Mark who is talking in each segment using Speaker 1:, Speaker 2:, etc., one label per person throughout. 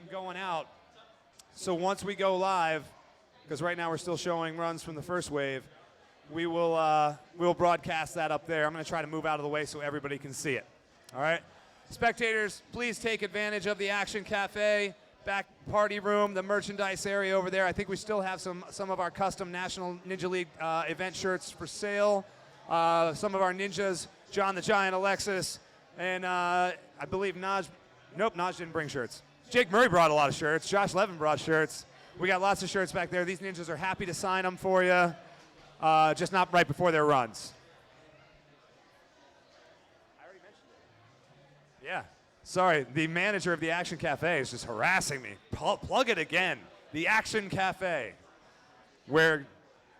Speaker 1: going out. So once we go live, because right now we're still showing runs from the first wave, we'll broadcast that up there. I'm going to try to move out of the way so everybody can see it. All right? Spectators, please take advantage of the Action Cafe, back party room, the merchandise area over there. I think we still have some of our custom National Ninja League event shirts for sale. Some of our ninjas, John the Giant, Alexis, and I believe Naj. Nope, Naj didn't bring shirts. Jake Murray brought a lot of shirts. Josh Levin brought shirts. We got lots of shirts back there. These ninjas are happy to sign them for you, just not right before their runs. I already mentioned it. Yeah. Sorry, the manager of the Action Cafe is just harassing me. Plug it again. The Action Cafe, where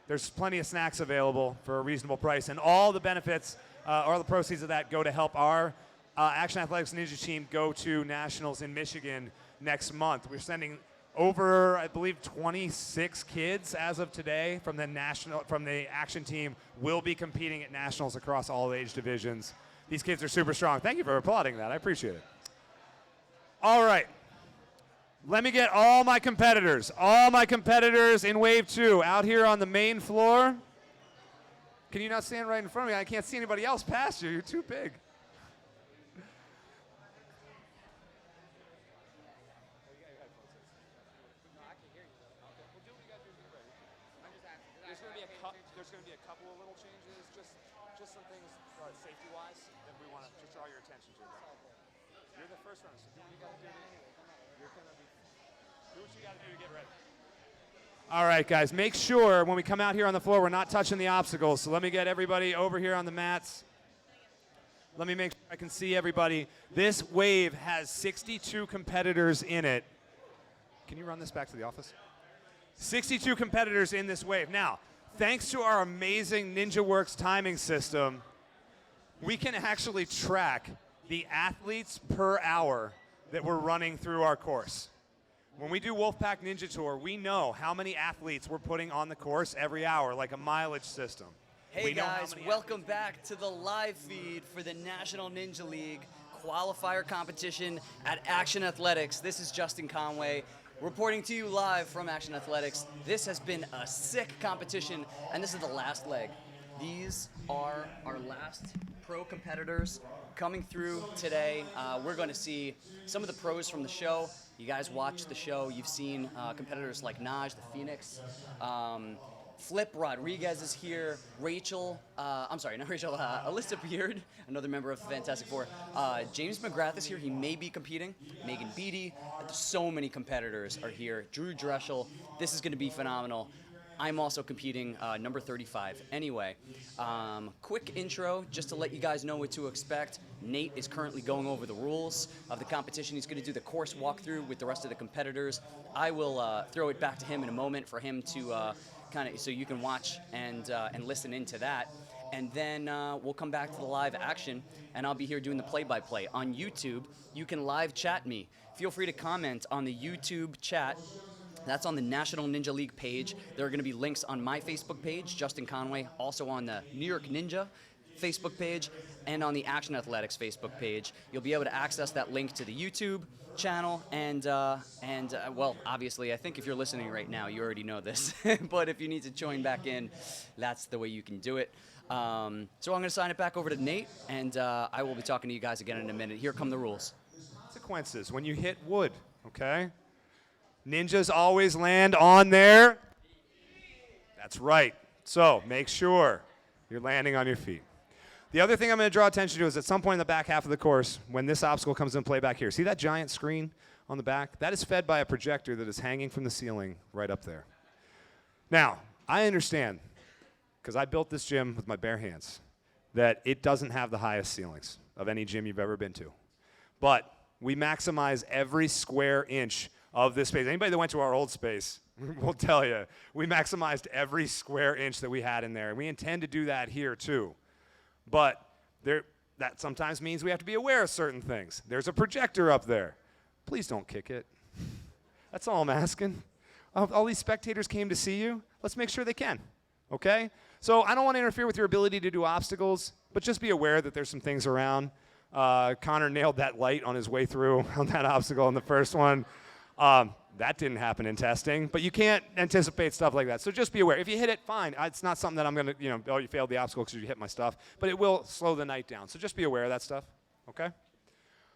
Speaker 1: there's plenty of snacks available for a reasonable price, and all the benefits, all the proceeds of that go to help our Action Athletics Ninja team go to Nationals in Michigan next month. We're sending over, I believe, 26 kids as of today from the Action team will be competing at Nationals across all age divisions. These kids are super strong. Thank you for applauding that. I appreciate it. All right. Let me get all my competitors in Wave 2 out here on the main floor. Can you not stand right in front of me? I can't see anybody else past you. You're too big. There's going to be a couple of little changes, just some things safety-wise that we want to just draw your attention to. You're the first runner, so do what you got to do. You're going to do what you got to do to get ready. All right, guys, make sure when we come out here on the floor, we're not touching the obstacles. So let me get everybody over here on the mats. Let me make sure I can see everybody. This wave has 62 competitors in it. Can you run this back to the office? 62 competitors in this wave. Now, thanks to our amazing NinjaWorks timing system, we can actually track the athletes per hour that we're running through our course. When we do Wolfpack Ninja Tour, we know how many athletes we're putting on the course every hour, like a mileage system.
Speaker 2: Hey guys, welcome back to the live feed for the National Ninja League Qualifier competition at Action Athletics. This is Justin Conway, reporting to you live from Action Athletics. This has been a sick competition, and this is the last leg. These are our last pro competitors coming through today. We're going to see some of the pros from the show. You guys watched the show. You've seen competitors like Naj, the Phoenix. Flip Rodriguez is here. Alyssa Beard, another member of Fantastic Four. James McGrath is here. He may be competing. Megan Beattie. So many competitors are here. Drew Dreschel. This is going to be phenomenal. I'm also competing, number 35. Anyway, quick intro just to let you guys know what to expect. Nate is currently going over the rules of the competition. He's going to do the course walkthrough with the rest of the competitors. I will throw it back to him in a moment for him to so you can watch and listen into that. And then we'll come back to the live action, and I'll be here doing the play-by-play. On YouTube, you can live chat me. Feel free to comment on the YouTube chat. That's on the National Ninja League page. There are going to be links on my Facebook page, Justin Conway, also on the New York Ninja Facebook page, and on the Action Athletics Facebook page. You'll be able to access that link to the YouTube channel, and well, obviously, I think if you're listening right now, you already know this. But if you need to join back in, that's the way you can do it. So I'm going to sign it back over to Nate, and I will be talking to you guys again in a minute. Here come the rules.
Speaker 1: Consequences when you hit wood, okay? Ninjas always land on their... That's right. So make sure you're landing on your feet. The other thing I'm going to draw attention to is at some point in the back half of the course, when this obstacle comes in play back here, see that giant screen on the back? That is fed by a projector that is hanging from the ceiling right up there. Now, I understand, because I built this gym with my bare hands, that it doesn't have the highest ceilings of any gym you've ever been to. But we maximize every square inch of this space. Anybody that went to our old space will tell you, we maximized every square inch that we had in there. And we intend to do that here too. But that sometimes means we have to be aware of certain things. There's a projector up there. Please don't kick it. That's all I'm asking. All these spectators came to see you. Let's make sure they can, okay? So I don't want to interfere with your ability to do obstacles, but just be aware that there's some things around. Connor nailed that light on his way through on that obstacle in the first one. That didn't happen in testing, but you can't anticipate stuff like that. So just be aware. If you hit it, fine. It's not something that I'm going to, oh, you failed the obstacle because you hit my stuff, but it will slow the night down. So just be aware of that stuff, okay?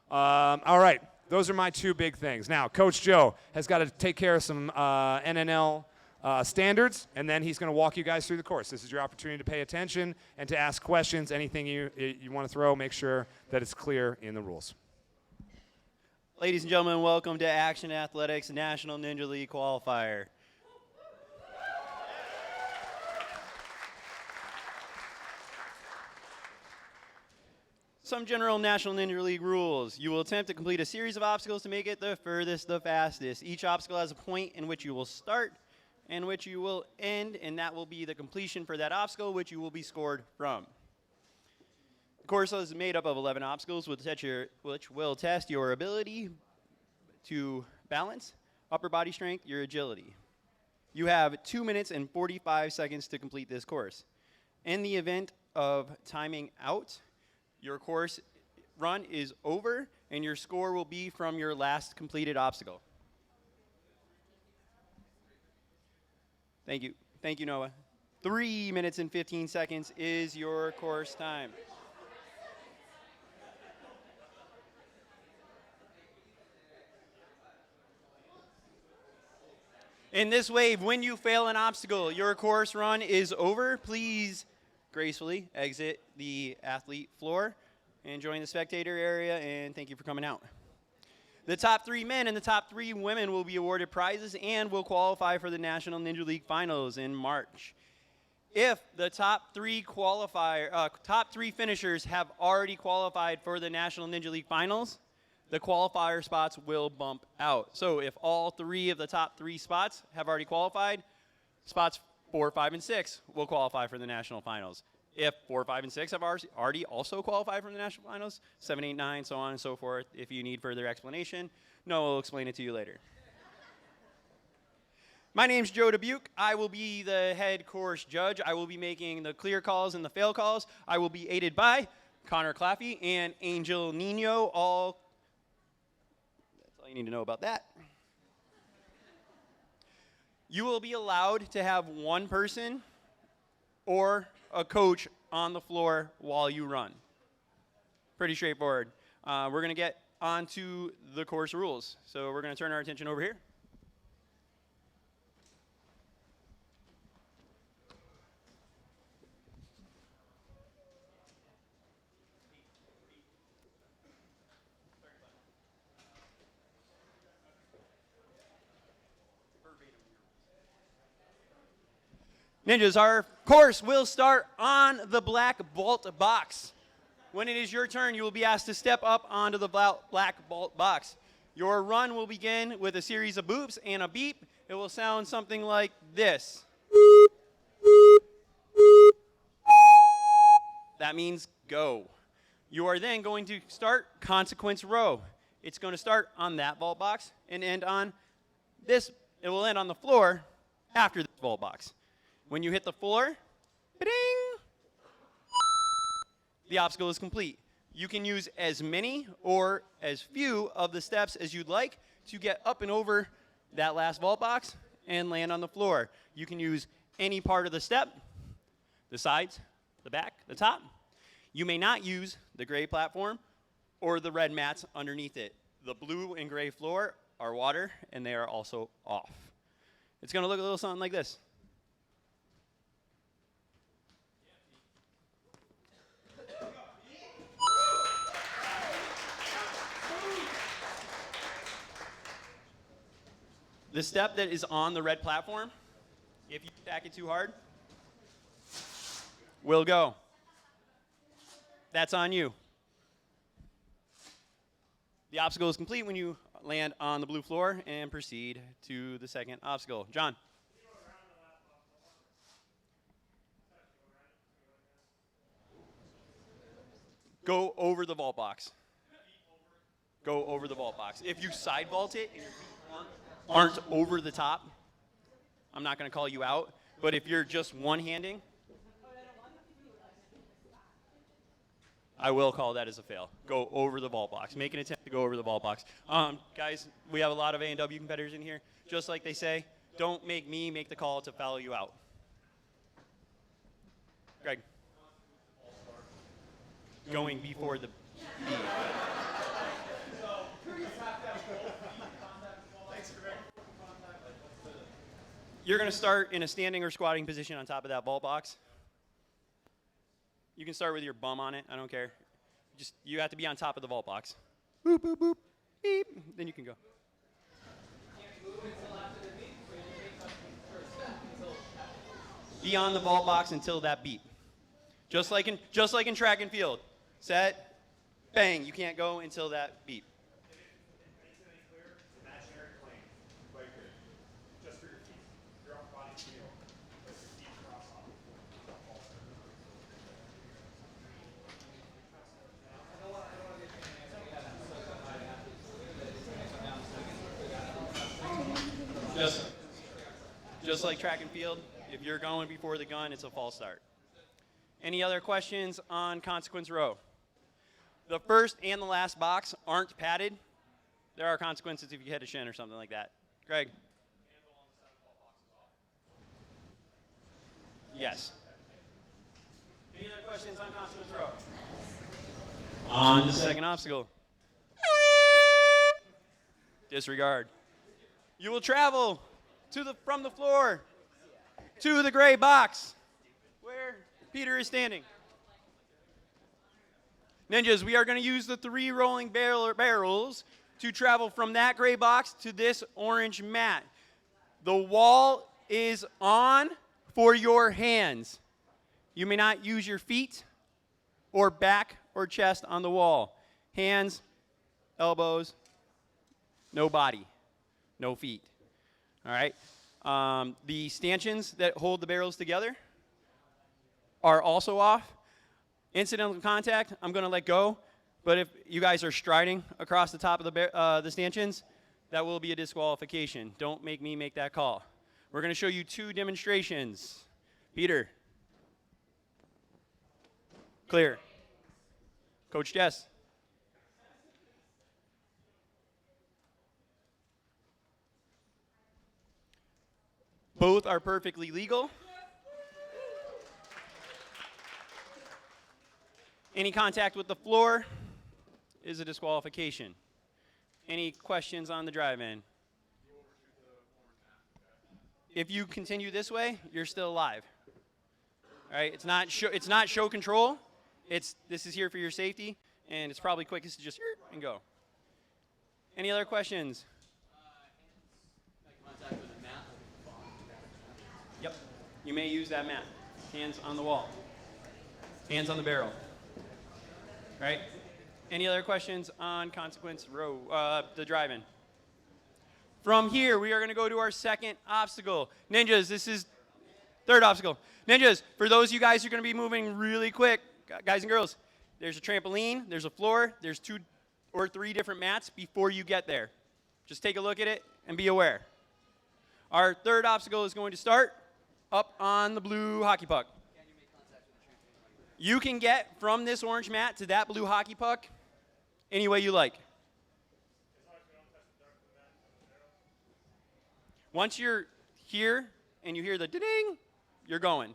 Speaker 1: All right, those are my 2 big things. Now, Coach Joe has got to take care of some NNL standards, and then he's going to walk you guys through the course. This is your opportunity to pay attention and to ask questions. Anything you want to throw, make sure that it's clear in the rules.
Speaker 3: Ladies and gentlemen, welcome to Action Athletics National Ninja League Qualifier. Some general National Ninja League rules. You will attempt to complete a series of obstacles to make it the furthest, the fastest. Each obstacle has a point in which you will start and which you will end, and that will be the completion for that obstacle, which you will be scored from. The course is made up of 11 obstacles, which will test your ability to balance, upper body strength, your agility. You have 2 minutes and 45 seconds to complete this course. In the event of timing out, your course run is over, and your score will be from your last completed obstacle. Thank you. Thank you, Noah. 3 minutes and 15 seconds is your course time. In this wave, when you fail an obstacle, your course run is over. Please gracefully exit the athlete floor and join the spectator area, and thank you for coming out. The top 3 men and the top 3 women will be awarded prizes and will qualify for the National Ninja League Finals in March. If the top 3 finishers have already qualified for the National Ninja League Finals, the qualifier spots will bump out. So if all 3 of the top 3 spots have already qualified, spots 4, 5, and 6 will qualify for the national finals. If 4, 5, and 6 have already also qualified for the national finals, 7, 8, 9, so on and so forth. If you need further explanation, Noah will explain it to you later. My name's Joe Dubuque. I will be the head course judge. I will be making the clear calls and the fail calls. I will be aided by Connor Claffey and Angel Nino. That's all you need to know about that. You will be allowed to have 1 person or a coach on the floor while you run. Pretty straightforward. We're going to get onto the course rules. So we're going to turn our attention over here. Ninjas, our course will start on the black vault box. When it is your turn, you will be asked to step up onto the black vault box. Your run will begin with a series of boops and a beep. It will sound something like this. That means go. You are then going to start consequence row. It's going to start on that vault box and end on this. It will end on the floor after this vault box. When you hit the floor, ba-ding, the obstacle is complete. You can use as many or as few of the steps as you'd like to get up and over that last vault box and land on the floor. You can use any part of the step, the sides, the back, the top. You may not use the gray platform or the red mats underneath it. The blue and gray floor are water, and they are also off. It's going to look a little something like this. The step that is on the red platform, if you stack it too hard, will go. That's on you. The obstacle is complete when you land on the blue floor and proceed to the second obstacle. John. Go over the vault box. Go over the vault box. If you side vault it and your feet aren't over the top, I'm not going to call you out. But if you're just one-handing, I will call that as a fail. Go over the vault box. Make an attempt to go over the ball box. Guys, we have a lot of A&W competitors in here. Just like they say, don't make me make the call to foul you out. Greg. Going before the B. You're going to start in a standing or squatting position on top of that ball box. You can start with your bum on it. I don't care. Just you have to be on top of the vault box. Boop, boop, boop, beep. Then you can go. Be on the vault box until that beep. Just like in track and field. Set, bang. You can't go until that beep. Just like track and field, if you're going before the gun, it's a false start. Any other questions on consequence row? The first and the last box aren't padded. There are consequences if you hit a shin or something like that. Greg? Yes. Any other questions on consequence row? On the second obstacle. Disregard. You will travel from the floor to the gray box where Peter is standing. Ninjas, we are going to use the 3 rolling barrels to travel from that gray box to this orange mat. The wall is on for your hands. You may not use your feet or back or chest on the wall. Hands, elbows, no body, no feet. All right. The stanchions that hold the barrels together are also off. Incidental contact, I'm going to let go. But if you guys are striding across the top of the stanchions, that will be a disqualification. Don't make me make that call. We're going to show you 2 demonstrations. Peter. Clear. Coach Jess. Both are perfectly legal. Any contact with the floor is a disqualification. Any questions on the drive-in? If you continue this way, you're still alive. All right, it's not show control. This is here for your safety, and it's probably quickest to just and go. Any other questions? Yep, you may use that mat. Hands on the wall. Hands on the barrel. Right? Any other questions on consequence row, the drive-in? From here, we are going to go to our second obstacle. Ninjas, this is third obstacle. Ninjas, for those of you guys who are going to be moving really quick, guys and girls, there's a trampoline, there's a floor, there's 2 or 3 different mats before you get there. Just take a look at it and be aware. Our third obstacle is going to start up on the blue hockey puck. You can get from this orange mat to that blue hockey puck any way you like. Once you're here and you hear the ding, you're going.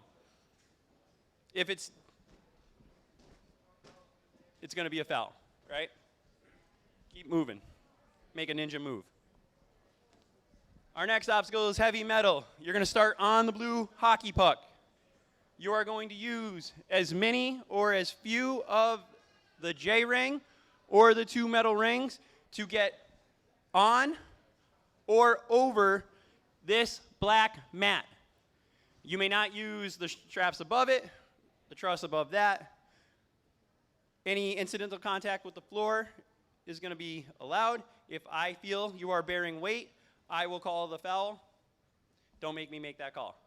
Speaker 3: If it's going to be a foul, right? Keep moving. Make a ninja move. Our next obstacle is heavy metal. You're going to start on the blue hockey puck. You are going to use as many or as few of the J ring or the 2 metal rings to get on or over this black mat. You may not use the straps above it, the truss above that. Any incidental contact with the floor is going to be allowed. If I feel you are bearing weight, I will call the foul. Don't make me make that call.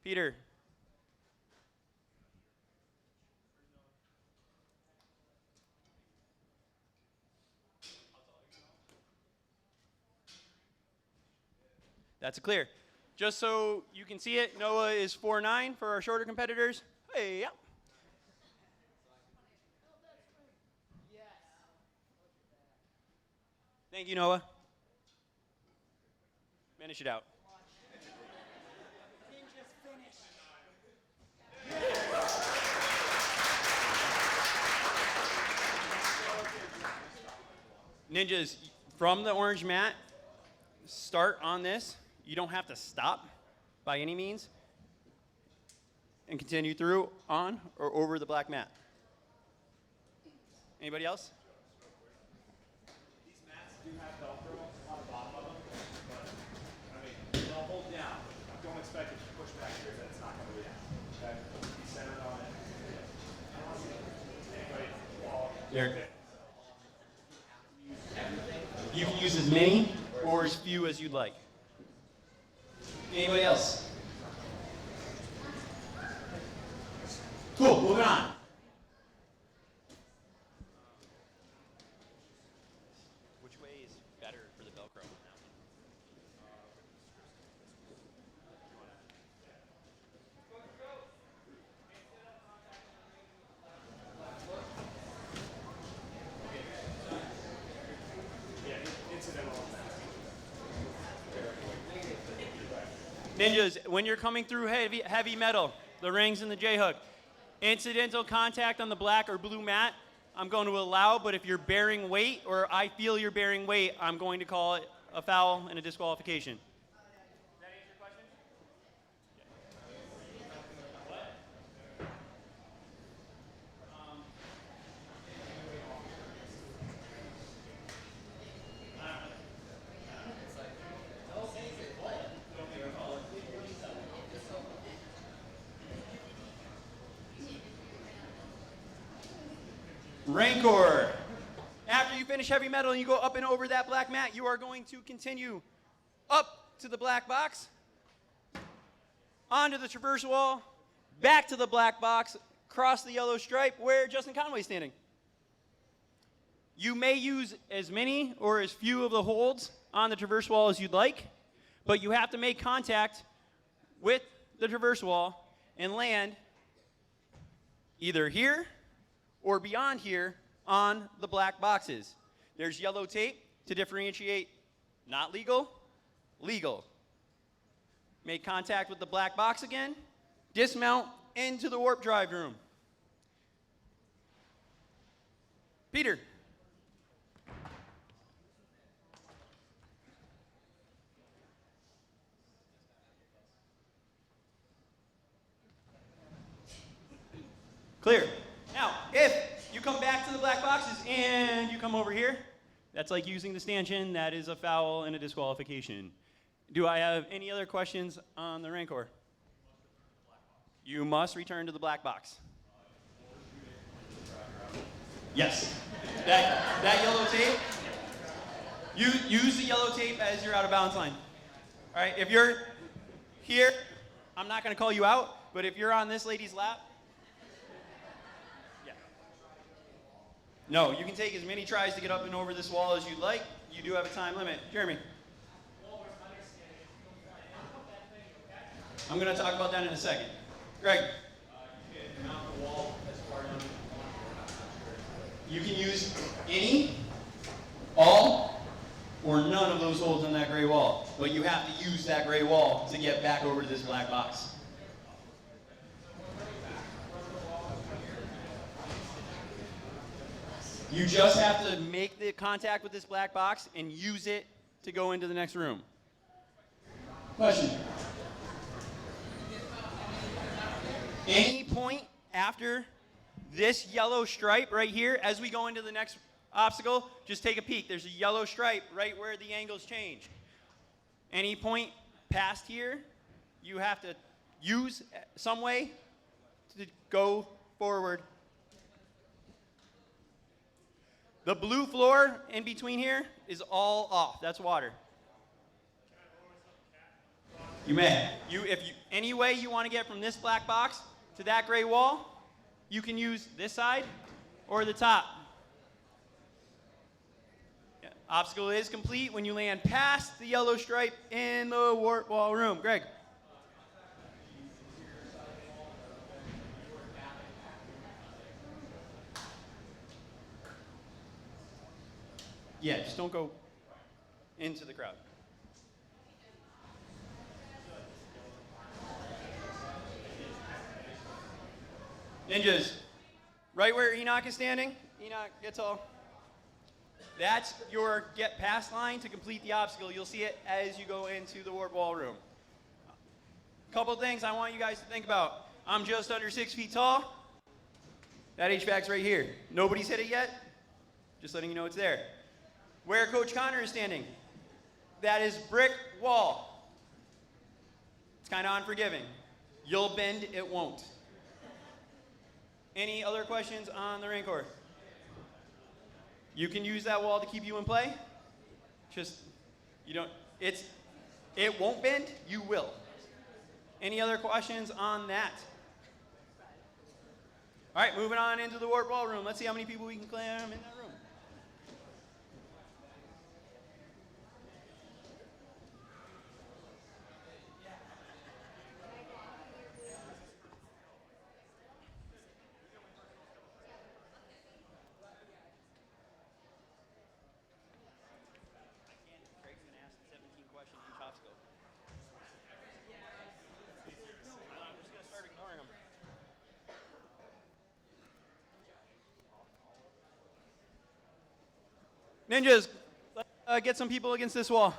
Speaker 3: Peter. That's a clear. Just so you can see it, Noah is 4'9" for our shorter competitors. Hey, yeah. Thank you, Noah. Finish it out. Ninjas, from the orange mat, start on this. You don't have to stop by any means. And continue through, on, or over the black mat. Anybody else?
Speaker 1: These mats do have Velcro on the bottom of them, but I mean, they'll hold down. Don't expect if you push back here that it's not going to react. Okay? Be centered on it. Anybody?
Speaker 3: Derek. You can use as many or as few as you'd like. Anybody else? Cool, moving on. Which way is better for the Velcro? Ninjas, when you're coming through heavy metal, the rings and the J-hook, incidental contact on the black or blue mat, I'm going to allow, but if you're bearing weight or I feel you're bearing weight, I'm going to call it a foul and a disqualification. Does that answer your question? Rancor. After you finish heavy metal and you go up and over that black mat, you are going to continue up to the black box, onto the traverse wall, back to the black box, across the yellow stripe where Justin Conway is standing. You may use as many or as few of the holds on the traverse wall as you'd like, but you have to make contact with the traverse wall and land either here or beyond here on the black boxes. There's yellow tape to differentiate not legal, legal. Make contact with the black box again, dismount into the warp drive room. Peter. Clear. Now, if you come back to the black boxes and you come over here, that's like using the stanchion. That is a foul and a disqualification. Do I have any other questions on the Rancor? You must return to the black box. Yes. That yellow tape, you use the yellow tape as your out of bounds line. All right, if you're here, I'm not going to call you out, but if you're on this lady's lap, no, you can take as many tries to get up and over this wall as you'd like. You do have a time limit. Jeremy. I'm going to talk about that in a second. Greg. You can use any, all, or none of those holds on that gray wall. But you have to use that gray wall to get back over to this black box. You just have to make the contact with this black box and use it to go into the next room. Question. Any point after this yellow stripe right here, as we go into the next obstacle, just take a peek. There's a yellow stripe right where the angles change. Any point past here, you have to use some way to go forward. The blue floor in between here is all off. That's water. You may. Any way you want to get from this black box to that gray wall, you can use this side or the top. Yeah. Obstacle is complete when you land past the yellow stripe in the warp wall room. Greg. Yeah, just don't go into the crowd. Ninjas, right where Enoch is standing, Enoch, get tall. That's your get past line to complete the obstacle. You'll see it as you go into the warp wall room. Couple things I want you guys to think about. I'm just under 6 feet tall. That HVAC's right here. Nobody's hit it yet. Just letting you know it's there. Where Coach Connor is standing, that is brick wall. It's kind of unforgiving. You'll bend, it won't. Any other questions on the Rancor? You can use that wall to keep you in play. Just, you don't, it won't bend, you will. Any other questions on that? All right, moving on into the warp wall room. Let's see how many people we can clam in that room. Ninjas, let's get some people against this wall.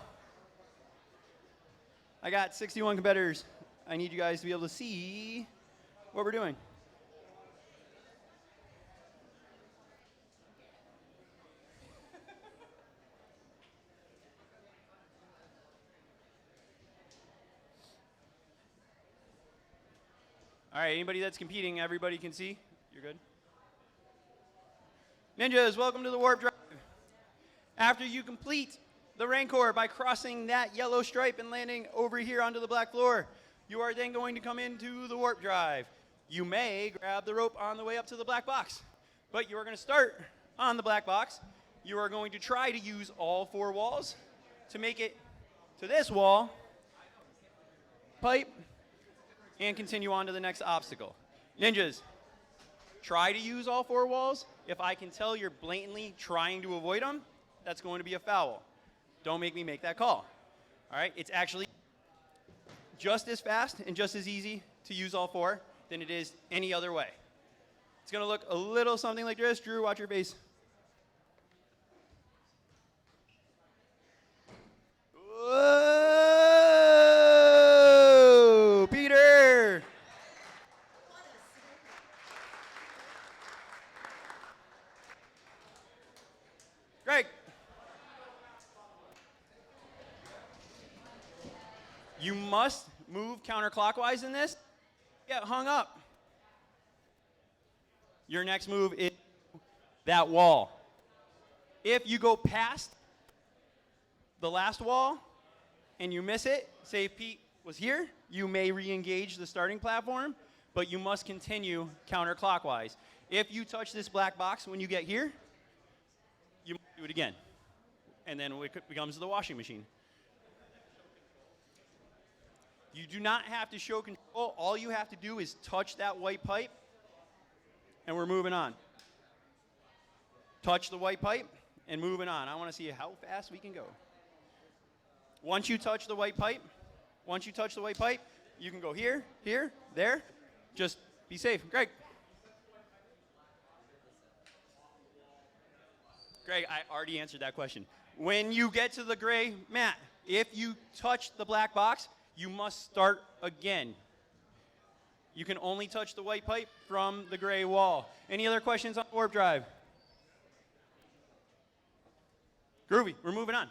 Speaker 3: I got 61 competitors. I need you guys to be able to see what we're doing. All right, anybody that's competing, everybody can see? You're good? Ninjas, welcome to the Warp Drive. After you complete the Rancor by crossing that yellow stripe and landing over here onto the black floor, you are then going to come into the Warp Drive. You may grab the rope on the way up to the black box, but you are going to start on the black box. You are going to try to use all 4 walls to make it to this wall, pipe, and continue on to the next obstacle. Ninjas, try to use all 4 walls. If I can tell you're blatantly trying to avoid them, that's going to be a foul. Don't make me make that call. All right, it's actually just as fast and just as easy to use all 4 than it is any other way. It's going to look a little something like this. Drew, watch your face. Whoa, Peter. Greg. You must move counterclockwise in this. Get hung up. Your next move is that wall. If you go past the last wall and you miss it, say if Pete was here, you may re-engage the starting platform, but you must continue counterclockwise. If you touch this black box when you get here, you must do it again. And then it becomes the washing machine. You do not have to show control. All you have to do is touch that white pipe, and we're moving on. Touch the white pipe, and moving on. I want to see how fast we can go. Once you touch the white pipe, you can go here, here, there. Just be safe. Greg. Greg, I already answered that question. When you get to the gray mat, if you touch the black box, you must start again. You can only touch the white pipe from the gray wall. Any other questions on Warp Drive? Groovy, we're moving on.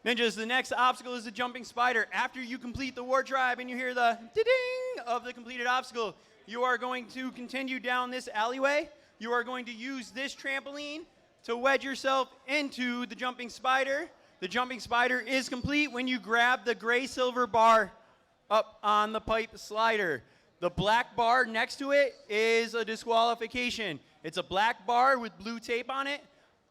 Speaker 3: Ninjas, the next obstacle is the jumping spider. After you complete the Warp Drive and you hear the ding of the completed obstacle, you are going to continue down this alleyway. You are going to use this trampoline to wedge yourself into the jumping spider. The jumping spider is complete when you grab the gray-silver bar up on the pipe slider. The black bar next to it is a disqualification. It's a black bar with blue tape on it.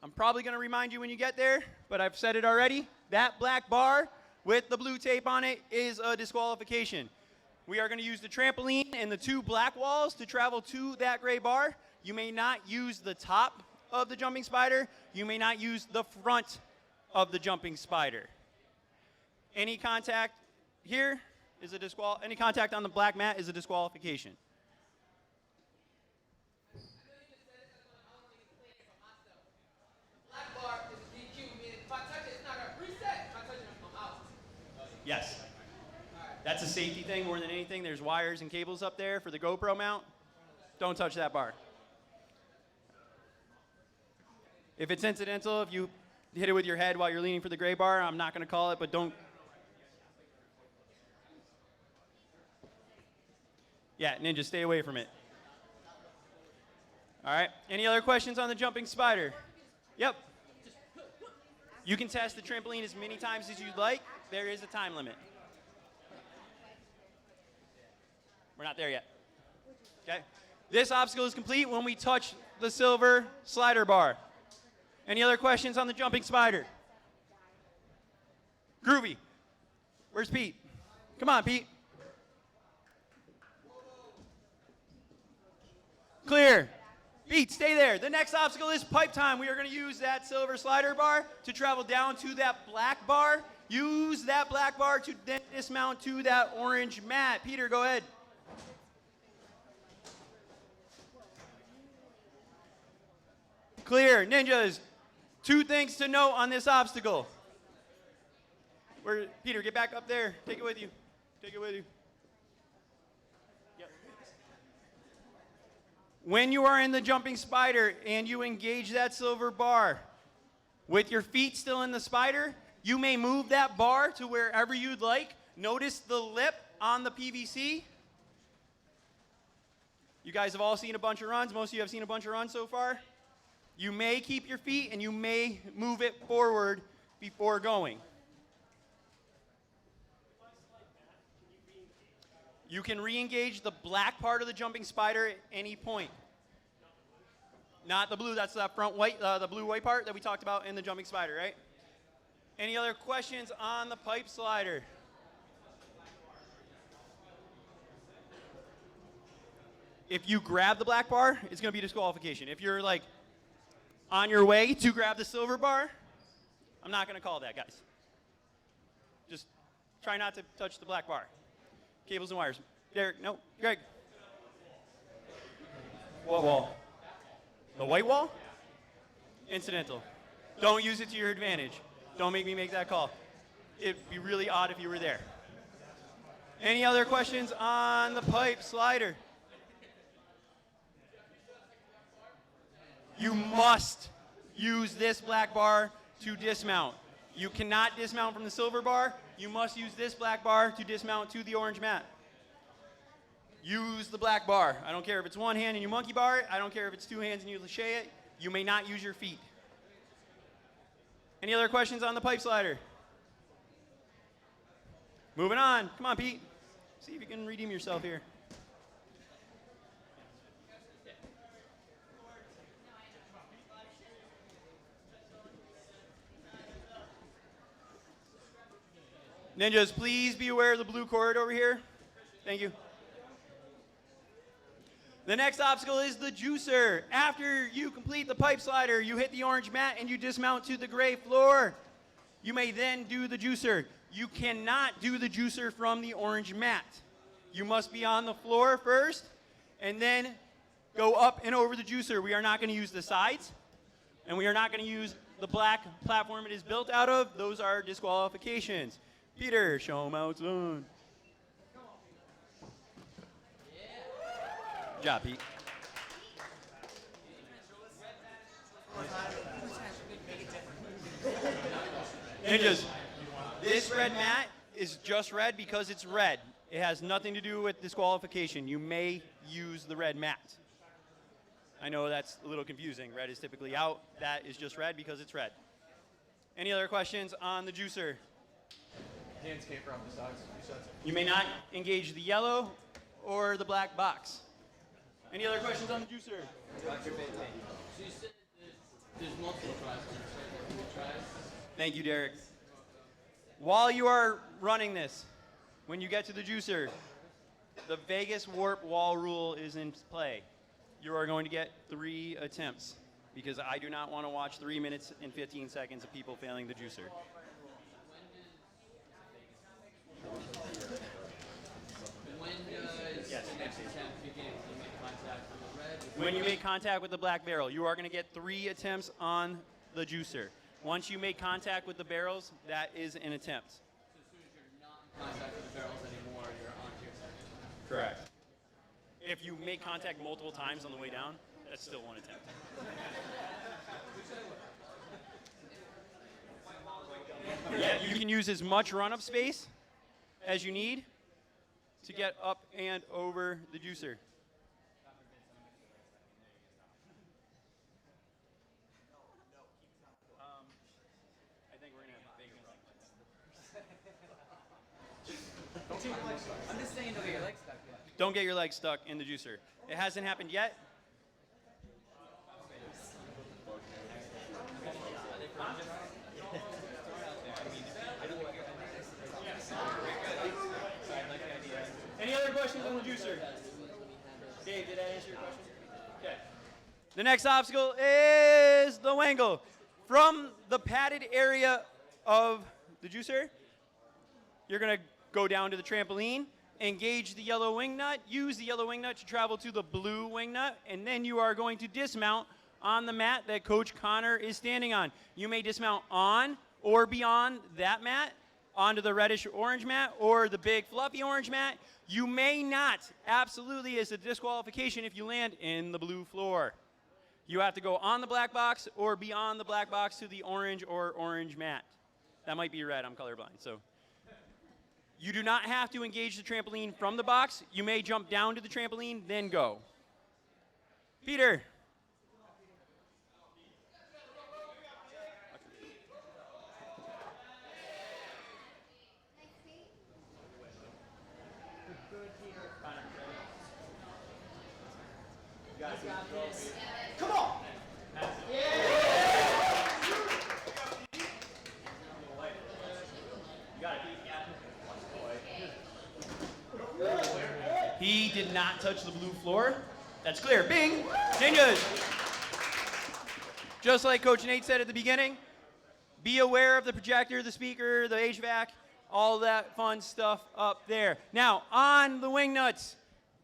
Speaker 3: I'm probably going to remind you when you get there, but I've said it already. That black bar with the blue tape on it is a disqualification. We are going to use the trampoline and the 2 black walls to travel to that gray bar. You may not use the top of the jumping spider. You may not use the front of the jumping spider. Any contact here is a any contact on the black mat is a disqualification. Yes. That's a safety thing more than anything. There's wires and cables up there for the GoPro mount. Don't touch that bar. If it's incidental, if you hit it with your head while you're leaning for the gray bar, I'm not going to call it, but don't. Yeah, Ninja, stay away from it. All right. Any other questions on the jumping spider? Yep. You can test the trampoline as many times as you'd like. There is a time limit. We're not there yet. Okay. This obstacle is complete when we touch the silver slider bar. Any other questions on the jumping spider? Groovy. Where's Pete? Come on, Pete. Clear. Pete, stay there. The next obstacle is pipe time. We are going to use that silver slider bar to travel down to that black bar. Use that black bar to then dismount to that orange mat. Peter, go ahead. Clear. Ninjas, 2 things to note on this obstacle. Peter, get back up there. Take it with you. Take it with you. Yep. When you are in the jumping spider and you engage that silver bar, with your feet still in the spider, you may move that bar to wherever you'd like. Notice the lip on the PVC. You guys have all seen a bunch of runs. Most of you have seen a bunch of runs so far. You may keep your feet and you may move it forward before going. You can re-engage the black part of the jumping spider at any point. Not the blue, that's that front white, the blue white part that we talked about in the jumping spider, right? Any other questions on the pipe slider? If you grab the black bar, it's going to be disqualification. If you're like on your way to grab the silver bar, I'm not going to call that, guys. Just try not to touch the black bar. Cables and wires. Derek, no, Greg. What wall? The white wall? Incidental. Don't use it to your advantage. Don't make me make that call. It'd be really odd if you were there. Any other questions on the pipe slider? You must use this black bar to dismount. You cannot dismount from the silver bar. You must use this black bar to dismount to the orange mat. Use the black bar. I don't care if it's one hand and you monkey bar it. I don't care if it's 2 hands and you lachet it. You may not use your feet. Any other questions on the pipe slider? Moving on. Come on, Pete. See if you can redeem yourself here. Ninjas, please be aware of the blue cord over here. Thank you. The next obstacle is the juicer. After you complete the pipe slider, you hit the orange mat and you dismount to the gray floor. You may then do the juicer. You cannot do the juicer from the orange mat. You must be on the floor first and then go up and over the juicer. We are not going to use the sides and we are not going to use the black platform it is built out of. Those are disqualifications. Peter, show them how it's done. Good job, Pete. Ninjas, this red mat is just red because it's red. It has nothing to do with disqualification. You may use the red mat. I know that's a little confusing. Red is typically out. That is just red because it's red. Any other questions on the juicer?
Speaker 4: Hands caper off the sides.
Speaker 3: You may not engage the yellow or the black box. Any other questions on the juicer?
Speaker 4: So you said there's multiple tries.
Speaker 3: Thank you, Derek. While you are running this, when you get to the juicer, the Vegas warp wall rule is in play. You are going to get 3 attempts because I do not want to watch 3 minutes and 15 seconds of people failing the juicer.
Speaker 4: When does
Speaker 3: Yes.
Speaker 4: the next attempt begin? You make contact with the red?
Speaker 3: When you make contact with the black barrel, you are going to get 3 attempts on the juicer. Once you make contact with the barrels, that is an attempt.
Speaker 4: So as soon as you're not in contact with the barrels anymore, you're on to your second.
Speaker 3: Correct. If you make contact multiple times on the way down, that's still 1 attempt. Yeah, you can use as much run-up space as you need to get up and over the juicer. I think we're gonna have
Speaker 2: I'm just saying don't get your legs stuck.
Speaker 3: Don't get your legs stuck in the juicer. It hasn't happened yet. Any other questions on the juicer? Dave, did I answer your question? Okay. The next obstacle is the wangle. From the padded area of the juicer, you're going to go down to the trampoline, engage the yellow wingnut, use the yellow wingnut to travel to the blue wingnut, and then you are going to dismount on the mat that Coach Connor is standing on. You may dismount on or beyond that mat, onto the reddish orange mat or the big fluffy orange mat. You may not, absolutely is a disqualification if you land in the blue floor. You have to go on the black box or beyond the black box to the orange or orange mat. That might be red, I'm colorblind, so. You do not have to engage the trampoline from the box. You may jump down to the trampoline, then go. Peter.
Speaker 2: Come on!
Speaker 3: He did not touch the blue floor. That's clear. Bing! Ninjas! Just like Coach Nate said at the beginning, be aware of the projector, the speaker, the HVAC, all that fun stuff up there. Now, on the wingnuts,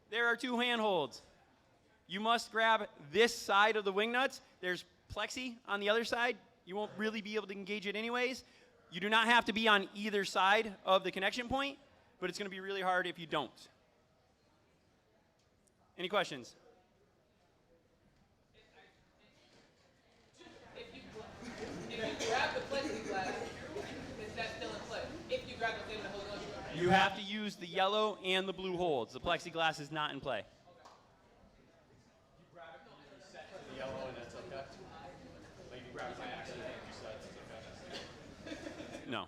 Speaker 3: there are 2 handholds. You must grab this side of the wingnuts. There's plexi on the other side. You won't really be able to engage it anyways. You do not have to be on either side of the connection point, but it's going to be really hard if you don't. Any questions?
Speaker 4: If you grab the plexiglass, is that still in play? If you grab the thing to hold on to it.
Speaker 3: You have to use the yellow and the blue holds. The plexiglass is not in play. No.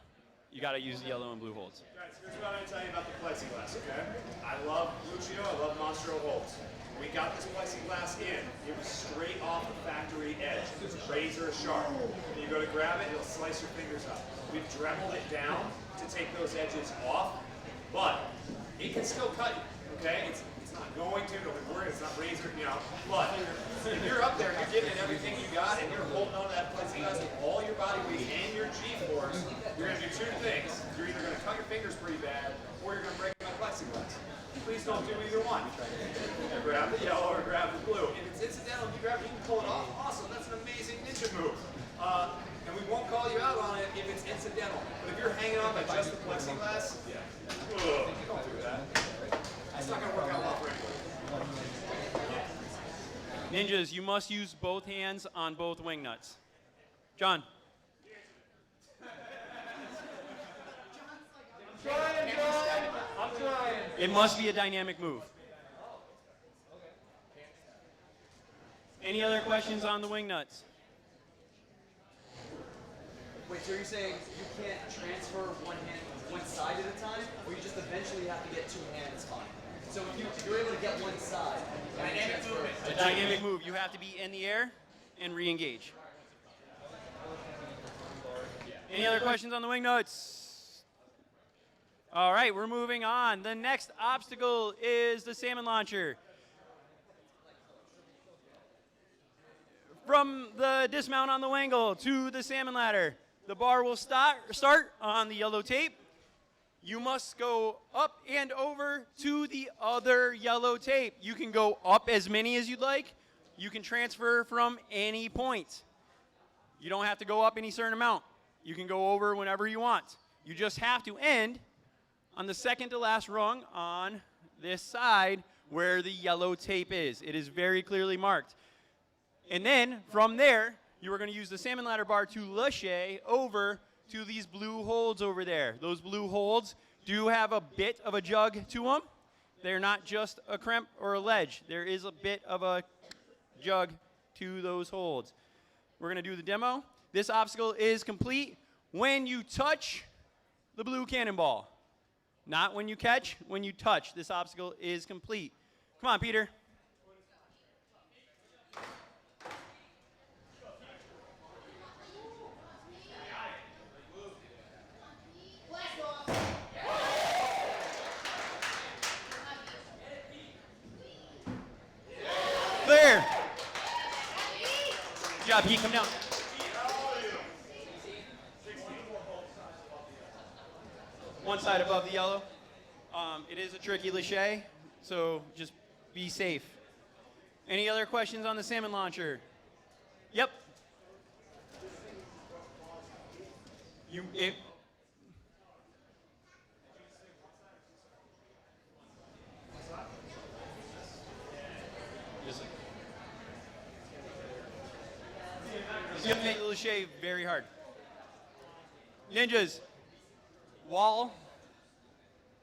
Speaker 3: You got to use the yellow and blue holds.
Speaker 1: Guys, here's what I'm going to tell you about the plexiglass, okay? I love Lucio, I love Monstro holds. When we got this plexiglass in, it was straight off the factory edge. It was razor sharp. When you go to grab it, it'll slice your fingers up. We've dremeled it down to take those edges off, but it can still cut you, okay? It's not going to, don't be worried, it's not razor, you know, but if you're up there, you're giving it everything you got, and you're holding on to that plexiglass with all your body weight and your G-force, you're going to do 2 things. You're either going to cut your fingers pretty bad, or you're going to break my plexiglass. Please don't do either one. Either grab the yellow or grab the blue. If it's incidental, you grab it, you can pull it off. Awesome, that's an amazing ninja move. And we won't call you out on it if it's incidental. But if you're hanging on by just the plexiglass, don't do that. It's not going to work out well for anybody.
Speaker 3: Ninjas, you must use both hands on both wingnuts. John.
Speaker 4: I'm trying.
Speaker 3: It must be a dynamic move. Any other questions on the wingnuts?
Speaker 2: Wait, so you're saying you can't transfer one side at a time, or you just eventually have to get two hands on it? So if you're able to get one side, dynamic movement.
Speaker 3: A dynamic move. You have to be in the air and re-engage. Any other questions on the Wingnuts? All right, we're moving on. The next obstacle is the salmon launcher. From the dismount on the wangle to the salmon ladder, the bar will start on the yellow tape. You must go up and over to the other yellow tape. You can go up as many as you'd like. You can transfer from any point. You don't have to go up any certain amount. You can go over whenever you want. You just have to end on the second to last rung on this side where the yellow tape is. It is very clearly marked. And then from there, you are going to use the salmon ladder bar to lache over to these blue holds over there. Those blue holds do have a bit of a jug to them. They're not just a crimp or a ledge. There is a bit of a jug to those holds. We're going to do the demo. This obstacle is complete when you touch the blue cannonball. Not when you catch, when you touch. This obstacle is complete. Come on, Peter. Clear. Good job, Pete. Come down. One side above the yellow. It is a tricky lache, so just be safe. Any other questions on the salmon launcher? Yep. You have to make the lache very hard. Ninjas, wall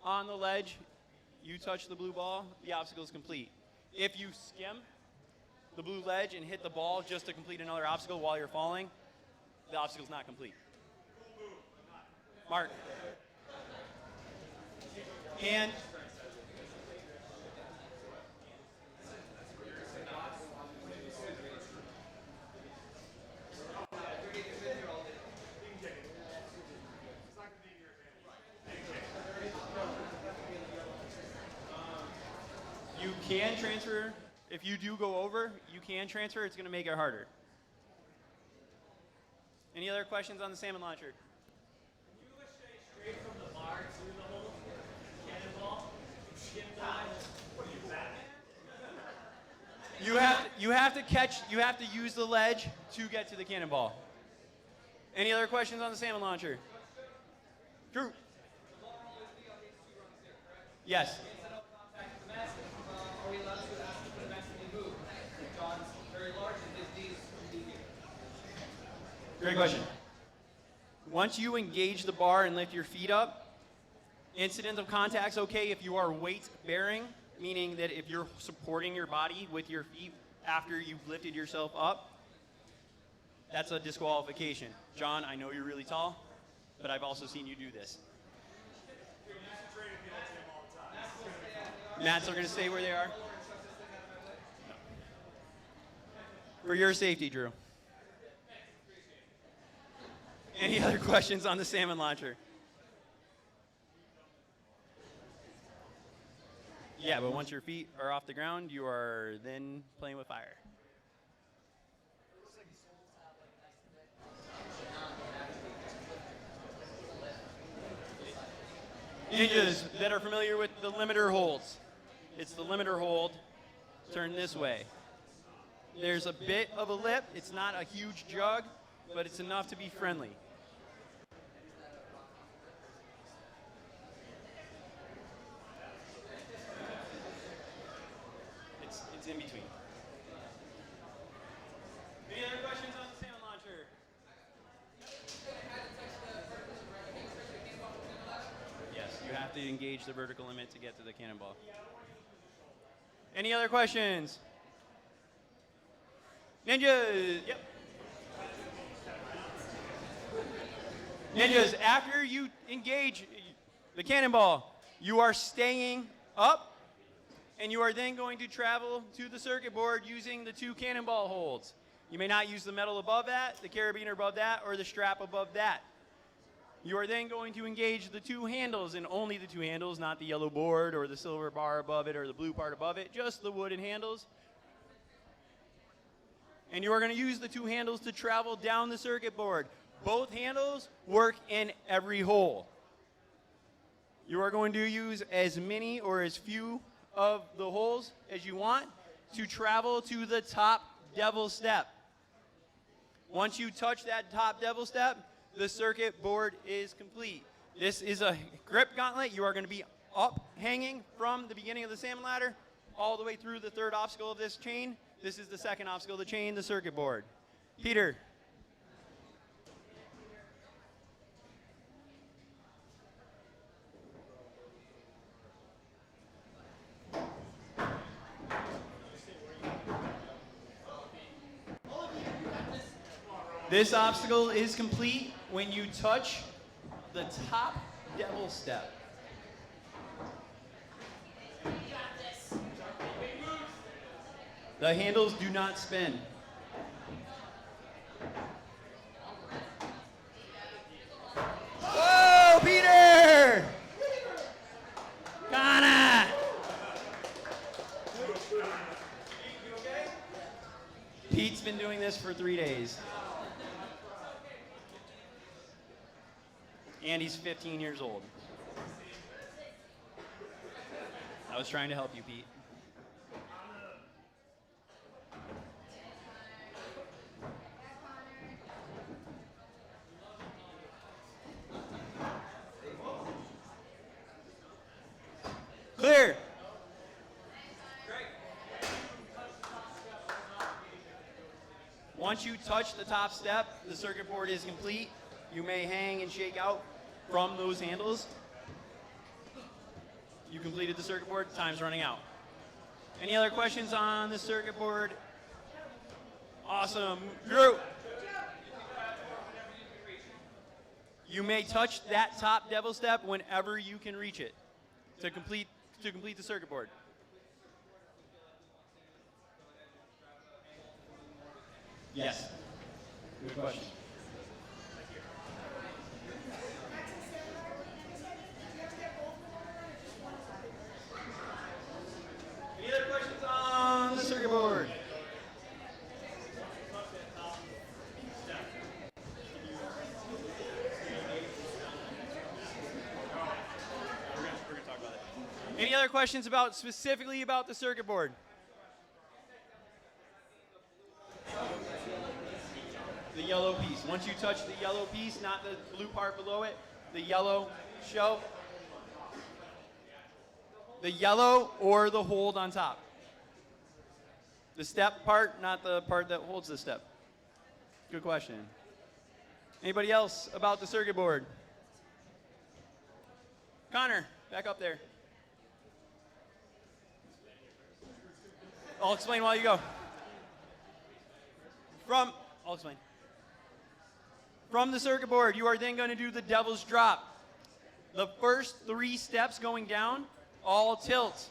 Speaker 3: on the ledge, you touch the blue ball, the obstacle is complete. If you skim the blue ledge and hit the ball just to complete another obstacle while you're falling, the obstacle's not complete. Mark. And you can transfer. If you do go over, you can transfer. It's going to make it harder. Any other questions on the salmon launcher?
Speaker 5: Can you lache straight from the bar to the hole? Cannonball? Skim time? What are you, Batman?
Speaker 3: You have to catch. You have to use the ledge to get to the cannonball. Any other questions on the salmon launcher? Drew. Yes.
Speaker 4: Are we allowed to ask you to maximally move? If John's very large and his knees are medium.
Speaker 3: Great question. Once you engage the bar and lift your feet up, incidental contact's okay if you are weight bearing, meaning that if you're supporting your body with your feet after you've lifted yourself up, that's a disqualification. John, I know you're really tall, but I've also seen you do this. Mats are going to stay where they are. No. For your safety, Drew. Any other questions on the salmon launcher? Yeah, but once your feet are off the ground, you are then playing with fire. Ninjas that are familiar with the limiter holds. It's the limiter hold. Turn this way. There's a bit of a lip. It's not a huge jug, but it's enough to be friendly. It's in between. Any other questions on the salmon launcher? Yes, you have to engage the vertical limit to get to the cannonball. Any other questions? Ninjas, yep. Ninjas, after you engage the cannonball, you are staying up, and you are then going to travel to the circuit board using the 2 cannonball holds. You may not use the metal above that, the carabiner above that, or the strap above that. You are then going to engage the 2 handles, and only the 2 handles, not the yellow board or the silver bar above it or the blue part above it, just the wooden handles. And you are going to use the 2 handles to travel down the circuit board. Both handles work in every hole. You are going to use as many or as few of the holes as you want to travel to the top devil step. Once you touch that top devil step, the circuit board is complete. This is a grip gauntlet. You are going to be up hanging from the beginning of the salmon ladder all the way through the 3rd obstacle of this chain. This is the 2nd obstacle of the chain, the circuit board. Peter. This obstacle is complete when you touch the top devil step. The handles do not spin. Whoa, Peter! Connor! Pete's been doing this for 3 days. And he's 15 years old. I was trying to help you, Pete. Clear. Once you touch the top step, the circuit board is complete. You may hang and shake out from those handles. You completed the circuit board, time's running out. Any other questions on the circuit board? Awesome. Drew. You may touch that top devil step whenever you can reach it to complete the circuit board. Yes. Good question. Any other questions on the circuit board? We're gonna talk about it. Any other questions specifically about the circuit board? The yellow piece. Once you touch the yellow piece, not the blue part below it, the yellow show. The yellow or the hold on top. The step part, not the part that holds the step. Good question. Anybody else about the circuit board? Connor, back up there. I'll explain while you go. I'll explain. From the circuit board, you are then going to do the devil's drop. The first 3 steps going down all tilt.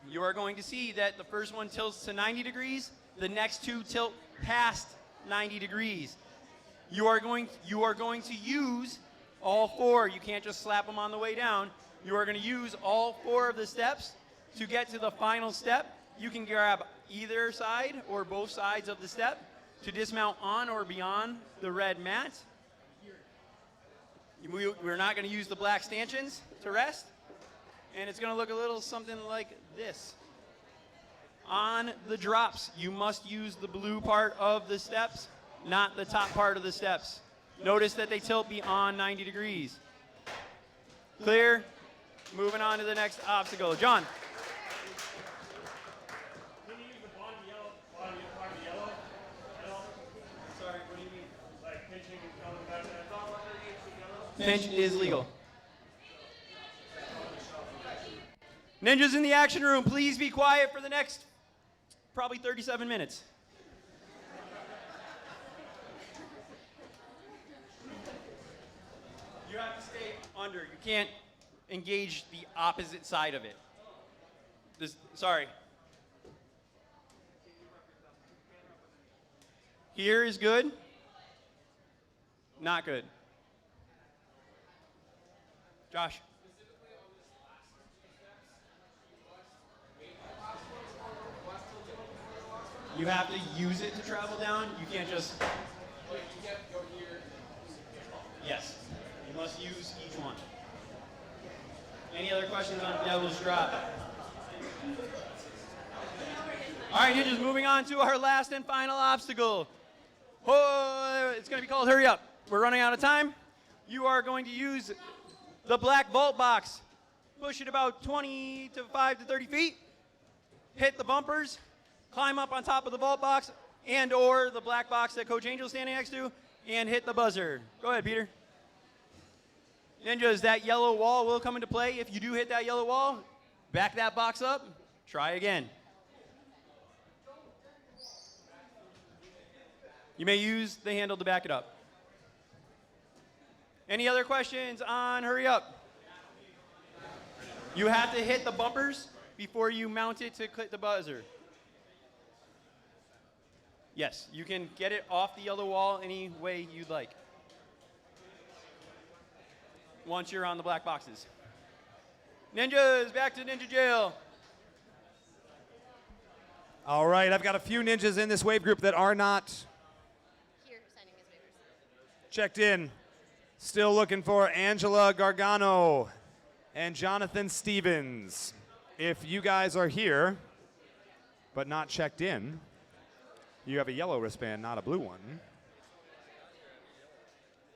Speaker 3: You are going to see that the first one tilts to 90 degrees, the next 2 tilt past 90 degrees. You are going to use all 4. You can't just slap them on the way down. You are going to use all 4 of the steps to get to the final step. You can grab either side or both sides of the step to dismount on or beyond the red mat. We're not going to use the black stanchions to rest. And it's going to look a little something like this. On the drops, you must use the blue part of the steps, not the top part of the steps. Notice that they tilt beyond 90 degrees. Clear. Moving on to the next obstacle. John.
Speaker 5: Can you use the bottom part of the yellow at all?
Speaker 3: Sorry, what do you mean?
Speaker 5: Like pinching and coming back to that.
Speaker 3: Pinch is legal. Ninjas in the action room, please be quiet for the next probably 37 minutes. You have to stay under. You can't engage the opposite side of it. Sorry. Here is good. Not good. Josh. You have to use it to travel down. You can't just. Yes. You must use each one. Any other questions on Devil's Drop? All right, ninjas, moving on to our last and final obstacle. Oh, it's going to be called Hurry Up. We're running out of time. You are going to use the black vault box. Push it about 25 to 30 feet. Hit the bumpers. Climb up on top of the vault box and or the black box that Coach Angel's standing next to, and hit the buzzer. Go ahead, Peter. Ninjas, that yellow wall will come into play. If you do hit that yellow wall, back that box up. Try again. You may use the handle to back it up. Any other questions on Hurry Up? You have to hit the bumpers before you mount it to click the buzzer. Yes, you can get it off the yellow wall any way you'd like. Once you're on the black boxes. Ninjas, back to Ninja Jail.
Speaker 1: All right, I've got a few ninjas in this wave group that are not
Speaker 6: Here, signing his waivers.
Speaker 1: checked in. Still looking for Angela Gargano and Jonathan Stevens. If you guys are here, but not checked in, you have a yellow wristband, not a blue one.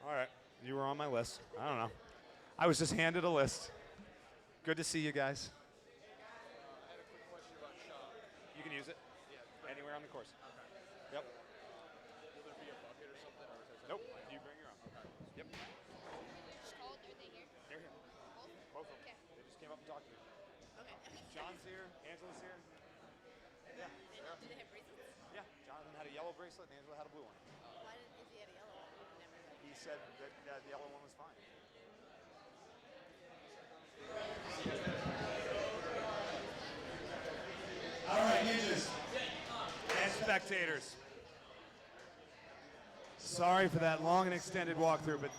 Speaker 1: All right, you were on my list. I don't know. I was just handed a list. Good to see you guys. You can use it anywhere on the course. Yep. Nope, you bring your own. Yep.
Speaker 6: Called, are they here?
Speaker 1: They're here. Both of them.
Speaker 6: Okay.
Speaker 1: They just came up and talked to me.
Speaker 6: Okay.
Speaker 1: John's here, Angela's here. Yeah.
Speaker 6: Do they have bracelets?
Speaker 1: Yeah, Jonathan had a yellow bracelet and Angela had a blue one.
Speaker 6: Why didn't if he had a yellow one? Never.
Speaker 1: He said that the yellow one was fine. All right, ninjas and spectators. Sorry for that long and extended walkthrough, but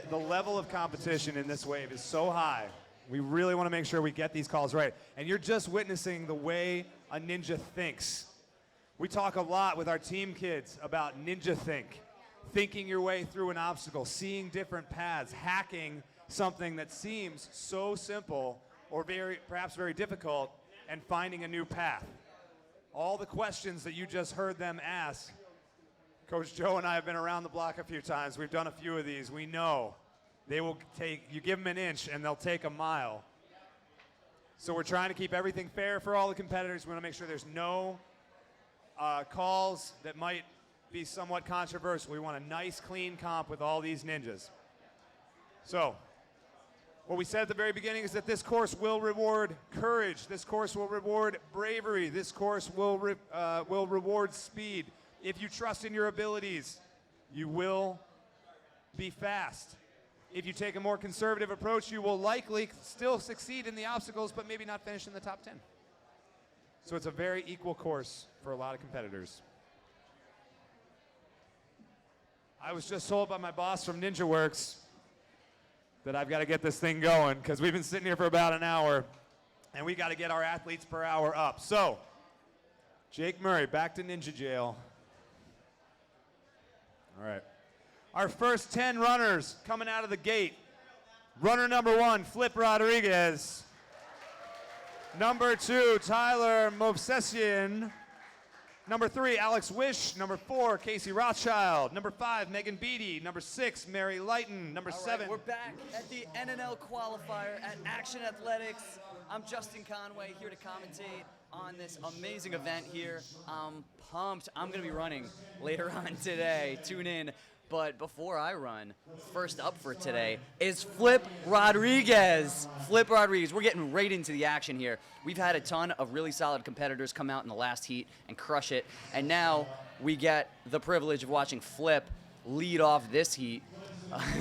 Speaker 1: the level of competition in this wave is so high. We really want to make sure we get these calls right. And you're just witnessing the way a ninja thinks. We talk a lot with our team kids about ninja think, thinking your way through an obstacle, seeing different paths, hacking something that seems so simple or perhaps very difficult, and finding a new path. All the questions that you just heard them ask, Coach Joe and I have been around the block a few times. We've done a few of these. We know they will take, you give them an inch and they'll take a mile. So we're trying to keep everything fair for all the competitors. We want to make sure there's no calls that might be somewhat controversial. We want a nice, clean comp with all these ninjas. So, what we said at the very beginning is that this course will reward courage. This course will reward bravery. This course will reward speed. If you trust in your abilities, you will be fast. If you take a more conservative approach, you will likely still succeed in the obstacles, but maybe not finish in the top 10. So it's a very equal course for a lot of competitors. I was just told by my boss from NinjaWorks that I've got to get this thing going because we've been sitting here for about an hour and we got to get our athletes per hour up. So, Jake Murray, back to Ninja Jail. All right. Our first 10 runners coming out of the gate. Runner number 1, Flip Rodriguez. Number 2, Tyler Movsesian. Number 3, Alex Wish. Number 4, Casey Rothschild. Number 5, Megan Beatty. Number 6, Mary Lighton. Number 7.
Speaker 2: We're back at the NNL Qualifier at Action Athletics. I'm Justin Conway here to commentate on this amazing event here. I'm pumped. I'm going to be running later on today. Tune in. But before I run, first up for today is Flip Rodriguez. Flip Rodriguez, we're getting right into the action here. We've had a ton of really solid competitors come out in the last heat and crush it. And now we get the privilege of watching Flip lead off this heat.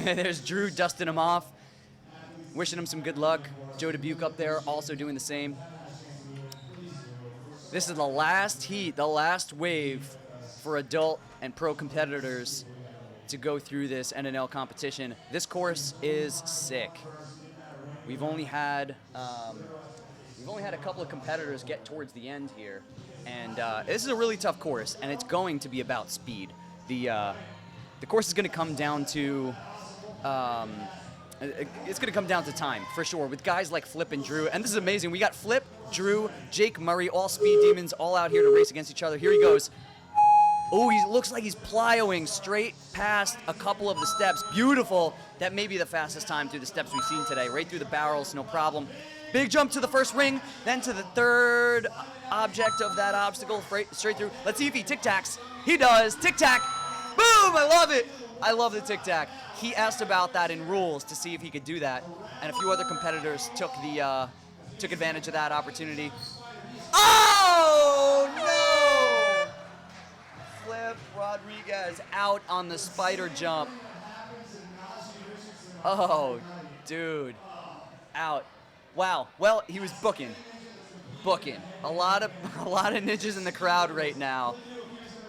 Speaker 2: There's Drew dusting him off, wishing him some good luck. Joe Dubuque up there also doing the same. This is the last heat, the last wave for adult and pro competitors to go through this NNL competition. This course is sick. We've only had a couple of competitors get towards the end here, and this is a really tough course, and it's going to be about speed. The course is going to come down to it's going to come down to time for sure, with guys like Flip and Drew. And this is amazing. We got Flip, Drew, Jake Murray, all speed demons, all out here to race against each other. Here he goes. Oh, he looks like he's plyoing straight past a couple of the steps. Beautiful. That may be the fastest time through the steps we've seen today. Right through the barrels, no problem. Big jump to the first ring, then to the third object of that obstacle, straight through. Let's see if he tic-tacs. He does. Tic-tac. Boom! I love it. I love the tic-tac. He asked about that in rules to see if he could do that, and a few other competitors took advantage of that opportunity. Oh, no! Flip Rodriguez out on the spider jump. Oh, dude. Out. Wow. Well, he was booking. A lot of ninjas in the crowd right now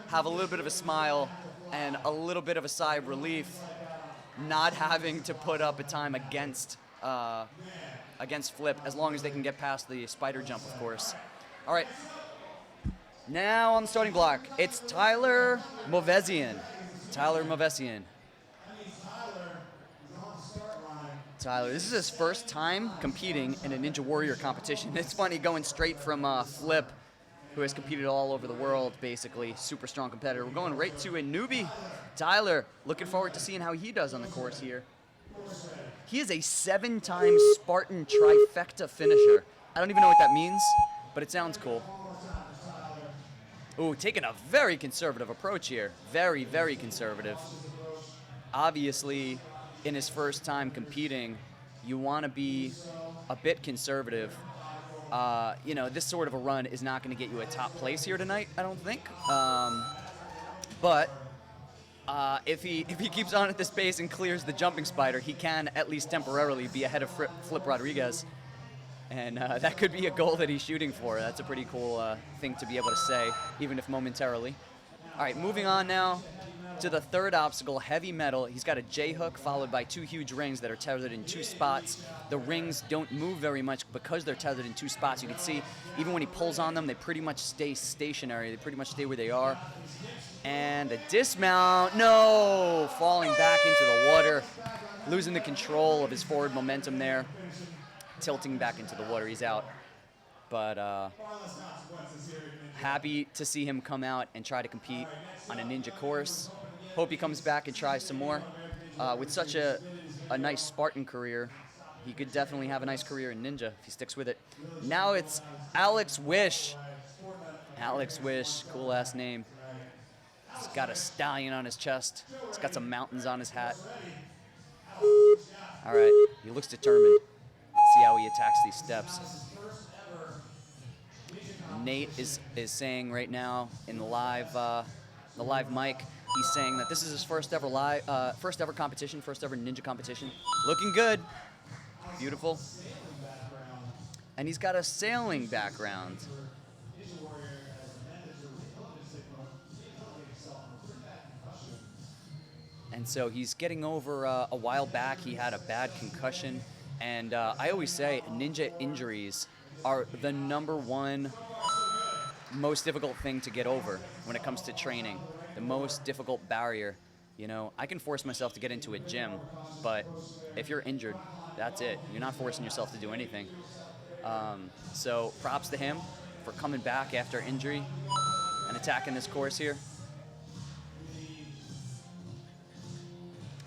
Speaker 2: have a little bit of a smile and a little bit of a sigh of relief not having to put up a time against Flip, as long as they can get past the spider jump, of course. All right. Now on the starting block, it's Tyler Movesian. Tyler, this is his first time competing in a Ninja Warrior competition. It's funny going straight from Flip, who has competed all over the world, basically. Super strong competitor. We're going right to a newbie, Tyler. Looking forward to seeing how he does on the course here. He is a 7-time Spartan trifecta finisher. I don't even know what that means, but it sounds cool. Ooh, taking a very conservative approach here. Very, very conservative. Obviously, in his first time competing, you want to be a bit conservative. This sort of a run is not going to get you a top place here tonight, I don't think. But if he keeps on at this pace and clears the jumping spider, he can at least temporarily be ahead of Flip Rodriguez. And that could be a goal that he's shooting for. That's a pretty cool thing to be able to say, even if momentarily. All right, moving on now to the third obstacle, heavy metal. He's got a J-hook followed by 2 huge rings that are tethered in 2 spots. The rings don't move very much because they're tethered in 2 spots. You can see even when he pulls on them, they pretty much stay stationary. They pretty much stay where they are. And a dismount. No! Falling back into the water, losing the control of his forward momentum there. Tilting back into the water. He's out. But happy to see him come out and try to compete on a ninja course. Hope he comes back and tries some more. With such a nice Spartan career, he could definitely have a nice career in ninja if he sticks with it. Now it's Alex Wish. Alex Wish, cool ass name. He's got a stallion on his chest. He's got some mountains on his hat. All right, he looks determined. See how he attacks these steps. Nate is saying right now in the live mic, he's saying that this is his first ever competition, first ever ninja competition. Looking good, beautiful, and he's got a sailing background. And so he's getting over a while back. He had a bad concussion. And I always say ninja injuries are the #1 most difficult thing to get over when it comes to training. The most difficult barrier. You know, I can force myself to get into a gym, but if you're injured, that's it. You're not forcing yourself to do anything. So props to him for coming back after injury and attacking this course here.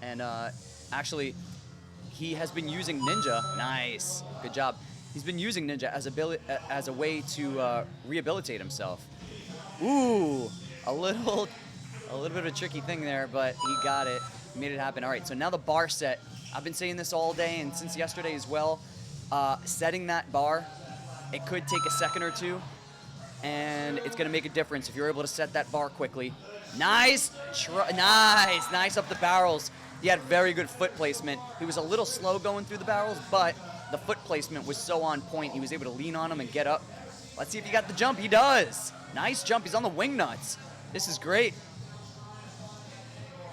Speaker 2: And actually, he has been using ninja. Nice, good job. He's been using ninja as a way to rehabilitate himself. Ooh, a little bit of a tricky thing there, but he got it. He made it happen. All right, so now the bar set. I've been saying this all day and since yesterday as well. Setting that bar, it could take a second or two, and it's going to make a difference if you're able to set that bar quickly. Nice, nice up the barrels. He had very good foot placement. He was a little slow going through the barrels, but the foot placement was so on point. He was able to lean on them and get up. Let's see if he got the jump. He does. Nice jump. He's on the Wingnuts. This is great.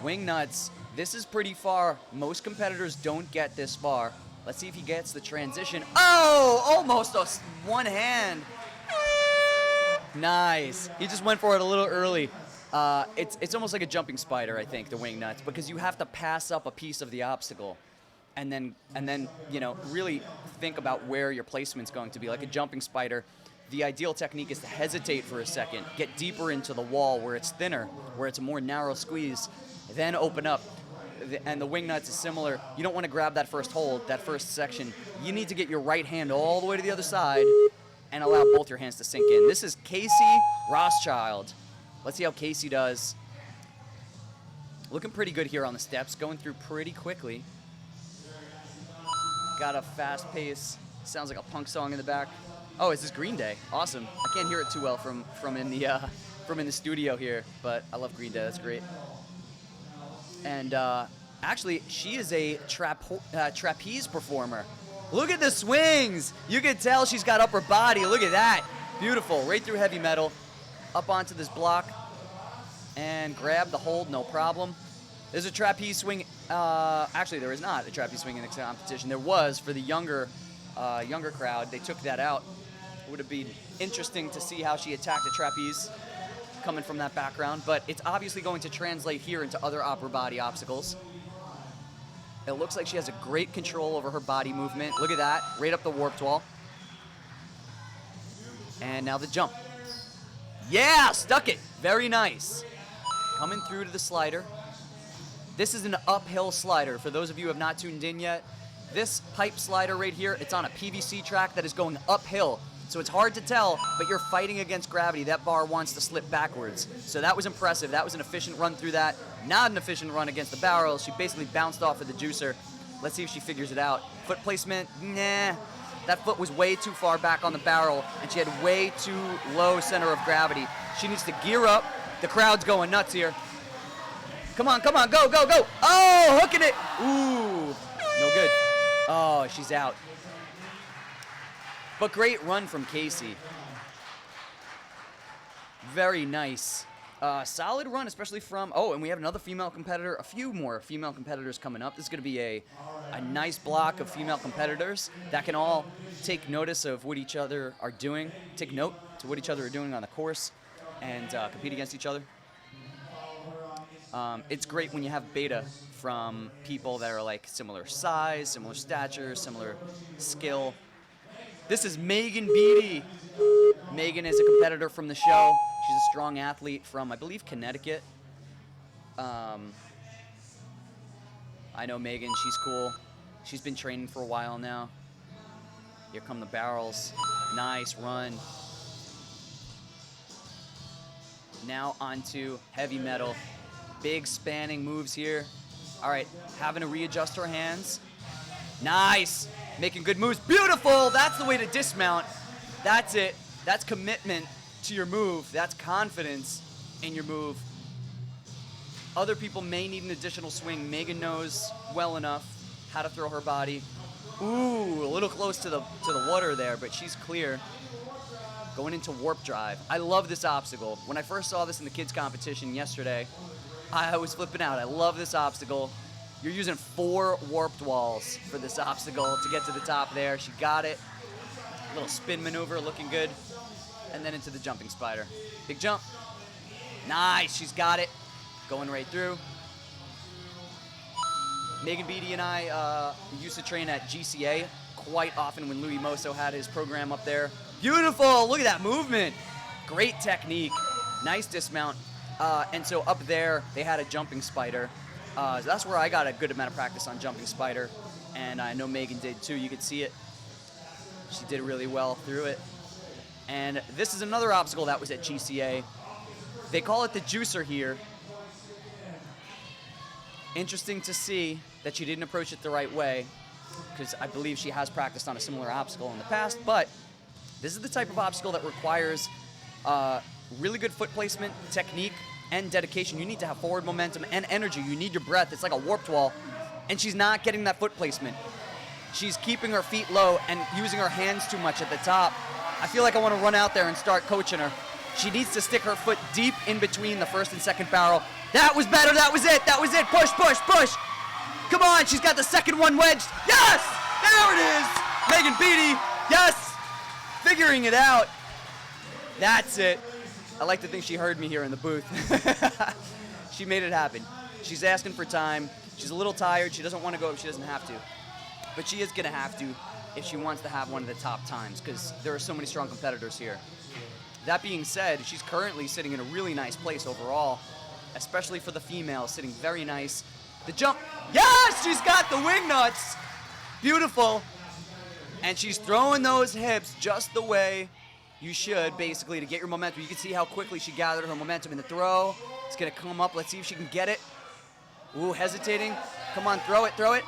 Speaker 2: Wingnuts. This is pretty far. Most competitors don't get this far. Let's see if he gets the transition. Oh, almost a one hand. Nice. He just went for it a little early. It's almost like a jumping spider, I think, the Wingnuts, because you have to pass up a piece of the obstacle, and then really think about where your placement's going to be. Like a jumping spider, the ideal technique is to hesitate for a second, get deeper into the wall where it's thinner, where it's a more narrow squeeze, then open up. And the Wingnuts is similar. You don't want to grab that first hold, that first section. You need to get your right hand all the way to the other side and allow both your hands to sink in. This is Casey Rothschild. Let's see how Casey does. Looking pretty good here on the steps, going through pretty quickly. Got a fast pace. Sounds like a punk song in the back. Oh, is this Green Day? Awesome. I can't hear it too well from in the studio here, but I love Green Day. That's great. And actually, she is a trapeze performer. Look at the swings. You can tell she's got upper body. Look at that. Beautiful. Right through heavy metal. Up onto this block. And grab the hold, no problem. There's a trapeze swing. Actually, there is not a trapeze swing in the competition. There was for the younger crowd. They took that out. It would have been interesting to see how she attacked a trapeze coming from that background, but it's obviously going to translate here into other upper body obstacles. It looks like she has a great control over her body movement. Look at that, right up the warped wall. And now the jump. Yeah, stuck it. Very nice. Coming through to the slider. This is an uphill slider. For those of you who have not tuned in yet, this pipe slider right here, it's on a PVC track that is going uphill. So it's hard to tell, but you're fighting against gravity. That bar wants to slip backwards. So that was impressive. That was an efficient run through that. Not an efficient run against the barrel. She basically bounced off of the juicer. Let's see if she figures it out. Foot placement, nah. That foot was way too far back on the barrel, and she had way too low center of gravity. She needs to gear up. The crowd's going nuts here. Come on, come on, go, go, go. Oh, hooking it. Ooh, no good. Oh, she's out. But great run from Casey. Very nice. Solid run, especially from, and we have another female competitor, a few more female competitors coming up. This is going to be a nice block of female competitors that can all take notice of what each other are doing, take note to what each other are doing on the course, and compete against each other. It's great when you have beta from people that are like similar size, similar stature, similar skill. This is Megan Beatty. Megan is a competitor from the show. She's a strong athlete from, I believe, Connecticut. I know Megan, she's cool. She's been training for a while now. Here come the barrels. Nice run. Now onto heavy metal. Big spanning moves here. All right, having to readjust her hands. Nice. Making good moves. Beautiful. That's the way to dismount. That's it. That's commitment to your move. That's confidence in your move. Other people may need an additional swing. Megan knows well enough how to throw her body. Ooh, a little close to the water there, but she's clear. Going into warp drive. I love this obstacle. When I first saw this in the kids competition yesterday, I was flipping out. I love this obstacle. You're using 4 warped walls for this obstacle to get to the top there. She got it. Little spin maneuver, looking good. And then into the jumping spider. Big jump. Nice, she's got it. Going right through. Megan Beatty and I used to train at GCA quite often when Louis Mosso had his program up there. Beautiful, look at that movement. Great technique, nice dismount. And so up there, they had a jumping spider. So that's where I got a good amount of practice on jumping spider. And I know Megan did too, you could see it. She did really well through it. And this is another obstacle that was at GCA. They call it the juicer here. Interesting to see that she didn't approach it the right way, because I believe she has practiced on a similar obstacle in the past, but this is the type of obstacle that requires really good foot placement, technique, and dedication. You need to have forward momentum and energy. You need your breath. It's like a warped wall. And she's not getting that foot placement. She's keeping her feet low and using her hands too much at the top. I feel like I want to run out there and start coaching her. She needs to stick her foot deep in between the first and second barrel. That was better. That was it. That was it. Push, push, push. Come on. She's got the second one wedged. Yes! There it is. Megan Beattie. Yes! Figuring it out. That's it. I like to think she heard me here in the booth. She made it happen. She's asking for time. She's a little tired. She doesn't want to go if she doesn't have to. But she is going to have to if she wants to have one of the top times because there are so many strong competitors here. That being said, she's currently sitting in a really nice place overall, especially for the female, sitting very nice. The jump, yes, she's got the wingnuts. Beautiful. And she's throwing those hips just the way you should, basically, to get your momentum. You can see how quickly she gathered her momentum in the throw. It's going to come up. Let's see if she can get it. Ooh, hesitating. Come on, throw it, throw it.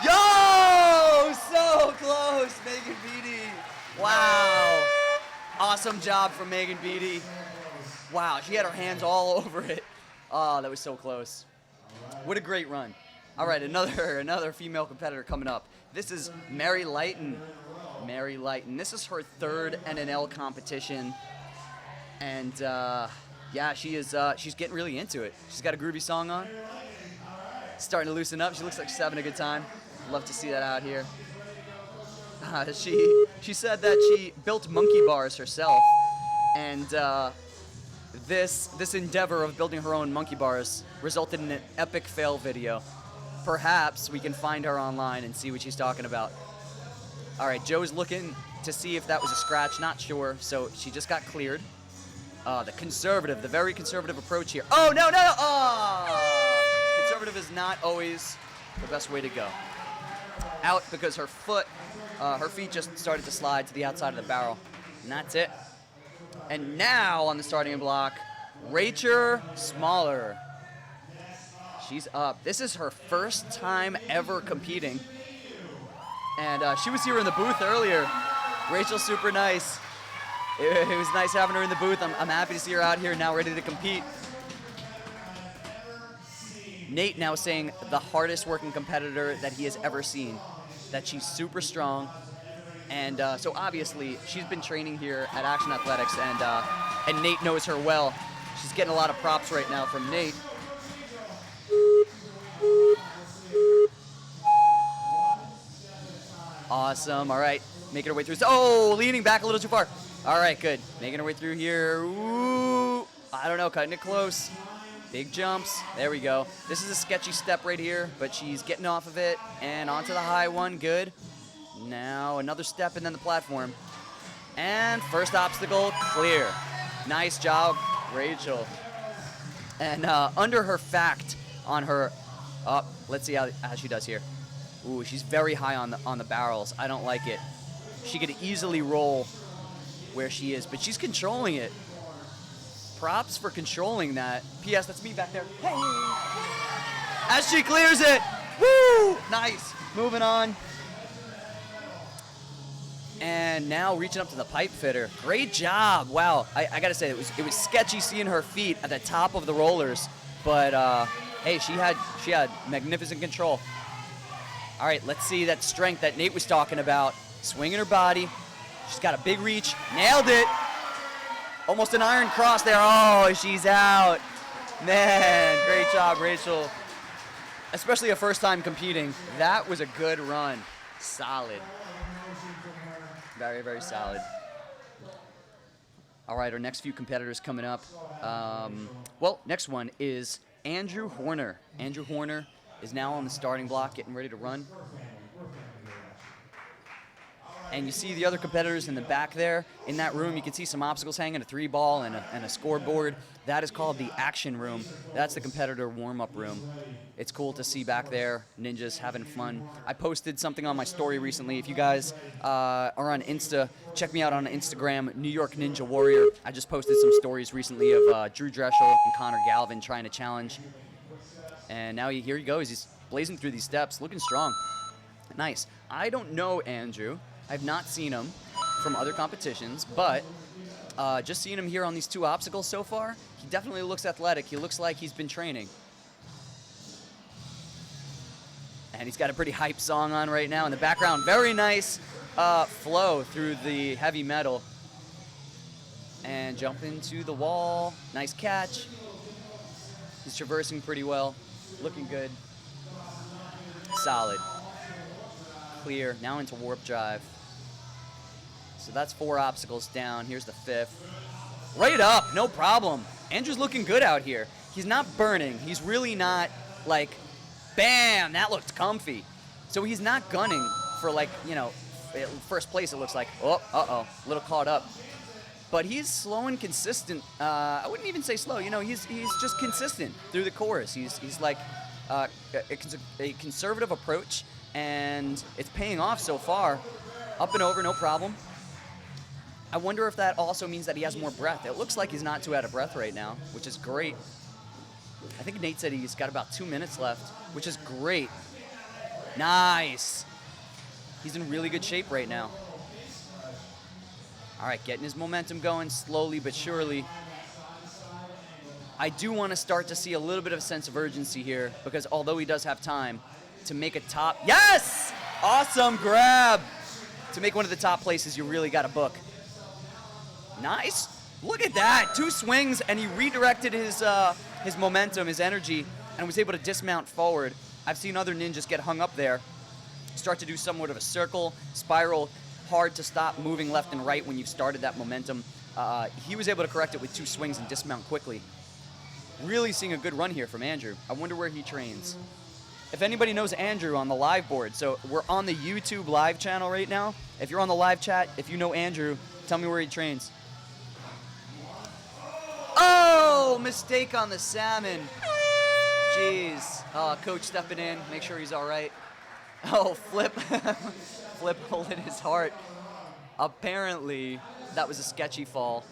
Speaker 2: Yo! So close, Megan Beattie. Wow. Awesome job from Megan Beattie. Wow, she had her hands all over it. Oh, that was so close. What a great run. All right, another female competitor coming up. This is Mary Lighton. Mary Lighton. This is her third NNL competition. And yeah, she's getting really into it. She's got a groovy song on. Starting to loosen up. She looks like she's having a good time. Love to see that out here. She said that she built monkey bars herself, and this endeavor of building her own monkey bars resulted in an epic fail video. Perhaps we can find her online and see what she's talking about. All right, Joe's looking to see if that was a scratch. Not sure, so she just got cleared. The very conservative approach here. Oh, no, no, no! Oh! Conservative is not always the best way to go. Out because her feet just started to slide to the outside of the barrel. And that's it. And now on the starting block, Rachel Smaller. She's up. This is her first time ever competing. And she was here in the booth earlier. Rachel's super nice. It was nice having her in the booth. I'm happy to see her out here now ready to compete. Nate now saying the hardest working competitor that he has ever seen. That she's super strong. And so obviously she's been training here at Action Athletics and Nate knows her well. She's getting a lot of props right now from Nate. Awesome, all right. Making her way through. Oh, leaning back a little too far. All right, good. Making her way through here. Ooh, I don't know, cutting it close. Big jumps. There we go. This is a sketchy step right here, but she's getting off of it and onto the high one. Good. Now another step and then the platform. And first obstacle clear. Nice job, Rachel. And under her fact on her, let's see how she does here. Ooh, she's very high on the barrels. I don't like it. She could easily roll where she is, but she's controlling it. Props for controlling that. P.S. That's me back there. Hey! As she clears it. Woo! Nice. Moving on. And now reaching up to the pipe fitter. Great job. Wow. I gotta say, it was sketchy seeing her feet at the top of the rollers, but hey, she had magnificent control. All right, let's see that strength that Nate was talking about. Swinging her body. She's got a big reach. Nailed it. Almost an iron cross there. Oh, she's out. Man, great job, Rachel. Especially a first time competing. That was a good run. Solid. Very, very solid. All right, our next few competitors coming up. Well, next one is Andrew Horner. Andrew Horner is now on the starting block, getting ready to run. And you see the other competitors in the back there. In that room, you can see some obstacles hanging, a 3-ball and a scoreboard. That is called the action room. That's the competitor warm-up room. It's cool to see back there, ninjas having fun. I posted something on my story recently. If you guys are on Insta, check me out on Instagram, New York Ninja Warrior. I just posted some stories recently of Drew Dreschel and Connor Galvin trying to challenge. And now here he goes. He's blazing through these steps, looking strong. Nice. I don't know Andrew. I've not seen him from other competitions, but Just seeing him here on these 2 obstacles so far, he definitely looks athletic. He looks like he's been training. And he's got a pretty hype song on right now in the background. Very nice flow through the heavy metal. And jump into the wall. Nice catch. He's traversing pretty well. Looking good. Solid. Clear. Now into warp drive. So that's 4 obstacles down. Here's the 5th. Right up. No problem. Andrew's looking good out here. He's not burning. He's really not like, bam, that looked comfy. So he's not gunning for like, first place it looks like. Oh, uh-oh. A little caught up. But he's slow and consistent. I wouldn't even say slow. He's just consistent through the course. He's like a conservative approach, and it's paying off so far. Up and over, no problem. I wonder if that also means that he has more breath. It looks like he's not too out of breath right now, which is great. I think Nate said he's got about 2 minutes left, which is great. Nice. He's in really good shape right now. All right, getting his momentum going slowly but surely. I do want to start to see a little bit of a sense of urgency here because although he does have time to make a top, yes! Awesome grab! To make one of the top places, you really got to book. Nice. Look at that. 2 swings, and he redirected his momentum, his energy, and was able to dismount forward. I've seen other ninjas get hung up there, start to do somewhat of a circle, spiral, hard to stop moving left and right when you've started that momentum. He was able to correct it with 2 swings and dismount quickly. Really seeing a good run here from Andrew. I wonder where he trains. If anybody knows Andrew on the live board, so we're on the YouTube live channel right now. If you're on the live chat, if you know Andrew, tell me where he trains. Oh, mistake on the Salmon. Jeez. Coach stepping in, make sure he's all right. Oh, Flip. Flip holding his heart. Apparently, that was a sketchy fall.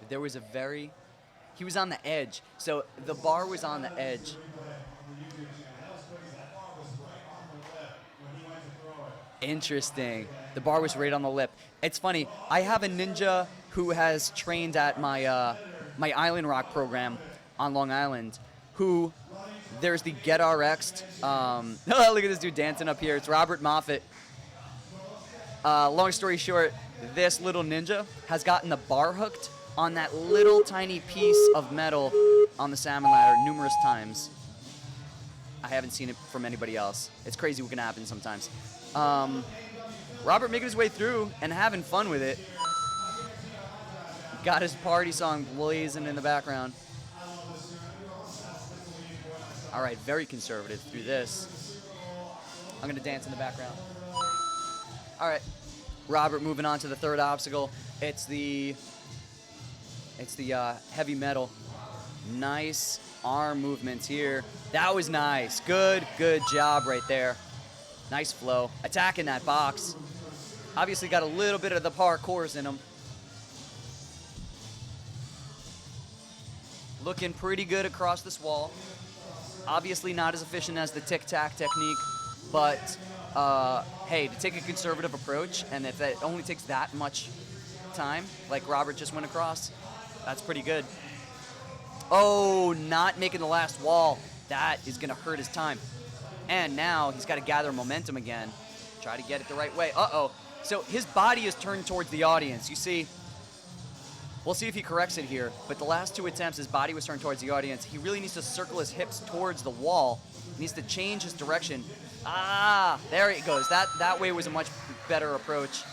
Speaker 2: There was he was on the edge. So the bar was on the edge. Interesting. The bar was right on the lip. It's funny. I have a ninja who has trained at my my Island Rock program on Long Island. Who there's the Get RX'd. Look at this dude dancing up here. It's Robert Moffat. Long story short, this little ninja has gotten the bar hooked on that little tiny piece of metal on the salmon ladder numerous times. I haven't seen it from anybody else. It's crazy what can happen sometimes. Robert making his way through and having fun with it. Got his party song blazing in the background. All right, very conservative through this. I'm gonna dance in the background. All right, Robert moving on to the 3rd obstacle. It's the heavy metal. Nice arm movements here. That was nice. Good job right there. Nice flow. Attacking that box. Obviously got a little bit of the parkours in him. Looking pretty good across this wall. Obviously not as efficient as the tic-tac technique, but hey, to take a conservative approach, and if it only takes that much time, like Robert just went across, that's pretty good. Oh, not making the last wall. That is going to hurt his time. And now he's got to gather momentum again. Try to get it the right way. Uh-oh. So his body is turned towards the audience. You see, we'll see if he corrects it here. But the last 2 attempts, his body was turned towards the audience. He really needs to circle his hips towards the wall. He needs to change his direction. Ah, there it goes. That way was a much better approach.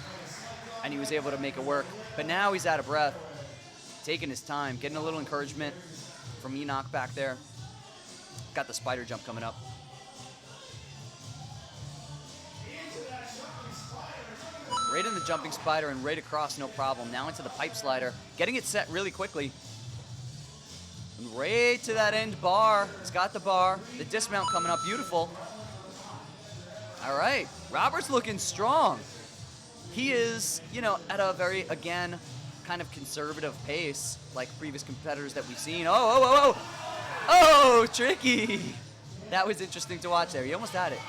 Speaker 2: And he was able to make it work. But now he's out of breath. Taking his time. Getting a little encouragement from Enoch back there. Got the spider jump coming up. Right in the jumping spider and right across, no problem. Now into the pipe slider. Getting it set really quickly. And right to that end bar. It's got the bar. The dismount coming up. Beautiful. All right. Robert's looking strong. He is, at a very, again, kind of conservative pace like previous competitors that we've seen. Oh, tricky. That was interesting to watch there. He almost had it.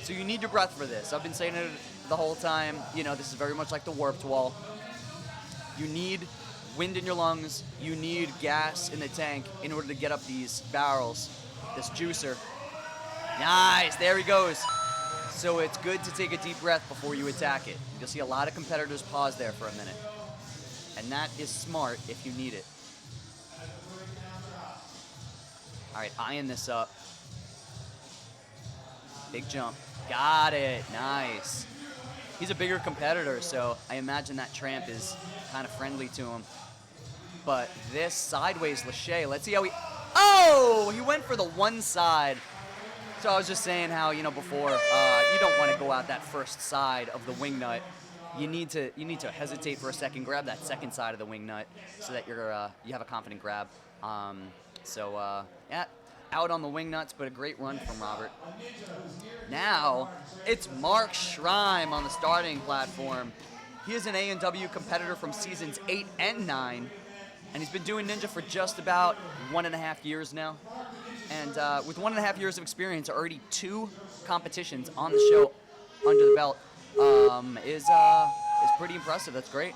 Speaker 2: So you need your breath for this. I've been saying it the whole time. This is very much like the warped wall. You need wind in your lungs. You need gas in the tank in order to get up these barrels, this juicer. Nice, there he goes. So it's good to take a deep breath before you attack it. You'll see a lot of competitors pause there for a minute. And that is smart if you need it. All right, eyeing this up. Big jump. Got it, nice. He's a bigger competitor, so I imagine that tramp is kind of friendly to him. But this sideways Lachey, let's see how he, oh, he went for the one side. So I was just saying how, you know, before, you don't want to go out that first side of the Wingnut. You need to hesitate for a second, grab that second side of the Wingnut so that you have a confident grab. Yeah, out on the Wingnuts, but a great run from Robert. Now, it's Mark Schreim on the starting platform. He is an A&W competitor from seasons 8 and 9, and he's been doing Ninja for just about 1.5 years now. And with 1.5 years of experience, already 2 competitions on the show under the belt is pretty impressive. That's great.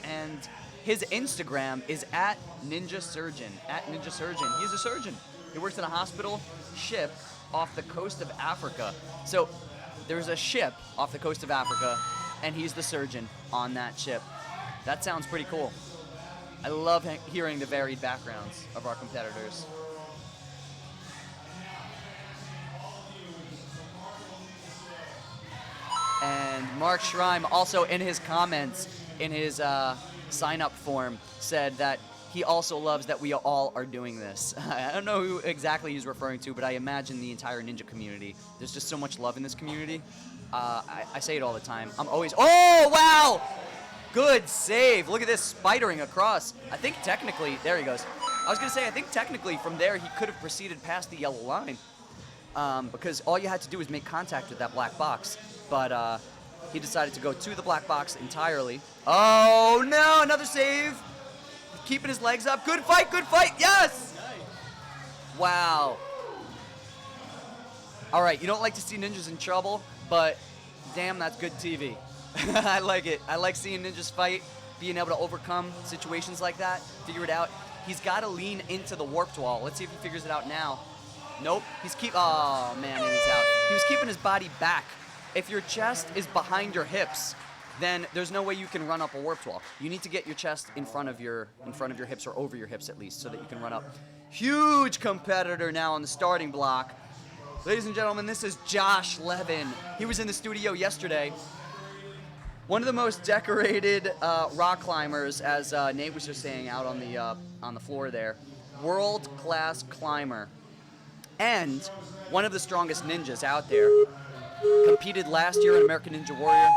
Speaker 2: And his Instagram is at Ninja Surgeon. At Ninja Surgeon. He's a surgeon. He works in a hospital ship off the coast of Africa. So there's a ship off the coast of Africa, and he's the surgeon on that ship. That sounds pretty cool. I love hearing the varied backgrounds of our competitors. And Mark Schreim also in his comments, in his sign-up form, said that he also loves that we all are doing this. I don't know who exactly he's referring to, but I imagine the entire Ninja community. There's just so much love in this community. I say it all the time. I'm always, oh, wow! Good save. Look at this, spidering across. I think technically, there he goes. I was going to say, I think technically from there he could have proceeded past the yellow line because all you had to do was make contact with that black box. But he decided to go to the black box entirely. Oh, no, another save. Keeping his legs up. Good fight, yes! Wow. All right, you don't like to see ninjas in trouble, but damn, that's good TV. I like it. I like seeing ninjas fight, being able to overcome situations like that, figure it out. He's got to lean into the warped wall. Let's see if he figures it out now. Nope. Oh, man, and he's out. He was keeping his body back. If your chest is behind your hips, then there's no way you can run up a warped wall. You need to get your chest in front of your hips, or over your hips at least, so that you can run up. Huge competitor now on the starting block. Ladies and gentlemen, this is Josh Levin. He was in the studio yesterday. One of the most decorated rock climbers, as Nate was just saying out on the floor there. World-class climber. And one of the strongest ninjas out there. Competed last year in American Ninja Warrior.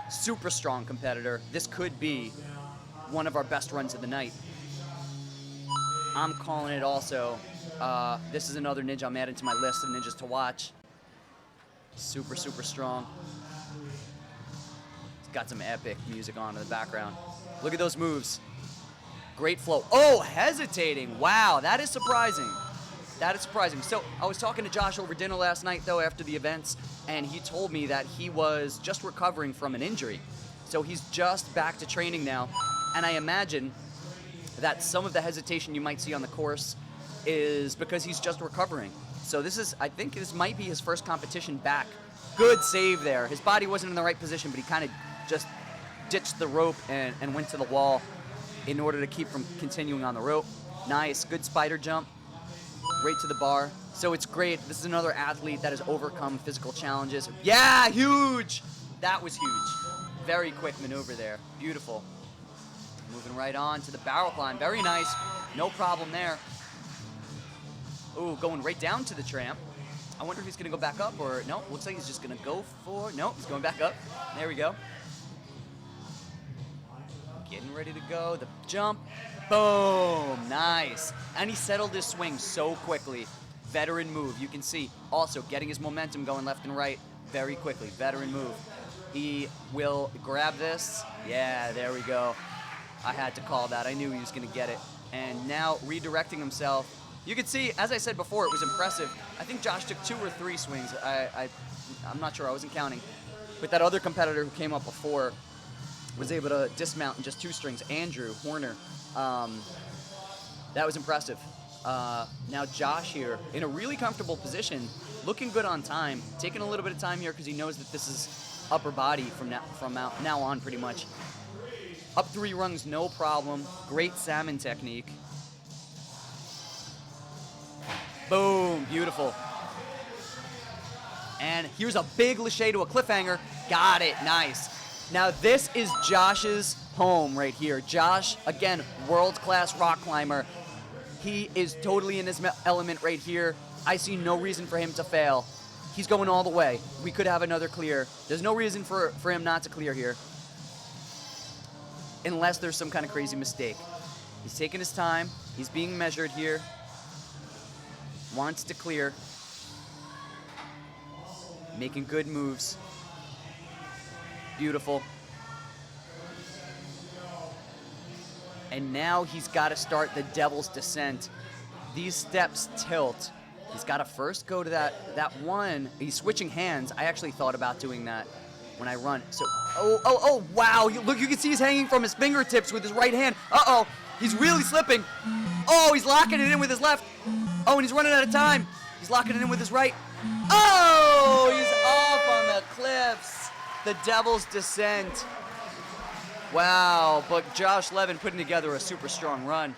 Speaker 2: Super strong competitor. This could be one of our best runs of the night. I'm calling it also. This is another ninja I'm adding to my list of ninjas to watch. Super, super strong. It's got some epic music on in the background. Look at those moves. Great flow. Oh, hesitating. Wow, that is surprising. That is surprising. So I was talking to Josh over dinner last night, though, after the events, and he told me that he was just recovering from an injury. So he's just back to training now, and I imagine that some of the hesitation you might see on the course is because he's just recovering. So I think this might be his first competition back. Good save there. His body wasn't in the right position, but he kind of just ditched the rope and went to the wall in order to keep from continuing on the rope. Nice, good spider jump. Right to the bar. So it's great. This is another athlete that has overcome physical challenges. Yeah, huge! That was huge. Very quick maneuver there. Beautiful. Moving right on to the barrel climb. Very nice. No problem there. Ooh, going right down to the tramp. I wonder if he's going to go back up or... No, looks like he's just going to go for... No, he's going back up. There we go. Getting ready to go. The jump. Boom. Nice. And he settled his swing so quickly. Veteran move. You can see also getting his momentum going left and right very quickly. Veteran move. He will grab this. Yeah, there we go. I had to call that. I knew he was going to get it. And now redirecting himself. You can see, as I said before, it was impressive. I think Josh took 2 or 3 swings. I'm not sure. I wasn't counting. But that other competitor who came up before was able to dismount in just 2 strings, Andrew Horner. That was impressive. Now Josh here in a really comfortable position, looking good on time, taking a little bit of time here because he knows that this is upper body from now on pretty much. Up 3 rungs, no problem. Great salmon technique. Boom, beautiful. And here's a big lâché to a cliffhanger. Got it, nice. Now this is Josh's home right here. Josh, again, world-class rock climber. He is totally in his element right here. I see no reason for him to fail. He's going all the way. We could have another clear. There's no reason for him not to clear here. Unless there's some kind of crazy mistake. He's taking his time. He's being measured here. Wants to clear. Making good moves. Beautiful. And now he's got to start the Devil's Descent. These steps tilt. He's got to first go to that one. He's switching hands. I actually thought about doing that when I run. So, oh, wow. Look, you can see he's hanging from his fingertips with his right hand. Uh-oh, he's really slipping. Oh, he's locking it in with his left. Oh, and he's running out of time. He's locking it in with his right. Oh, he's off on the cliffs. The Devil's Descent. Wow, but Josh Levin putting together a super strong run.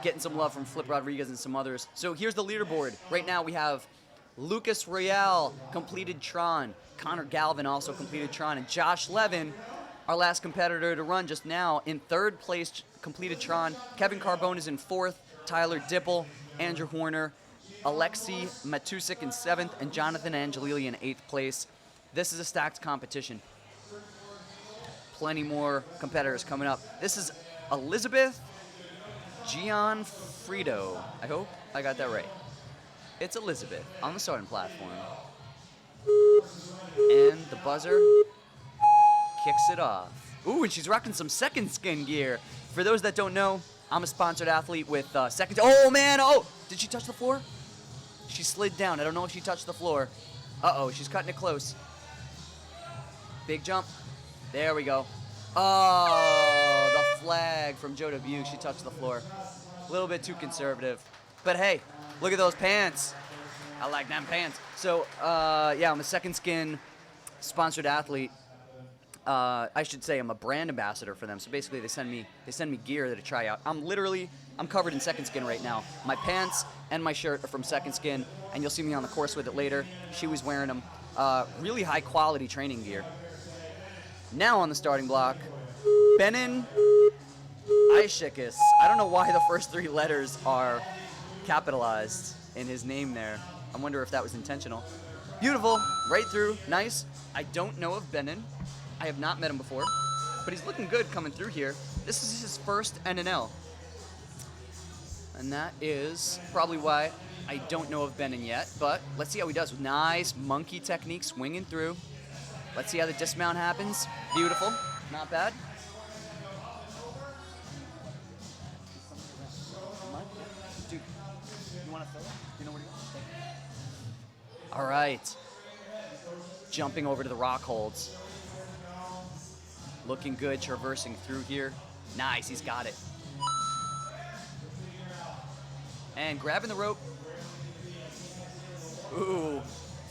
Speaker 2: Getting some love from Flip Rodriguez and some others. So here's the leaderboard. Right now we have Lucas Royale completed Tron. Connor Galvin also completed Tron. And Josh Levin, our last competitor to run just now, in 3rd place, completed Tron. Kevin Carbone is in 4th. Tyler Dipple, Andrew Horner, Alexei Matusik in 7th, and Jonathan Angelili in 8th place. This is a stacked competition. Plenty more competitors coming up. This is Elizabeth Gianfrido. I hope I got that right. It's Elizabeth on the starting platform. And the buzzer kicks it off. Ooh, and she's rocking some Second Skin gear. For those that don't know, I'm a sponsored athlete with Second. Oh, man. Oh, did she touch the floor? She slid down. I don't know if she touched the floor. Uh-oh, she's cutting it close. Big jump. There we go. Oh, the flag from Joe Dubuque. She touched the floor. A little bit too conservative. But hey, look at those pants. I like them pants. So, yeah, I'm a Second Skin sponsored athlete. I should say I'm a brand ambassador for them. So basically they send me gear to try out. I'm covered in Second Skin right now. My pants and my shirt are from Second Skin, and you'll see me on the course with it later. She was wearing them. Really high quality training gear. Now on the starting block, Benin Ishikis. I don't know why the first 3 letters are capitalized in his name there. I wonder if that was intentional. Beautiful, right through, nice. I don't know of Benin. I have not met him before, but he's looking good coming through here. This is his first NNL. And that is probably why I don't know of Benin yet, but let's see how he does. Nice monkey technique, swinging through. Let's see how the dismount happens. Beautiful, not bad. Dude, you want to fill it? You know where to go? All right. Jumping over to the rock holds. Looking good, traversing through here. Nice, he's got it. And grabbing the rope. Ooh,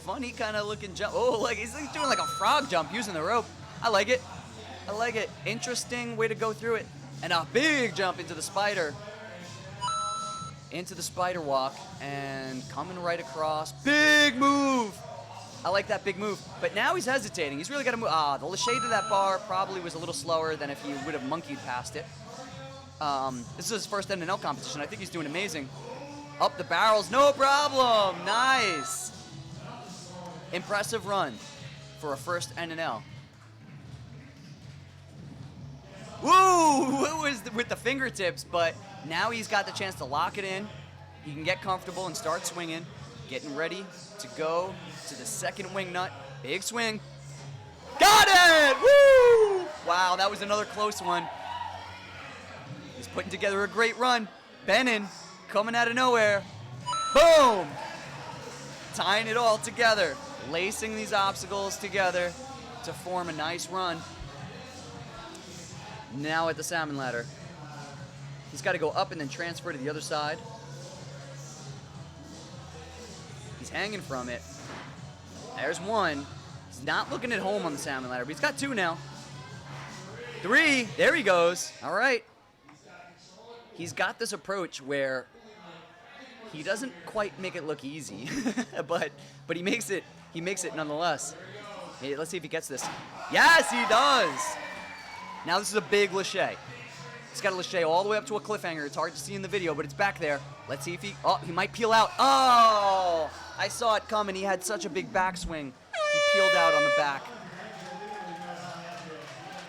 Speaker 2: funny kind of looking jump. Oh, like he's doing like a frog jump using the rope. I like it. I like it. Interesting way to go through it. And a big jump into the spider. Into the spider walk and coming right across. Big move. I like that big move. But now he's hesitating. He's really got to move. The lâché to that bar probably was a little slower than if he would have monkeyed past it. This is his first NNL competition. I think he's doing amazing. Up the barrels, no problem. Nice. Impressive run for a first NNL. Woo! It was with the fingertips, but now he's got the chance to lock it in. He can get comfortable and start swinging. Getting ready to go to the second wingnut. Big swing. Got it! Woo! Wow, that was another close one. He's putting together a great run. Benin coming out of nowhere. Boom! Tying it all together. lacing these obstacles together to form a nice run. Now at the salmon ladder. He's got to go up and then transfer to the other side. He's hanging from it. There's one. He's not looking at home on the salmon ladder, but he's got two now. 3. There he goes. All right. He's got this approach where he doesn't quite make it look easy, but he makes it nonetheless. Hey, let's see if he gets this. Yes, he does. Now this is a big lâché. He's got a lâché all the way up to a cliffhanger. It's hard to see in the video, but it's back there. Let's see if he might peel out. Oh, I saw it coming. He had such a big backswing. He peeled out on the back.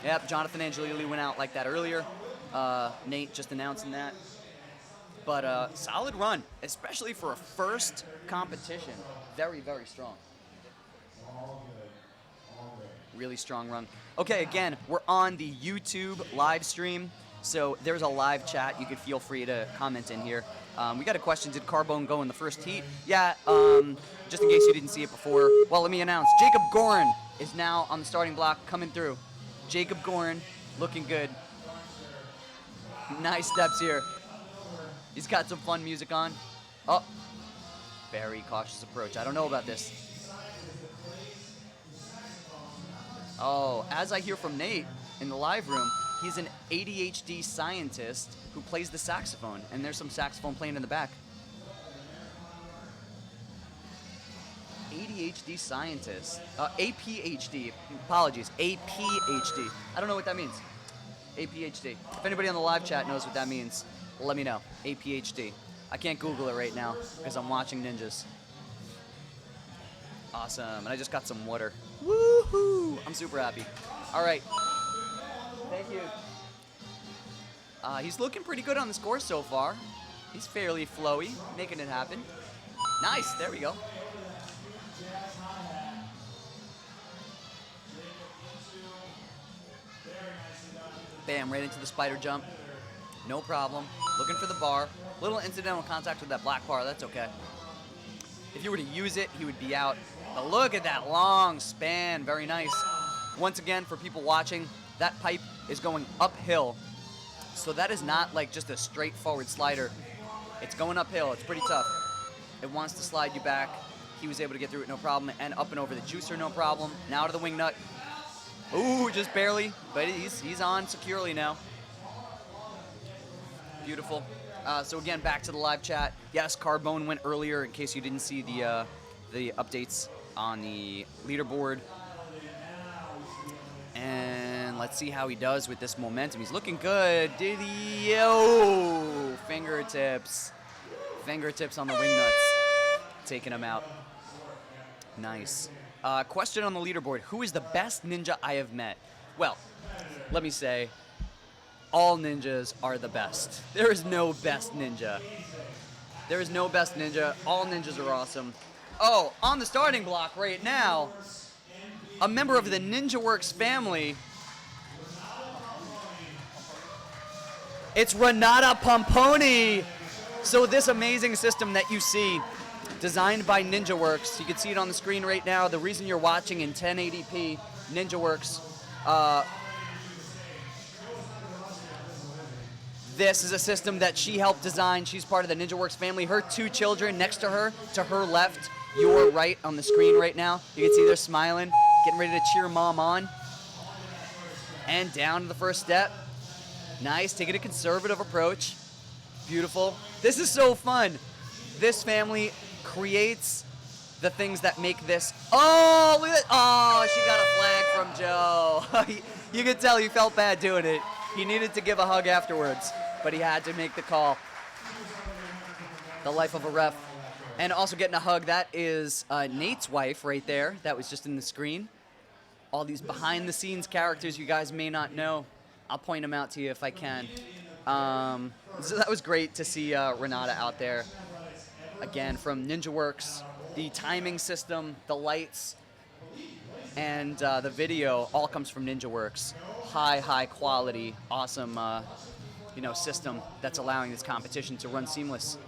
Speaker 2: Yep, Jonathan Angelili went out like that earlier. Nate just announcing that. But solid run, especially for a first competition. Very, very strong. Really strong run. Okay, again, we're on the YouTube live stream, so there's a live chat. You could feel free to comment in here. We got a question, did Carbone go in the first heat? Yeah, just in case you didn't see it before. Well, let me announce, Jacob Gorin is now on the starting block, coming through. Jacob Gorin, looking good. Nice steps here. He's got some fun music on. Oh, very cautious approach. I don't know about this. Oh, as I hear from Nate in the live room, he's an ADHD scientist who plays the saxophone, and there's some saxophone playing in the back. ADHD scientist. APHD. Apologies. APHD. I don't know what that means. APHD. If anybody on the live chat knows what that means, let me know. APHD. I can't Google it right now because I'm watching ninjas. Awesome. And I just got some water. Woohoo! I'm super happy. All right. Thank you. He's looking pretty good on the score so far. He's fairly flowy, making it happen. Nice. There we go. Bam, right into the spider jump. No problem. Looking for the bar. Little incidental contact with that black bar. That's okay. If you were to use it, he would be out. But look at that long span. Very nice. Once again, for people watching, that pipe is going uphill. So that is not like just a straightforward slider. It's going uphill. It's pretty tough. It wants to slide you back. He was able to get through it no problem. And up and over the juicer, no problem. Now to the Wingnut. Ooh, just barely. But he's on securely now. Beautiful. So again, back to the live chat. Yes, Carbone went earlier in case you didn't see the updates on the leaderboard. And let's see how he does with this momentum. He's looking good. Did he? Oh, fingertips. Fingertips on the Wingnuts. Taking him out. Nice. Question on the leaderboard. Who is the best ninja I have met? Well, let me say, all ninjas are the best. There is no best ninja. There is no best ninja. All ninjas are awesome. Oh, on the starting block right now, a member of the NinjaWorks family. It's Renata Pomponi. So this amazing system that you see, designed by NinjaWorks, you can see it on the screen right now. The reason you're watching in 1080p, NinjaWorks, this is a system that she helped design. She's part of the NinjaWorks family. Her two children next to her left, your right on the screen right now. You can see they're smiling, getting ready to cheer mom on. And down to the first step. Nice, taking a conservative approach. Beautiful. This is so fun. This family creates the things that make this. Oh, look at that. Oh, she got a flag from Joe. You could tell he felt bad doing it. He needed to give a hug afterwards, but he had to make the call. The life of a ref. And also getting a hug, that is Nate's wife right there. That was just in the screen. All these behind-the-scenes characters you guys may not know. I'll point them out to you if I can. So that was great to see Renata out there. Again, from NinjaWorks, the timing system, the lights, and the video all comes from NinjaWorks. High quality, awesome, system that's allowing this competition to run seamlessly.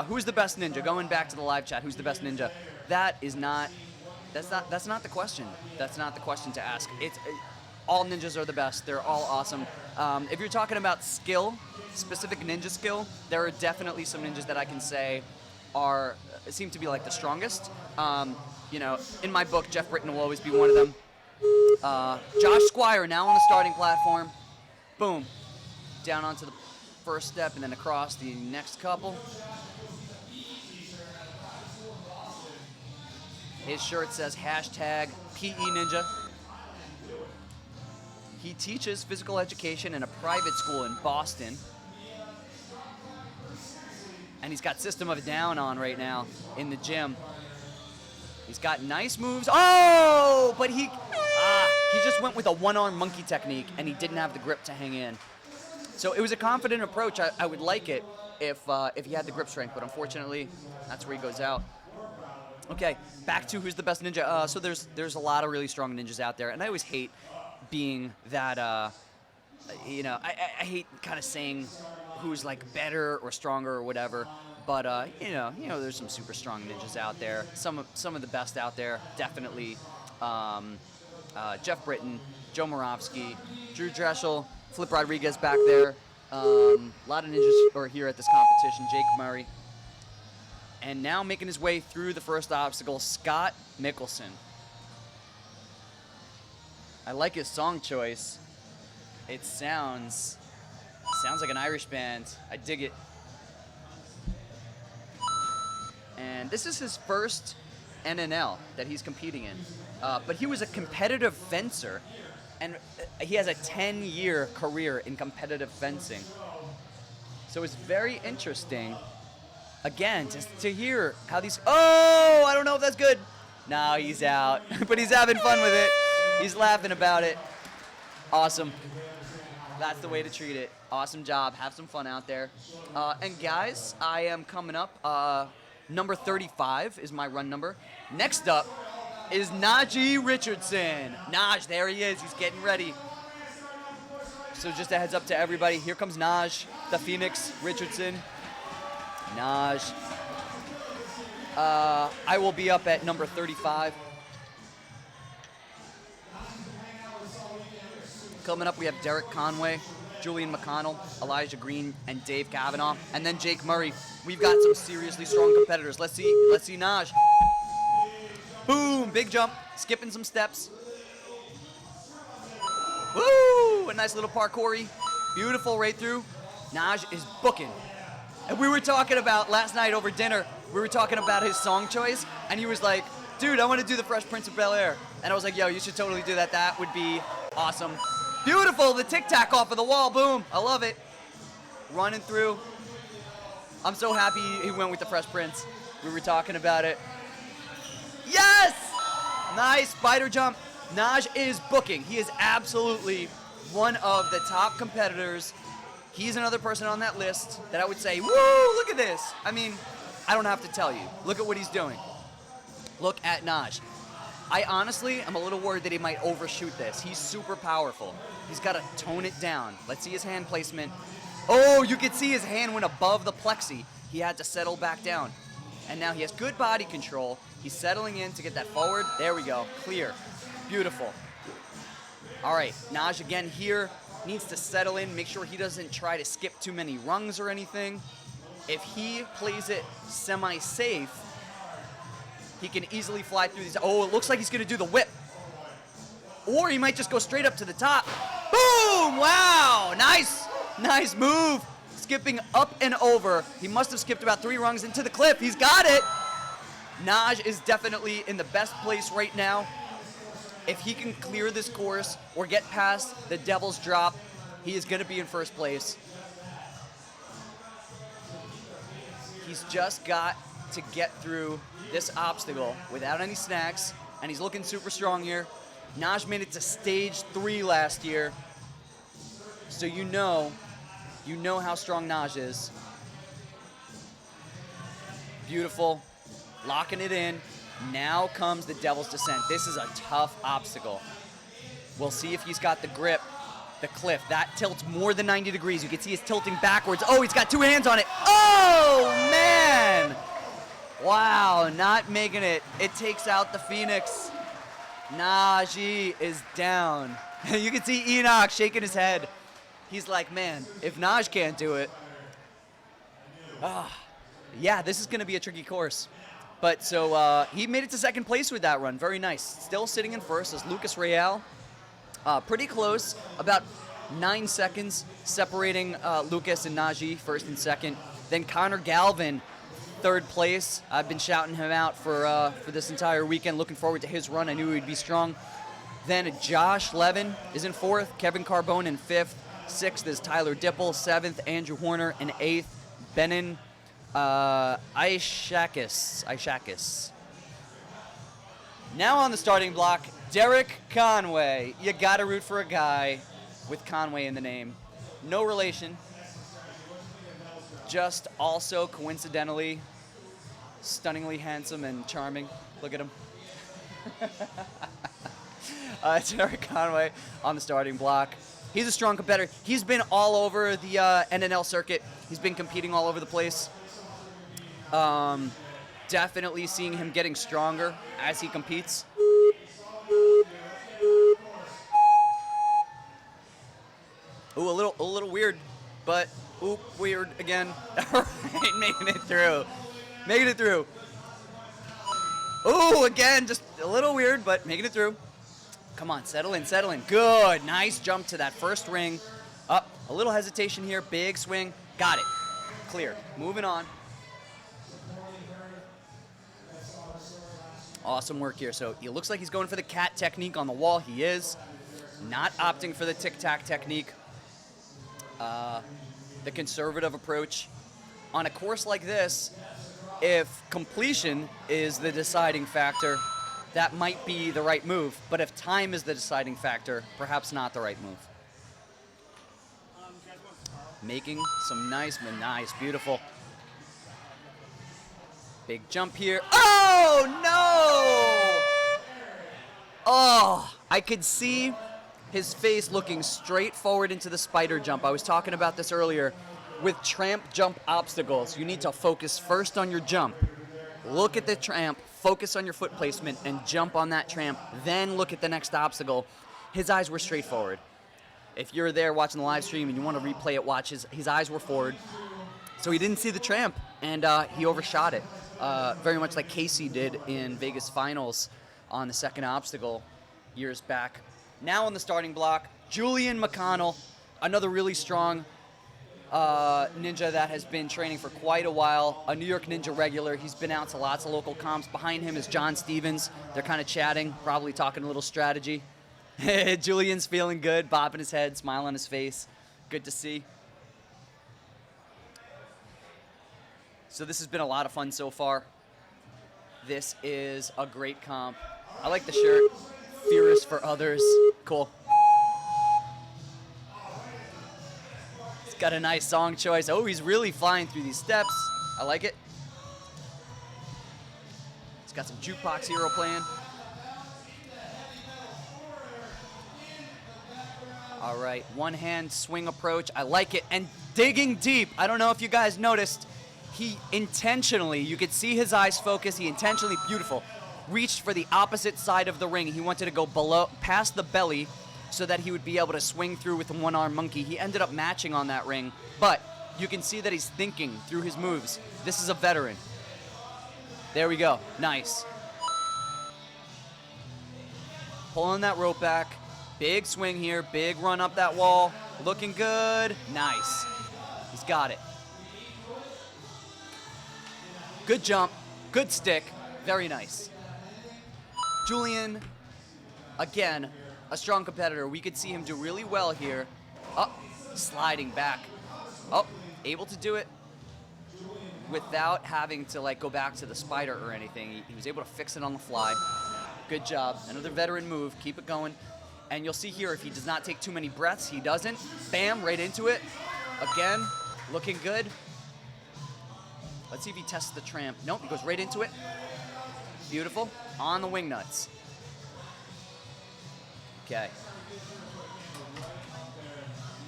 Speaker 2: Who's the best ninja? Going back to the live chat, who's the best ninja? That is not. That's not the question. That's not the question to ask. It's all ninjas are the best. They're all awesome. If you're talking about skill, specific ninja skill, there are definitely some ninjas that I can say seem to be like the strongest. In my book, Jeff Britton will always be one of them. Josh Squire now on the starting platform. Boom, down onto the first step and then across the next couple. His shirt says hashtag PE Ninja. He teaches physical education in a private school in Boston. And he's got System of a Down on right now in the gym. He's got nice moves. Oh, but he just went with a one-arm monkey technique and he didn't have the grip to hang in. So it was a confident approach. I would like it if he had the grip strength, but unfortunately, that's where he goes out. Okay, back to who's the best ninja. So there's a lot of really strong ninjas out there, and I always hate being that. I hate kind of saying who's like better or stronger or whatever. But there's some super strong ninjas out there. Some of the best out there, definitely. Jeff Britton, Joe Moravsky, Drew Dreschel, Flip Rodriguez back there. A lot of ninjas are here at this competition. Jake Murray. And now making his way through the first obstacle, Scott Mickelson. I like his song choice. It sounds like an Irish band. I dig it. And this is his first NNL that he's competing in. But he was a competitive fencer, and he has a 10-year career in competitive fencing. So it's very interesting. Again, to hear how these... Oh, I don't know if that's good. No, he's out. But he's having fun with it. He's laughing about it. Awesome. That's the way to treat it. Awesome job. Have some fun out there. And guys, I am coming up. Number 35 is my run number. Next up is Najee Richardson. Naj, there he is. He's getting ready. So just a heads up to everybody. Here comes Naj, the Phoenix Richardson. Naj. I will be up at number 35. Coming up, we have Derek Conway, Julian McConnell, Elijah Green, and Dave Kavanaugh, and then Jake Murray. We've got some seriously strong competitors. Let's see Naj. Boom, big jump, skipping some steps. Woo, a nice little parkour-y. Beautiful right through. Naj is booking. And we were talking about last night over dinner, we were talking about his song choice, and he was like, dude, I want to do the Fresh Prince of Bel-Air. And I was like, yo, you should totally do that. That would be awesome. Beautiful, the tic-tac off of the wall, boom. I love it. Running through. I'm so happy he went with the Fresh Prince. We were talking about it. Yes! Nice spider jump. Naj is booking. He is absolutely one of the top competitors. He's another person on that list that I would say, woo, look at this. I mean, I don't have to tell you. Look at what he's doing. Look at Naj. I honestly am a little worried that he might overshoot this. He's super powerful. He's got to tone it down. Let's see his hand placement. Oh, you can see his hand went above the plexi. He had to settle back down. And now he has good body control. He's settling in to get that forward. There we go. Clear. Beautiful. All right, Naj again here. Needs to settle in, make sure he doesn't try to skip too many rungs or anything. If he plays it semi-safe, he can easily fly through these. Oh, it looks like he's going to do the whip. Or he might just go straight up to the top. Boom! Wow! Nice! Nice move. Skipping up and over. He must have skipped about 3 rungs into the cliff. He's got it! Naj is definitely in the best place right now. If he can clear this course or get past the Devil's Drop, he is going to be in first place. He's just got to get through this obstacle without any snacks, and he's looking super strong here. Naj made it to stage 3 last year, so you know how strong Naj is. Beautiful, locking it in. Now comes the Devil's Descent. This is a tough obstacle. We'll see if he's got the grip. The cliff, that tilts more than 90 degrees. You can see he's tilting backwards. Oh, he's got 2 hands on it. Oh, man! Wow, not making it. It takes out the Phoenix. Najee is down. You can see Enoch shaking his head. He's like, man, if Naj can't do it, yeah, this is going to be a tricky course. But so he made it to second place with that run. Very nice. Still sitting in first is Lucas Real. Pretty close, about 9 seconds separating Lucas and Najee, first and second. Then Connor Galvin, third place. I've been shouting him out for this entire weekend. Looking forward to his run. I knew he'd be strong. Then Josh Levin is in fourth. Kevin Carbone in fifth. Sixth is Tyler Dipple. Seventh, Andrew Horner. And eighth, Benin Ishakis. Now on the starting block, Derek Conway. You gotta root for a guy with Conway in the name. No relation. Just also coincidentally, stunningly handsome and charming. Look at him. Derek Conway on the starting block. He's a strong competitor. He's been all over the NNL circuit. He's been competing all over the place. Definitely seeing him getting stronger as he competes. Ooh, a little weird, but weird again. All right, making it through. Making it through. Ooh, again, just a little weird, but making it through. Come on, settle in. Good, nice jump to that first ring. Up, a little hesitation here, big swing. Got it. Clear. Moving on. Awesome work here. So it looks like he's going for the cat technique on the wall. He is. Not opting for the tic-tac technique. The conservative approach. On a course like this, if completion is the deciding factor, that might be the right move. But if time is the deciding factor, perhaps not the right move. Making some nice, beautiful. Big jump here. Oh, no! Oh, I could see his face looking straight forward into the spider jump. I was talking about this earlier. With tramp jump obstacles, you need to focus first on your jump. Look at the tramp, focus on your foot placement, and jump on that tramp. Then look at the next obstacle. His eyes were straight forward. If you're there watching the live stream and you want to replay it, watch his eyes were forward. So he didn't see the tramp, and he overshot it. Very much like Casey did in Vegas Finals on the second obstacle years back. Now on the starting block, Julian McConnell, another really strong ninja that has been training for quite a while, a New York Ninja regular. He's been out to lots of local comps. Behind him is John Stevens. They're kind of chatting, probably talking a little strategy. Julian's feeling good, bobbing his head, smile on his face. Good to see. So this has been a lot of fun so far. This is a great comp. I like the shirt. Fierce for others. Cool. It's got a nice song choice. Oh, he's really flying through these steps. I like it. It's got some jukebox hero playing. All right, one hand swing approach. I like it. And digging deep. I don't know if you guys noticed. He intentionally, you could see his eyes focus. He intentionally, beautiful, reached for the opposite side of the ring. He wanted to go below, past the belly, so that he would be able to swing through with the one-arm monkey. He ended up matching on that ring, but you can see that he's thinking through his moves. This is a veteran. There we go. Nice. Pulling that rope back. Big swing here. Big run up that wall. Looking good. Nice. He's got it. Good jump. Good stick. Very nice. Julian, again, a strong competitor. We could see him do really well here. Oh, sliding back. Oh, able to do it without having to like go back to the spider or anything. He was able to fix it on the fly. Good job. Another veteran move. Keep it going. And you'll see here if he does not take too many breaths, he doesn't. Bam, right into it. Again, looking good. Let's see if he tests the tramp. Nope, he goes right into it. Beautiful. On the wingnuts. Okay.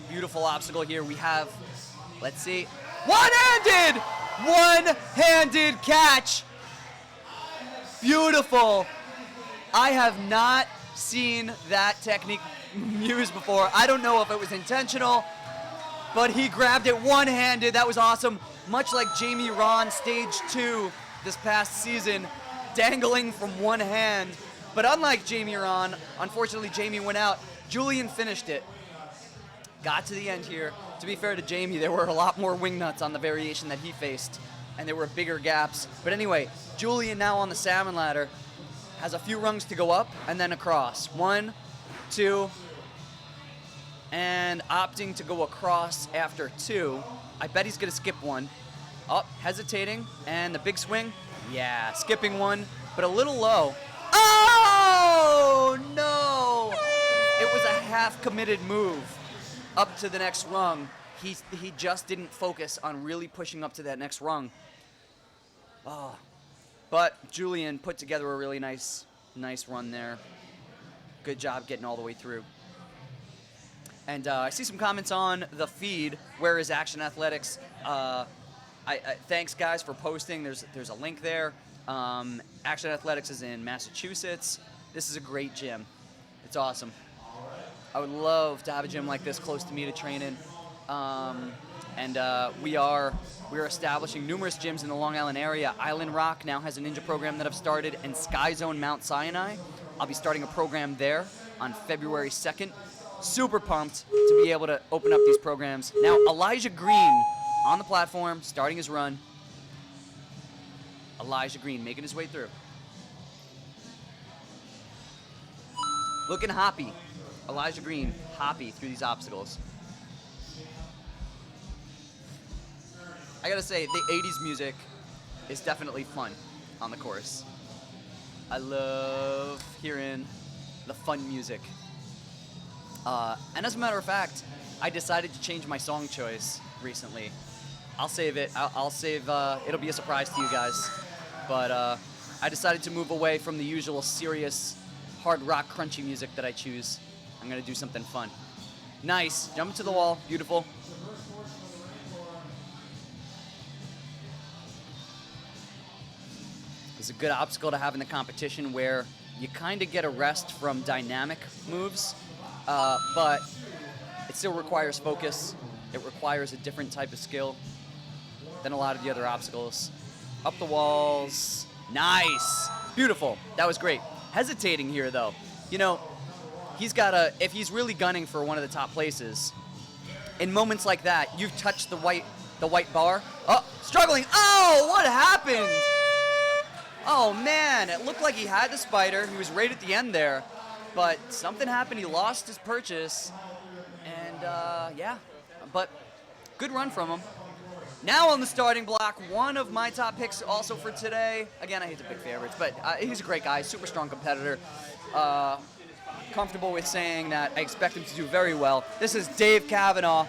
Speaker 2: Beautiful obstacle here. We have, let's see, one-handed catch Beautiful. I have not seen that technique used before. I don't know if it was intentional, but he grabbed it one-handed. That was awesome. Much like Jamie Ron stage 2 this past season, dangling from one hand. But unlike Jamie Ron, unfortunately Jamie went out. Julian finished it. Got to the end here. To be fair to Jamie, there were a lot more wingnuts on the variation that he faced, and there were bigger gaps. But anyway, Julian now on the salmon ladder has a few rungs to go up and then across. 1, 2, and opting to go across after 2. I bet he's gonna skip 1. Up, hesitating, and the big swing. Yeah, skipping 1, but a little low. Oh, no! It was a half-committed move up to the next rung. He just didn't focus on really pushing up to that next rung. Oh. But Julian put together a really nice run there. Good job getting all the way through. And I see some comments on the feed. Where is Action Athletics? Thanks, guys, for posting. There's a link there. Action Athletics is in Massachusetts. This is a great gym. It's awesome. I would love to have a gym like this close to me to train in. We are establishing numerous gyms in the Long Island area. Island Rock now has a ninja program that I've started, and Sky Zone Mount Sinai. I'll be starting a program there on February 2nd. Super pumped to be able to open up these programs. Now, Elijah Green on the platform, starting his run. Elijah Green making his way through. Looking hoppy. Elijah Green, hoppy through these obstacles. I gotta say, the 80s music is definitely fun on the course. I love hearing the fun music. And as a matter of fact, I decided to change my song choice recently. I'll save it. I'll save, it'll be a surprise to you guys. But I decided to move away from the usual serious, hard rock, crunchy music that I choose. I'm gonna do something fun. Nice, jump to the wall, beautiful. It's a good obstacle to have in the competition where you kind of get a rest from dynamic moves, but it still requires focus. It requires a different type of skill than a lot of the other obstacles. Up the walls, nice, beautiful, that was great. Hesitating here though, you know, if he's really gunning for one of the top places, in moments like that, you've touched the white bar. Oh, struggling, oh, what happened? Oh man, it looked like he had the spider. He was right at the end there, but something happened. He lost his purchase, and yeah, but good run from him. Now on the starting block, one of my top picks also for today. Again, I hate to pick favorites, but he's a great guy, super strong competitor. Comfortable with saying that I expect him to do very well. This is Dave Kavanaugh.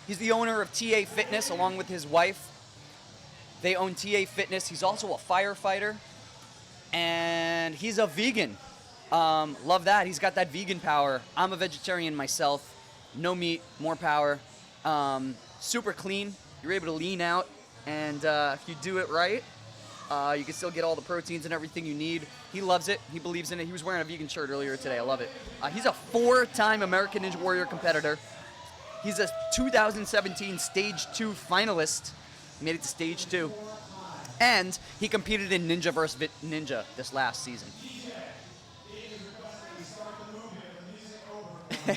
Speaker 2: He's the owner of TA Fitness along with his wife. They own TA Fitness. He's also a firefighter, and he's a vegan. Love that. He's got that vegan power. I'm a vegetarian myself. No meat, more power. Super clean. You're able to lean out, and if you do it right, you can still get all the proteins and everything you need. He loves it. He believes in it. He was wearing a vegan shirt earlier today. I love it. He's a 4-time American Ninja Warrior competitor. He's a 2017 Stage 2 finalist. Made it to Stage 2. And he competed in Ninja vs. Ninja this last season.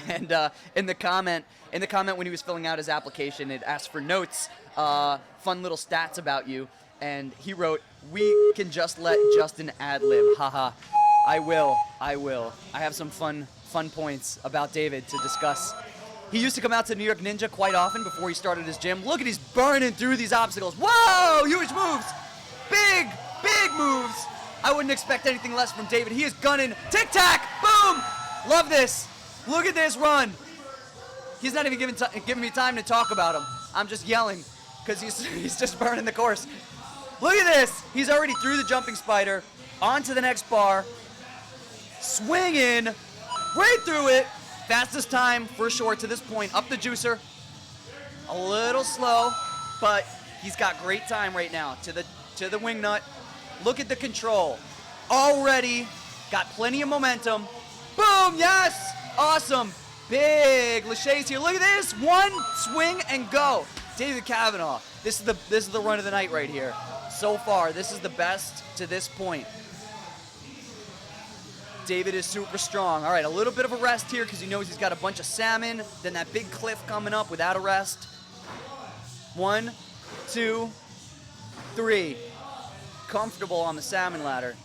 Speaker 2: And in the comment when he was filling out his application, it asked for notes, fun little stats about you. And he wrote, "We can just let Justin ad-lib, haha." I will. I have some fun points about David to discuss. He used to come out to New York Ninja quite often before he started his gym. Look at he's burning through these obstacles. Whoa, huge moves. Big moves. I wouldn't expect anything less from David. He is gunning. Tic-tac, boom. Love this. Look at this run. He's not even giving me time to talk about him. I'm just yelling because he's just burning the course. Look at this. He's already through the jumping spider, onto the next bar, swinging, right through it. Fastest time for sure to this point. Up the juicer. A little slow, but he's got great time right now. To the Wingnut. Look at the control. Already got plenty of momentum. Boom, yes, awesome. Big Lachey's here. Look at this, one swing and go. David Kavanaugh, this is the run of the night right here. So far, this is the best to this point. David is super strong. All right, a little bit of a rest here because he knows he's got a bunch of salmon. Then that big cliff coming up without a rest. 1, 2, 3. Comfortable on the salmon ladder.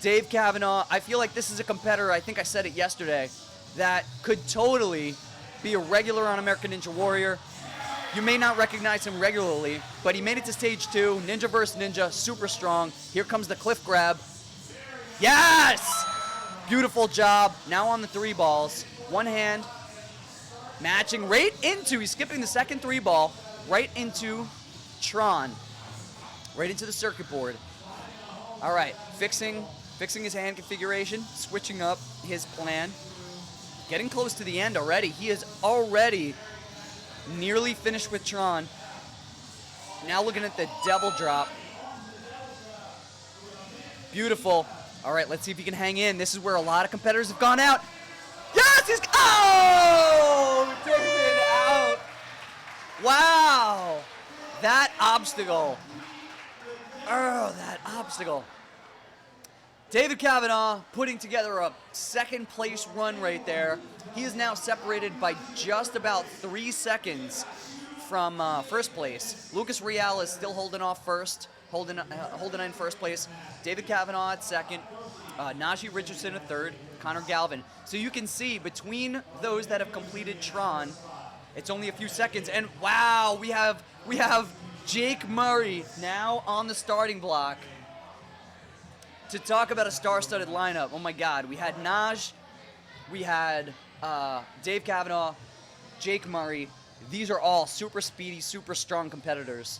Speaker 2: Dave Kavanaugh, I feel like this is a competitor, I think I said it yesterday, that could totally be a regular on American Ninja Warrior. You may not recognize him regularly, but he made it to stage 2, Ninja vs. Ninja, super strong. Here comes the cliff grab. Yes! Beautiful job. Now on the 3 balls. One hand. Matching right into, he's skipping the second 3 ball, right into Tron. Right into the circuit board. All right, fixing his hand configuration, switching up his plan. Getting close to the end already. He is already nearly finished with Tron. Now looking at the devil drop. Beautiful. All right, let's see if he can hang in. This is where a lot of competitors have gone out. Yes, he's, oh, David out. Wow, that obstacle. Oh, that obstacle. David Kavanaugh putting together a second place run right there. He is now separated by just about 3 seconds from first place. Lucas Real is still holding off first, holding in first place. David Kavanaugh at second. Najee Richardson at third. Connor Galvin. So you can see between those that have completed Tron, it's only a few seconds. And wow, we have Jake Murray now on the starting block. To talk about a star-studded lineup, oh my God, we had Naj, we had Dave Kavanaugh, Jake Murray. These are all super speedy, super strong competitors.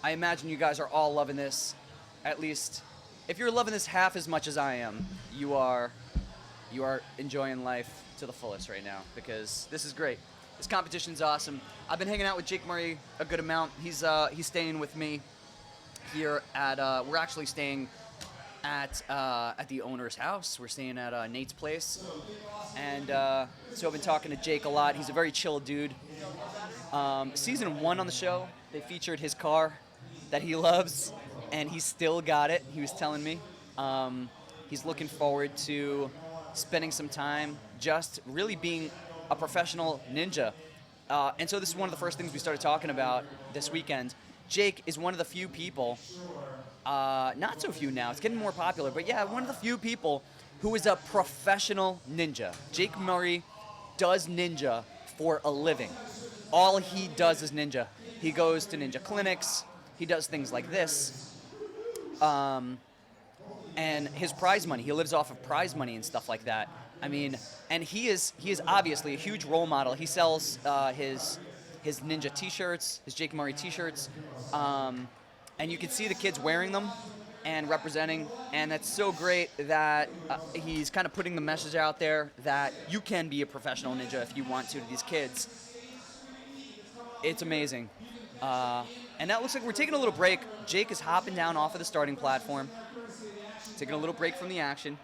Speaker 2: I imagine you guys are all loving this. At least, if you're loving this half as much as I am, you are enjoying life to the fullest right now because this is great. This competition's awesome. I've been hanging out with Jake Murray a good amount. He's staying with me here at, we're actually staying at the owner's house. We're staying at Nate's place. And so I've been talking to Jake a lot. He's a very chill dude. Season 1 on the show, they featured his car that he loves, and he's still got it, he was telling me. He's looking forward to spending some time just really being a professional ninja. And so this is one of the first things we started talking about this weekend. Jake is one of the few people, not so few now, it's getting more popular, but yeah, one of the few people who is a professional ninja. Jake Murray does ninja for a living. All he does is ninja. He goes to ninja clinics, he does things like this, and his prize money, he lives off of prize money and stuff like that. I mean, and he is obviously a huge role model. He sells his ninja t-shirts, his Jake Murray t-shirts, and you can see the kids wearing them and representing, and that's so great that he's kind of putting the message out there that you can be a professional ninja if you want to these kids. It's amazing. And that looks like we're taking a little break. Jake is hopping down off of the starting platform, taking a little break from the action.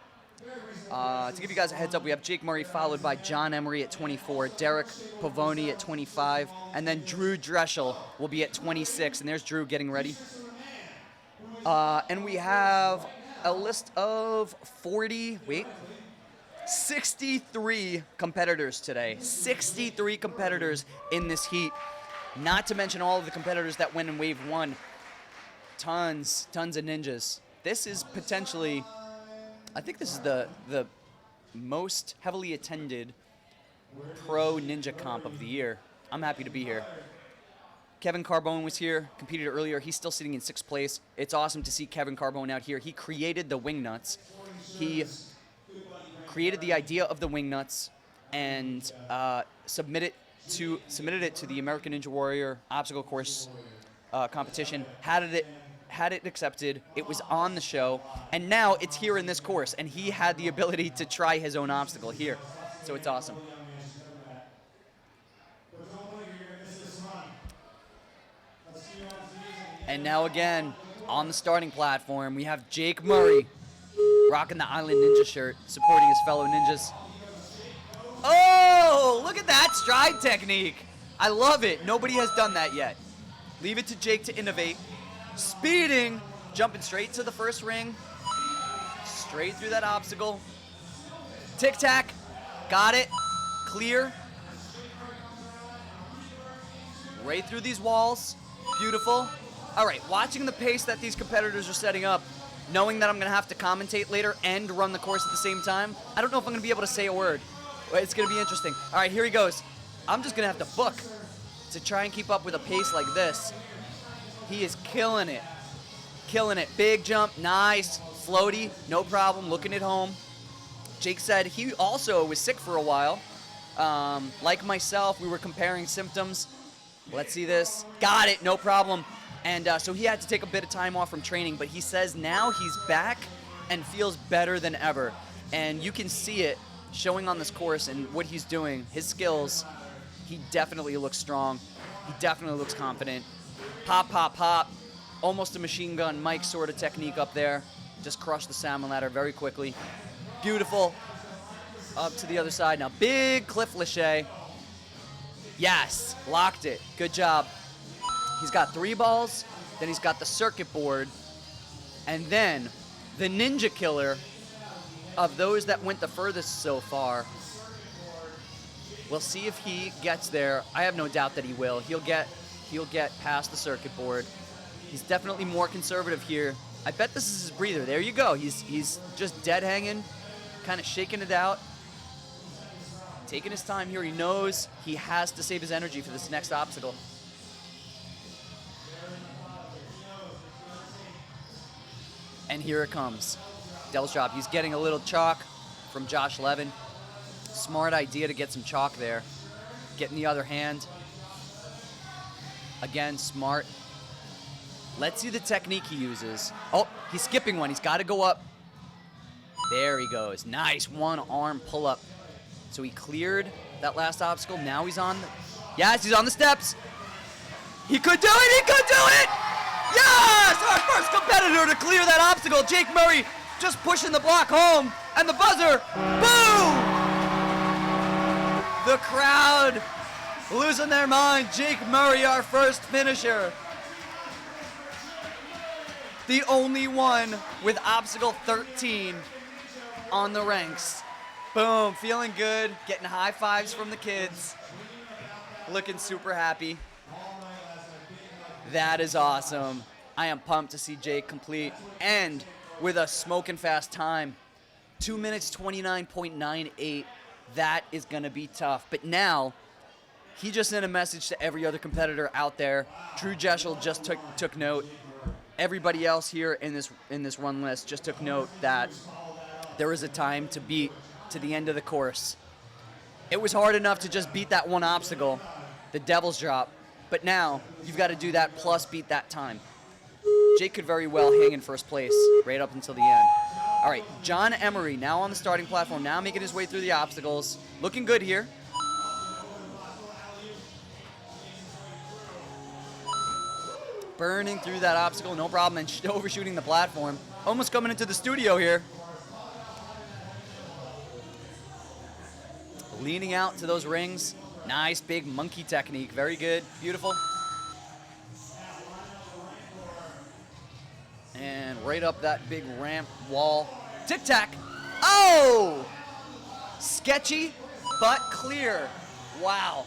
Speaker 2: To give you guys a heads up, we have Jake Murray followed by John Emery at 24, Derek Pavoni at 25, and then Drew Dreschel will be at 26. And there's Drew getting ready. And we have a list of 63 competitors today. 63 competitors in this heat. Not to mention all of the competitors that went in Wave 1. Tons of ninjas. This is potentially, I think this is the most heavily attended pro ninja comp of the year. I'm happy to be here. Kevin Carbone was here, competed earlier. He's still sitting in 6th place. It's awesome to see Kevin Carbone out here. He created the Wingnuts. He created the idea of the Wingnuts and submitted it to the American Ninja Warrior obstacle course competition. Had it accepted. It was on the show, and now it's here in this course. And he had the ability to try his own obstacle here, so it's awesome. And now again, on the starting platform, we have Jake Murray rocking the Island Ninja shirt, supporting his fellow ninjas. Oh, look at that stride technique. I love it. Nobody has done that yet. Leave it to Jake to innovate. Speeding, jumping straight to the first ring. Straight through that obstacle. Tic-tac, got it, clear. Right through these walls, beautiful. All right, watching the pace that these competitors are setting up, knowing that I'm gonna have to commentate later and run the course at the same time, I don't know if I'm gonna be able to say a word. But it's gonna be interesting. All right, here he goes. I'm just gonna have to book to try and keep up with a pace like this. He is killing it. Killing it. Big jump, nice. Floaty, no problem, looking at home. Jake said he also was sick for a while. Like myself, we were comparing symptoms. Let's see this. Got it, no problem. And so he had to take a bit of time off from training, but he says now he's back and feels better than ever. And you can see it showing on this course and what he's doing, his skills. He definitely looks strong. He definitely looks confident. Pop, pop, pop. Almost a machine gun Mike sort of technique up there. Just crushed the salmon ladder very quickly. Beautiful. Up to the other side now. Big cliff lâché. Yes, locked it. Good job. He's got 3 balls, then he's got the circuit board, and then the ninja killer of those that went the furthest so far. We'll see if he gets there. I have no doubt that he will. He'll get past the circuit board. He's definitely more conservative here. I bet this is his breather. There you go. He's just dead hanging, kind of shaking it out. Taking his time here. He knows he has to save his energy for this next obstacle. And here it comes. Devil's drop. He's getting a little chalk from Josh Levin. Smart idea to get some chalk there. Get in the other hand. Again, smart. Let's see the technique he uses. Oh, he's skipping one. He's got to go up. There he goes. Nice one-arm pull-up. So he cleared that last obstacle. Now he's on. Yes, he's on the steps. He could do it. He could do it. Yes! Our first competitor to clear that obstacle. Jake Murray just pushing the block home. And the buzzer. Boom! The crowd losing their mind. Jake Murray, our first finisher. The only one with obstacle 13 on the ranks. Boom, feeling good, getting high fives from the kids. Looking super happy. That is awesome. I am pumped to see Jake complete and with a smoking fast time. 2 minutes 29.98. That is gonna be tough. But now, he just sent a message to every other competitor out there. Drew Jeschel just took note. Everybody else here in this run list just took note that there is a time to beat to the end of the course. It was hard enough to just beat that one obstacle, the Devil's Drop, but now you've got to do that plus beat that time. Jake could very well hang in first place right up until the end. All right, John Emery now on the starting platform, now making his way through the obstacles. Looking good here. Burning through that obstacle, no problem, and overshooting the platform. Almost coming into the studio here. Leaning out to those rings. Nice big monkey technique. Very good. Beautiful. And right up that big ramp wall. Tic-tac. Oh! Sketchy, but clear. Wow.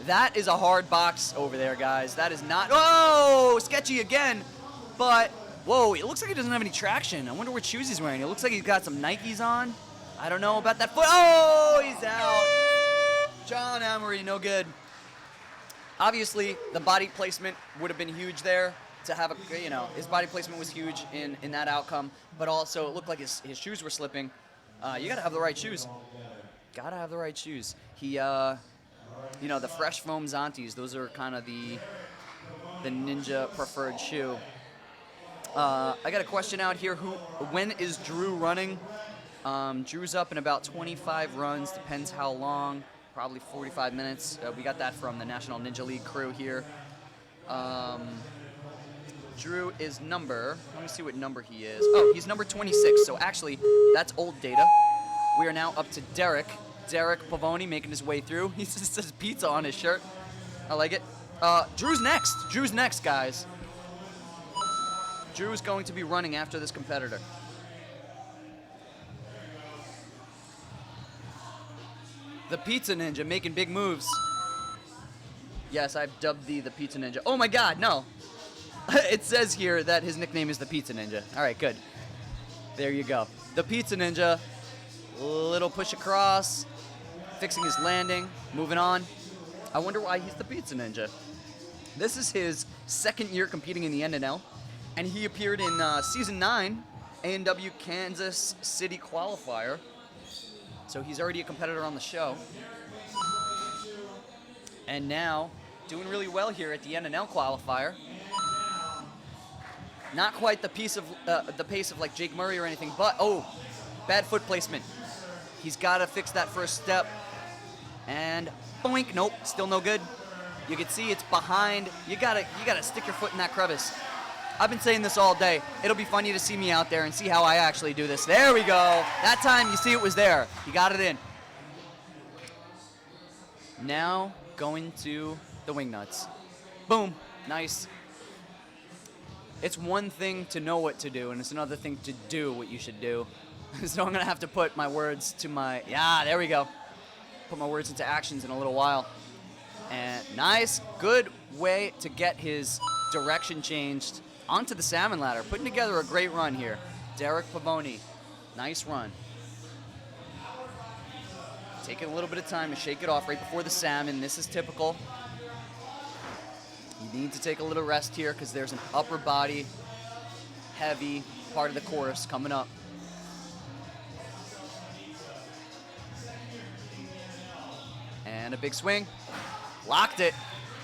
Speaker 2: That is a hard box over there, guys. That is not... Oh! Sketchy again. But, whoa, it looks like he doesn't have any traction. I wonder what shoes he's wearing. It looks like he's got some Nikes on. I don't know about that foot. Oh, he's out. John Emery, no good. Obviously, the body placement would have been huge there to have a, his body placement was huge in that outcome, but also it looked like his shoes were slipping. You gotta have the right shoes. Gotta have the right shoes. He, the fresh foam Zantis, those are kind of the ninja preferred shoe. I got a question out here. When is Drew running? Drew's up in about 25 runs, depends how long, probably 45 minutes. We got that from the National Ninja League crew here. Drew is number, let me see what number he is. Oh, he's number 26, so actually, that's old data. We are now up to Derek. Derek Pavoni making his way through. He just says pizza on his shirt. I like it. Drew's next. Drew's next, guys. Drew is going to be running after this competitor. The Pizza Ninja making big moves. Yes, I've dubbed thee the Pizza Ninja. Oh my God, no. It says here that his nickname is the Pizza Ninja. All right, good. There you go. The Pizza Ninja. Little push across. Fixing his landing. Moving on. I wonder why he's the Pizza Ninja. This is his second year competing in the NNL. And he appeared in Season 9, A&W Kansas City Qualifier. So he's already a competitor on the show. And now, doing really well here at the NNL Qualifier. Not quite the pace of like Jake Murray or anything, but oh, bad foot placement. He's got to fix that first step. And boink, nope, still no good. You can see it's behind. You gotta stick your foot in that crevice. I've been saying this all day. It'll be funny to see me out there and see how I actually do this. There we go. That time you see it was there. You got it in. Now going to the Wingnuts. Boom, nice. It's one thing to know what to do, and it's another thing to do what you should do. So I'm gonna have to put my words to my, yeah, there we go. Put my words into actions in a little while. And nice, good way to get his direction changed onto the salmon ladder. Putting together a great run here. Derek Pavoni, nice run. Taking a little bit of time to shake it off right before the salmon. This is typical. You need to take a little rest here because there's an upper body heavy part of the course coming up. And a big swing. Locked it.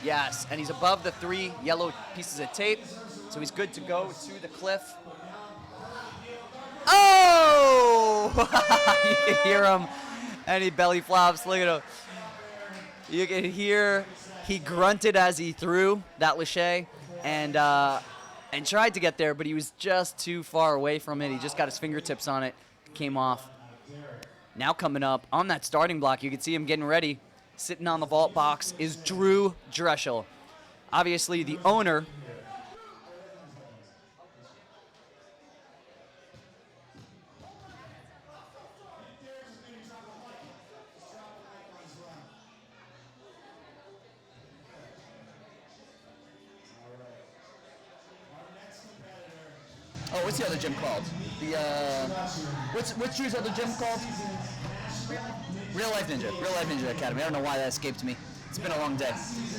Speaker 2: Yes, and he's above the 3 yellow pieces of tape, so he's good to go to the cliff. Oh! You can hear him, and he belly flops. Look at him. You can hear he grunted as he threw that lache, and tried to get there, but he was just too far away from it. He just got his fingertips on it, came off. Now coming up on that starting block, you can see him getting ready. Sitting on the vault box is Drew Dreschel, obviously the owner. Oh, what's the other gym called? What's Drew's other gym called? Real Life Ninja Academy. I don't know why that escaped me. It's been a long day.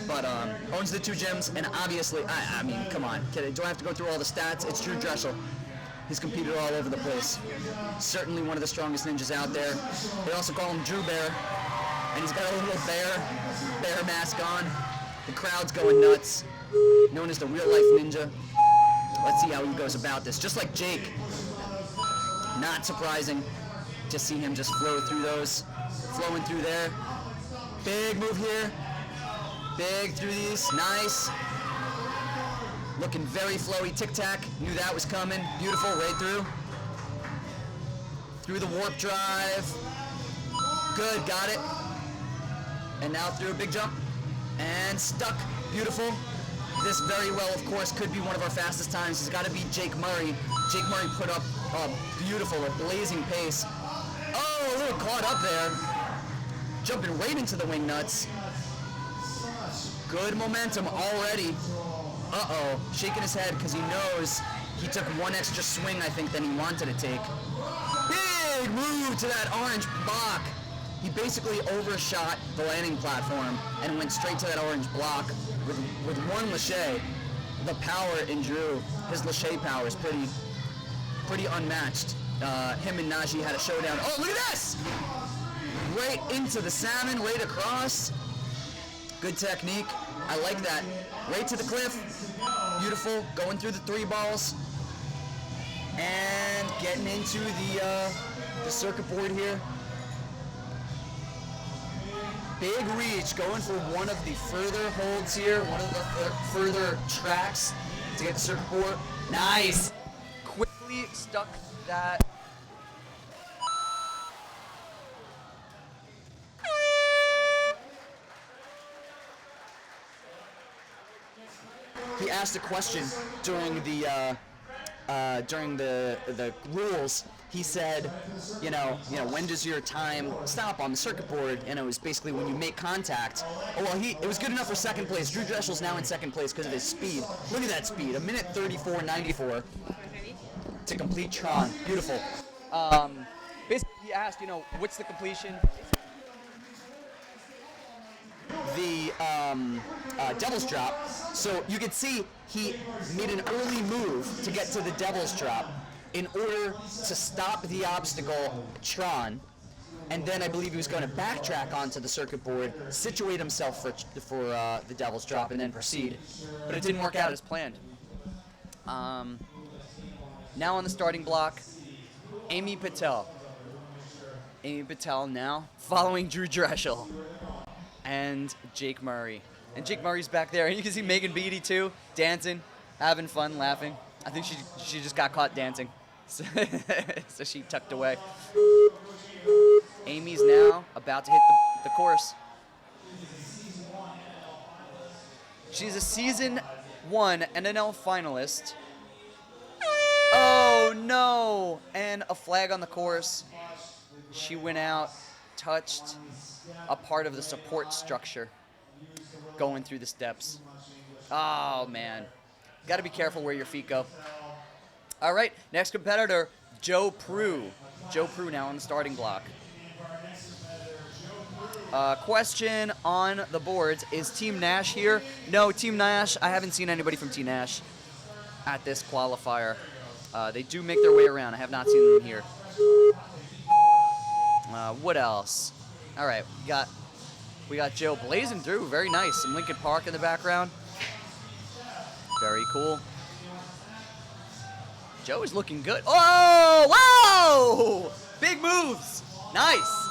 Speaker 2: But owns the 2 gyms, and obviously, I mean, come on. Do I have to go through all the stats? It's Drew Dreschel. He's competed all over the place. Certainly one of the strongest ninjas out there. They also call him Drew Bear, and he's got a little bear mask on. The crowd's going nuts. Known as the Real Life Ninja. Let's see how he goes about this. Just like Jake. Not surprising to see him just flow through those. Flowing through there. Big move here. Big through these. Nice. Looking very flowy. Tic-tac. Knew that was coming. Beautiful. Right through. Through the warp drive. Good. Got it. And now through a big jump. And stuck. Beautiful. This very well, of course, could be one of our fastest times. He's got to beat Jake Murray. Jake Murray put up a beautiful, a blazing pace. Oh, a little caught up there. Jumping right into the Wingnuts. Good momentum already. Uh-oh, shaking his head because he knows he took one extra swing, I think, than he wanted to take. Big move to that orange block. He basically overshot the landing platform and went straight to that orange block with one lache. The power in Drew, his lache power is pretty unmatched. Him and Najee had a showdown. Oh, look at this! Right into the salmon, right across. Good technique. I like that. Right to the cliff. Beautiful. Going through the 3 balls. And getting into the circuit board here. Big reach, going for one of the further holds here, one of the further tracks to get the circuit board. Nice. Quickly stuck that. He asked a question during the rules. He said, you know, when does your time stop on the circuit board? And it was basically when you make contact. Oh, well, it was good enough for second place. Drew Dressel's now in second place because of his speed. Look at that speed, 1:34.94 to complete Tron. Beautiful. Basically, he asked, what's the completion? The Devil's Drop. So you can see he made an early move to get to the Devil's Drop in order to stop the obstacle Tron, and then I believe he was going to backtrack onto the circuit board, situate himself for the Devil's Drop, and then proceed. But it didn't work out as planned. Now on the starting block, Amy Patel. Amy Patel now following Drew Dreschel and Jake Murray. And Jake Murray's back there, and you can see Megan Beattie too, dancing, having fun, laughing. I think she just got caught dancing, so she tucked away. Amy's now about to hit the course. She's a Season 1 NNL finalist. Oh no! And a flag on the course. She went out, touched a part of the support structure going through the steps. Oh man, got to be careful where your feet go. All right, next competitor, Joe Prue. Joe Prue now on the starting block. Question on the boards, is Team Nash here? No, Team Nash, I haven't seen anybody from Team Nash at this qualifier. They do make their way around. I have not seen them here. What else? All right, we got Joe blazing through. Very nice. Some Lincoln Park in the background. Very cool. Joe is looking good. Oh, whoa! Big moves. Nice.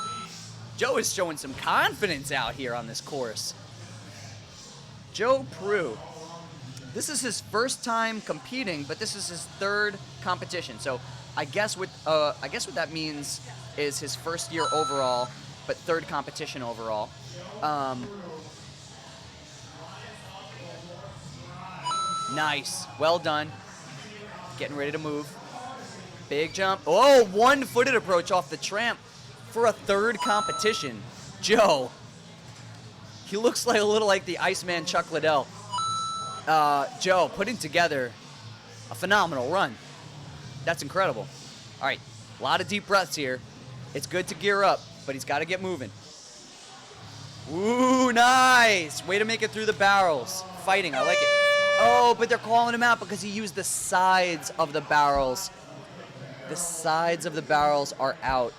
Speaker 2: Joe is showing some confidence out here on this course. Joe Prue. This is his first time competing, but this is his third competition. So I guess what that means is his first year overall, but third competition overall. Nice. Well done. Getting ready to move. Big jump. Oh, one-footed approach off the tramp for a third competition. Joe. He looks like a little like the Iceman Chuck Liddell. Joe putting together a phenomenal run. That's incredible. All right, a lot of deep breaths here. It's good to gear up, but he's got to get moving. Ooh, nice. Way to make it through the barrels. Fighting, I like it. Oh, but they're calling him out because he used the sides of the barrels. The sides of the barrels are out.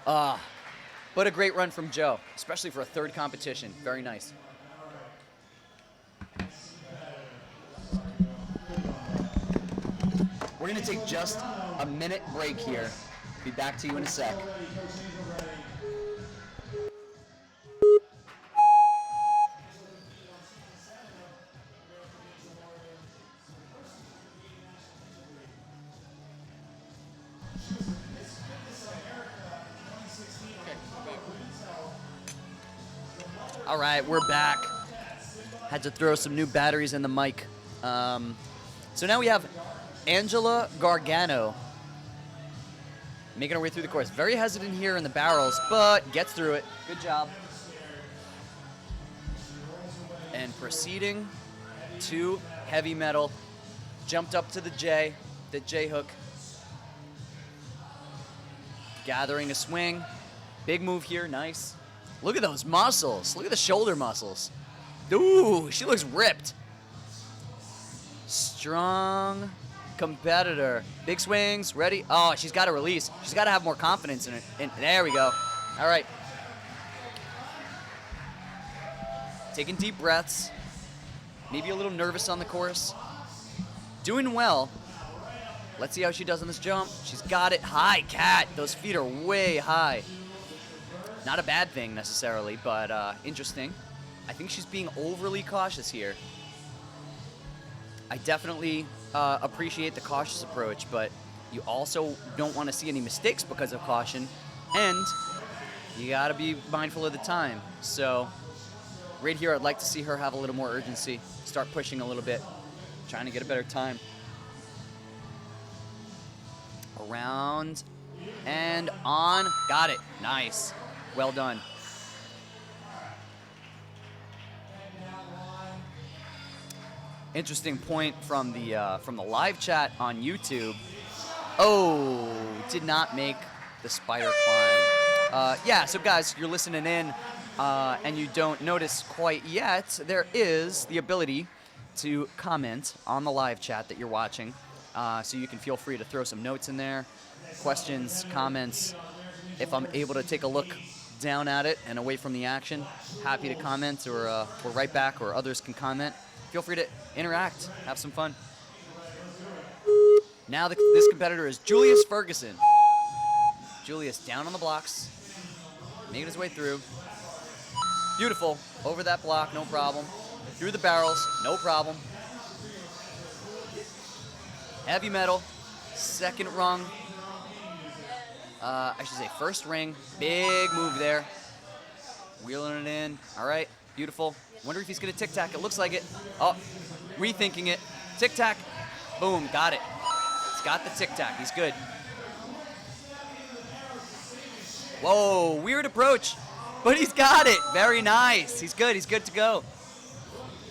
Speaker 2: But a great run from Joe, especially for a third competition. Very nice. We're going to take just a minute break here. Be back to you in a sec. All right, we're back. Had to throw some new batteries in the mic. So now we have Angela Gargano making her way through the course. Very hesitant here in the barrels, but gets through it. Good job. And proceeding to heavy metal. Jumped up to the J hook. Gathering a swing. Big move here, nice. Look at those muscles. Look at the shoulder muscles. Ooh, she looks ripped. Strong competitor. Big swings, ready. Oh, she's got to release. She's got to have more confidence in it. And there we go. All right. Taking deep breaths. Maybe a little nervous on the course. Doing well. Let's see how she does on this jump. She's got it. High cat. Those feet are way high. Not a bad thing necessarily, but interesting. I think she's being overly cautious here. I definitely appreciate the cautious approach, but you also don't want to see any mistakes because of caution, and you got to be mindful of the time. So right here, I'd like to see her have a little more urgency, start pushing a little bit, trying to get a better time. Around and on. Got it. Nice. Well done. Interesting point from the live chat on YouTube. Oh, did not make the spider climb. Yeah, so guys, you're listening in and you don't notice quite yet, there is the ability to comment on the live chat that you're watching. So you can feel free to throw some notes in there, questions, comments. If I'm able to take a look down at it and away from the action, happy to comment or right back, or others can comment. Feel free to interact, have some fun. Now this competitor is Julius Ferguson. Julius down on the blocks, making his way through. Beautiful, over that block, no problem. Through the barrels, no problem. Heavy metal, second rung. I should say first ring, big move there. Wheeling it in, all right, beautiful. Wonder if he's gonna tic-tac, it looks like it. Oh, rethinking it, tic-tac, boom, got it. He's got the tic-tac, he's good. Whoa, weird approach, but he's got it, very nice. He's good to go.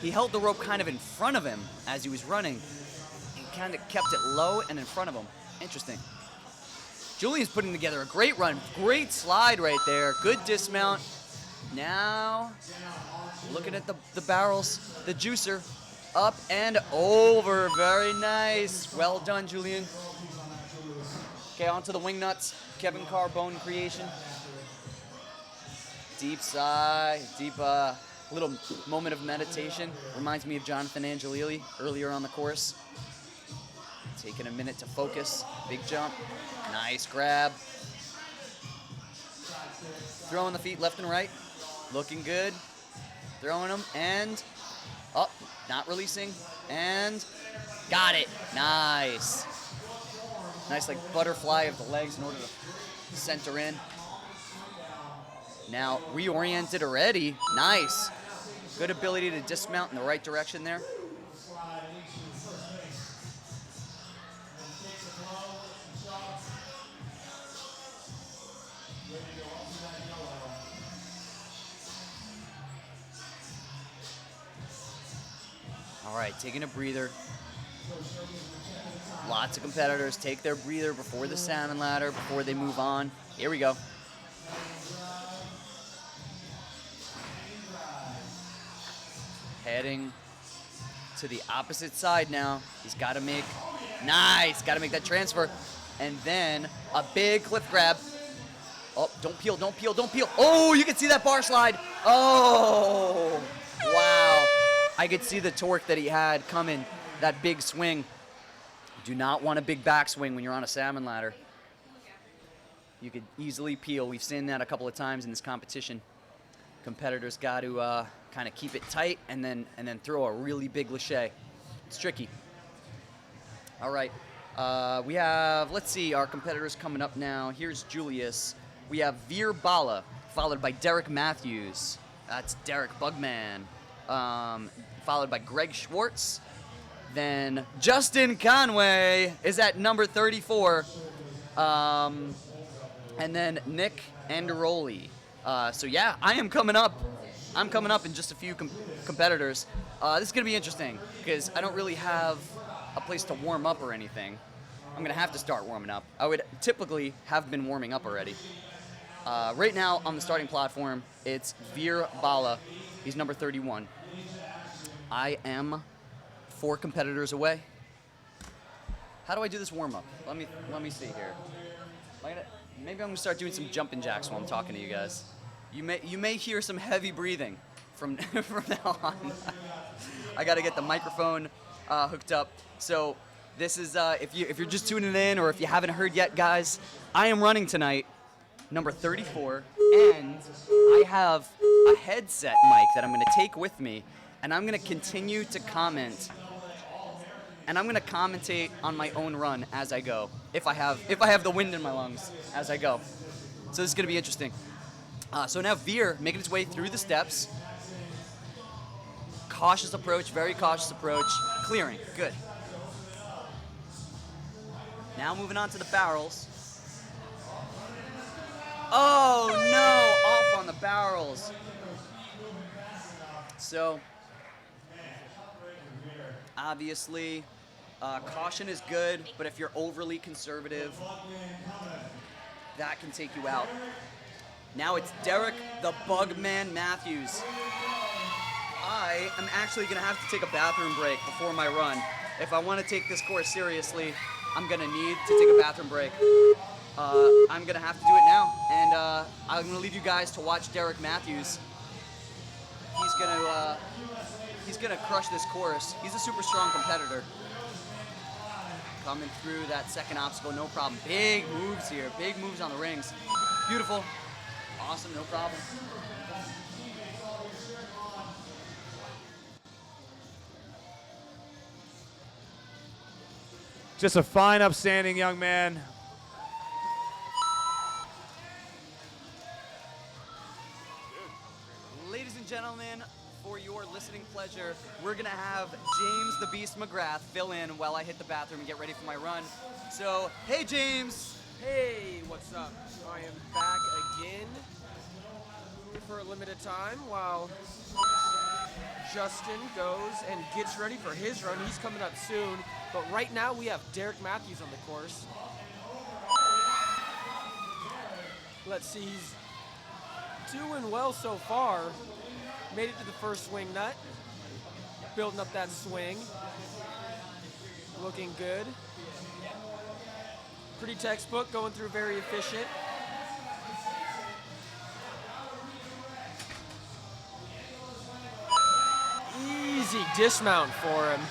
Speaker 2: He held the rope kind of in front of him as he was running. He kind of kept it low and in front of him. Interesting. Julian's putting together a great run, great slide right there, good dismount. Now, looking at the barrels, the juicer, up and over, very nice. Well done, Julian. Okay, on to the Wingnuts, Kevin Carbone creation. Deep sigh, deep little moment of meditation. Reminds me of Jonathan Angelili earlier on the course. Taking a minute to focus, big jump, nice grab. Throwing the feet left and right, looking good. Throwing them and up, not releasing, and got it, nice. Nice like butterfly of the legs in order to center in. Now reoriented already, nice. Good ability to dismount in the right direction there. All right, taking a breather. Lots of competitors take their breather before the salmon ladder, before they move on. Here we go. Heading to the opposite side now. He's got to make, nice, got to make that transfer. And then a big cliff grab. Oh, don't peel, don't peel, don't peel. Oh, you can see that bar slide. Oh, wow. I could see the torque that he had coming, that big swing. Do not want a big backswing when you're on a salmon ladder. You could easily peel. We've seen that a couple of times in this competition. Competitors got to kind of keep it tight and then throw a really big lâché. It's tricky. All right, we have, let's see, our competitors coming up now. Here's Julius. We have Veer Bala, followed by Derek Matthews. That's Derek Bugman. Followed by Greg Schwartz. Then Justin Conway is at number 34. And then Nick Anderoli. So yeah, I am coming up. I'm coming up in just a few competitors. This is going to be interesting because I don't really have a place to warm up or anything. I'm going to have to start warming up. I would typically have been warming up already. Right now on the starting platform, it's Veer Bala. He's number 31. I am 4 competitors away. How do I do this warm up? Let me see here. Maybe I'm gonna start doing some jumping jacks while I'm talking to you guys. You may hear some heavy breathing from from now on. I gotta get the microphone hooked up. So this is if you're just tuning in or if you haven't heard yet, guys, I am running tonight, number 34, and I have a headset mic that I'm gonna take with me. And I'm going to continue to comment and I'm gonna commentate on my own run as I go, if I have the wind in my lungs as I go. So this is gonna be interesting. So now Veer making his way through the steps. Cautious approach, very cautious approach. Clearing, good. Now moving on to the barrels. Oh no, off on the barrels. So, obviously, caution is good, but if you're overly conservative, that can take you out. Now it's Derek the Bugman Matthews. I am actually gonna have to take a bathroom break before my run. If I wanna take this course seriously, I'm gonna need to take a bathroom break. I'm gonna have to do it now, and I'm gonna leave you guys to watch Derek Matthews. He's gonna crush this course. He's a super strong competitor. Coming through that second obstacle, no problem. Big moves here, big moves on the rings. Beautiful, awesome, no problem.
Speaker 1: Just a fine, upstanding young man.
Speaker 2: Ladies and gentlemen, for your listening pleasure, we're gonna have James the Beast McGrath fill in while I hit the bathroom and get ready for my run. So, hey James!
Speaker 7: Hey, what's up? I am back again for a limited time while Justin goes and gets ready for his run. He's coming up soon. But right now we have Derek Matthews on the course. Let's see, he's doing well so far. Made it to the first Wingnut. Building up that swing. Looking good. Pretty textbook, going through very efficient. Easy dismount for him.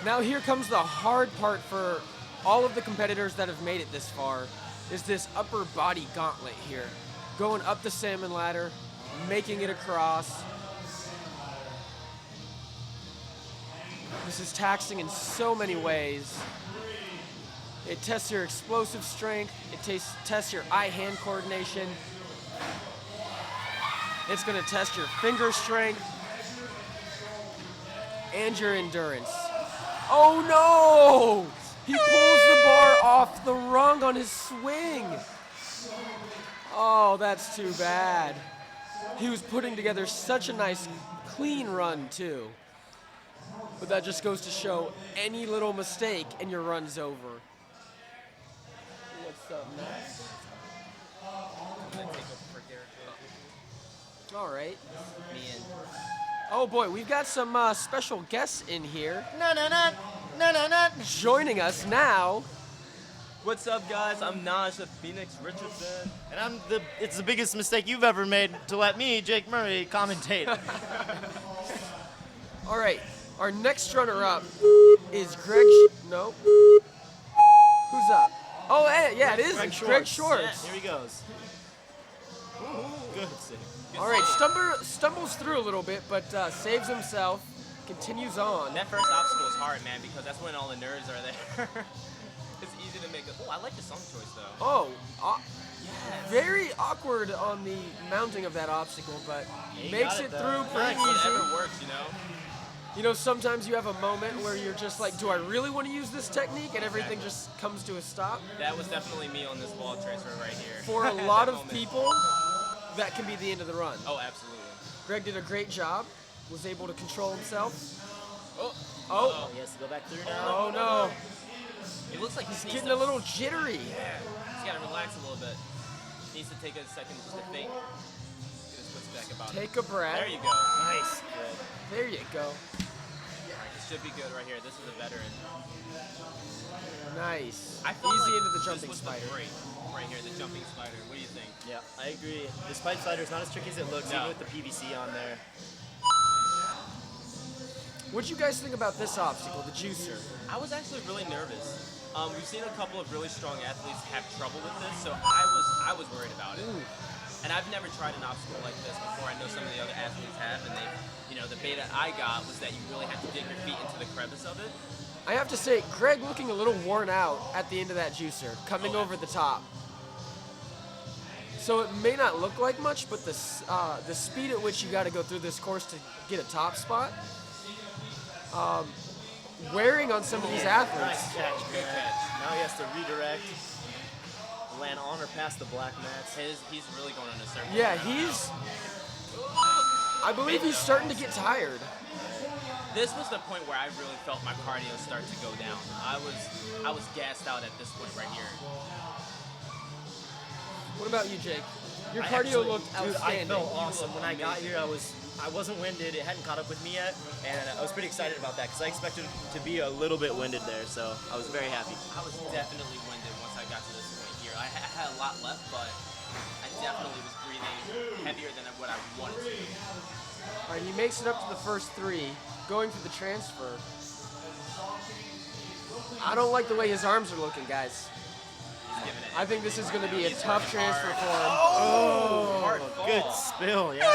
Speaker 7: Now here comes the hard part for all of the competitors that have made it this far, is this upper body gauntlet here. Going up the salmon ladder, making it across. This is taxing in so many ways. It tests your explosive strength, it tests your eye-hand coordination. It's gonna test your finger strength and your endurance. Oh no! He pulls the bar off the rung on his swing. Oh, that's too bad. He was putting together such a nice, clean run too. But that just goes to show any little mistake and your run's over. What's up next? All right. Oh boy, we've got some special guests in here. Joining us now.
Speaker 8: What's up, guys? I'm Naj the Phoenix Richardson. And it's the biggest mistake you've ever made to let me, Jake Murray, commentate.
Speaker 7: All right, our next runner-up is Greg. No. Who's up? Oh, yeah, it is. Greg Schwartz.
Speaker 8: Yeah, here he goes. Good save.
Speaker 7: All right, stumbles through a little bit, but saves himself. Continues on.
Speaker 5: That first obstacle is hard, man, because that's when all the nerds are there. It's easy to make it. Oh, I like the song choice, though.
Speaker 7: Oh, very awkward on the mounting of that obstacle, but makes it through pretty easy.
Speaker 5: Whatever works, you know?
Speaker 7: You know, sometimes you have a moment where you're just like, do I really want to use this technique? And everything just comes to a stop.
Speaker 5: That was definitely me on this wall transfer right here.
Speaker 7: For a lot of people, that can be the end of the run.
Speaker 5: Oh, absolutely.
Speaker 7: Greg did a great job, was able to control himself.
Speaker 8: Oh, he has to go back through now.
Speaker 7: Oh no.
Speaker 5: It looks like he's
Speaker 7: Getting a little jittery.
Speaker 5: Yeah, he's got to relax a little bit. Needs to take a second just to think. Get his wits back about it.
Speaker 7: Take a breath.
Speaker 5: There you go.
Speaker 8: Nice. Good.
Speaker 7: There you go.
Speaker 5: All right, this should be good right here. This is a veteran.
Speaker 7: Nice.
Speaker 5: I feel
Speaker 7: Easy
Speaker 5: like
Speaker 7: into the jumping
Speaker 5: this was
Speaker 7: spider.
Speaker 5: The break right here, the jumping spider. What do you think?
Speaker 8: Yeah, I agree. The spike slider is not as tricky as it looks,
Speaker 5: No.
Speaker 8: even with the PVC on there.
Speaker 7: What'd you guys think about this obstacle, the juicer?
Speaker 5: I was actually really nervous. We've seen a couple of really strong athletes have trouble with this, so I was worried about it.
Speaker 9: And I've never tried an obstacle like this before. I know some of the other athletes have, and they, the beta I got was that you really have to dig your feet into the crevice of it.
Speaker 7: I have to say, Greg looking a little worn out at the end of that juicer, coming over the top. So it may not look like much, but the speed at which you got to go through this course to get a top spot, wearing on some of these athletes.
Speaker 8: Nice catch, good catch. Now he has to redirect, land on or past the black mats.
Speaker 9: He's really going on a circle.
Speaker 7: Yeah, I believe he's starting to get tired.
Speaker 9: This was the point where I really felt my cardio start to go down. I was gassed out at this point right here.
Speaker 7: What about you, Jake? Your
Speaker 8: I
Speaker 7: cardio
Speaker 8: actually-
Speaker 7: looked
Speaker 8: dude,
Speaker 7: outstanding.
Speaker 8: I felt awesome. When I got here, I wasn't winded. It hadn't caught up with me yet, and I was pretty excited about that because I expected to be a little bit winded there, so I was very happy.
Speaker 9: I was definitely winded once I got to this point here. I had a lot left, but I definitely was breathing heavier than what I wanted to.
Speaker 7: All right, he makes it up to the first 3, going for the transfer. I don't like the way his arms are looking, guys. I think this is going to be a tough transfer for him.
Speaker 8: Oh, good spill, yeah.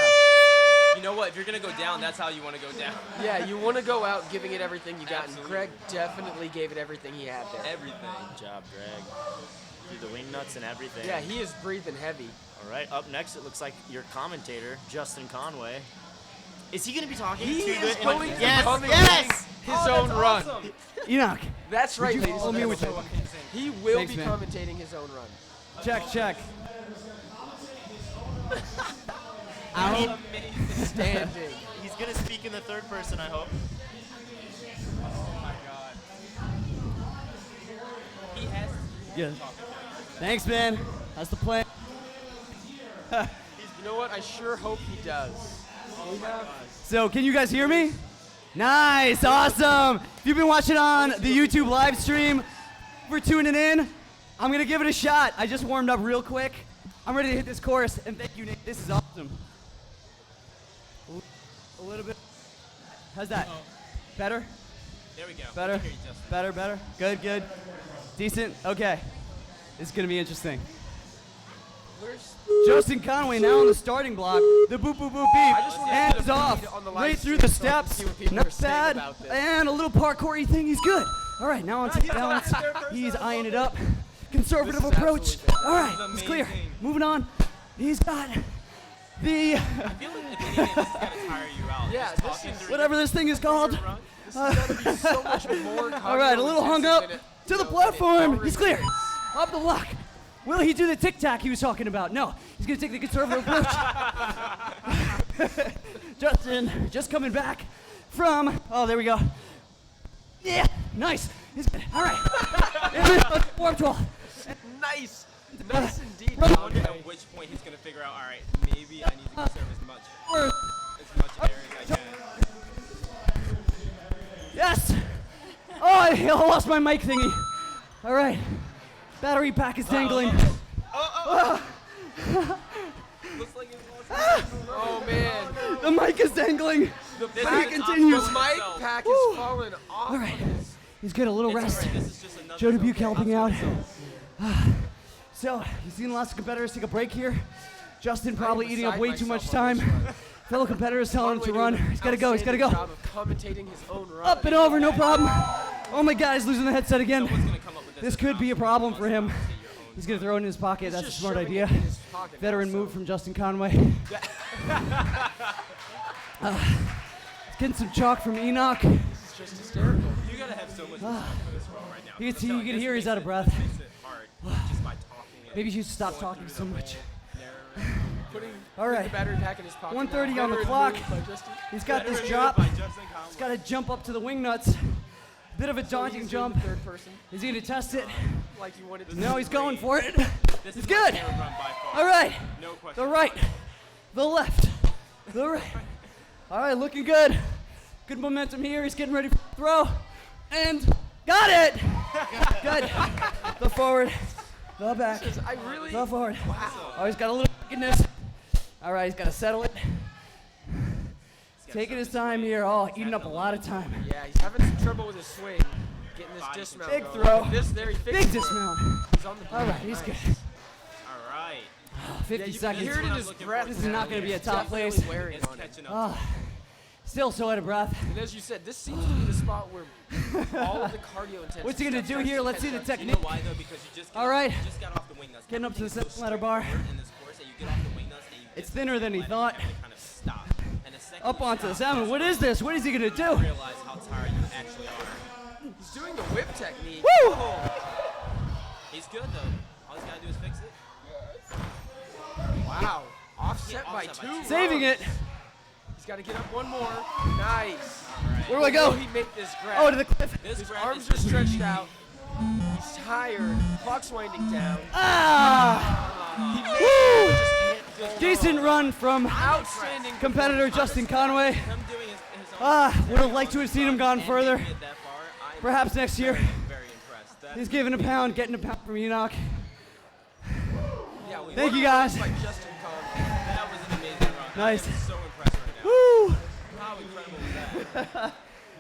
Speaker 9: You know what? If you're going to go down, that's how you want to go down.
Speaker 7: Yeah, you want to go out giving it everything you got, and Greg definitely gave it everything he had there.
Speaker 9: Everything.
Speaker 8: Good job, Greg. Through the wing nuts and everything.
Speaker 7: Yeah, he is breathing heavy.
Speaker 8: All right, up next, it looks like your commentator, Justin Conway. Is he going to be talking
Speaker 7: He
Speaker 8: to
Speaker 7: is
Speaker 8: the...
Speaker 7: going to be
Speaker 8: yes,
Speaker 7: commentating
Speaker 8: yes!
Speaker 7: his own run.
Speaker 10: Enoch.
Speaker 7: That's right,
Speaker 10: you
Speaker 7: ladies
Speaker 10: follow
Speaker 7: and
Speaker 10: me
Speaker 7: gentlemen. He will
Speaker 10: Thanks,
Speaker 7: be
Speaker 10: man.
Speaker 7: commentating his own run.
Speaker 10: Check.
Speaker 7: Outstanding.
Speaker 8: He's going to speak in the third person, I hope.
Speaker 9: Oh, my God. He has
Speaker 10: Yeah. Thanks, man. That's the plan.
Speaker 7: You know what? I sure hope he does.
Speaker 10: So, can you guys hear me? Nice, awesome. If you've been watching on the YouTube live stream, for tuning in, I'm gonna give it a shot. I just warmed up real quick. I'm ready to hit this course, and thank you, Nate. This is awesome. A little bit. How's that? Better?
Speaker 9: There we go.
Speaker 10: Better?
Speaker 9: I can hear you, Justin.
Speaker 10: Better? Good. Decent? Okay. This is gonna be interesting. Justin Conway now on the starting block. The boop boop boop beep.
Speaker 7: just wanna
Speaker 10: Hands
Speaker 7: get a
Speaker 10: off.
Speaker 7: feed on the live
Speaker 10: Right through
Speaker 7: stream
Speaker 10: the
Speaker 7: so I can
Speaker 10: steps.
Speaker 7: see what people are
Speaker 10: Not
Speaker 7: saying
Speaker 10: bad.
Speaker 7: about this.
Speaker 10: And a little parkour-y thing. He's good. All right, now on to balance. He's eyeing it up. Conservative
Speaker 7: This is
Speaker 10: approach.
Speaker 7: absolutely
Speaker 10: All right, it's clear. Moving on. He's got the
Speaker 9: I feel like if anything, this is going to tire you out.
Speaker 7: Yeah,
Speaker 9: Just
Speaker 7: this
Speaker 9: talking
Speaker 7: is-
Speaker 9: through
Speaker 10: whatever this thing is called.
Speaker 7: This is going to be so much more
Speaker 10: All right, a little hung up
Speaker 7: cardio-intensive
Speaker 10: to the
Speaker 7: than it
Speaker 10: platform.
Speaker 7: already
Speaker 10: He's clear.
Speaker 7: is.
Speaker 10: Up the block. Will he do the tic-tac he was talking about? No. He's going to take the conservative approach. Justin, just coming back from, oh, there we go. Yeah, nice. He's good. All right. Warm 12.
Speaker 7: Nice. Nice indeed.
Speaker 9: I wonder at which point he's going to figure out, all right, maybe I need to conserve as much air as I can.
Speaker 10: Yes. Oh, I lost my mic thingy. All right. Battery pack is dangling.
Speaker 9: Looks like he's lost.
Speaker 7: Oh, man.
Speaker 10: The mic is dangling.
Speaker 7: The
Speaker 9: This
Speaker 7: pack
Speaker 9: is
Speaker 7: continues.
Speaker 9: an
Speaker 7: The mic
Speaker 9: obstacle
Speaker 7: pack
Speaker 10: Woo.
Speaker 7: is falling off.
Speaker 10: All right. He's good. A little
Speaker 9: It's
Speaker 10: rest.
Speaker 9: all right, this is just another
Speaker 10: Joe Dubuque
Speaker 9: zone.
Speaker 10: helping out.
Speaker 9: Obstacle.
Speaker 10: So, you've seen lots of competitors take a break here. Justin probably
Speaker 7: I'm
Speaker 10: eating up
Speaker 7: beside
Speaker 10: way too much
Speaker 7: myself on
Speaker 10: time.
Speaker 7: this run.
Speaker 10: Fellow competitors telling him to
Speaker 7: Conway
Speaker 10: run.
Speaker 7: doing an
Speaker 10: He's got to go. He's got to go.
Speaker 7: outstanding job of commentating his own run.
Speaker 10: Up and over, no problem. Oh my God, he's losing the headset again.
Speaker 9: What's going to come up with
Speaker 10: This
Speaker 9: is
Speaker 10: could be a
Speaker 9: an
Speaker 10: problem
Speaker 9: obstacle.
Speaker 10: for him.
Speaker 9: You must get your own
Speaker 10: He's going to throw it in his pocket. That's a
Speaker 7: Just
Speaker 10: smart
Speaker 7: shoving
Speaker 10: idea.
Speaker 7: it in his pocket
Speaker 10: Veteran
Speaker 7: now,
Speaker 10: move
Speaker 7: so-
Speaker 10: from Justin Conway. Getting some chalk from Enoch.
Speaker 7: It's just hysterical.
Speaker 9: You got to have so much respect for this role right now.
Speaker 10: You
Speaker 9: I'm
Speaker 10: can
Speaker 9: telling
Speaker 10: hear
Speaker 9: this
Speaker 10: he's
Speaker 9: makes
Speaker 10: out of
Speaker 9: it-
Speaker 10: breath.
Speaker 9: this makes it hard just by talking and
Speaker 10: Maybe you should stop
Speaker 9: going
Speaker 10: talking
Speaker 9: through
Speaker 10: so
Speaker 9: the
Speaker 10: much.
Speaker 9: narrative.
Speaker 7: Putting
Speaker 10: All right.
Speaker 7: the battery pack in his pocket.
Speaker 10: 1:30
Speaker 7: now.
Speaker 10: on the
Speaker 7: Veteran
Speaker 10: clock.
Speaker 7: move by Justin.
Speaker 10: He's got this
Speaker 9: Veteran
Speaker 10: drop.
Speaker 9: move by Justin Conway.
Speaker 10: He's got to jump up to the wing nuts. Bit of a
Speaker 7: So
Speaker 10: daunting
Speaker 7: he's doing
Speaker 10: jump.
Speaker 7: the third person,
Speaker 10: Is he going to test it?
Speaker 7: like you wanted to.
Speaker 10: No, he's going for it.
Speaker 9: This
Speaker 10: He's
Speaker 9: is my
Speaker 10: good.
Speaker 9: favorite run by far.
Speaker 10: All right.
Speaker 9: No question.
Speaker 10: The right. The left. The right. All right, looking good. Good momentum here. He's getting ready for the throw. And got it. Good. The forward. The back.
Speaker 7: I really.
Speaker 10: The forward. Oh, he's got a little goodness. All right, he's got to settle it. Taking his time here. Oh, eating up a lot of time.
Speaker 7: Yeah, he's having some trouble with his swing, getting this dismount.
Speaker 10: Big
Speaker 7: going.
Speaker 10: throw.
Speaker 7: This there, he fixed
Speaker 10: Big
Speaker 7: it.
Speaker 10: dismount.
Speaker 7: He's on the.
Speaker 10: All right, he's good.
Speaker 9: All right.
Speaker 10: 50
Speaker 7: you
Speaker 10: seconds.
Speaker 7: can hear it in his breath.
Speaker 10: This is not going to be a top
Speaker 7: Definitely
Speaker 10: place.
Speaker 7: wearing on it.
Speaker 10: Still so out of breath.
Speaker 7: And as you said, this seems to be the spot where all of the cardio intensity.
Speaker 10: What's he going to do here? Let's see the
Speaker 9: You know
Speaker 10: technique.
Speaker 9: why though? Because you just
Speaker 10: All right.
Speaker 9: got off the wingnuts.
Speaker 10: Getting up to the
Speaker 9: Everything's so
Speaker 10: ladder bar.
Speaker 9: straightforward in this course that you get off the wingnuts and you
Speaker 10: It's
Speaker 9: just
Speaker 10: thinner than he
Speaker 9: let it
Speaker 10: thought.
Speaker 9: kind of stop. And the second
Speaker 10: Up
Speaker 9: you
Speaker 10: onto the
Speaker 9: stop,
Speaker 10: salmon. What is this? What is he going to do?
Speaker 9: you realize how tired you actually are.
Speaker 7: He's doing the whip technique.
Speaker 10: Woo!
Speaker 9: He's good though. All he's got to do is fix it.
Speaker 7: Wow. Offset
Speaker 9: Yeah,
Speaker 7: by
Speaker 9: offset by
Speaker 7: 2.
Speaker 9: two.
Speaker 10: Saving it.
Speaker 7: He's got to get up one more. Nice.
Speaker 10: Where do I go?
Speaker 7: Will he make this grab?
Speaker 10: Oh, to the cliff.
Speaker 9: This
Speaker 7: His
Speaker 9: grab
Speaker 7: arms
Speaker 9: is
Speaker 7: are
Speaker 9: just
Speaker 7: stretched out. He's tired. Clock's winding down.
Speaker 10: Ah!
Speaker 7: He just can't
Speaker 10: Decent run from
Speaker 7: outstanding
Speaker 10: competitor Justin Conway.
Speaker 9: him doing his
Speaker 10: Would have liked to have seen him gone further.
Speaker 9: Get that far. I'm
Speaker 10: Perhaps next year.
Speaker 9: very impressed. That's
Speaker 10: He's giving a pound, getting a pound from Enoch.
Speaker 7: Yeah,
Speaker 10: Thank you, guys.
Speaker 7: By Justin Conway.
Speaker 9: that was an amazing run.
Speaker 10: Nice.
Speaker 9: I am so impressed right now.
Speaker 10: Woo!
Speaker 9: How incredible was that?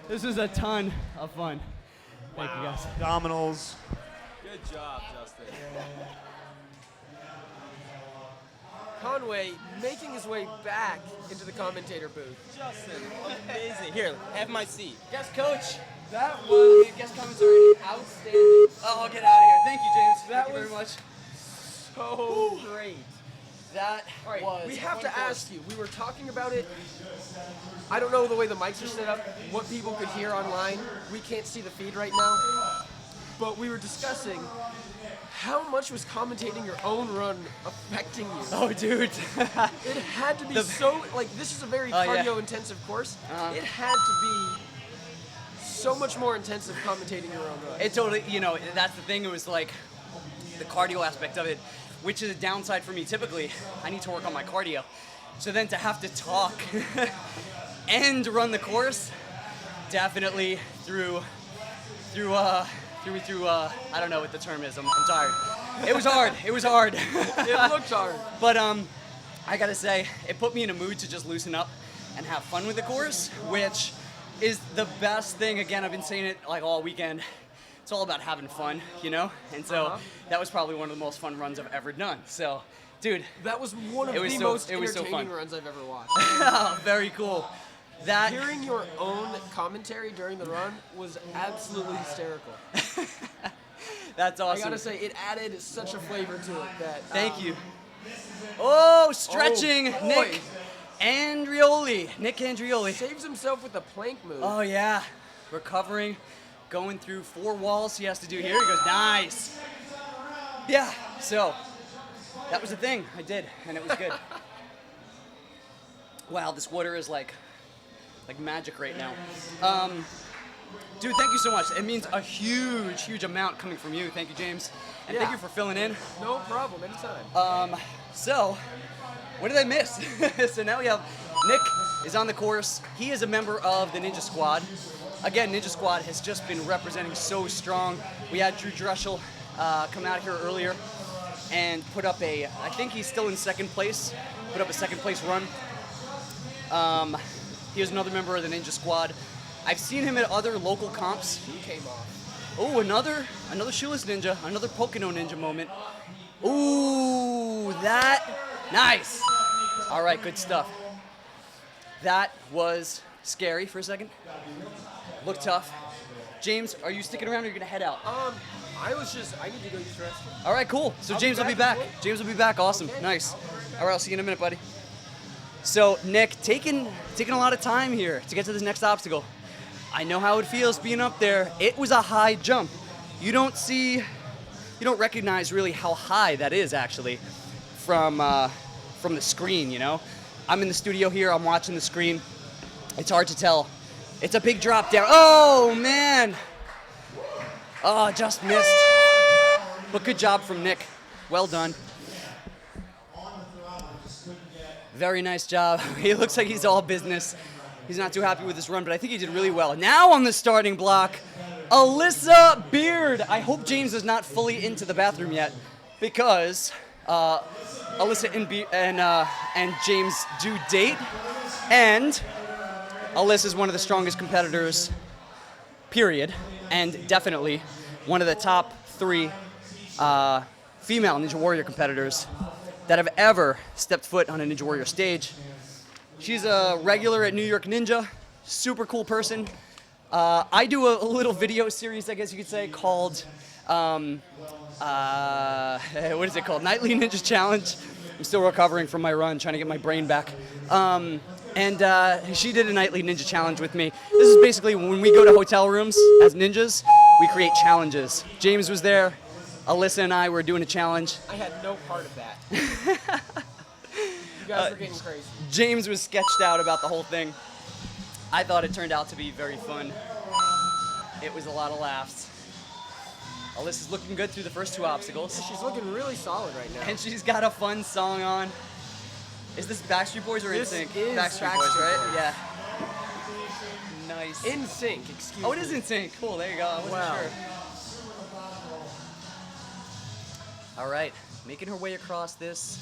Speaker 10: This was a ton of fun. Thank you, guys.
Speaker 1: Abdominals.
Speaker 9: Good job, Justin.
Speaker 7: Conway making his way back into the commentator booth.
Speaker 9: Justin, amazing. Here, have my seat.
Speaker 10: Guest coach. That was guest commentary. Outstanding. Oh, I'll get out of here. Thank you, James. Thank you very much.
Speaker 7: So great.
Speaker 10: That
Speaker 7: All right,
Speaker 10: was.
Speaker 7: we
Speaker 10: a
Speaker 7: have
Speaker 10: fun
Speaker 7: to
Speaker 10: course.
Speaker 7: ask you. We were talking about it. I don't know the way the mics are set up, what people could hear online. We can't see the feed right now. But we were discussing how much was commentating your own run affecting you.
Speaker 10: Oh, dude.
Speaker 7: It had to be so, like, this is a very
Speaker 10: Oh, yeah.
Speaker 7: cardio-intensive course. It had to be so much more intensive commentating your own run.
Speaker 10: It totally, that's the thing. It was like the cardio aspect of it, which is a downside for me typically. I need to work on my cardio. So then to have to talk and run the course, definitely through I don't know what the term is. I'm tired. It was hard. It was hard.
Speaker 7: It looked hard.
Speaker 10: But I gotta say, it put me in a mood to just loosen up and have fun with the course, which is the best thing. Again, I've been saying it like all weekend. It's all about having fun, And so that was probably one of the most fun runs I've ever done. So, dude,
Speaker 7: That was one of
Speaker 10: It was
Speaker 7: the
Speaker 10: so-
Speaker 7: most
Speaker 10: it was so
Speaker 7: entertaining
Speaker 10: fun.
Speaker 7: runs I've ever watched.
Speaker 10: very cool. That
Speaker 7: Hearing your own commentary during the run was absolutely hysterical.
Speaker 10: that's awesome.
Speaker 7: I gotta say, it added such a flavor to it that.
Speaker 10: Thank you. Oh, stretching,
Speaker 7: Oh, boy.
Speaker 10: Nick Andrioli. Nick Andrioli.
Speaker 7: Saves himself with the plank move.
Speaker 10: Oh yeah, recovering, going through 4 walls he has to do here. He goes, nice. Yeah, so that was the thing I did, and it was good. Wow, this water is like magic right now. Dude, thank you so much. It means a huge, huge amount coming from you. Thank you, James. And thank
Speaker 7: Yeah.
Speaker 10: you for filling in.
Speaker 7: No problem, anytime.
Speaker 10: So, what did I miss? So now we have Nick is on the course. He is a member of the Ninja Squad. Again, Ninja Squad has just been representing so strong. We had Drew Dreschel come out here earlier and put up I think he's still in second place, put up a second place run. He was another member of the Ninja Squad. I've seen him at other local comps.
Speaker 7: He came off.
Speaker 10: Oh, another shoeless ninja, another Pocono ninja moment. Ooh, that, nice. All right, good stuff. That was scary for a second. Looked tough. James, are you sticking around or are you gonna head out?
Speaker 7: I need to go use the restroom.
Speaker 10: All right, cool. So
Speaker 7: I'll
Speaker 10: James
Speaker 7: be
Speaker 10: will be
Speaker 7: back
Speaker 10: back.
Speaker 7: in a
Speaker 10: James will be back. Awesome.
Speaker 7: Okay.
Speaker 10: Nice. All right, I'll see you in a minute, buddy. So Nick, taking a lot of time here to get to this next obstacle. I know how it feels being up there. It was a high jump. You don't recognize really how high that is actually from the screen. I'm in the studio here. I'm watching the screen. It's hard to tell. It's a big drop down. Oh man. Oh, just missed. But good job from Nick. Well done. Very nice job. He looks like he's all business. He's not too happy with this run, but I think he did really well. Now on the starting block, Alyssa Beard. I hope James is not fully into the bathroom yet, because Alyssa and James do date, and Alyssa is one of the strongest competitors, period, and definitely one of the top 3 female Ninja Warrior competitors
Speaker 2: that have ever stepped foot on a Ninja Warrior stage. She's a regular at New York Ninja, super cool person. I do a little video series, I guess you could say, called, what is it called? Nightly Ninja Challenge. I'm still recovering from my run, trying to get my brain back. And she did a Nightly Ninja Challenge with me. This is basically when we go to hotel rooms as ninjas, we create challenges. James was there. Alyssa and I were doing a challenge.
Speaker 7: I had no part of that. You guys were getting crazy.
Speaker 2: James was sketched out about the whole thing. I thought it turned out to be very fun. It was a lot of laughs. Alyssa's looking good through the first 2 obstacles.
Speaker 7: She's looking really solid right now.
Speaker 2: And she's got a fun song on. Is this Backstreet Boys or
Speaker 7: This
Speaker 2: NSYNC?
Speaker 7: is
Speaker 2: Backstreet Boys,
Speaker 7: Backstreet
Speaker 2: right?
Speaker 7: Boys.
Speaker 2: Yeah. Nice.
Speaker 7: In sync, excuse me.
Speaker 2: Oh, it is NSYNC. Cool, there you go. I wasn't
Speaker 7: Wow.
Speaker 2: sure. All right, making her way across this.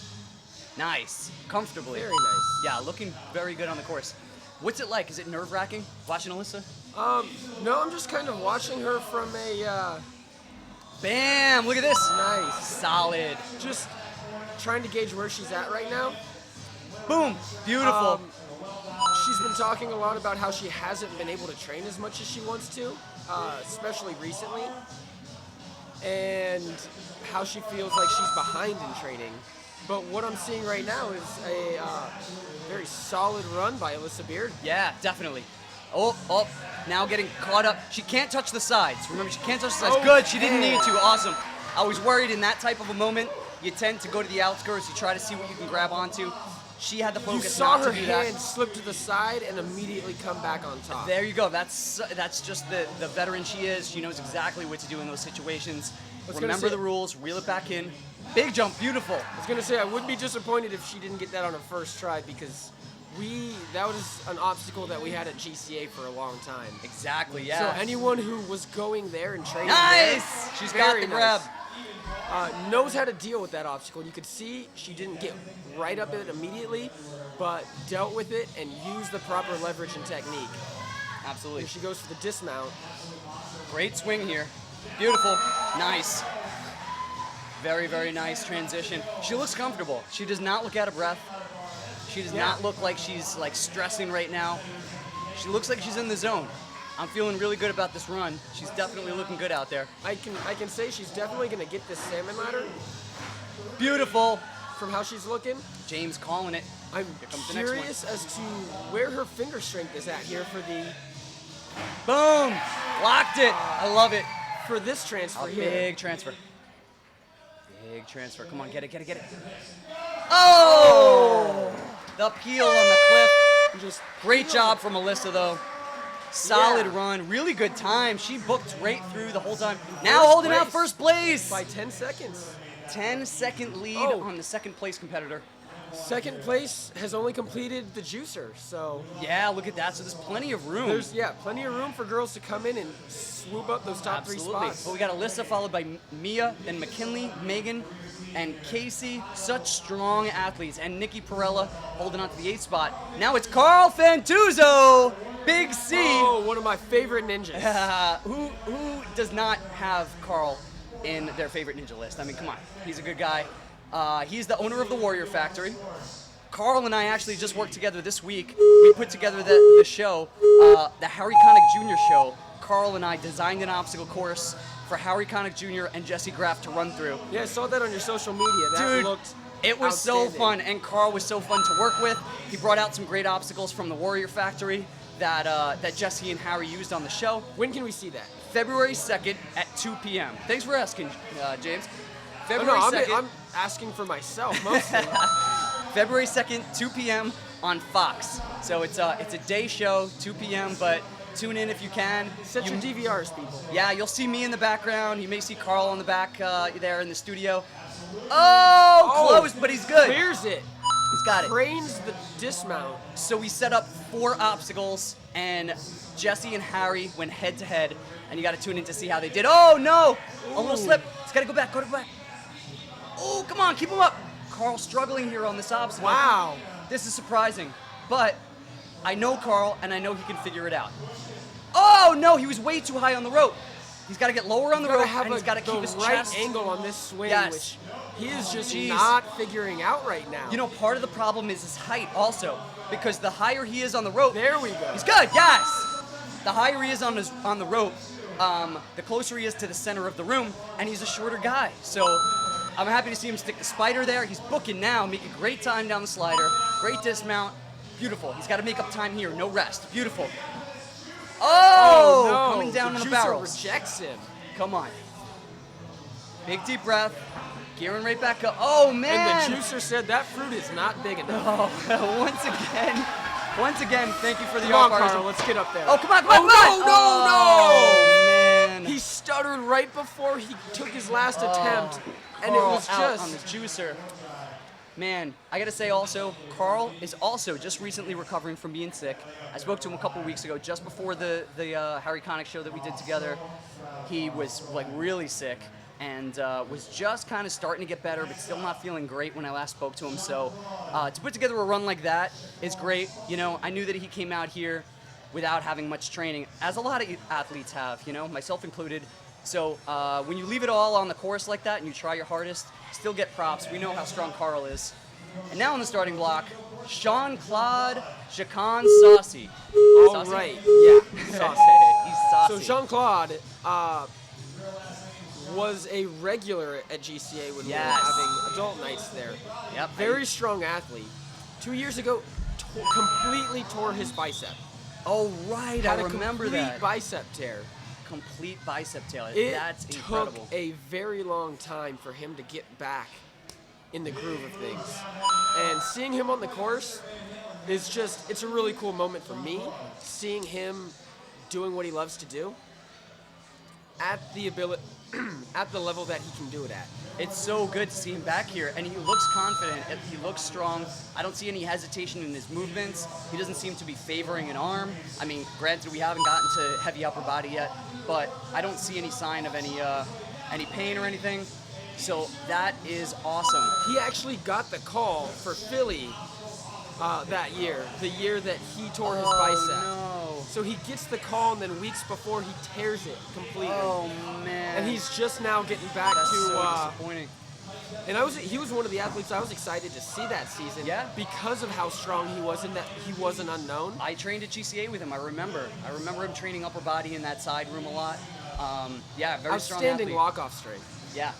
Speaker 2: Nice, comfortably.
Speaker 7: Very nice.
Speaker 2: Yeah, looking very good on the course. What's it like? Is it nerve-wracking watching Alyssa?
Speaker 7: No, I'm just kind of watching her from a,
Speaker 2: Bam! Look at this.
Speaker 7: nice.
Speaker 2: Solid.
Speaker 7: Just trying to gauge where she's at right now.
Speaker 2: Boom. Beautiful.
Speaker 7: She's been talking a lot about how she hasn't been able to train as much as she wants to, especially recently, and how she feels like she's behind in training. But what I'm seeing right now is a very solid run by Alyssa Beard.
Speaker 2: Yeah, definitely. Oh, now getting caught up. She can't touch the sides. Remember, she can't touch the sides. Good, she didn't need to. Awesome. I was worried in that type of a moment, you tend to go to the outskirts, you try to see what you can grab onto. She had the
Speaker 7: You
Speaker 2: focus
Speaker 7: saw
Speaker 2: not
Speaker 7: her
Speaker 2: to do
Speaker 7: hand
Speaker 2: that.
Speaker 7: slip to the side and immediately come back on top.
Speaker 2: There you go. That's just the veteran she is. She knows exactly what to do in those situations.
Speaker 7: gonna
Speaker 2: Remember
Speaker 7: say-
Speaker 2: the rules, reel it back in. Big jump, beautiful.
Speaker 7: I was gonna say I would be disappointed if she didn't get that on her first try because that was an obstacle that we had at GCA for a long time.
Speaker 2: Exactly, yeah.
Speaker 7: So anyone who was going there and training
Speaker 2: Nice!
Speaker 7: there,
Speaker 2: She's got the grab.
Speaker 7: knows how to deal with that obstacle. You could see she didn't get right up it immediately, but dealt with it and used the proper leverage and technique.
Speaker 2: Absolutely.
Speaker 7: Here she goes for the dismount.
Speaker 2: Great swing here. Beautiful. Nice. Very, very nice transition. She looks comfortable. She does not look out of breath. She does not look like she's like stressing right now. She looks like she's in the zone. I'm feeling really good about this run. She's definitely looking good out there.
Speaker 7: I can say she's definitely gonna get this salmon ladder
Speaker 2: Beautiful.
Speaker 7: from how she's looking.
Speaker 2: James calling it.
Speaker 7: I'm
Speaker 2: Here comes the next one.
Speaker 7: curious as to where her finger strength is at here for
Speaker 2: Boom! Locked it. I love it.
Speaker 7: this transfer
Speaker 2: A
Speaker 7: here.
Speaker 2: big transfer. Big transfer. Come on, get it, get it, get it. Oh! The peel on the cliff.
Speaker 7: Just
Speaker 2: Great
Speaker 7: peeled
Speaker 2: job
Speaker 7: it.
Speaker 2: from Alyssa, though. Solid
Speaker 7: Yeah.
Speaker 2: run. Really good time. She booked right through the whole time. Now holding out
Speaker 7: place.
Speaker 2: first place.
Speaker 7: by 10 seconds.
Speaker 2: 10-second lead
Speaker 7: Oh.
Speaker 2: on the second place competitor.
Speaker 7: Second place has only completed the juicer, so
Speaker 2: Yeah, look at that. So there's plenty of room.
Speaker 7: there's plenty of room for girls to come in and swoop up those top
Speaker 2: Absolutely.
Speaker 7: three spots.
Speaker 2: But we got Alyssa followed by Mia and McKinley, Megan, and Casey. Such strong athletes. And Nikki Perella holding on to the 8th spot. Now it's Carl Fantuzzo, Big C.
Speaker 7: Oh, one of my favorite ninjas.
Speaker 2: Who does not have Carl in their favorite ninja list? I mean, come on. He's a good guy. He's the owner of the Warrior Factory. Carl and I actually just worked together this week. We put together the show, the Harry Connick Jr. show. Carl and I designed an obstacle course for Harry Connick Jr. and Jesse Graff to run through.
Speaker 7: Yeah, I saw that on your social media. That
Speaker 2: Dude,
Speaker 7: looked
Speaker 2: it was so
Speaker 7: outstanding.
Speaker 2: fun, and Carl was so fun to work with. He brought out some great obstacles from the Warrior Factory that Jesse and Harry used on the show.
Speaker 7: When can we see that?
Speaker 2: February 2nd at 2 p.m. Thanks for asking, James.
Speaker 7: Oh,
Speaker 2: February
Speaker 7: no,
Speaker 2: 2nd.
Speaker 7: I'm asking for myself mostly.
Speaker 2: February 2nd, 2 p.m. on Fox. So it's a day show, 2 p.m., but tune in if you can.
Speaker 7: Set your DVRs, people.
Speaker 2: Yeah, you'll see me in the background. You may see Carl on the back there in the studio. Oh, close, but he's good.
Speaker 7: Clears it.
Speaker 2: He's got it.
Speaker 7: Cranes the dismount.
Speaker 2: So we set up 4 obstacles, and Jesse and Harry went head to head, and you got to tune in to see how they did. Oh, no! A little slip. It's got to go back, go back. Oh, come on, keep him up. Carl struggling here on this obstacle.
Speaker 7: Wow.
Speaker 2: This is surprising, but I know Carl, and I know he can figure it out. Oh, no, he was way too high on the rope. He's got to get lower on the
Speaker 7: Gotta
Speaker 2: rope,
Speaker 7: have
Speaker 2: and he's got to keep his
Speaker 7: the right
Speaker 2: chest.
Speaker 7: angle on this swing,
Speaker 2: Yes.
Speaker 7: which he is just
Speaker 2: Jeez.
Speaker 7: not figuring out right now.
Speaker 2: You know, part of the problem is his height also, because the higher he is on the rope,
Speaker 7: there we go.
Speaker 2: he's good. Yes. The higher he is on the rope, the closer he is to the center of the room, and he's a shorter guy. So I'm happy to see him stick the spider there. He's booking now, making great time down the slider. Great dismount. Beautiful. He's got to make up time here. No rest. Beautiful. Oh,
Speaker 7: no.
Speaker 2: coming down
Speaker 7: the
Speaker 2: on the
Speaker 7: juicer
Speaker 2: barrels.
Speaker 7: rejects him.
Speaker 2: Come on. Big deep breath. Gearing right back up. Oh, man.
Speaker 7: And the juicer said that fruit is not big enough.
Speaker 2: Oh, once again, thank you for the
Speaker 7: Come on,
Speaker 2: arm
Speaker 7: Carl, let's get up there.
Speaker 2: Oh, come on, come on, come on.
Speaker 7: Oh,
Speaker 2: man.
Speaker 7: He stuttered right before he took his last attempt, and it
Speaker 2: Carl
Speaker 7: was
Speaker 2: out on
Speaker 7: just...
Speaker 2: the juicer. Man, I gotta say also, Carl is also just recently recovering from being sick. I spoke to him a couple weeks ago, just before the Harry Connick show that we did together. He was like really sick and was just kind of starting to get better, but still not feeling great when I last spoke to him. So to put together a run like that is great. You know, I knew that he came out here without having much training, as a lot of athletes have, you know, myself included. So when you leave it all on the course like that and you try your hardest, still get props. We know how strong Carl is. And now on the starting block, Jean-Claude Jacquin Saucy.
Speaker 7: All right, yeah, saucy.
Speaker 2: He's saucy.
Speaker 7: So Jean-Claude was a regular at GCA when we were having adult nights there.
Speaker 2: Yep.
Speaker 7: Very strong athlete. 2 years ago, completely tore his bicep.
Speaker 2: Oh, right, I remember that.
Speaker 7: Complete bicep tear.
Speaker 2: Complete bicep tear.
Speaker 7: That's
Speaker 2: That's incredible.
Speaker 7: took a very long time for him to get back in the groove of things. And seeing him on the course is just, it's a really cool moment for me, seeing him doing what he loves to do at the ability, at the level that he can do it at.
Speaker 2: It's so good to see him back here, and he looks confident. He looks strong. I don't see any hesitation in his movements. He doesn't seem to be favoring an arm. I mean, granted, we haven't gotten to heavy upper body yet, but I don't see any sign of any pain or anything. So that is awesome.
Speaker 7: He actually got the call for Philly that year, the year that he tore his bicep.
Speaker 2: No.
Speaker 7: So he gets the call, and then weeks before he tears it completely.
Speaker 2: Oh man.
Speaker 7: And he's just now getting back
Speaker 2: That's
Speaker 7: to.
Speaker 2: so disappointing.
Speaker 7: And he was one of the athletes I was excited to see that season.
Speaker 2: Yeah.
Speaker 7: Because of how strong he was and that he was an unknown.
Speaker 2: I trained at GCA with him. I remember him training upper body in that side room a lot. Yeah, very strong
Speaker 7: Outstanding
Speaker 2: athlete.
Speaker 7: walk-off strength.
Speaker 2: Yeah.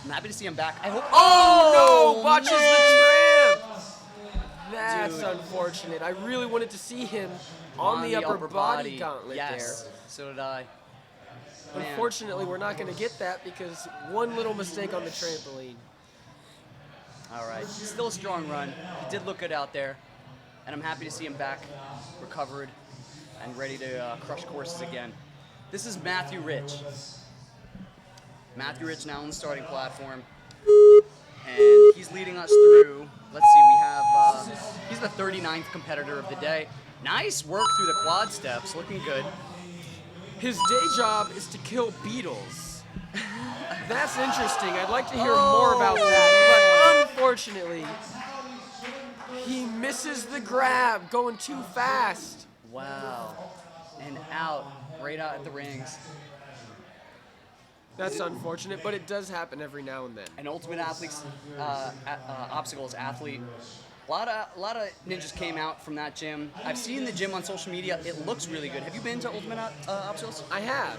Speaker 2: I'm happy to see him back. I hope.
Speaker 7: Oh no! Botches
Speaker 2: man.
Speaker 7: the tramp. That's
Speaker 2: Dude.
Speaker 7: unfortunate. I really wanted to see him on the upper body gauntlet
Speaker 2: yes.
Speaker 7: there.
Speaker 2: So did I. Man.
Speaker 7: Unfortunately, we're not going to get that because one little mistake on the trampoline.
Speaker 2: All right. Still a strong run. He did look good out there, and I'm happy to see him back, recovered, and ready to crush courses again. This is Matthew Rich. Matthew Rich now on the starting platform, and he's leading us through. Let's see, we have, he's the 39th competitor of the day. Nice work through the quad steps, looking good.
Speaker 7: His day job is to kill beetles. That's interesting. I'd like to hear more about that, but unfortunately, he misses the grab, going too fast.
Speaker 2: Wow, and out, right out at the rings.
Speaker 7: That's unfortunate, but it does happen every now and then.
Speaker 2: An Ultimate Athletes Obstacles athlete. A lot of ninjas came out from that gym. I've seen the gym on social media. It looks really good. Have you been to Ultimate Obstacles?
Speaker 7: I have.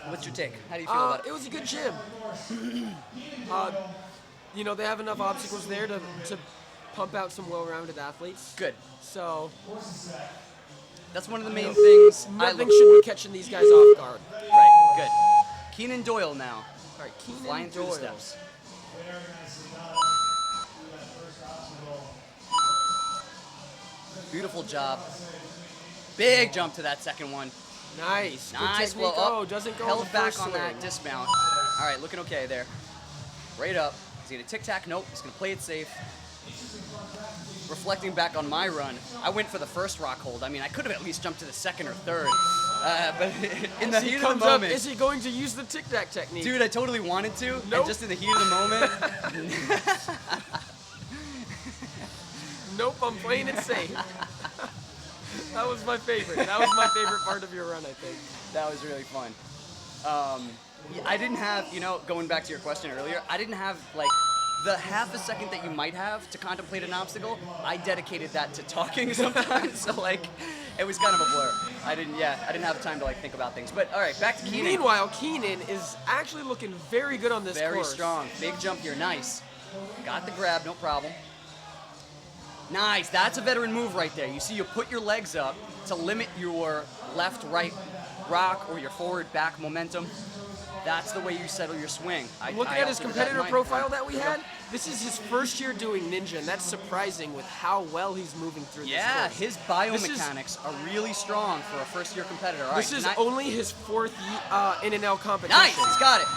Speaker 2: What's your take? How do you feel about it?
Speaker 7: It was a good gym. You know, they have enough obstacles there to pump out some well-rounded athletes.
Speaker 2: Good.
Speaker 7: So
Speaker 2: that's one of the main things.
Speaker 7: Nothing should be catching these guys off guard.
Speaker 2: Right. Good. Keenan Doyle now.
Speaker 7: All right, Keenan
Speaker 2: flying through the
Speaker 7: Doyle.
Speaker 2: steps. Beautiful job. Big jump to that second one.
Speaker 7: Nice. Good
Speaker 2: Nice.
Speaker 7: technique.
Speaker 2: Well,
Speaker 7: Oh, doesn't go
Speaker 2: held
Speaker 7: on the
Speaker 2: back
Speaker 7: first
Speaker 2: on that
Speaker 7: swing.
Speaker 2: dismount. All right, looking okay there. Right up. Is he gonna tic-tac? Nope. He's gonna play it safe. Reflecting back on my run, I went for the first rock hold. I mean, I could have at least jumped to the second or third, but in the
Speaker 7: As he
Speaker 2: heat of
Speaker 7: comes
Speaker 2: the
Speaker 7: up,
Speaker 2: moment,
Speaker 7: is he going to use the tic-tac technique?
Speaker 2: dude, I totally wanted to,
Speaker 7: Nope.
Speaker 2: and just in the heat of the moment,
Speaker 7: Nope, I'm playing it safe. That was my favorite. That was my favorite part of your run, I think.
Speaker 2: That was really fun. I didn't have, going back to your question earlier, I didn't have like the half a second that you might have to contemplate an obstacle. I dedicated that to talking sometimes, so like it was kind of a blur. I didn't have time to like think about things. But all right, back to Keenan.
Speaker 7: Meanwhile, Keenan is actually looking very good on this
Speaker 2: Very
Speaker 7: course.
Speaker 2: strong. Big jump here. Nice. Got the grab, no problem. Nice. That's a veteran move right there. You see, you put your legs up to limit your left-right rock or your forward-back momentum. That's the way you settle your swing.
Speaker 7: Looking at his competitor profile that we had, this is his first year doing Ninja, and that's surprising with how well he's moving through this course.
Speaker 2: His biomechanics are really strong for a first-year competitor. All
Speaker 7: this
Speaker 2: right,
Speaker 7: is only his fourth NNL competition.
Speaker 2: Nice, he's got it.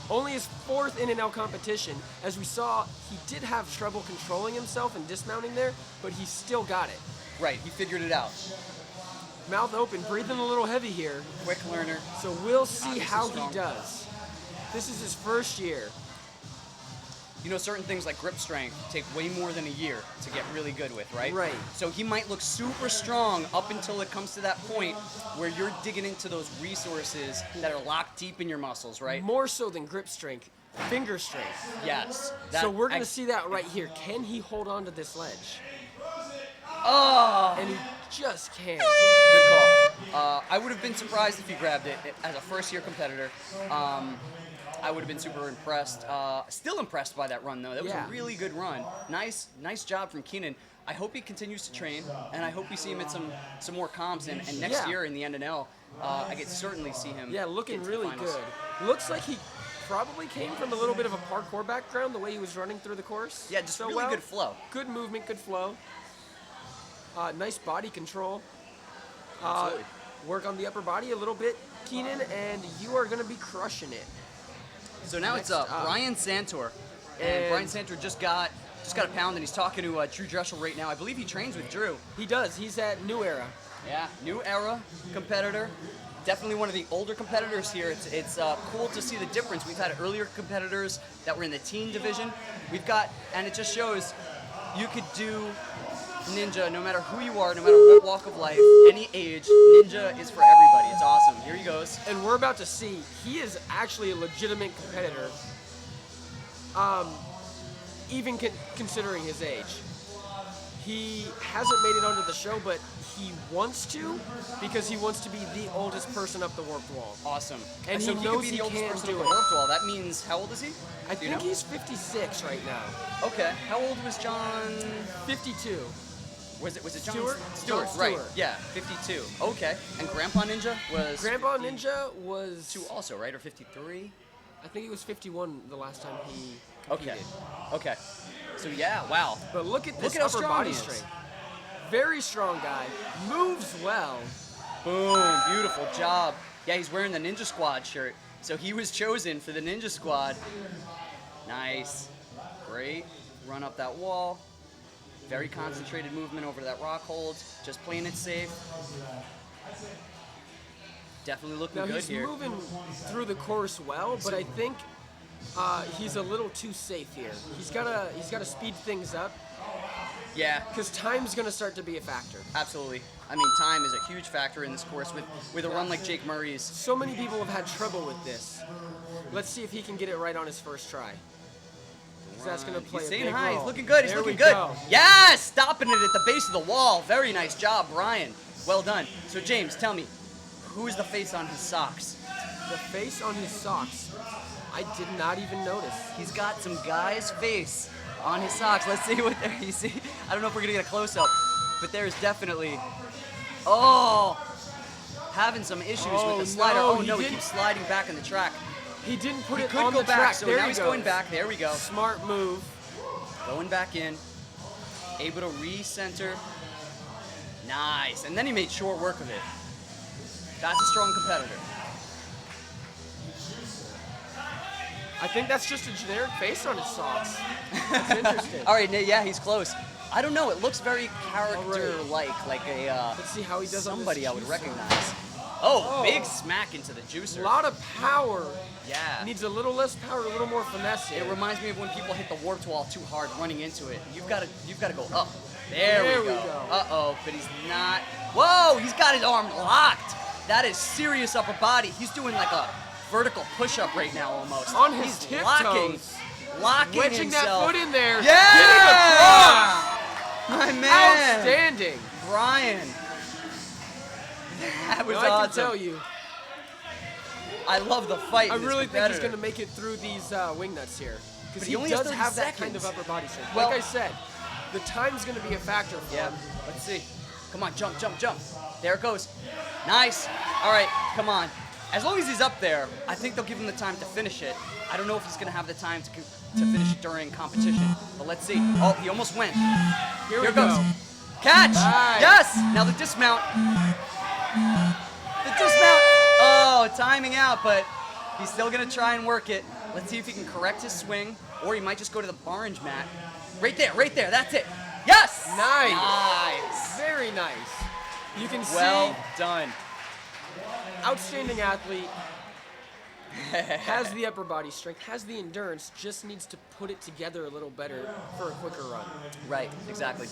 Speaker 7: Only his fourth NNL competition. As we saw, he did have trouble controlling himself and dismounting there, but he still got it.
Speaker 2: Right, he figured it out.
Speaker 7: Mouth open, breathing a little heavy here.
Speaker 2: Quick learner.
Speaker 7: So we'll see
Speaker 2: Obviously
Speaker 7: how
Speaker 2: strong.
Speaker 7: he does. This is his first year.
Speaker 2: Certain things like grip strength take way more than a year to get really good with, right?
Speaker 7: Right.
Speaker 2: So he might look super strong up until it comes to that point where you're digging into those resources that are locked deep in your muscles, right?
Speaker 7: More so than grip strength, finger strength.
Speaker 2: Yes.
Speaker 7: So we're going to see that right here. Can he hold on to this ledge?
Speaker 2: Oh!
Speaker 7: And he just can't.
Speaker 2: Good call. I would have been surprised if he grabbed it as a first-year competitor. I would have been super impressed. Still impressed by that run, though. That was a really good run. Nice job from Keenan. I hope he continues to train, and I hope we see him at some more comps. And next year in the NNL, I could certainly see him.
Speaker 7: Yeah, looking
Speaker 2: get to the
Speaker 7: really
Speaker 2: finals.
Speaker 7: good. Looks like he probably came from a little bit of a parkour background, the way he was running through the course.
Speaker 2: Yeah, just really good flow.
Speaker 7: Good movement, good flow. Nice body control.
Speaker 2: Absolutely.
Speaker 7: Work on the upper body a little bit, Keenan, and you are going to be crushing it.
Speaker 2: So now it's Brian Santor, and Brian Santor just got a pound, and he's talking to Drew Dreschel right now. I believe he trains with Drew.
Speaker 7: He does. He's at New Era.
Speaker 2: Yeah, New Era competitor. Definitely one of the older competitors here. It's cool to see the difference. We've had earlier competitors that were in the teen division. And it just shows you could do Ninja no matter who you are, no matter what walk of life, any age. Ninja is for everybody. It's awesome. Here he goes.
Speaker 7: And we're about to see, he is actually a legitimate competitor, even considering his age. He hasn't made it onto the show, but he wants to because he wants to be the oldest person up the warped wall.
Speaker 2: Awesome.
Speaker 7: And
Speaker 2: so
Speaker 7: he
Speaker 2: he
Speaker 7: knows
Speaker 2: could be
Speaker 7: he
Speaker 2: the oldest
Speaker 7: can
Speaker 2: person
Speaker 7: do
Speaker 2: up
Speaker 7: it.
Speaker 2: the warped wall. That means, how old is he?
Speaker 7: I think he's 56 right now.
Speaker 2: Okay. How old was John?
Speaker 7: 52.
Speaker 2: Was it John
Speaker 7: Stewart?
Speaker 2: Stewart,
Speaker 7: John
Speaker 2: right?
Speaker 7: Stewart.
Speaker 2: Yeah, 52. Okay. And Grandpa Ninja was.
Speaker 7: Grandpa Ninja was
Speaker 2: 2 also, right? Or 53?
Speaker 7: I think he was 51 the last time he competed.
Speaker 2: Okay. So yeah, wow.
Speaker 7: But look at this
Speaker 2: Look at how
Speaker 7: upper
Speaker 2: strong
Speaker 7: body
Speaker 2: he is.
Speaker 7: strength. Very strong guy. Moves well.
Speaker 2: Boom, beautiful job. Yeah, he's wearing the Ninja Squad shirt. So he was chosen for the Ninja Squad. Nice. Great. Run up that wall. Very concentrated movement over that rock hold. Just playing it safe. Definitely looking
Speaker 7: Now
Speaker 2: good
Speaker 7: he's
Speaker 2: here.
Speaker 7: moving through the course well, but I think he's a little too safe here. He's gotta speed things up.
Speaker 2: Yeah.
Speaker 7: Because time's gonna start to be a factor.
Speaker 2: Absolutely. I mean, time is a huge factor in this course with a run like Jake Murray's.
Speaker 7: So many people have had trouble with this. Let's see if he can get it right on his first try. 'Cause that's gonna play
Speaker 2: He's
Speaker 7: a
Speaker 2: saying
Speaker 7: big
Speaker 2: hi.
Speaker 7: role.
Speaker 2: He's looking good. He's
Speaker 7: There
Speaker 2: looking
Speaker 7: we
Speaker 2: good.
Speaker 7: go.
Speaker 2: Yes! Stopping it at the base of the wall. Very nice job, Brian. Well done. So, James, tell me, who is the face on his socks?
Speaker 7: The face on his socks. I did not even notice.
Speaker 2: He's got some guy's face on his socks. Let's see what there you see. I don't know if we're going to get a close-up, but there's definitely... Oh! Having some issues with the slider.
Speaker 7: no,
Speaker 2: Oh,
Speaker 7: he
Speaker 2: no, he
Speaker 7: didn't-
Speaker 2: keeps sliding back in the track.
Speaker 7: He didn't put
Speaker 2: He
Speaker 7: it
Speaker 2: could
Speaker 7: on
Speaker 2: go
Speaker 7: the
Speaker 2: back,
Speaker 7: track.
Speaker 2: so
Speaker 7: There
Speaker 2: now
Speaker 7: he
Speaker 2: he's
Speaker 7: goes.
Speaker 2: going back. There we go.
Speaker 7: Smart move.
Speaker 2: Going back in. Able to re-center. Nice. And then he made short work of it. That's a strong competitor.
Speaker 7: I think that's just a generic face on his socks. That's interesting.
Speaker 2: All right, yeah, he's close. I don't know. It looks very character-like, like a
Speaker 7: Let's see how he does on this
Speaker 2: somebody I would
Speaker 7: juicer.
Speaker 2: recognize. Oh, big smack into the juicer.
Speaker 7: A lot of power.
Speaker 2: Yeah.
Speaker 7: Needs a little less power, a little more finesse.
Speaker 2: It reminds me of when people hit the warped wall too hard running into it. You've got to go up. There we go. Uh-oh, but he's not. Whoa, he's got his arm locked. That is serious upper body. He's doing like a vertical push-up right now almost.
Speaker 7: On his
Speaker 2: he's
Speaker 7: tiptoes.
Speaker 2: locking
Speaker 7: Wedging that
Speaker 2: himself.
Speaker 7: foot in there.
Speaker 2: Yeah! My
Speaker 7: Getting across.
Speaker 2: man.
Speaker 7: Outstanding.
Speaker 2: Brian. That was
Speaker 7: Now, I
Speaker 2: awesome.
Speaker 7: can tell you,
Speaker 2: I love the fight.
Speaker 7: I
Speaker 2: in this
Speaker 7: really think he's
Speaker 2: competitor.
Speaker 7: going to make it through these Wingnuts here.
Speaker 2: But
Speaker 7: Because
Speaker 2: he
Speaker 7: he
Speaker 2: only has
Speaker 7: does
Speaker 2: 30
Speaker 7: have that kind
Speaker 2: seconds.
Speaker 7: of upper body strength.
Speaker 2: Well-
Speaker 7: Like I said, the time's going to be a factor for
Speaker 2: Yeah,
Speaker 7: him.
Speaker 2: let's see. Come on, jump, jump, jump. There it goes. Nice. All right, come on. As long as he's up there, I think they'll give him the time to finish it. I don't know if he's going to have the time to finish it during competition, but let's see. Oh, he almost went.
Speaker 7: Here
Speaker 2: Here
Speaker 7: we
Speaker 2: goes.
Speaker 7: go.
Speaker 2: Catch!
Speaker 7: Nice.
Speaker 2: Yes! Now the dismount. The dismount. Oh, timing out, but he's still going to try and work it. Let's see if he can correct his swing, or he might just go to the orange mat. Right there, that's it. Yes!
Speaker 7: Nice.
Speaker 2: Nice.
Speaker 7: Very nice. You can
Speaker 2: Well
Speaker 7: see,
Speaker 2: done.
Speaker 7: outstanding athlete, has the upper body strength, has the endurance, just needs to put it together a little better for a quicker run.
Speaker 2: Right, exactly.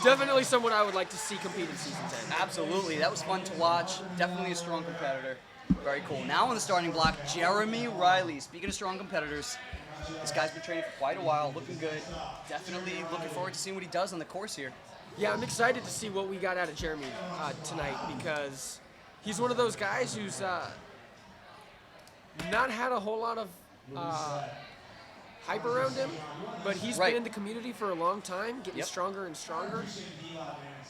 Speaker 7: Definitely someone I would like to see compete in Season 10.
Speaker 2: Absolutely, that was fun to watch. Definitely a strong competitor. Very cool. Now on the starting block, Jeremy Riley. Speaking of strong competitors, this guy's been training for quite a while, looking good. Definitely looking forward to seeing what he does on the course here.
Speaker 7: Yeah, I'm excited to see what we got out of Jeremy tonight because he's one of those guys who's not had a whole lot of hype around him, but he's
Speaker 2: Right.
Speaker 7: been in the community for a long time, getting
Speaker 2: Yep.
Speaker 7: stronger and stronger.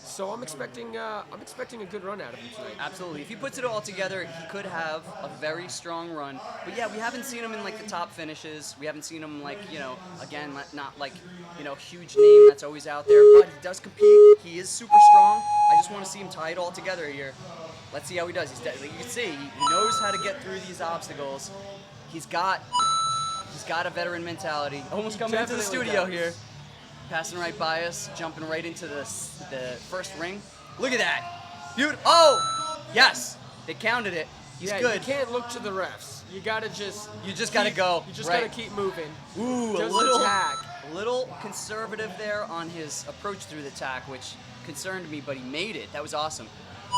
Speaker 7: So I'm expecting a good run out of him tonight.
Speaker 2: Absolutely. If he puts it all together, he could have a very strong run. But yeah, we haven't seen him in like the top finishes. We haven't seen him like, again, not like, huge name that's always out there. But he does compete. He is super strong. I just want to see him tie it all together here. Let's see how he does. Like you can see, he knows how to get through these obstacles. He's got a veteran mentality. Almost coming into the
Speaker 7: definitely
Speaker 2: studio
Speaker 7: does.
Speaker 2: here. Passing right by us, jumping right into the first ring. Look at that. Beautiful. Oh, yes. They counted it. He's good.
Speaker 7: You can't look to the refs. You gotta just.
Speaker 2: You just gotta go.
Speaker 7: You just
Speaker 2: Right.
Speaker 7: gotta keep moving.
Speaker 2: Ooh,
Speaker 7: Just
Speaker 2: a little
Speaker 7: attack.
Speaker 2: conservative there on his approach through the tack, which concerned me, but he made it. That was awesome.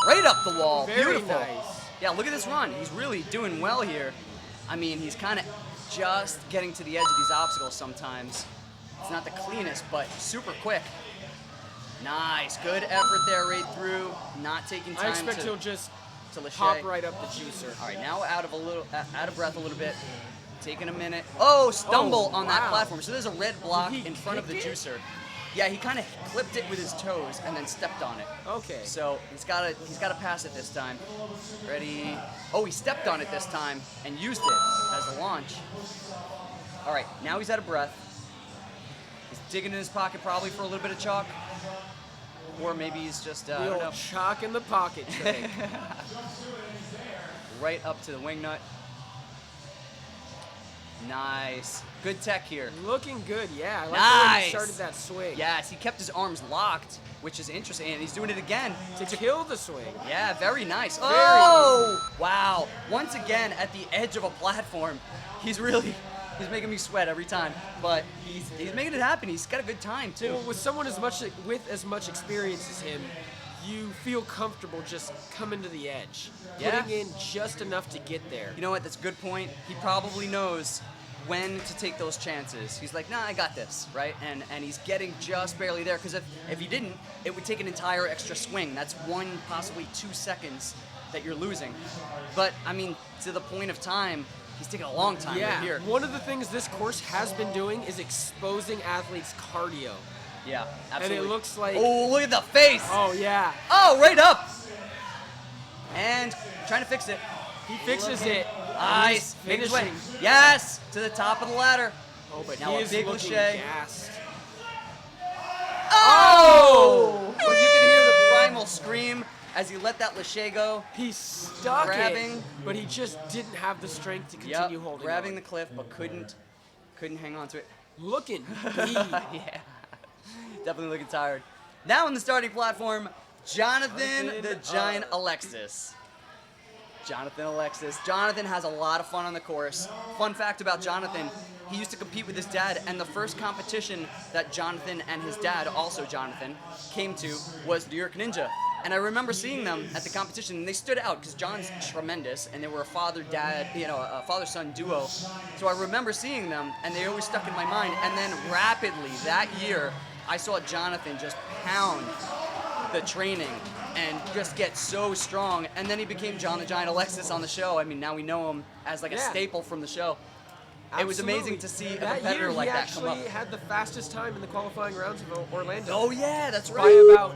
Speaker 2: Right up the wall.
Speaker 7: Very
Speaker 2: Beautiful.
Speaker 7: nice.
Speaker 2: Yeah, look at this run. He's really doing well here. I mean, he's kind of just getting to the edge of these obstacles sometimes. It's not the cleanest, but super quick. Nice, good effort there right through. Not taking time
Speaker 7: I expect
Speaker 2: to
Speaker 7: he'll just
Speaker 2: lachey.
Speaker 7: hop right up the juicer.
Speaker 2: All right, now out of breath a little bit. Taking a minute. Oh, stumble on that
Speaker 7: wow.
Speaker 2: platform. So there's a red block
Speaker 7: Did he
Speaker 2: in front of the
Speaker 7: kick it?
Speaker 2: juicer. Yeah, he kind of clipped it with his toes and then stepped on it.
Speaker 7: Okay.
Speaker 2: So he's got to pass it this time. Ready? Oh, he stepped on it this time and used it as a launch. All right, now he's out of breath. He's digging in his pocket probably for a little bit of chalk. Or maybe he's just, I
Speaker 7: The
Speaker 2: don't know.
Speaker 7: old chalk in the pocket trick.
Speaker 2: Right up to the wingnut. Nice. Good tech here.
Speaker 7: Looking good, yeah. I like the way
Speaker 2: Nice.
Speaker 7: he started that swing.
Speaker 2: Yes, he kept his arms locked, which is interesting, and he's doing it again.
Speaker 7: To kill the swing.
Speaker 2: Yeah, very nice.
Speaker 7: Very
Speaker 2: Oh! Wow. Once again, at the edge of a platform. He's making me sweat every time, but he's making it happen. He's got a good time, too.
Speaker 7: Well, with someone with as much experience as him, you feel comfortable just coming to the edge.
Speaker 2: Yeah.
Speaker 7: Putting in just enough to get there.
Speaker 2: You know what? That's a good point. He probably knows when to take those chances. He's like, nah, I got this, right? And he's getting just barely there, because if he didn't, it would take an entire extra swing. That's 1, possibly 2 seconds that you're losing. But, I mean, to the point of time, he's taking a long time
Speaker 7: Yeah,
Speaker 2: right here.
Speaker 7: one of the things this course has been doing is exposing athletes' cardio.
Speaker 2: Yeah, absolutely.
Speaker 7: And it looks like...
Speaker 2: Oh, look at the face!
Speaker 7: Oh, yeah.
Speaker 2: Oh, right up! And trying to fix it.
Speaker 7: He fixes it.
Speaker 2: Nice.
Speaker 7: He's
Speaker 2: Make his way.
Speaker 7: finishing.
Speaker 2: Yes! To the top of the ladder.
Speaker 7: Oh, but
Speaker 2: Now
Speaker 7: he
Speaker 2: a
Speaker 7: is
Speaker 2: big
Speaker 7: looking
Speaker 2: lachey.
Speaker 7: gassed.
Speaker 2: Oh! Well, you can hear the primal scream as he let that lachey go.
Speaker 7: He stuck
Speaker 2: Grabbing.
Speaker 7: it, but he just didn't have the strength to
Speaker 2: Yep,
Speaker 7: continue holding
Speaker 2: grabbing
Speaker 7: on.
Speaker 2: the cliff, but couldn't hang on to it.
Speaker 7: Looking beat.
Speaker 2: Yeah, definitely looking tired. Now on the starting platform, Jonathan the Giant Alexis. Jonathan Alexis. Jonathan has a lot of fun on the course. Fun fact about Jonathan, he used to compete with his dad, and the first competition that Jonathan and his dad, also Jonathan, came to was New York Ninja. And I remember seeing them at the competition, and they stood out because John's tremendous, and they were a father-dad, a father-son duo. So I remember seeing them, and they always stuck in my mind. And then rapidly that year, I saw Jonathan just pound the training and just get so strong. And then he became John the Giant Alexis on the show. I mean, now we know him as like a staple from the show. It was amazing to see a competitor like that come up.
Speaker 7: He actually had the fastest time in the qualifying rounds of Orlando.
Speaker 2: Oh yeah, that's right.
Speaker 7: By about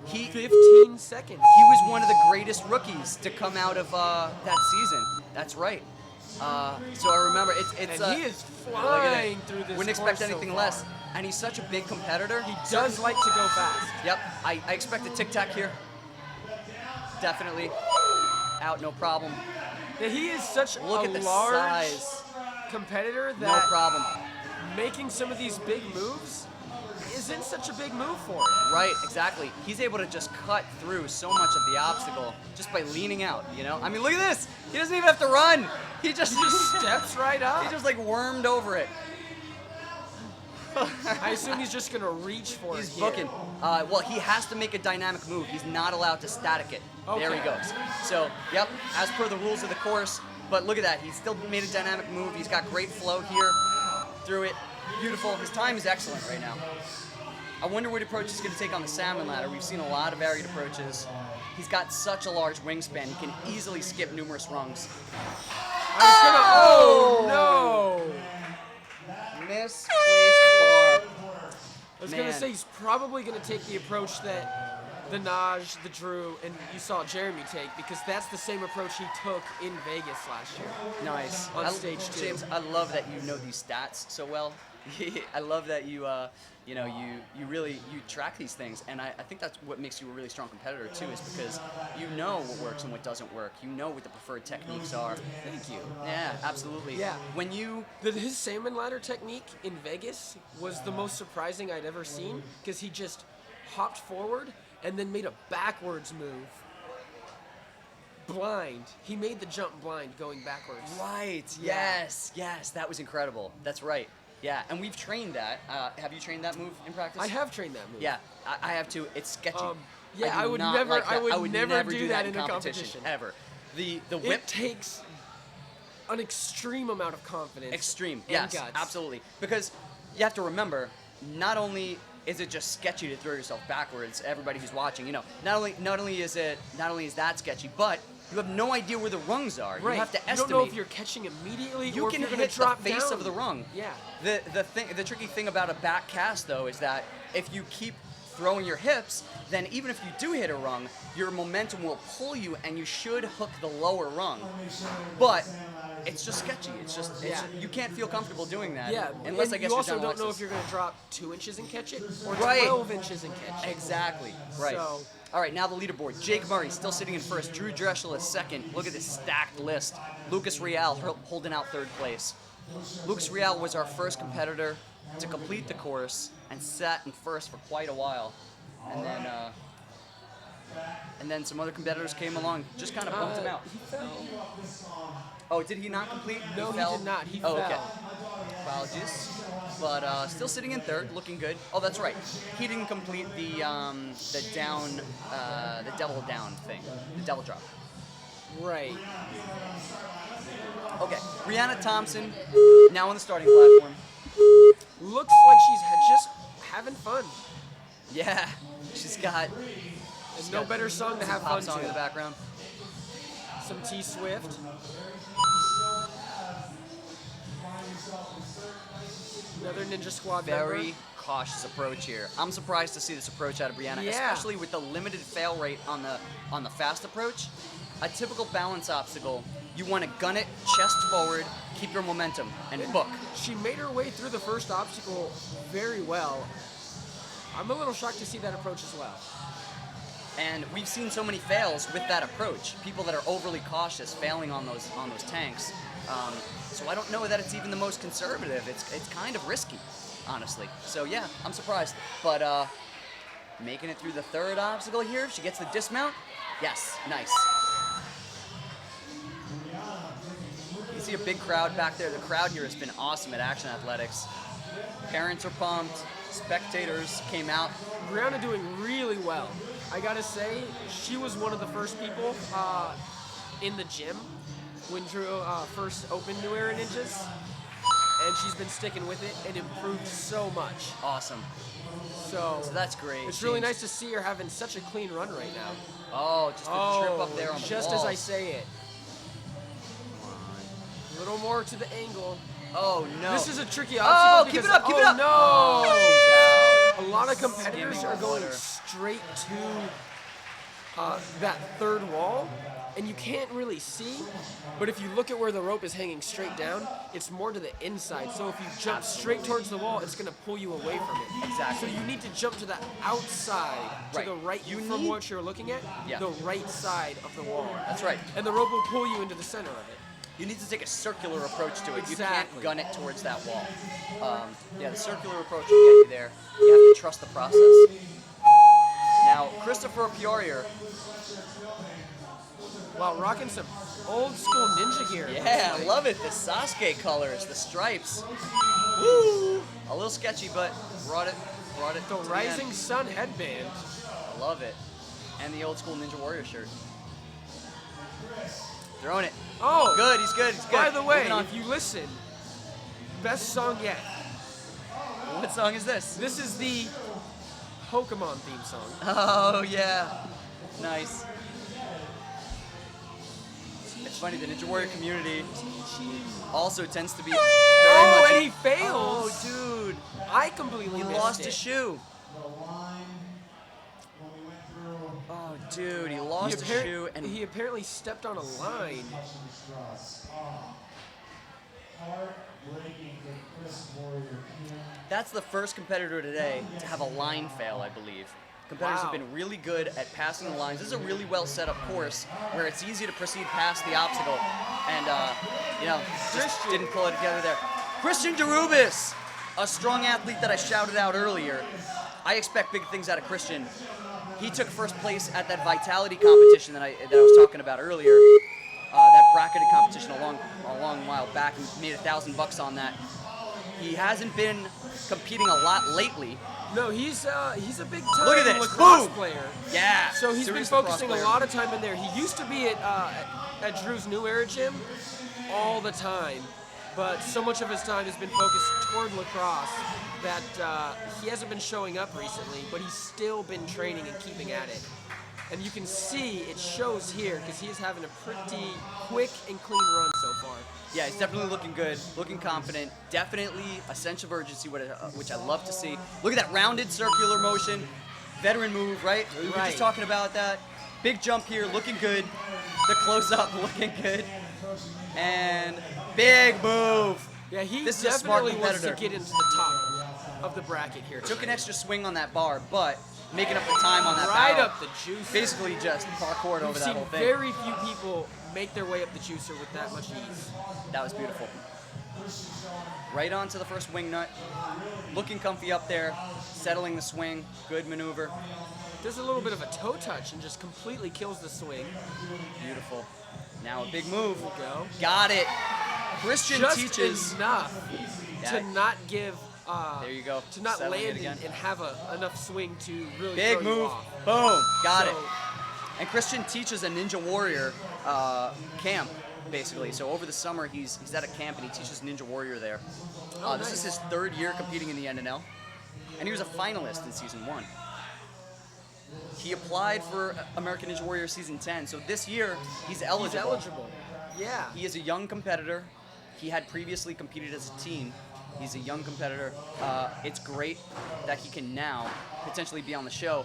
Speaker 7: 15 seconds.
Speaker 2: He was one of the greatest rookies to come out of that season. That's right. So I remember it's.
Speaker 7: And he is flying through this.
Speaker 2: Wouldn't expect
Speaker 7: course
Speaker 2: anything
Speaker 7: so
Speaker 2: less. And he's such a big competitor.
Speaker 7: He does like to go fast.
Speaker 2: Yep. I expect a tic tac here. Definitely. Out, no problem.
Speaker 7: Yeah, he is such
Speaker 2: Look
Speaker 7: a
Speaker 2: at the
Speaker 7: large
Speaker 2: size.
Speaker 7: competitor that
Speaker 2: No problem.
Speaker 7: making some of these big moves isn't such a big move for him.
Speaker 2: Right, exactly. He's able to just cut through so much of the obstacle just by leaning out, you know? I mean, look at this. He doesn't even have to run. He just
Speaker 7: steps right up.
Speaker 2: He just like wormed over it.
Speaker 7: I assume he's just going to reach for
Speaker 2: He's
Speaker 7: it here.
Speaker 2: booking. Well, he has to make a dynamic move. He's not allowed to static it. There he
Speaker 7: Okay.
Speaker 2: goes. So, yep, as per the rules of the course. But look at that. He's still made a dynamic move. He's got great flow here through it. Beautiful. His time is excellent right now. I wonder what approach he's going to take on the Salmon ladder. We've seen a lot of varied approaches. He's got such a large wingspan. He can easily skip numerous rungs.
Speaker 7: Oh, no!
Speaker 2: Misplaced bar.
Speaker 7: I was going to say he's probably going to take the approach that the Naj, the Drew, and you saw Jeremy take, because that's the same approach he took in Vegas last year.
Speaker 2: Nice.
Speaker 7: On stage 2.
Speaker 2: James, I love that you know these stats so well. I love that you really track these things, and I think that's what makes you a really strong competitor too, is because you know what works and what doesn't work. You know what the preferred techniques are.
Speaker 7: Thank you.
Speaker 2: Yeah, absolutely.
Speaker 7: Yeah.
Speaker 2: When you
Speaker 7: His salmon ladder technique in Vegas was the most surprising I'd ever seen, because he just hopped forward and then made a backwards move. Blind. He made the jump blind going backwards.
Speaker 2: Right.
Speaker 7: Yeah.
Speaker 2: Yes, that was incredible. That's right. Yeah, and we've trained that. Have you trained that move in practice?
Speaker 7: I have trained that move.
Speaker 2: Yeah, I have too. It's sketchy.
Speaker 7: Yeah,
Speaker 2: do
Speaker 7: I would
Speaker 2: not
Speaker 7: never.
Speaker 2: like that.
Speaker 7: I would never do that in a
Speaker 2: competition
Speaker 7: competition
Speaker 2: ever. The whip
Speaker 7: It takes an extreme amount of confidence.
Speaker 2: extreme.
Speaker 7: and
Speaker 2: Yes,
Speaker 7: guts.
Speaker 2: absolutely. Because you have to remember, not only is it just sketchy to throw yourself backwards, everybody who's watching, not only is that sketchy, but you have no idea where the rungs are.
Speaker 7: Right.
Speaker 2: You have to estimate.
Speaker 7: You don't know if you're catching immediately
Speaker 2: You
Speaker 7: or
Speaker 2: can
Speaker 7: if you're
Speaker 2: hit
Speaker 7: going to drop
Speaker 2: the face
Speaker 7: down.
Speaker 2: of the rung.
Speaker 7: Yeah.
Speaker 2: The tricky thing about a back cast, though, is that if you keep throwing your hips, then even if you do hit a rung, your momentum will pull you, and you should hook the lower rung. But it's just sketchy. You can't feel comfortable doing that.
Speaker 7: Yeah,
Speaker 2: unless
Speaker 7: and
Speaker 2: I guess
Speaker 7: you also
Speaker 2: you're John
Speaker 7: don't know
Speaker 2: Alexis.
Speaker 7: if you're going to drop 2 inches and catch it or
Speaker 2: Right.
Speaker 7: 12 inches and catch it.
Speaker 2: Exactly. Right.
Speaker 7: So-
Speaker 2: All right, now the leaderboard. Jake Murray still sitting in first. Drew Dreschel is second. Look at this stacked list. Lucas Real holding out third place. Lucas Real was our first competitor to complete the course and sat in first for quite a while. And then some other competitors came along, just kind of bumped him out.
Speaker 7: He fell.
Speaker 2: Oh, did he not complete?
Speaker 7: No, he
Speaker 2: fell?
Speaker 7: did not. He
Speaker 2: Oh,
Speaker 7: fell.
Speaker 2: okay. Apologies. But still sitting in third, looking good. Oh, that's right. He didn't complete the devil down thing, the devil drop.
Speaker 7: Right.
Speaker 2: Okay, Brianna Thompson, now on the starting platform.
Speaker 7: Looks like she's just having fun.
Speaker 2: Yeah, she's got
Speaker 7: There's no better song to have
Speaker 2: pop
Speaker 7: fun
Speaker 2: song in the
Speaker 7: to.
Speaker 2: background.
Speaker 7: Some T Swift. Another Ninja Squad
Speaker 2: Very
Speaker 7: member.
Speaker 2: cautious approach here. I'm surprised to see this approach out of Brianna,
Speaker 7: Yeah.
Speaker 2: especially with the limited fail rate on the fast approach. A typical balance obstacle, you want to gun it, chest forward, keep your momentum, and book.
Speaker 7: She made her way through the first obstacle very well. I'm a little shocked to see that approach as well.
Speaker 2: And we've seen so many fails with that approach. People that are overly cautious failing on those tanks. So I don't know that it's even the most conservative. It's kind of risky, honestly. So yeah, I'm surprised. But making it through the third obstacle here, she gets the dismount. Yes, nice. see a big crowd back there. The crowd here has been awesome at Action Athletics. Parents are pumped. Spectators came out.
Speaker 7: Brianna doing really well. I gotta say, she was one of the first people in the gym when Drew first opened New Era Ninjas, and she's been sticking with it and improved so much.
Speaker 2: Awesome.
Speaker 7: So
Speaker 2: that's great.
Speaker 7: It's really nice to see her having such a clean run right now.
Speaker 2: Oh, just the trip up there on the
Speaker 7: just
Speaker 2: walls.
Speaker 7: as I say it. A little more to the angle.
Speaker 2: Oh no.
Speaker 7: This is a tricky
Speaker 2: Oh,
Speaker 7: obstacle.
Speaker 2: keep
Speaker 7: because,
Speaker 2: it up, keep it up.
Speaker 7: No.
Speaker 2: Oh, she's out.
Speaker 7: A lot of competitors
Speaker 2: Skimming
Speaker 7: are going
Speaker 2: water.
Speaker 7: straight to that third wall, and you can't really see. But if you look at where the rope is hanging straight down, it's more to the inside. So if you jump straight towards the wall, it's going to pull you away from it.
Speaker 2: Exactly.
Speaker 7: So you need to jump to the outside,
Speaker 2: Right.
Speaker 7: to the right
Speaker 2: You
Speaker 7: from
Speaker 2: need-
Speaker 7: what you're looking at,
Speaker 2: Yeah.
Speaker 7: the right side of the wall.
Speaker 2: That's right.
Speaker 7: And the rope will pull you into the center of it.
Speaker 2: You need to take a circular approach to it. You
Speaker 7: Exactly.
Speaker 2: can't gun it towards that wall. Yeah, the circular approach will get you there. You have to trust the process. Now, Christopher Peoria.
Speaker 7: Wow, rocking some old school ninja gear.
Speaker 2: Yeah, I love it. The Sasuke colors, the stripes. Woo! A little sketchy, but brought it
Speaker 7: The
Speaker 2: to
Speaker 7: Rising
Speaker 2: end.
Speaker 7: Sun headband.
Speaker 2: I love it. And the old school Ninja Warrior shirt. Throwing it.
Speaker 7: Oh,
Speaker 2: Good, he's good, he's good.
Speaker 7: by the way,
Speaker 2: Moving on.
Speaker 7: if you listen, best song yet.
Speaker 2: What song is this?
Speaker 7: This is the Pokemon theme song.
Speaker 2: Oh, yeah. Nice. It's funny, the Ninja Warrior community also tends to be very
Speaker 7: Oh,
Speaker 2: much...
Speaker 7: and he fails.
Speaker 2: Oh, dude.
Speaker 7: I completely
Speaker 2: He
Speaker 7: missed
Speaker 2: lost
Speaker 7: it.
Speaker 2: a shoe. Oh, dude, he lost a shoe and
Speaker 7: he apparently stepped on a line.
Speaker 2: that's the first competitor today to have a line fail, I believe. Competitors have
Speaker 7: Wow.
Speaker 2: been really good at passing the lines. This is a really well set up course where it's easy to proceed past the obstacle. And, just
Speaker 7: Christian.
Speaker 2: didn't pull it together there. Christian Derubis, a strong athlete that I shouted out earlier. I expect big things out of Christian. He took first place at that vitality competition that I was talking about earlier. That bracketed competition a long while back, and made $1,000 on that. He hasn't been competing a lot lately.
Speaker 7: No, he's a big time
Speaker 2: Look at this.
Speaker 7: lacrosse
Speaker 2: Boom.
Speaker 7: player.
Speaker 2: Yeah.
Speaker 7: So he's been
Speaker 2: serious lacrosse
Speaker 7: focusing a
Speaker 2: player.
Speaker 7: lot of time in there. He used to be at Drew's New Era gym all the time, but so much of his time has been focused toward lacrosse that he hasn't been showing up recently, but he's still been training and keeping at it. And you can see it shows here because he's having a pretty quick and clean run so far.
Speaker 2: Yeah, he's definitely looking good, looking confident. Definitely a sense of urgency, which I love to see. Look at that rounded circular motion. Veteran move, right? We were
Speaker 7: Right.
Speaker 2: just talking about that. Big jump here, looking good. The close-up, looking good. And big move.
Speaker 7: Yeah, he
Speaker 2: This is a smart
Speaker 7: definitely wants to
Speaker 2: competitor.
Speaker 7: get into the top of the bracket here.
Speaker 2: Took an extra swing on that bar, but making up the time on that
Speaker 7: Right
Speaker 2: barrel.
Speaker 7: up the juicer.
Speaker 2: Basically just parkoured over
Speaker 7: We've
Speaker 2: that
Speaker 7: seen
Speaker 2: whole thing.
Speaker 7: very few people make their way up the juicer with that much ease.
Speaker 2: That was beautiful. Right onto the first wingnut. Looking comfy up there. Settling the swing. Good maneuver.
Speaker 7: Does a little bit of a toe touch and just completely kills the swing.
Speaker 2: Beautiful. Now a big move.
Speaker 7: Go.
Speaker 2: Got it. Christian
Speaker 7: Just
Speaker 2: teaches.
Speaker 7: enough
Speaker 2: Yeah.
Speaker 7: to not give.
Speaker 2: There you go.
Speaker 7: To not
Speaker 2: Settling it
Speaker 7: land
Speaker 2: again.
Speaker 7: and have enough swing to really
Speaker 2: Big
Speaker 7: throw you
Speaker 2: move.
Speaker 7: off.
Speaker 2: Boom. Got
Speaker 7: So,
Speaker 2: it. And Christian teaches a Ninja Warrior camp, basically. So over the summer, he's at a camp and he teaches Ninja Warrior there. This is his third year competing in the NNL, and he was a finalist in season 1. He applied for American Ninja Warrior season 10, so this year he's eligible.
Speaker 7: He's eligible. Yeah.
Speaker 2: He is a young competitor. He had previously competed as a teen. He's a young competitor. It's great that he can now potentially be on the show.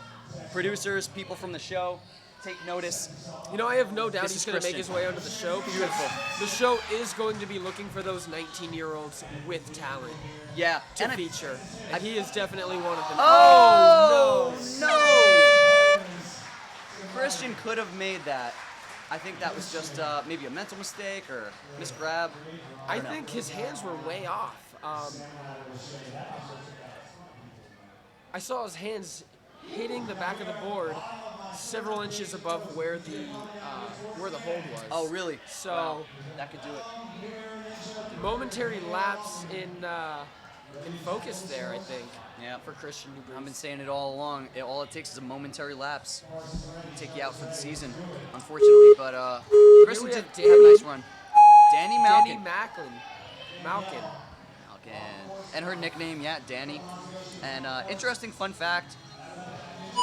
Speaker 2: Producers, people from the show, take notice.
Speaker 7: You know, I have no doubt
Speaker 2: This
Speaker 7: he's
Speaker 2: is
Speaker 7: going to make
Speaker 2: Christian.
Speaker 7: his way onto the show. because
Speaker 2: Beautiful.
Speaker 7: The show is going to be looking for those 19-year-olds with talent
Speaker 2: Yeah.
Speaker 7: to
Speaker 2: and
Speaker 7: feature. And he is definitely one of them.
Speaker 2: Oh, no! Christian could have made that. I think that was just maybe a mental mistake or misgrab.
Speaker 7: I
Speaker 2: don't know.
Speaker 7: think his hands were way off. I saw his hands hitting the back of the board several inches above where the hold was.
Speaker 2: Oh, really?
Speaker 7: So
Speaker 2: Wow. That could do it.
Speaker 7: momentary lapse in focus there, I think.
Speaker 2: Yeah.
Speaker 7: For Christian New
Speaker 2: I've been saying it all along. All it takes is a momentary lapse to take you out for the season, unfortunately. But Kristen
Speaker 7: we
Speaker 2: did
Speaker 7: have
Speaker 2: have a nice run. Danny
Speaker 7: Danny
Speaker 2: Malkin.
Speaker 7: Malkin.
Speaker 2: And her nickname, yeah, Danny. And interesting fun fact,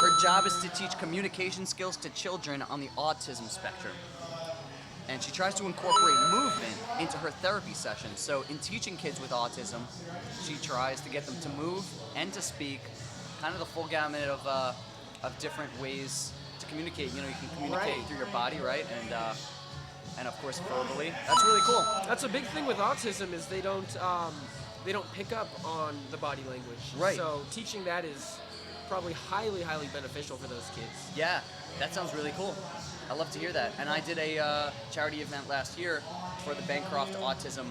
Speaker 2: her job is to teach communication skills to children on the autism spectrum. And she tries to incorporate movement into her therapy sessions. So in teaching kids with autism, she tries to get them to move and to speak, kind of the full gamut of different ways to communicate. You know, you can communicate
Speaker 7: Right.
Speaker 2: through your body, right? And of course verbally. That's really cool.
Speaker 7: That's a big thing with autism is they don't pick up on the body language.
Speaker 2: Right.
Speaker 7: So teaching that is probably highly, highly beneficial for those kids.
Speaker 2: Yeah, that sounds really cool. I love to hear that. And I did a charity event last year for the Bancroft Autism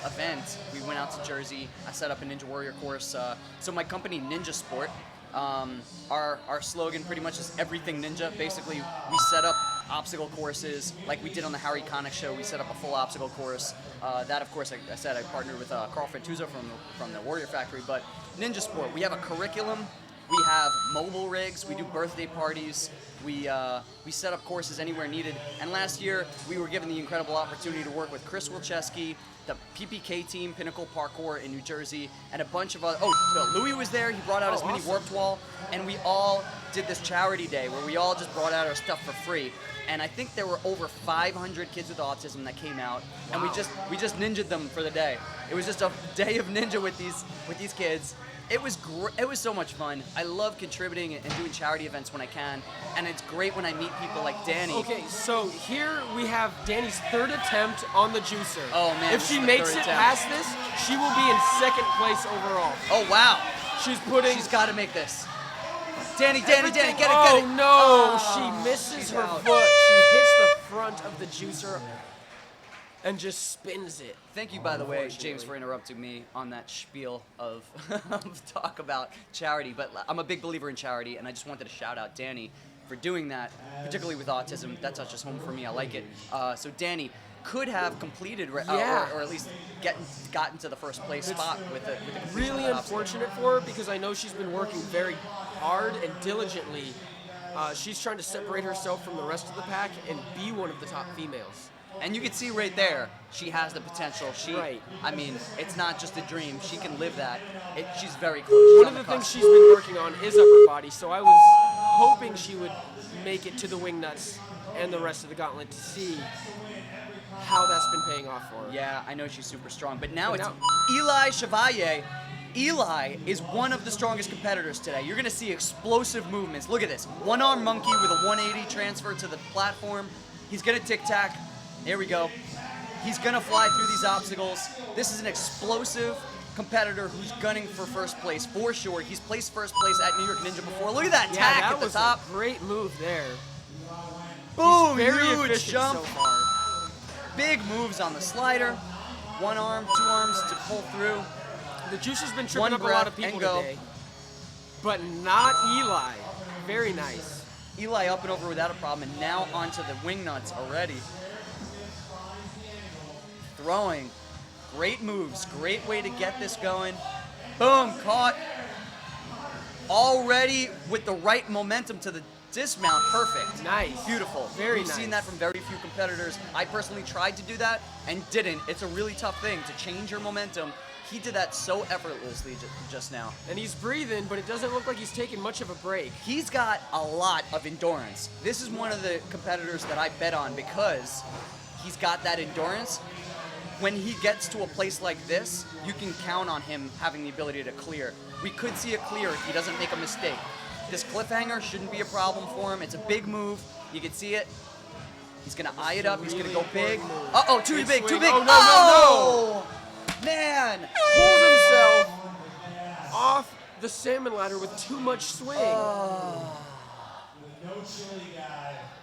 Speaker 2: event. We went out to Jersey. I set up a Ninja Warrior course. So my company, Ninja Sport, our slogan pretty much is everything ninja. Basically, we set up obstacle courses like we did on the Harry Connick show. We set up a full obstacle course. That, of course, I said I partnered with Carl Fantuzzo from the Warrior Factory. But Ninja Sport, we have a curriculum. We have mobile rigs. We do birthday parties. We set up courses anywhere needed. And last year, we were given the incredible opportunity to work with Chris Wilczewski, the PPK team, Pinnacle Parkour in New Jersey, and a bunch of other. Oh, Louis was there. He brought out his mini warped wall, and we all did this charity day where we all just brought out our stuff for free. And I think there were over 500 kids with autism that came out, and we just ninja'd them for the day. It was just a day of ninja with these kids. It was so much fun. I love contributing and doing charity events when I can, and it's great when I meet people like Danny.
Speaker 7: Okay, so here we have Danny's third attempt on the juicer.
Speaker 2: Oh man!
Speaker 7: If she makes it past this, she will be in second place overall.
Speaker 2: Oh wow!
Speaker 7: She's
Speaker 2: got to make this. Danny, get it, get it.
Speaker 7: Oh no! She misses her foot. She hits the front of the juicer and just spins it.
Speaker 2: Thank you, by the way, James, for interrupting me on that spiel of talk about charity. But I'm a big believer in charity, and I just wanted to shout out Danny for doing that, particularly with autism. That touches home for me. I like it. So Danny could have completed, or at least gotten to the first place spot with the completion
Speaker 7: Really
Speaker 2: of that obstacle.
Speaker 7: unfortunate for her because I know she's been working very hard and diligently. She's trying to separate herself from the rest of the pack and be one of the top females.
Speaker 2: And you can see right there, she has the potential. I mean, it's not just a dream. She can live that. She's very close. She's
Speaker 7: One of the things she's been working on is upper body, so I was hoping she would make it to the Wingnuts and the rest of the gauntlet to see how that's been paying off for her.
Speaker 2: Yeah, I know she's super strong. But now it's Eli Chevalier. Eli is one of the strongest competitors today. You're going to see explosive movements. Look at this. One-arm monkey with a 180 transfer to the platform. He's going to tic-tac. Here we go. He's going to fly through these obstacles. This is an explosive competitor who's gunning for first place, for sure. He's placed first place at New York Ninja before. Look at that tack at the top.
Speaker 7: That was a great move there.
Speaker 2: Boom,
Speaker 7: He's very
Speaker 2: huge
Speaker 7: efficient
Speaker 2: jump.
Speaker 7: so far.
Speaker 2: Big moves on the slider. One arm, two arms to pull through.
Speaker 7: The juicer's been tripping
Speaker 2: One
Speaker 7: up a lot of
Speaker 2: breath
Speaker 7: people
Speaker 2: and go.
Speaker 7: today. But not Eli. Very nice.
Speaker 2: Eli up and over without a problem, and now onto the Wingnuts already. Throwing. Great moves. Great way to get this going. Boom, caught. Already with the right momentum to the dismount. Perfect.
Speaker 7: Nice.
Speaker 2: Beautiful.
Speaker 7: Very
Speaker 2: We've
Speaker 7: nice.
Speaker 2: seen that from very few competitors. I personally tried to do that and didn't. It's a really tough thing to change your momentum. He did that so effortlessly just now.
Speaker 7: And he's breathing, but it doesn't look like he's taking much of a break.
Speaker 2: He's got a lot of endurance. This is one of the competitors that I bet on because he's got that endurance. When he gets to a place like this, you can count on him having the ability to clear. We could see a clear if he doesn't make a mistake. This cliffhanger shouldn't be a problem for him. It's a big move. You can see it. He's going to eye it up. He's going to go big. Uh-oh, too big, too big.
Speaker 7: Oh, no.
Speaker 2: Man.
Speaker 7: Pulls himself off the salmon ladder with too much swing.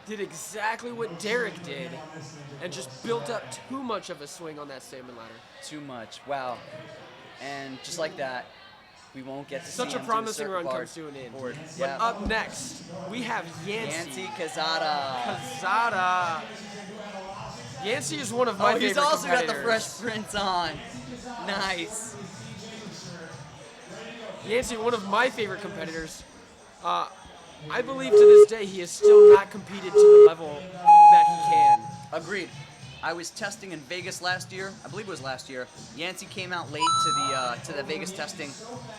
Speaker 7: Did exactly what Derek did and just built up too much of a swing on that salmon ladder.
Speaker 2: Too much. Wow. And just like that, we won't get to
Speaker 7: Such
Speaker 2: see
Speaker 7: a
Speaker 2: him
Speaker 7: promising
Speaker 2: do the
Speaker 7: run
Speaker 2: circuit
Speaker 7: comes to an end.
Speaker 2: board.
Speaker 7: But
Speaker 2: Yeah.
Speaker 7: up next, we have
Speaker 2: Yancey
Speaker 7: Yancey.
Speaker 2: Kazada.
Speaker 7: Kazada. Yancey is one of my favorite
Speaker 2: He's also got the
Speaker 7: competitors.
Speaker 2: Fresh Prince on. Nice.
Speaker 7: Yancey, one of my favorite competitors. I believe to this day he has still not competed to the level that he can.
Speaker 2: Agreed. I was testing in Vegas last year. I believe it was last year. Yancey came out late to the Vegas testing,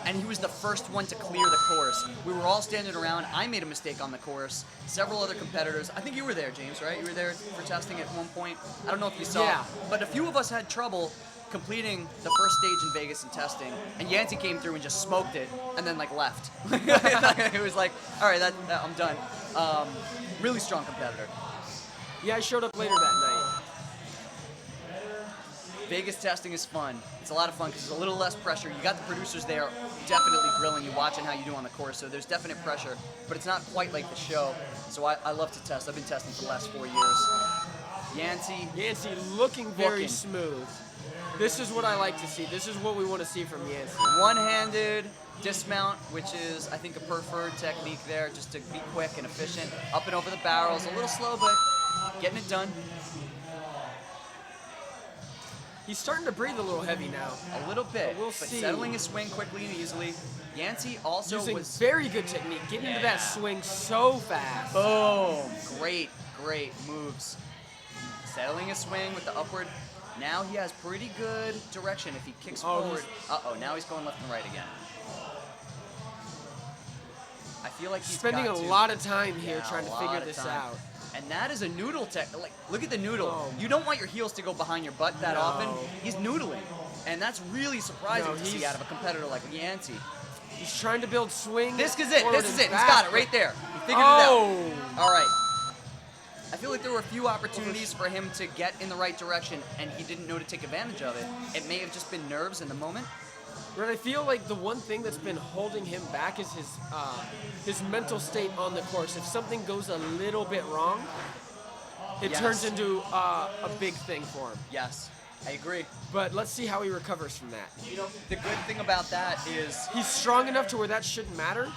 Speaker 2: and he was the first one to clear the course. We were all standing around. I made a mistake on the course. Several other competitors. I think you were there, James, right? You were there for testing at one point. I don't know if you saw.
Speaker 7: Yeah.
Speaker 2: But a few of us had trouble completing the first stage in Vegas in testing, and Yancey came through and just smoked it, and then like left. It was like, all right, I'm done. Really strong competitor.
Speaker 7: Yeah, I showed up later that night.
Speaker 2: Vegas testing is fun. It's a lot of fun because there's a little less pressure. You got the producers there definitely grilling you, watching how you do on the course, so there's definite pressure, but it's not quite like the show. So I love to test. I've been testing for the last 4 years.
Speaker 7: Yancey looking very
Speaker 2: Looking.
Speaker 7: smooth. This is what I like to see. This is what we want to see from Yancey.
Speaker 2: One-handed dismount, which is, I think, a preferred technique there, just to be quick and efficient. Up and over the barrels, a little slow, but getting it done.
Speaker 7: He's starting to breathe a little heavy now.
Speaker 2: A little bit,
Speaker 7: We'll
Speaker 2: but
Speaker 7: see.
Speaker 2: settling his swing quickly and easily. Yancey also
Speaker 7: Using
Speaker 2: was
Speaker 7: very good technique, getting into that swing so fast.
Speaker 2: boom. Great moves. Settling his swing with the upward. Now he has pretty good direction if he kicks forward. Now he's going left and right again. I feel like he's
Speaker 7: Spending
Speaker 2: got
Speaker 7: a
Speaker 2: to.
Speaker 7: lot of time here
Speaker 2: Yeah,
Speaker 7: trying to
Speaker 2: a
Speaker 7: figure
Speaker 2: lot of
Speaker 7: this
Speaker 2: time.
Speaker 7: out.
Speaker 2: And that is a noodle tech. Like, look at the noodle.
Speaker 7: Oh.
Speaker 2: You don't want your heels to go behind your butt that
Speaker 7: No.
Speaker 2: often. He's noodling. And that's really surprising
Speaker 7: No,
Speaker 2: to see
Speaker 7: he's-
Speaker 2: out of a competitor like Yancey.
Speaker 7: He's trying to build swing.
Speaker 2: This is it.
Speaker 7: forward
Speaker 2: This is
Speaker 7: and
Speaker 2: it. He's
Speaker 7: back.
Speaker 2: got it right there. He figured it
Speaker 7: Oh.
Speaker 2: out. All right. I feel like there were a few opportunities for him to get in the right direction, and he didn't know to take advantage of it. It may have just been nerves in the moment.
Speaker 7: But I feel like the one thing that's been holding him back is his mental state on the course. If something goes a little bit wrong, it
Speaker 2: Yes.
Speaker 7: turns into a big thing for him.
Speaker 2: Yes, I agree.
Speaker 7: But let's see how he recovers from that.
Speaker 2: You know, the good thing about that is,
Speaker 7: He's strong enough to where that shouldn't matter.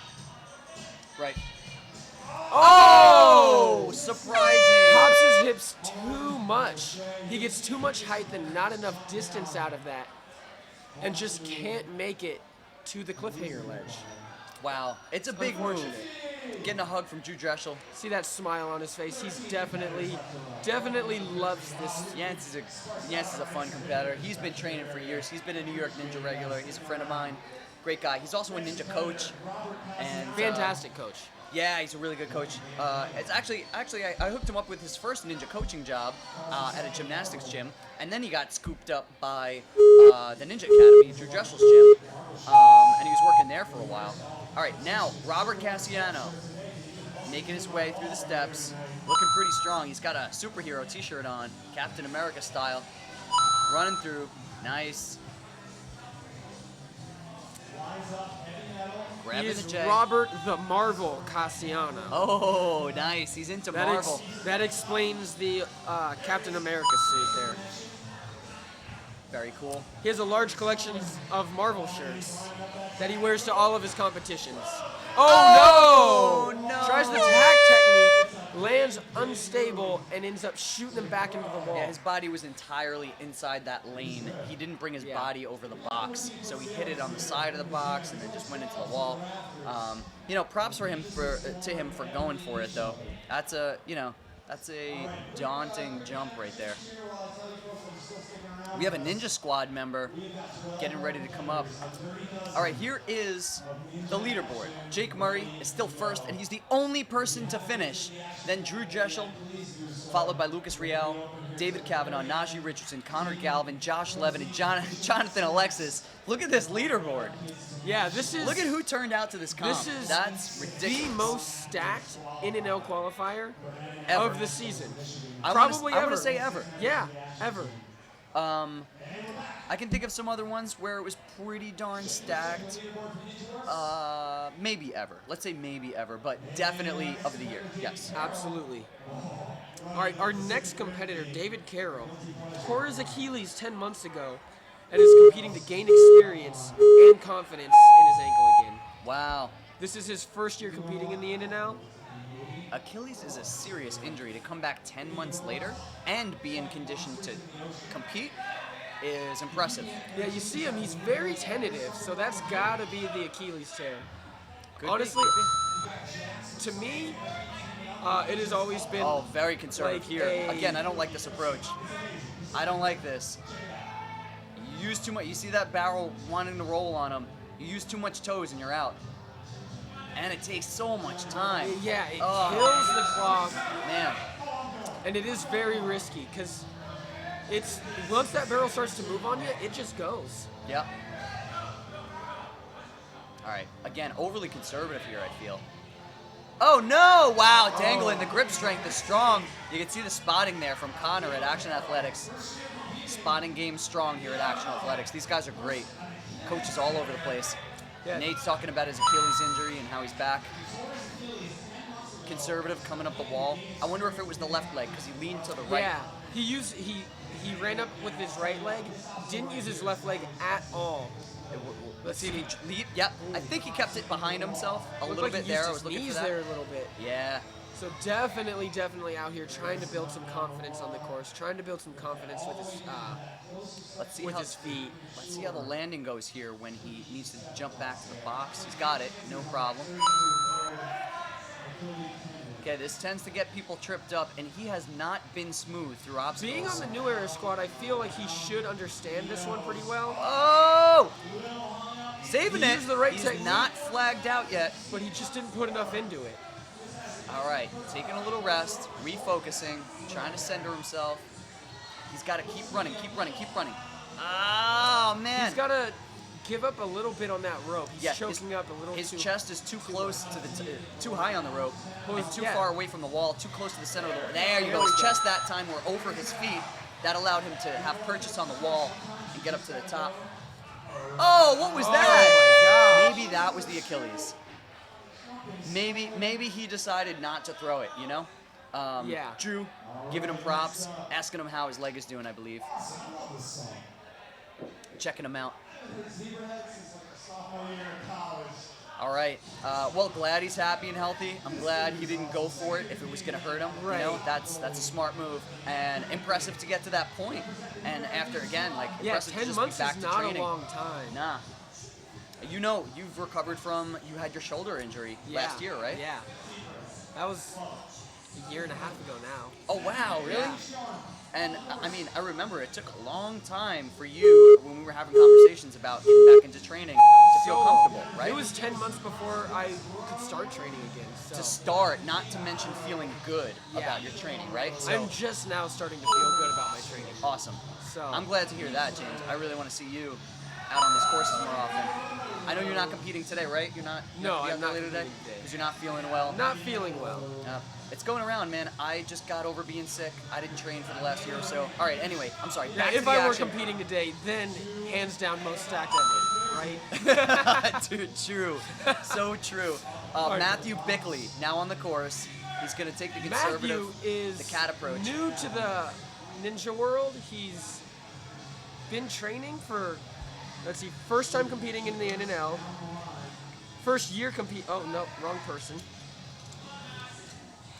Speaker 2: right.
Speaker 7: Oh!
Speaker 2: Surprising.
Speaker 7: Pops his hips too much. He gets too much height and not enough distance out of that, and just can't make it to the cliffhanger ledge.
Speaker 2: Wow, it's a big move. Getting a hug from Drew Dreschel.
Speaker 7: See that smile on his face? He's definitely loves this.
Speaker 2: Yancey's a fun competitor. He's been training for years. He's been a New York Ninja regular. He's a friend of mine. Great guy. He's also a ninja coach. And
Speaker 7: Fantastic coach.
Speaker 2: Yeah, he's a really good coach. It's actually I hooked him up with his first ninja coaching job at a gymnastics gym, and then he got scooped up by the Ninja Academy, Drew Dreschel's gym, and he was working there for a while. All right, now Robert Cassiano, making his way through the steps, looking pretty strong. He's got a superhero T-shirt on, Captain America style, running through. Nice.
Speaker 7: He
Speaker 2: Grabbing
Speaker 7: is
Speaker 2: the J.
Speaker 7: Robert the Marvel Cassiano.
Speaker 2: Oh, nice. He's into Marvel.
Speaker 7: That explains the Captain America suit there.
Speaker 2: Very cool.
Speaker 7: He has a large collection of Marvel shirts that he wears to all of his competitions. Oh, no! Tries the tag technique, lands unstable, and ends up shooting him back into the wall.
Speaker 2: Yeah, his body was entirely inside that lane. He didn't bring his body over the box, so he hit it on the side of the box and then just went into the wall. Props to him for going for it though. That's a daunting jump right there. We have a Ninja Squad member getting ready to come up. All right, here is the leaderboard. Jake Murray is still first, and he's the only person to finish. Then Drew Dreschel, followed by Lucas Riel, David Kavanaugh, Najee Richardson, Connor Galvin, Josh Levin, and Jonathan Alexis. Look at this leaderboard.
Speaker 7: Yeah, this is...
Speaker 2: Look at who turned out to this comp.
Speaker 7: This is
Speaker 2: That's ridiculous.
Speaker 7: the most stacked in-and-out qualifier
Speaker 2: Ever.
Speaker 7: of the season.
Speaker 2: I
Speaker 7: Probably
Speaker 2: want
Speaker 7: ever.
Speaker 2: to say ever.
Speaker 7: Yeah, ever.
Speaker 2: I can think of some other ones where it was pretty darn stacked. Maybe ever. Let's say maybe ever, but definitely of the year. Yes.
Speaker 7: Absolutely. All right, our next competitor, David Carroll, tore his Achilles 10 months ago and is competing to gain experience and confidence in his ankle again.
Speaker 2: Wow.
Speaker 7: This is his first year competing in the In-N-Out.
Speaker 2: Achilles is a serious injury. To come back 10 months later and be in condition to compete is impressive.
Speaker 7: Yeah, you see him, he's very tentative, so that's gotta be the Achilles tear.
Speaker 2: Could
Speaker 7: Honestly,
Speaker 2: be.
Speaker 7: to me, it has always been...
Speaker 2: Oh, very conservative
Speaker 7: like
Speaker 2: here.
Speaker 7: a-
Speaker 2: Again, I don't like this approach. I don't like this. You use too much. You see that barrel wanting to roll on him. You use too much toes and you're out. And it takes so much time.
Speaker 7: Yeah, it
Speaker 2: Oh.
Speaker 7: kills the clock,
Speaker 2: Man.
Speaker 7: and it is very risky, because it's once that barrel starts to move on you, it just goes.
Speaker 2: Yep. All right. Again, overly conservative here, I feel. Oh, no! Wow, dangling. The grip strength is strong. You can see the spotting there from Connor at Action Athletics. Spotting game strong here at Action Athletics. These guys are great. Coaches all over the place.
Speaker 7: Yeah.
Speaker 2: Nate's talking about his Achilles injury and how he's back. Conservative coming up the wall. I wonder if it was the left leg because he leaned to the right.
Speaker 7: Yeah, he ran up with his right leg, didn't use his left leg at all.
Speaker 2: Let's see if he leap. Yep. I think he kept it behind himself a
Speaker 7: Looked
Speaker 2: little
Speaker 7: like
Speaker 2: bit
Speaker 7: he
Speaker 2: there.
Speaker 7: used
Speaker 2: I
Speaker 7: his
Speaker 2: was looking for
Speaker 7: knees
Speaker 2: that.
Speaker 7: there a little bit.
Speaker 2: Yeah.
Speaker 7: So definitely out here trying to build some confidence on the course, trying to build some confidence with his
Speaker 2: Let's see
Speaker 7: with
Speaker 2: how
Speaker 7: his feet.
Speaker 2: Let's see how the landing goes here when he needs to jump back to the box. He's got it, no problem. Okay, this tends to get people tripped up, and he has not been smooth through obstacles.
Speaker 7: Being on the New Era squad, I feel like he should understand this one pretty well.
Speaker 2: Oh! Saving
Speaker 7: He
Speaker 2: it.
Speaker 7: used the right
Speaker 2: He's
Speaker 7: technique.
Speaker 2: not flagged out yet.
Speaker 7: But he just didn't put enough into it.
Speaker 2: All right, taking a little rest, refocusing, trying to center himself. He's got to keep running, keep running, keep running. Oh, man.
Speaker 7: He's got to give up a little bit on that rope. He's
Speaker 2: Yeah,
Speaker 7: choking up a little
Speaker 2: His
Speaker 7: too
Speaker 2: chest is too close to the too high on the rope,
Speaker 7: Well,
Speaker 2: and too
Speaker 7: yeah.
Speaker 2: far away from the wall, too close to the center of the wall. There you
Speaker 7: There
Speaker 2: go.
Speaker 7: we
Speaker 2: His
Speaker 7: go.
Speaker 2: chest that time were over his feet. That allowed him to have purchase on the wall and get up to the top. Oh, what was that?
Speaker 7: my gosh.
Speaker 2: Maybe that was the Achilles. Maybe he decided not to throw it, you know?
Speaker 7: Yeah.
Speaker 2: Drew, giving him props, asking him how his leg is doing, I believe. Checking him out. All right. Well, glad he's happy and healthy. I'm glad he didn't go for it if it was going to hurt him.
Speaker 7: Right.
Speaker 2: You know, that's a smart move and impressive to get to that point. And after again, like
Speaker 7: Yeah,
Speaker 2: impressive to
Speaker 7: 10
Speaker 2: just
Speaker 7: months
Speaker 2: be back
Speaker 7: is
Speaker 2: to
Speaker 7: not
Speaker 2: training.
Speaker 7: a long time.
Speaker 2: Nah. You know, you've recovered from you had your shoulder injury last year, right?
Speaker 7: Yeah. That was a year and a half ago now.
Speaker 2: Oh wow, really?
Speaker 7: Yeah.
Speaker 2: And I mean, I remember it took a long time for you when we were having conversations about getting back into training to feel comfortable, right?
Speaker 7: It was 10 months before I could start training again. So
Speaker 2: to start, not to mention feeling good
Speaker 7: Yeah.
Speaker 2: about your training, right? So
Speaker 7: I'm just now starting to feel good about my training.
Speaker 2: awesome.
Speaker 7: So
Speaker 2: I'm glad to hear that, James. I really want to see you out on these courses more often. I know you're not competing today, right? You're not.
Speaker 7: No,
Speaker 2: you're
Speaker 7: I'm not
Speaker 2: later today
Speaker 7: competing today.
Speaker 2: because you're not feeling well.
Speaker 7: Not feeling well.
Speaker 2: It's going around, man. I just got over being sick. I didn't train for the last year or so. All right. Anyway, I'm sorry.
Speaker 7: Yeah,
Speaker 2: Back to
Speaker 7: if
Speaker 2: the
Speaker 7: I were
Speaker 2: action.
Speaker 7: competing today, then hands down most stacked ever, right?
Speaker 2: Dude, true. So true. Matthew Bickley, now on the course. He's going to take the conservative,
Speaker 7: Matthew is
Speaker 2: the cat approach.
Speaker 7: new to the ninja world. He's been training for, let's see, first time competing in the NNL. First year compete. Oh no, wrong person.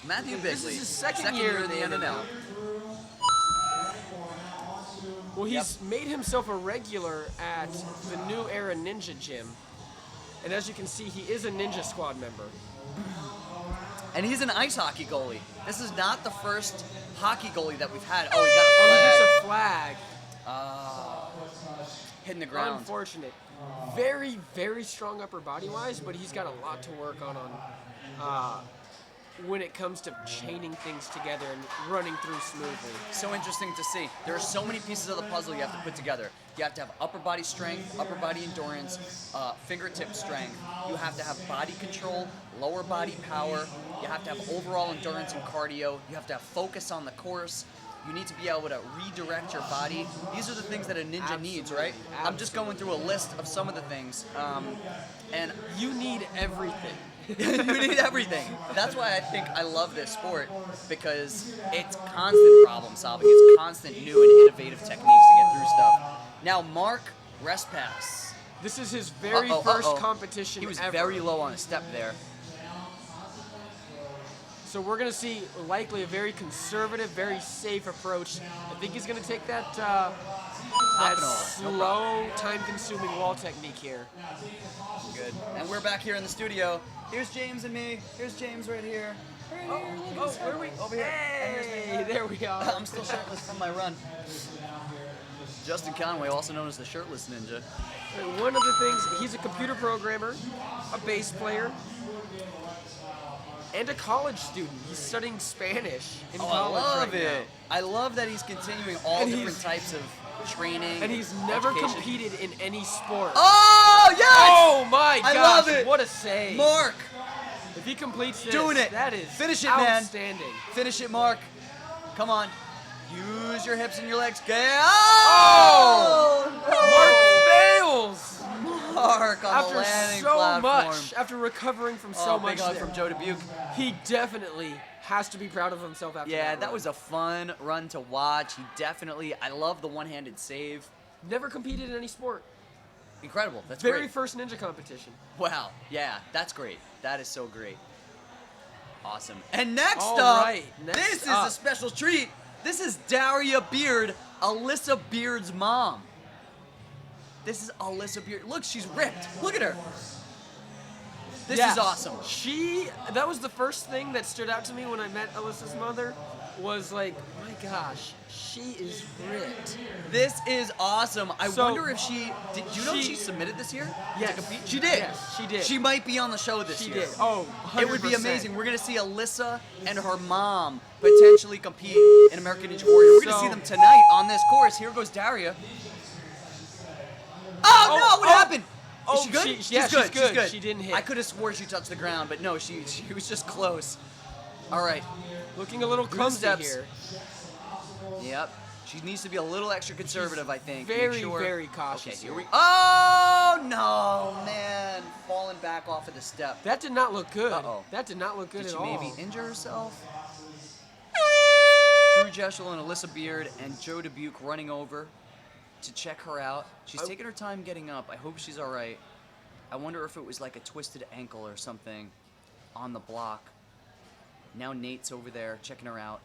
Speaker 2: Matthew
Speaker 7: This
Speaker 2: Bickley.
Speaker 7: is his second year
Speaker 2: in the NNL.
Speaker 7: Well, he's made himself a regular at the New Era Ninja Gym. And as you can see, he is a Ninja Squad member.
Speaker 2: And he's an ice hockey goalie. This is not the first hockey goalie that we've had. Oh, he got a flag.
Speaker 7: He gets a flag.
Speaker 2: Hitting the ground.
Speaker 7: Unfortunate. Very, very strong upper body wise, but he's got a lot to work on when it comes to chaining things together and running through smoothly.
Speaker 2: So interesting to see. There are so many pieces of the puzzle you have to put together. You have to have upper body strength, upper body endurance, fingertip strength. You have to have body control, lower body power. You have to have overall endurance and cardio. You have to have focus on the course. You need to be able to redirect your body. These are the things that a ninja needs, right? I'm just going through a list of some of the things. And
Speaker 7: you need everything.
Speaker 2: You need everything. That's why I think I love this sport, because it's constant problem solving. It's constant new and innovative techniques to get through stuff. Now Mark Respass.
Speaker 7: This is his very first competition
Speaker 2: He was
Speaker 7: ever.
Speaker 2: very low on a step there.
Speaker 7: So we're going to see likely a very conservative, very safe approach. I think he's going to take that slow, time-consuming wall technique here.
Speaker 2: Good. And we're back here in the studio. Here's James and me. Here's James right here.
Speaker 7: Where are we?
Speaker 2: Over here.
Speaker 7: Hey, there we are.
Speaker 2: I'm still shirtless from my run. Justin Conway, also known as the Shirtless Ninja.
Speaker 7: One of the things, he's a computer programmer, a bass player, and a college student. He's studying Spanish in college
Speaker 2: I love
Speaker 7: right
Speaker 2: it. I love that he's continuing all
Speaker 7: And
Speaker 2: different
Speaker 7: he's-
Speaker 2: types of training.
Speaker 7: And he's never
Speaker 2: education.
Speaker 7: competed in any sport.
Speaker 2: Oh, yes!
Speaker 7: Oh my
Speaker 2: I
Speaker 7: gosh,
Speaker 2: love it.
Speaker 7: what a save.
Speaker 2: Mark,
Speaker 7: If he completes this,
Speaker 2: doing it.
Speaker 7: that is
Speaker 2: Finish it, man.
Speaker 7: outstanding.
Speaker 2: Finish it, Mark. Come on. Use your hips and your legs.
Speaker 7: Fails!
Speaker 2: Mark on the
Speaker 7: After
Speaker 2: landing
Speaker 7: so
Speaker 2: platform.
Speaker 7: much, after recovering from so
Speaker 2: Big
Speaker 7: much
Speaker 2: hug
Speaker 7: there,
Speaker 2: from Joe Dubuque.
Speaker 7: he definitely has to be proud of himself after
Speaker 2: Yeah,
Speaker 7: that
Speaker 2: that
Speaker 7: run.
Speaker 2: was a fun run to watch. He definitely, I love the one-handed save.
Speaker 7: Never competed in any sport.
Speaker 2: Incredible. That's
Speaker 7: Very
Speaker 2: great.
Speaker 7: first ninja competition.
Speaker 2: Wow. Yeah, that's great. That is so great. Awesome. And next
Speaker 7: All
Speaker 2: up,
Speaker 7: right, next
Speaker 2: this is
Speaker 7: up.
Speaker 2: a special treat. This is Daria Beard, Alyssa Beard's mom. This is Alyssa Beard. Look, she's ripped. Look at her. This
Speaker 7: Yes.
Speaker 2: is awesome.
Speaker 7: That was the first thing that stood out to me when I met Alyssa's mother, was like, my gosh, she is ripped.
Speaker 2: This is awesome. I
Speaker 7: So,
Speaker 2: wonder if did you know she submitted this year?
Speaker 7: Yes.
Speaker 2: To compete? She did.
Speaker 7: Yes, she did.
Speaker 2: She might be on the show this
Speaker 7: She
Speaker 2: year.
Speaker 7: did. Oh, 100%.
Speaker 2: It would be amazing. We're going to see Alyssa and her mom potentially compete in American Ninja Warrior. We're going to see them tonight on this course. Here goes Daria. Oh, no, what happened?
Speaker 7: Oh,
Speaker 2: Is she good?
Speaker 7: yeah, she's good.
Speaker 2: She's good.
Speaker 7: She didn't hit.
Speaker 2: I could have swore she touched the ground, but no, she was just close. All right.
Speaker 7: Looking a little clumsy
Speaker 2: steps.
Speaker 7: here.
Speaker 2: Yep. She needs to be a little extra conservative, I think.
Speaker 7: Very,
Speaker 2: Make sure.
Speaker 7: very cautious
Speaker 2: Okay, here
Speaker 7: here.
Speaker 2: we. Oh no, man! Falling back off of the step.
Speaker 7: That did not look good.
Speaker 2: Uh-oh.
Speaker 7: That did not look good
Speaker 2: Did
Speaker 7: at
Speaker 2: she
Speaker 7: all.
Speaker 2: maybe injure herself? Drew Jeschel and Alyssa Beard and Joe Dubuque running over to check her out. She's taking her time getting up. I hope she's all right. I wonder if it was like a twisted ankle or something on the block. Now Nate's over there checking her out.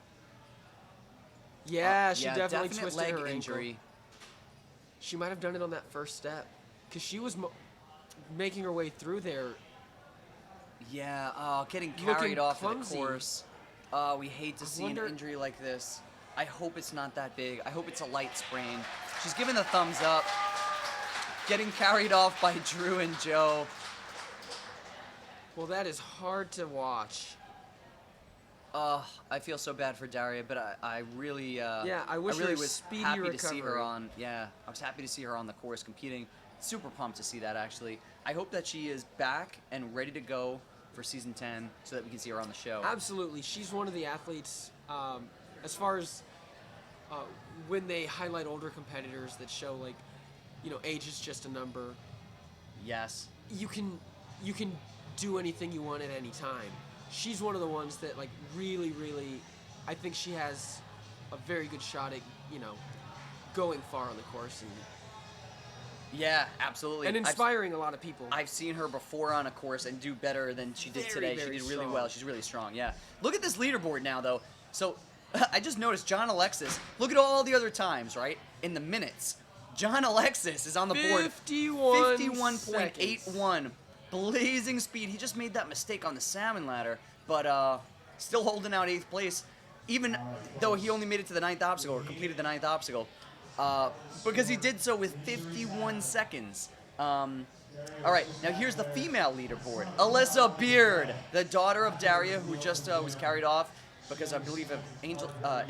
Speaker 7: Yeah, she
Speaker 2: yeah,
Speaker 7: definitely
Speaker 2: definite
Speaker 7: twisted
Speaker 2: leg
Speaker 7: her
Speaker 2: injury.
Speaker 7: ankle. She might have done it on that first step, because she was making her way through there.
Speaker 2: Yeah, getting
Speaker 7: Looking
Speaker 2: carried off of the
Speaker 7: clumsy.
Speaker 2: course. We hate to see
Speaker 7: wonder-
Speaker 2: an injury like this. I hope it's not that big. I hope it's a light sprain. She's giving the thumbs up. Getting carried off by Drew and Joe.
Speaker 7: Well, that is hard to watch.
Speaker 2: I feel so bad for Daria, but I really,
Speaker 7: Yeah, I wish her
Speaker 2: really was
Speaker 7: speedy
Speaker 2: happy to see her
Speaker 7: recovery.
Speaker 2: on. Yeah, I was happy to see her on the course competing. Super pumped to see that actually. I hope that she is back and ready to go for season 10, so that we can see her on the show.
Speaker 7: Absolutely, she's one of the athletes. As far as when they highlight older competitors that show like, age is just a number.
Speaker 2: Yes.
Speaker 7: You can do anything you want at any time. She's one of the ones that like really, I think she has a very good shot at going far on the course
Speaker 2: Yeah, absolutely.
Speaker 7: and inspiring a lot of people.
Speaker 2: I've seen her before on a course and do better than she did
Speaker 7: Very,
Speaker 2: today. She
Speaker 7: very
Speaker 2: did really
Speaker 7: strong.
Speaker 2: well. She's really strong, yeah. Look at this leaderboard now, though. So I just noticed John Alexis. Look at all the other times, right? In the minutes. John Alexis is on the board. 51.81. Blazing speed. He just made that mistake on the salmon ladder, but still holding out 8th place, even though he only made it to the 9th obstacle, or completed the 9th obstacle, because he did so with 51 seconds. All right, now here's the female leaderboard. Alyssa Beard, the daughter of Daria, who just was carried off because I believe an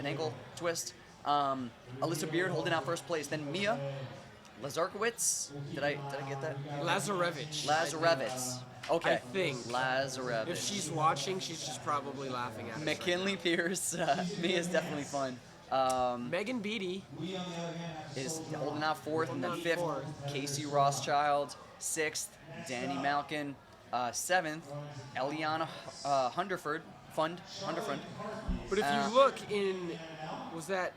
Speaker 2: ankle twist. Alyssa Beard holding out 1st place. Then Mia Lazarkowicz. Did I get that? Lazarevich. Okay.
Speaker 7: I think.
Speaker 2: Lazarevich.
Speaker 7: If she's watching, she's just probably laughing at us.
Speaker 2: McKinley Pierce. Mia's definitely fun.
Speaker 7: Megan Beattie
Speaker 2: Is holding out 4th, and then
Speaker 7: Holding out
Speaker 2: 5th, Casey Rothschild. 6th, Danny Malkin. 7th, Eliana Hunderford.
Speaker 7: But if you look in, was that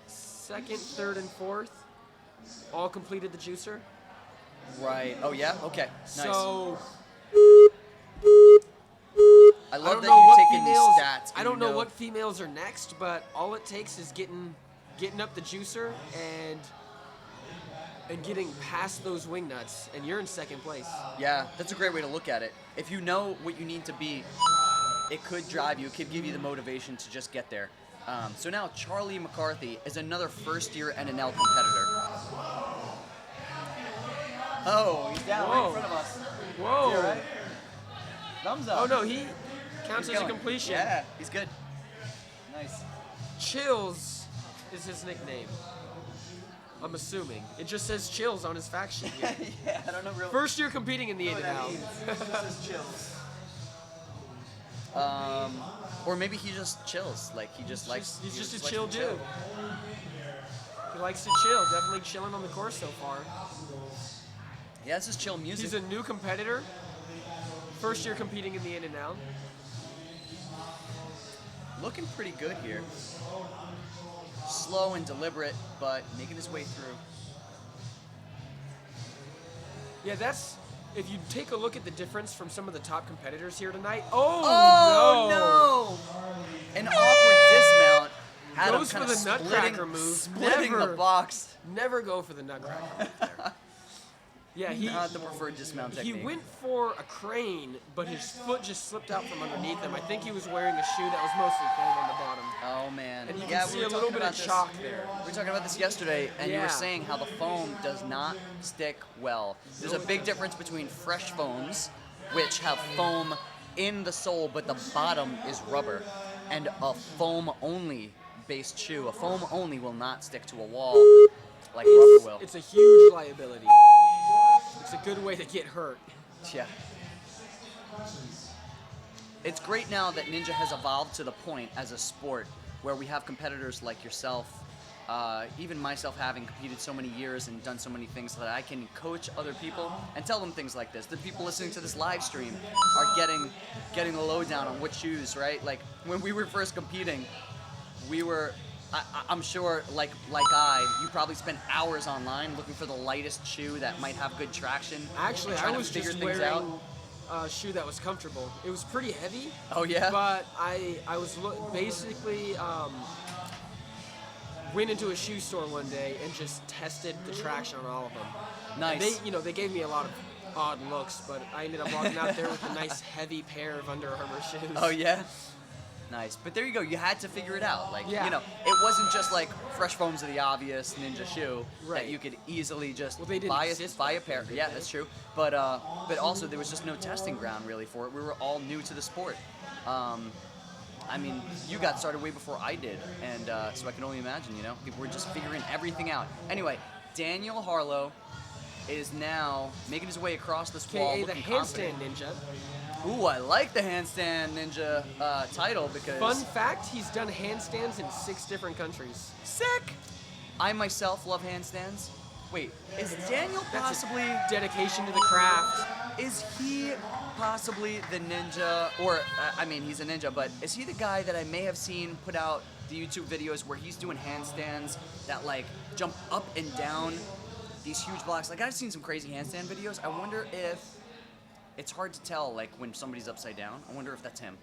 Speaker 7: 2nd, 3rd, and 4th? all completed the juicer.
Speaker 2: Right. Oh yeah. Okay. Nice.
Speaker 7: So
Speaker 2: I
Speaker 7: I
Speaker 2: love
Speaker 7: don't
Speaker 2: that
Speaker 7: know
Speaker 2: you've
Speaker 7: what
Speaker 2: taken these
Speaker 7: females.
Speaker 2: stats.
Speaker 7: I
Speaker 2: and
Speaker 7: don't
Speaker 2: you
Speaker 7: know what females are next, but all it takes is getting up the juicer and getting past those wingnuts, and you're in second place.
Speaker 2: Yeah, that's a great way to look at it. If you know what you need to be, it could drive you. It could give you the motivation to just get there. So now Charlie McCarthy is another first-year NNL competitor. Oh, he's down right in front of us.
Speaker 7: Whoa.
Speaker 2: You all right? Thumbs up.
Speaker 7: Oh no, he counts
Speaker 2: He's
Speaker 7: as a
Speaker 2: going.
Speaker 7: completion.
Speaker 2: Yeah, he's good. Nice.
Speaker 7: Chills is his nickname. I'm assuming. It just says Chills on his fact sheet here.
Speaker 2: Yeah, I don't know real.
Speaker 7: First year competing in the NNL.
Speaker 2: Or maybe he just chills. Like he just likes.
Speaker 7: He's
Speaker 2: he
Speaker 7: just a
Speaker 2: likes
Speaker 7: chill
Speaker 2: to
Speaker 7: dude. He likes to chill. Definitely chilling on the course so far.
Speaker 2: Yeah, this is chill music.
Speaker 7: He's a new competitor. First year competing in the NNL.
Speaker 2: Looking pretty good here. Slow and deliberate, but making his way through.
Speaker 7: Yeah, that's. If you take a look at the difference from some of the top competitors here tonight.
Speaker 2: Oh no! An awkward dismount. Had
Speaker 7: Goes
Speaker 2: him
Speaker 7: for
Speaker 2: kind
Speaker 7: the
Speaker 2: of
Speaker 7: nutcracker move.
Speaker 2: splitting the box.
Speaker 7: Never go for the nutcracker. there. Yeah,
Speaker 2: Not the preferred dismount
Speaker 7: he
Speaker 2: technique.
Speaker 7: went for a crane, but his foot just slipped out from underneath him. I think he was wearing a shoe that was mostly foam on the bottom.
Speaker 2: Oh man!
Speaker 7: And you
Speaker 2: yeah,
Speaker 7: can see
Speaker 2: we were
Speaker 7: a little
Speaker 2: talking
Speaker 7: bit
Speaker 2: about
Speaker 7: of
Speaker 2: this.
Speaker 7: chalk there.
Speaker 2: We were talking about this yesterday, and you
Speaker 7: Yeah.
Speaker 2: were saying how the foam does not stick well. There's a big difference between fresh foams, which have foam in the sole, but the bottom is rubber, and a foam-only based shoe. A foam-only will not stick to a wall like rubber will.
Speaker 7: It's a huge liability. It's a good way to get hurt.
Speaker 2: Yeah. It's great now that Ninja has evolved to the point as a sport where we have competitors like yourself, even myself having competed so many years and done so many things that I can coach other people and tell them things like this. The people listening to this live stream are getting the lowdown on what shoes, right? Like when we were first competing, we were, I'm sure, like you probably spent hours online looking for the lightest shoe that might have good traction.
Speaker 7: Actually, I
Speaker 2: trying to
Speaker 7: was
Speaker 2: figure
Speaker 7: just
Speaker 2: things
Speaker 7: wearing
Speaker 2: out.
Speaker 7: a shoe that was comfortable. It was pretty heavy.
Speaker 2: Oh yeah.
Speaker 7: But I was basically went into a shoe store one day and just tested the traction on all of them.
Speaker 2: Nice.
Speaker 7: And they gave me a lot of odd looks, but I ended up walking out there with a nice heavy pair of Under Armour shoes.
Speaker 2: Oh yeah. Nice, but there you go. You had to figure it out. Like
Speaker 7: Yeah.
Speaker 2: it wasn't just like Fresh Foams are the obvious ninja shoe
Speaker 7: Right.
Speaker 2: that you could easily just
Speaker 7: Well, they didn't
Speaker 2: buy
Speaker 7: exist
Speaker 2: a pair. Yeah, that's true. But also there was just no testing ground really for it. We were all new to the sport. I mean, you got started way before I did, and so I can only imagine. People were just figuring everything out. Anyway, Daniel Harlow is now making his way across this wall.
Speaker 7: AKA the
Speaker 2: looking
Speaker 7: handstand
Speaker 2: confident.
Speaker 7: ninja.
Speaker 2: Ooh, I like the handstand ninja title because.
Speaker 7: Fun fact, he's done handstands in 6 different countries.
Speaker 2: Sick! I myself love handstands. Wait, is Daniel
Speaker 7: That's
Speaker 2: possibly.
Speaker 7: dedication to the craft.
Speaker 2: Is he possibly the ninja? Or, he's a ninja, but is he the guy that I may have seen put out the YouTube videos where he's doing handstands that, like, jump up and down these huge blocks? Like, I've seen some crazy handstand videos. I wonder if. It's hard to tell, like, when somebody's upside down. I wonder if that's him.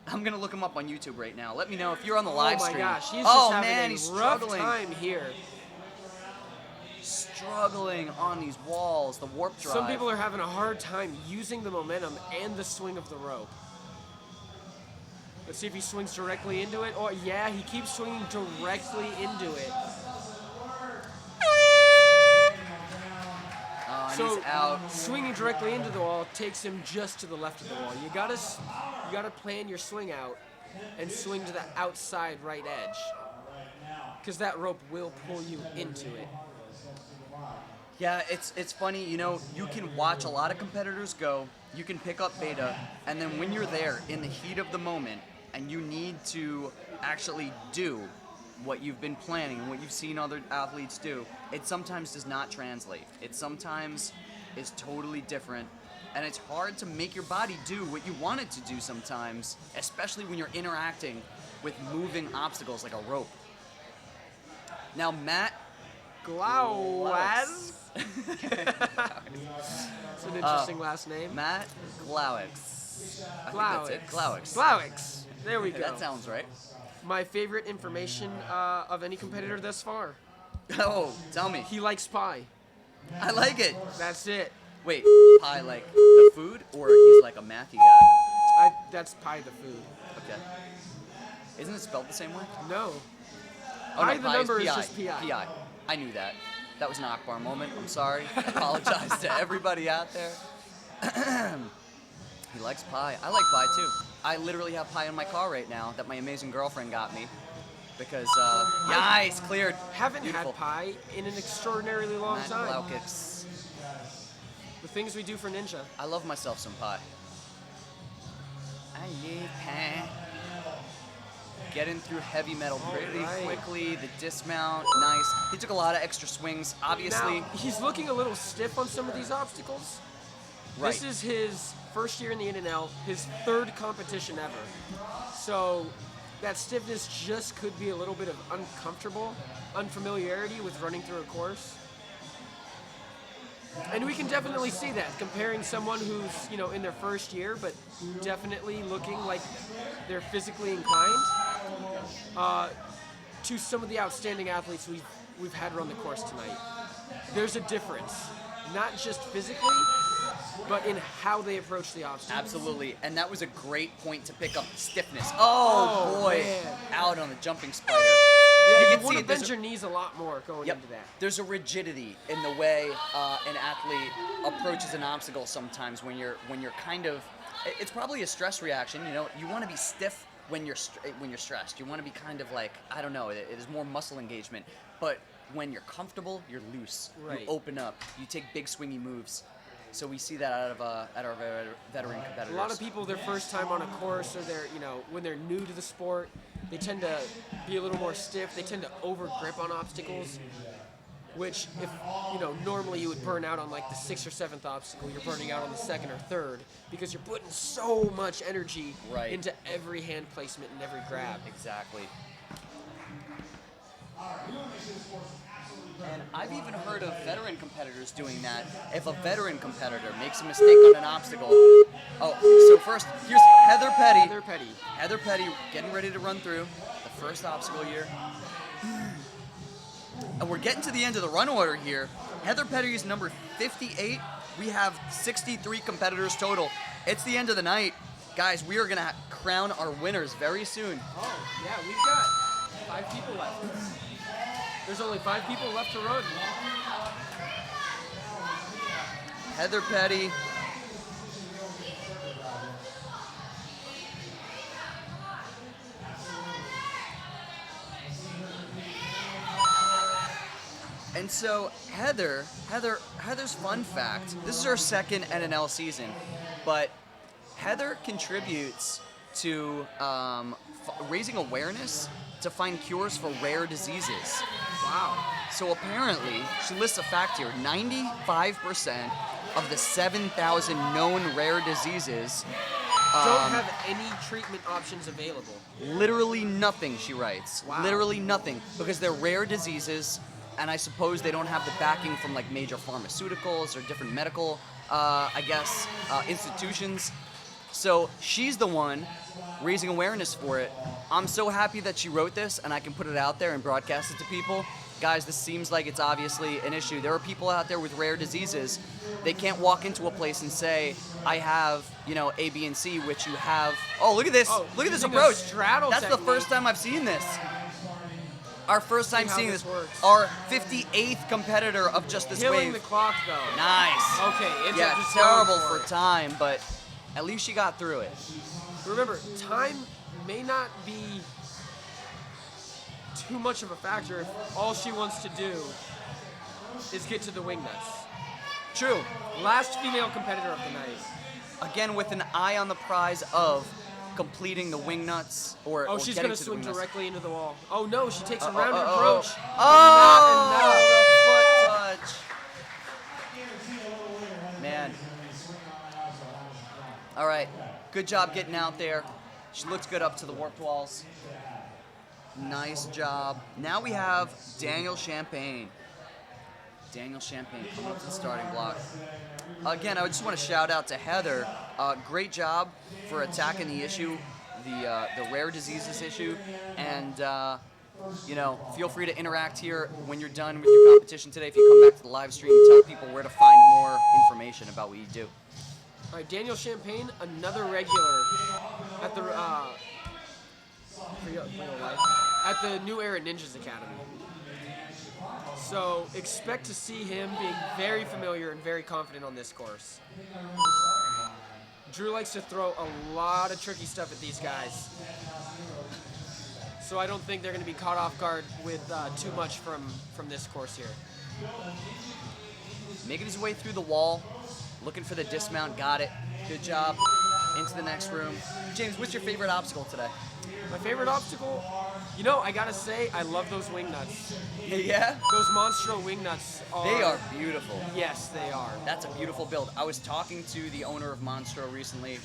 Speaker 2: I'm gonna look him up on YouTube right now. Let me know if you're on the live stream.
Speaker 7: Oh my gosh, he's
Speaker 2: oh
Speaker 7: just
Speaker 2: man,
Speaker 7: having
Speaker 2: he's
Speaker 7: a rough
Speaker 2: struggling.
Speaker 7: time here.
Speaker 2: Struggling on these walls, the warp drive.
Speaker 7: Some people are having a hard time using the momentum and the swing of the rope. Let's see if he swings directly into it. Oh yeah, he keeps swinging directly into it.
Speaker 2: And
Speaker 7: So
Speaker 2: he's out.
Speaker 7: swinging directly into the wall takes him just to the left of the wall. You gotta plan your swing out and swing to the outside right edge, because that rope will pull you into it.
Speaker 2: Yeah, it's funny, you can watch a lot of competitors go, you can pick up beta, and then when you're there in the heat of the moment and you need to actually do what you've been planning and what you've seen other athletes do, it sometimes does not translate. It sometimes is totally different, and it's hard to make your body do what you want it to do sometimes, especially when you're interacting with moving obstacles like a rope. Now, Matt
Speaker 7: Glauaz. It's an interesting last name.
Speaker 2: Matt Glowix. I think that's it. Glowix.
Speaker 7: Glowix. There we go.
Speaker 2: That sounds right.
Speaker 7: My favorite information of any competitor thus far.
Speaker 2: Oh, tell me.
Speaker 7: He likes pie.
Speaker 2: I like it.
Speaker 7: That's it.
Speaker 2: Wait, pie like the food, or he's like a mathy guy?
Speaker 7: That's pie the food.
Speaker 2: Okay. Isn't it spelled the same way?
Speaker 7: No.
Speaker 2: Oh,
Speaker 7: Pie
Speaker 2: no,
Speaker 7: the
Speaker 2: pie
Speaker 7: number is
Speaker 2: PI.
Speaker 7: just PI.
Speaker 2: PI. I knew that. That was an Akbar moment. I'm sorry. I apologize to everybody out there. He likes pie. I like pie too. I literally have pie in my car right now that my amazing girlfriend got me. Because, nice, cleared.
Speaker 7: Haven't
Speaker 2: Beautiful.
Speaker 7: had pie in an extraordinarily long
Speaker 2: Matt
Speaker 7: time.
Speaker 2: Glaukix.
Speaker 7: The things we do for Ninja.
Speaker 2: I love myself some pie. I love pie. Getting through heavy metal pretty quickly. The dismount, nice. He took a lot of extra swings. Obviously,
Speaker 7: Now, he's looking a little stiff on some of these obstacles.
Speaker 2: right.
Speaker 7: This is his first year in the In-N-Out, his third competition ever. So that stiffness just could be a little bit of unfamiliarity with running through a course. And we can definitely see that, comparing someone who's, in their first year, but definitely looking like they're physically inclined, to some of the outstanding athletes we've had run the course tonight. There's a difference, not just physically, but in how they approach the obstacle.
Speaker 2: Absolutely, and that was a great point to pick up stiffness. Oh, boy,
Speaker 7: man.
Speaker 2: Out on the jumping spider.
Speaker 7: Yeah,
Speaker 2: you
Speaker 7: you
Speaker 2: can
Speaker 7: want
Speaker 2: see
Speaker 7: to
Speaker 2: it.
Speaker 7: bend your knees a lot more going
Speaker 2: Yep.
Speaker 7: into that.
Speaker 2: There's a rigidity in the way an athlete approaches an obstacle sometimes when you're kind of. It's probably a stress reaction. You want to be stiff when you're stressed. You want to be kind of like, I don't know. It is more muscle engagement. But when you're comfortable, you're loose.
Speaker 7: Right.
Speaker 2: You open up. You take big swingy moves. So we see that out of our veteran competitors.
Speaker 7: A lot of people, their first time on a course, or when they're new to the sport, they tend to be a little more stiff. They tend to over grip on obstacles, which if, normally you would burn out on like the 6th or 7th obstacle, you're burning out on the 2nd or 3rd because you're putting so much energy
Speaker 2: Right.
Speaker 7: into every hand placement and every grab.
Speaker 2: Exactly. And I've even heard of veteran competitors doing that. If a veteran competitor makes a mistake on an obstacle. Oh, so first, here's Heather Petty. Heather Petty getting ready to run through the first obstacle here. And we're getting to the end of the run order here. Heather Petty is number 58. We have 63 competitors total. It's the end of the night. Guys, we are going to crown our winners very soon.
Speaker 7: Oh, yeah, we've got 5 people left. There's only 5 people left to run.
Speaker 2: Heather Petty. And so Heather's fun fact, this is her second NNL season, but Heather contributes to raising awareness to find cures for rare diseases.
Speaker 7: Wow.
Speaker 2: So apparently, she lists a fact here, 95% of the 7,000 known rare diseases
Speaker 7: don't have any treatment options available.
Speaker 2: Literally nothing, she writes.
Speaker 7: Wow.
Speaker 2: Literally nothing, because they're rare diseases, and I suppose they don't have the backing from like major pharmaceuticals or different medical, institutions. So she's the one raising awareness for it. I'm so happy that she wrote this, and I can put it out there and broadcast it to people. Guys, this seems like it's obviously an issue. There are people out there with rare diseases. They can't walk into a place and say, I have, A, B, and C, which you have. Oh, look at this.
Speaker 7: Oh,
Speaker 2: look at this
Speaker 7: using a
Speaker 2: approach.
Speaker 7: straddle
Speaker 2: That's the
Speaker 7: technique.
Speaker 2: first time I've seen this. Our first time
Speaker 7: how
Speaker 2: seeing
Speaker 7: this
Speaker 2: this.
Speaker 7: works.
Speaker 2: Our 58th competitor of just this
Speaker 7: Killing
Speaker 2: wave.
Speaker 7: the clock, though.
Speaker 2: Nice.
Speaker 7: Okay, ends
Speaker 2: Yeah,
Speaker 7: up just
Speaker 2: terrible
Speaker 7: going
Speaker 2: for
Speaker 7: it.
Speaker 2: time, but at least she got through it.
Speaker 7: Remember, time may not be too much of a factor if all she wants to do is get to the Wingnuts.
Speaker 2: True.
Speaker 7: Last female competitor of the night.
Speaker 2: Again, with an eye on the prize of completing the Wingnuts or
Speaker 7: Oh, she's
Speaker 2: getting
Speaker 7: going to
Speaker 2: to
Speaker 7: swing
Speaker 2: the Wingnuts.
Speaker 7: directly into the wall. Oh, no, she takes a rounded approach.
Speaker 2: Oh, the foot touch. Man. All right. Good job getting out there. She looks good up to the warped walls. Nice job. Now we have Daniel Champagne. Daniel Champagne coming up to the starting block. Again, I just want to shout out to Heather. Great job for attacking the issue, the rare diseases issue, and feel free to interact here when you're done with your competition today. If you come back to the live stream, tell people where to find more information about what you do.
Speaker 7: All right, Daniel Champagne, another regular at the at the New Era Ninjas Academy. So expect to see him being very familiar and very confident on this course. Drew likes to throw a lot of tricky stuff at these guys. So I don't think they're going to be caught off guard with too much from this course here.
Speaker 2: Making his way through the wall, looking for the dismount, got it. Good job. Into the next room. James, what's your favorite obstacle today?
Speaker 7: My favorite obstacle? You know, I gotta say, I love those wingnuts.
Speaker 2: Yeah?
Speaker 7: Those Monstro wingnuts are...
Speaker 2: They are beautiful.
Speaker 7: Yes, they are.
Speaker 2: That's a beautiful build. I was talking to the owner of Monstro recently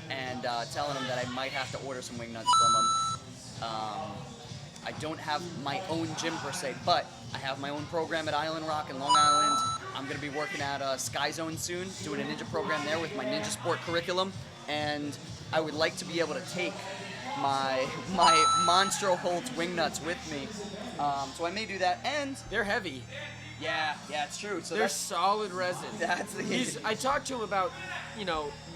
Speaker 2: and telling him that I might have to order some wingnuts from him. I don't have my own gym per se, but I have my own program at Island Rock in Long Island. I'm going to be working at Sky Zone soon, doing a ninja program there with my ninja sport curriculum, and I would like to be able to take my Monstro Holtz wingnuts with me. So I may do that, and
Speaker 7: they're heavy.
Speaker 2: Yeah, it's true. So
Speaker 7: they're solid resin.
Speaker 2: That's the.
Speaker 7: I talked to him about,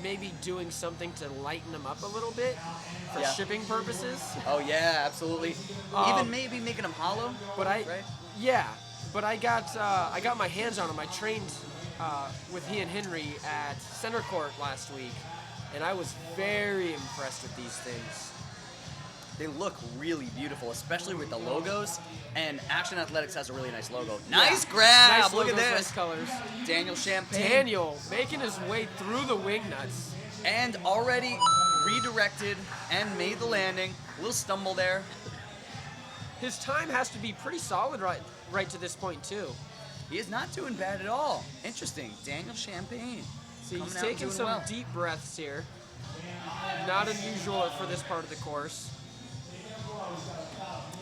Speaker 7: maybe doing something to lighten them up a little bit for shipping purposes.
Speaker 2: Oh yeah, absolutely. Even maybe making them hollow.
Speaker 7: But
Speaker 2: right?
Speaker 7: Yeah, but I got my hands on them. I trained with he and Henry at Center Court last week, and I was very impressed with these things.
Speaker 2: They look really beautiful, especially with the logos. And Action Athletics has a really nice logo. Nice grab!
Speaker 7: Nice
Speaker 2: Look
Speaker 7: logos,
Speaker 2: at this.
Speaker 7: Nice colors.
Speaker 2: Daniel Champagne.
Speaker 7: Daniel making his way through the wingnuts.
Speaker 2: And already redirected and made the landing. A little stumble there.
Speaker 7: His time has to be pretty solid right to this point, too.
Speaker 2: He is not doing bad at all. Interesting. Daniel Champagne.
Speaker 7: See, he's taking some deep breaths here. Not unusual for this part of the course.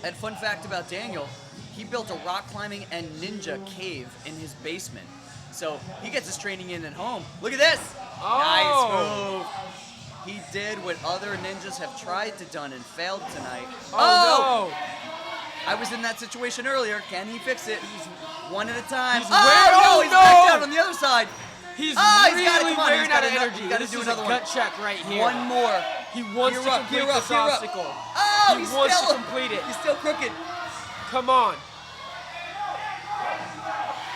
Speaker 2: And fun fact about Daniel, he built a rock climbing and ninja cave in his basement. So he gets his training in at home. Look at this!
Speaker 7: Oh.
Speaker 2: Nice move. He did what other ninjas have tried to done and failed tonight.
Speaker 7: Oh, no!
Speaker 2: I was in that situation earlier. Can he fix it? He's one at a time.
Speaker 7: He's
Speaker 2: He's back down on the other side.
Speaker 7: He's
Speaker 2: really
Speaker 7: got it. Come on,
Speaker 2: wearing out of energy.
Speaker 7: Got to do another gut check right here.
Speaker 2: One more.
Speaker 7: He wants to complete this obstacle.
Speaker 2: Oh,
Speaker 7: he wants to complete it.
Speaker 2: He's still crooked.
Speaker 7: Come on.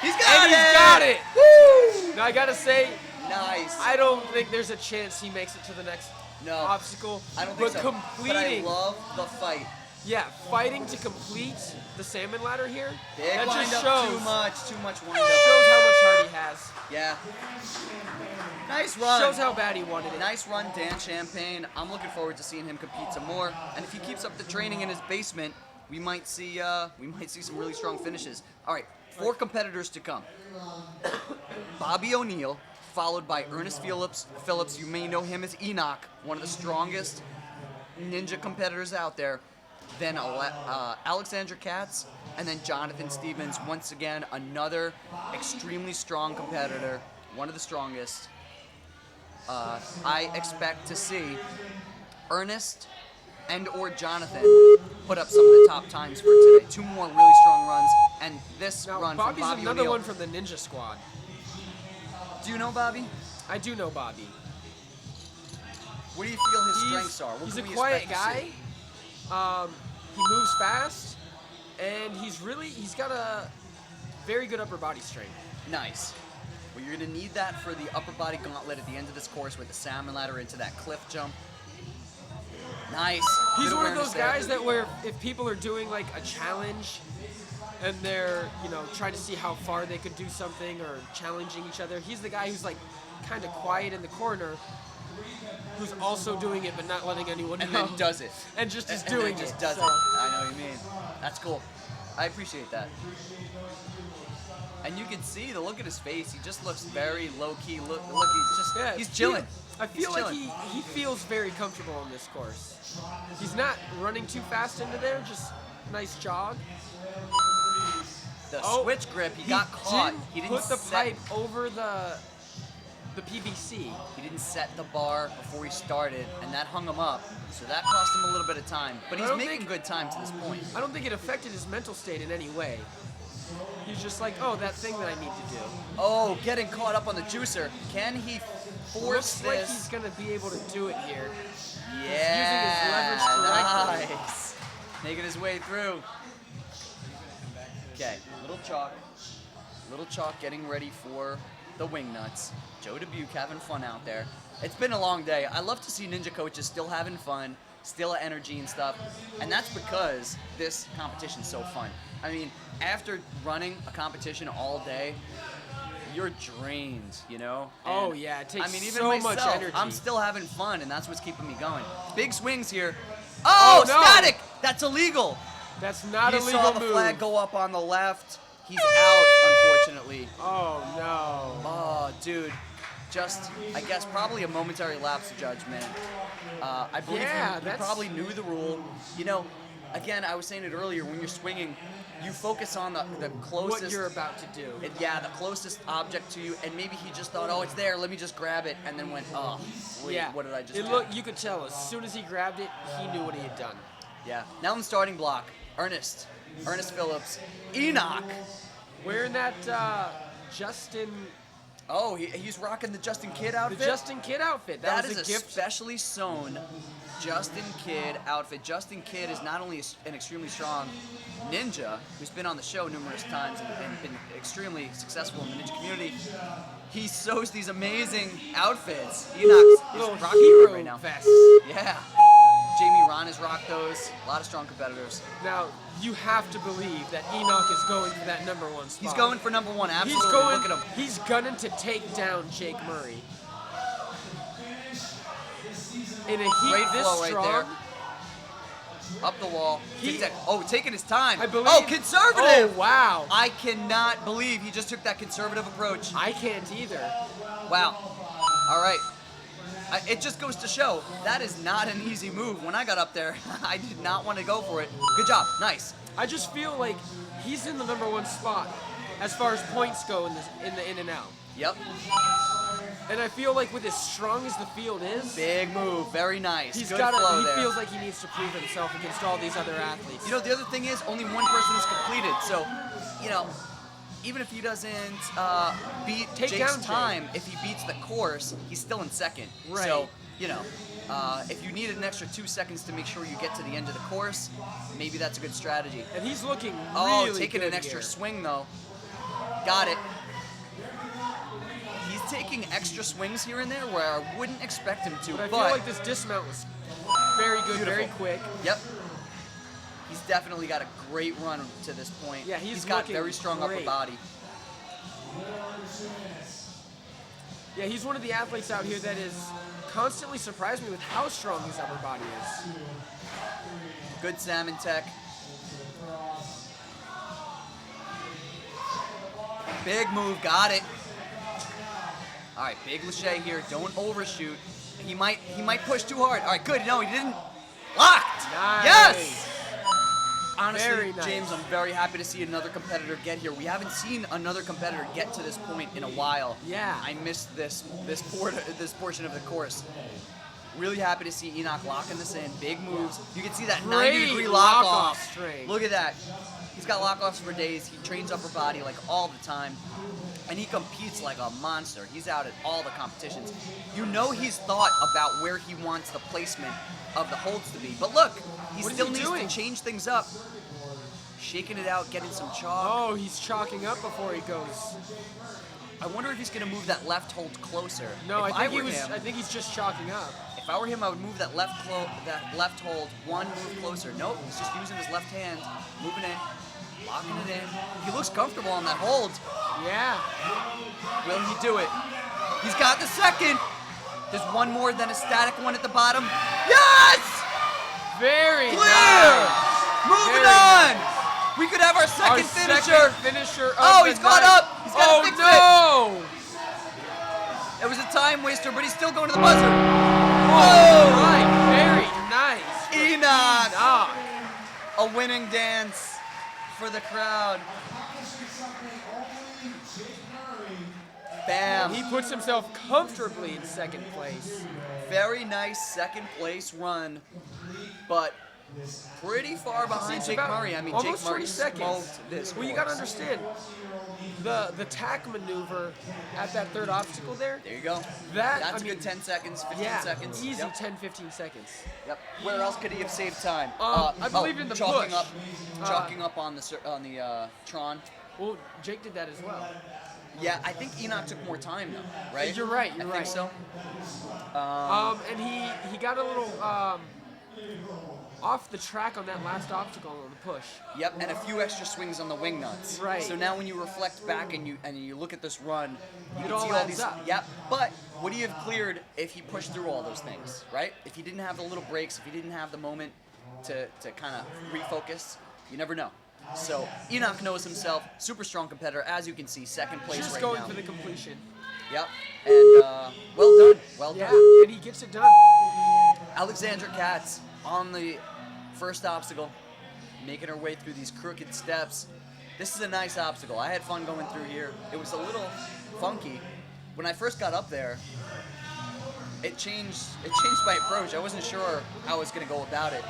Speaker 2: He's got it.
Speaker 7: He's got it. Woo! Now I gotta say,
Speaker 2: nice.
Speaker 7: I don't think there's a chance he makes it to the next obstacle.
Speaker 2: I don't think so.
Speaker 7: Completing,
Speaker 2: but I love the fight.
Speaker 7: Yeah, fighting to complete the salmon ladder here.
Speaker 2: Big
Speaker 7: that
Speaker 2: wind
Speaker 7: just
Speaker 2: up,
Speaker 7: shows
Speaker 2: too much wind up.
Speaker 7: Shows how much heart he has.
Speaker 2: Yeah. Nice run.
Speaker 7: Shows how bad he wanted it.
Speaker 2: Nice run, Dan Champagne. I'm looking forward to seeing him compete some more. And if he keeps up the training in his basement, we might see some really strong finishes. All right, 4 competitors to come. Bobby O'Neill, followed by Ernest Phillips. You may know him as Enoch, one of the strongest ninja competitors out there. Then Alexandra Katz, and then Jonathan Stevens. Once again, another extremely strong competitor, one of the strongest. I expect to see Ernest and or Jonathan put up some of the top times for today. 2 more really strong runs, and this run
Speaker 7: Bobby's
Speaker 2: from Bobby
Speaker 7: another
Speaker 2: O'Neill.
Speaker 7: one from the Ninja Squad.
Speaker 2: Do you know Bobby?
Speaker 7: I do know Bobby.
Speaker 2: What do you feel his strengths are? What
Speaker 7: He's
Speaker 2: can
Speaker 7: a
Speaker 2: we
Speaker 7: quiet
Speaker 2: expect to
Speaker 7: guy.
Speaker 2: see?
Speaker 7: He moves fast, and he's got a very good upper body strength.
Speaker 2: Nice. Well, you're going to need that for the upper body gauntlet at the end of this course with the salmon ladder into that cliff jump. Nice.
Speaker 7: He's
Speaker 2: Good
Speaker 7: one of
Speaker 2: awareness
Speaker 7: those
Speaker 2: there.
Speaker 7: guys that where if people are doing like a challenge and they're, trying to see how far they could do something or challenging each other, he's the guy who's like kind of quiet in the corner, who's also doing it but not letting anyone know.
Speaker 2: And then does it.
Speaker 7: And just is
Speaker 2: And
Speaker 7: doing
Speaker 2: then just
Speaker 7: it.
Speaker 2: does
Speaker 7: so.
Speaker 2: it. I know what you mean. That's cool. I appreciate that. And you can see the look at his face. He just looks very low key. Look, he's chilling.
Speaker 7: I feel
Speaker 2: He's
Speaker 7: like
Speaker 2: chilling.
Speaker 7: he feels very comfortable on this course. He's not running too fast into there, just nice jog.
Speaker 2: the
Speaker 7: Oh,
Speaker 2: switch grip. He got caught. He didn't
Speaker 7: put the
Speaker 2: set,
Speaker 7: pipe over the PVC.
Speaker 2: He didn't set the bar before he started, and that hung him up. So that cost him a little bit of time. But he's making good time to this point.
Speaker 7: I don't think it affected his mental state in any way. He's just like, oh, that thing that I need to do.
Speaker 2: Oh, getting caught up on the juicer. Can he force
Speaker 7: Looks like
Speaker 2: this?
Speaker 7: he's gonna be able to do it here.
Speaker 2: Yeah,
Speaker 7: Using his leverage correctly.
Speaker 2: nice. Making his way through. Okay, little chalk getting ready for the Wingnuts. Joe Dubuque having fun out there. It's been a long day. I love to see Ninja coaches still having fun, still energy and stuff, and that's because this competition's so fun. I mean, after running a competition all day, you're drained, you know?
Speaker 7: Oh,
Speaker 2: And,
Speaker 7: yeah, it takes
Speaker 2: I mean, even
Speaker 7: so much
Speaker 2: myself,
Speaker 7: energy.
Speaker 2: I'm still having fun, and that's what's keeping me going. Big swings here. Oh,
Speaker 7: no.
Speaker 2: static! That's illegal.
Speaker 7: That's not a
Speaker 2: You
Speaker 7: legal
Speaker 2: saw the
Speaker 7: move.
Speaker 2: flag go up on the left. He's out, unfortunately.
Speaker 7: Oh no.
Speaker 2: Oh, dude. Just, I guess, probably a momentary lapse of judgment. I believe
Speaker 7: Yeah,
Speaker 2: he
Speaker 7: that's-
Speaker 2: probably knew the rule. You know, again, I was saying it earlier, when you're swinging, you focus on the closest.
Speaker 7: What you're about to do.
Speaker 2: Yeah, the closest object to you, and maybe he just thought, oh, it's there, let me just grab it, and then went, oh, wait,
Speaker 7: Yeah.
Speaker 2: what did I just
Speaker 7: It
Speaker 2: do?
Speaker 7: look, you could tell as soon as he grabbed it, he knew what he had done.
Speaker 2: Yeah. Now in the starting block, Ernest Phillips, Enoch.
Speaker 7: Wearing that Justin,
Speaker 2: Oh, he's rocking the Justin Kidd
Speaker 7: the
Speaker 2: outfit?
Speaker 7: Justin Kidd outfit. That
Speaker 2: That
Speaker 7: was
Speaker 2: is
Speaker 7: a gift.
Speaker 2: specially sewn Justin Kidd outfit. Justin Kidd is not only an extremely strong ninja who's been on the show numerous times and been extremely successful in the ninja community. He sews these amazing outfits. Enoch's
Speaker 7: Little
Speaker 2: rocking
Speaker 7: hero
Speaker 2: it right now.
Speaker 7: vest.
Speaker 2: Yeah. Jamie Ron has rocked those. A lot of strong competitors.
Speaker 7: Now you have to believe that Enoch is going for that #1 spot.
Speaker 2: He's going for #1. Absolutely.
Speaker 7: He's going.
Speaker 2: Look at him.
Speaker 7: He's gunning to take down Jake Murray. In a heat
Speaker 2: Great
Speaker 7: this
Speaker 2: flow right
Speaker 7: strong,
Speaker 2: there. Up the wall. Taking his time.
Speaker 7: I believe.
Speaker 2: Oh, conservative.
Speaker 7: Oh wow!
Speaker 2: I cannot believe he just took that conservative approach.
Speaker 7: I can't either.
Speaker 2: Wow. All right. It just goes to show that is not an easy move. When I got up there, I did not want to go for it. Good job. Nice.
Speaker 7: I just feel like he's in the #1 spot as far as points go in the in and out.
Speaker 2: Yep.
Speaker 7: And I feel like with as strong as the field is,
Speaker 2: Big move. Very nice.
Speaker 7: he's
Speaker 2: Good
Speaker 7: got
Speaker 2: flow
Speaker 7: he
Speaker 2: there.
Speaker 7: feels like he needs to prove himself against all these other athletes.
Speaker 2: You know, the other thing is only one person is completed. So, you know, even if he doesn't beat
Speaker 7: Take
Speaker 2: Jake's
Speaker 7: down Jake.
Speaker 2: time, if he beats the course, he's still in second.
Speaker 7: Right.
Speaker 2: So, you know, if you need an extra 2 seconds to make sure you get to the end of the course, maybe that's a good strategy.
Speaker 7: And he's looking
Speaker 2: Oh,
Speaker 7: really
Speaker 2: taking
Speaker 7: good
Speaker 2: an extra
Speaker 7: here.
Speaker 2: swing though. Got it. He's taking extra swings here and there where I wouldn't expect him to.
Speaker 7: But I feel like this dismount was very good, very quick.
Speaker 2: Yep. He's definitely got a great run to this point.
Speaker 7: Yeah, he's
Speaker 2: got
Speaker 7: looking
Speaker 2: very strong upper
Speaker 7: great.
Speaker 2: body.
Speaker 7: Yeah, he's one of the athletes out here that is constantly surprised me with how strong his upper body is.
Speaker 2: Good salmon tech. Big move, got it. All right, big Lachey here. Don't overshoot. He might push too hard. All right, good. No, he didn't. Locked.
Speaker 7: Nice.
Speaker 2: Yes. Honestly,
Speaker 7: Very nice.
Speaker 2: James, I'm very happy to see another competitor get here. We haven't seen another competitor get to this point in a while.
Speaker 7: Yeah.
Speaker 2: I missed this portion of the course. Really happy to see Enoch locking this in. Big moves. You can see that
Speaker 7: Great
Speaker 2: 90-degree lock
Speaker 7: lock-off
Speaker 2: off.
Speaker 7: strength.
Speaker 2: Look at that. He's got lock-offs for days. He trains upper body like all the time. And he competes like a monster. He's out at all the competitions. You know he's thought about where he wants the placement of the holds to be. But look, he
Speaker 7: What is
Speaker 2: still
Speaker 7: he
Speaker 2: needs
Speaker 7: doing?
Speaker 2: to change things up. Shaking it out, getting some chalk.
Speaker 7: Oh, he's chalking up before he goes.
Speaker 2: I wonder if he's going to move that left hold closer.
Speaker 7: No,
Speaker 2: If
Speaker 7: I
Speaker 2: were
Speaker 7: think
Speaker 2: him,
Speaker 7: I think he's just chalking up.
Speaker 2: If I were him, I would move that left hold one move closer. Nope, he's just using his left hand, moving in, locking it in. He looks comfortable on that hold.
Speaker 7: Yeah.
Speaker 2: Will he do it? He's got the second. There's one more than a static one at the bottom. Yes!
Speaker 7: Very
Speaker 2: Clear!
Speaker 7: nice.
Speaker 2: Moving
Speaker 7: Very
Speaker 2: on!
Speaker 7: nice.
Speaker 2: We could have our second finisher.
Speaker 7: Second finisher of
Speaker 2: Oh,
Speaker 7: the
Speaker 2: he's caught
Speaker 7: night.
Speaker 2: up. He's got to fix
Speaker 7: no!
Speaker 2: it. It was a time waster, but he's still going to the buzzer.
Speaker 7: Oh, right. Very nice.
Speaker 2: Enoch!
Speaker 7: Enoch.
Speaker 2: A winning dance for the crowd. Bam.
Speaker 7: He puts himself comfortably in second place.
Speaker 2: Very nice second place run, but pretty far behind
Speaker 7: It's
Speaker 2: Jake
Speaker 7: about
Speaker 2: Murray. I mean,
Speaker 7: almost
Speaker 2: Jake Murray
Speaker 7: 20 seconds.
Speaker 2: smoked this
Speaker 7: Well, you gotta
Speaker 2: course.
Speaker 7: understand the tack maneuver at that third obstacle there.
Speaker 2: There you go.
Speaker 7: That's
Speaker 2: That's a good 10 seconds, 15 seconds.
Speaker 7: easy
Speaker 2: Yep.
Speaker 7: 10, 15 seconds.
Speaker 2: Yep. Where else could he have saved time?
Speaker 7: I believe in the
Speaker 2: chalking
Speaker 7: push.
Speaker 2: up, chalking up on the Tron.
Speaker 7: Well, Jake did that as well.
Speaker 2: Yeah, I think Enoch took more time though, right?
Speaker 7: You're right.
Speaker 2: I
Speaker 7: You're
Speaker 2: think
Speaker 7: right.
Speaker 2: so.
Speaker 7: And he got a little off the track on that last obstacle on the push.
Speaker 2: Yep, and a few extra swings on the Wingnuts.
Speaker 7: Right.
Speaker 2: So now when you reflect back and you look at this run, you
Speaker 7: It
Speaker 2: can
Speaker 7: all
Speaker 2: see all
Speaker 7: adds
Speaker 2: these.
Speaker 7: up.
Speaker 2: Yep. But would he have cleared if he pushed through all those things, right? If he didn't have the little breaks, if he didn't have the moment to kind of refocus, you never know. So Enoch knows himself, super strong competitor, as you can see, second place
Speaker 7: Just
Speaker 2: right
Speaker 7: going
Speaker 2: now.
Speaker 7: for the completion.
Speaker 2: Yep. And well done. Well
Speaker 7: Yeah,
Speaker 2: done.
Speaker 7: and he gets it done.
Speaker 2: Alexandra Katz on the first obstacle, making her way through these crooked steps. This is a nice obstacle. I had fun going through here. It was a little funky. When I first got up there, it changed my approach. I wasn't sure how I was going to go about it.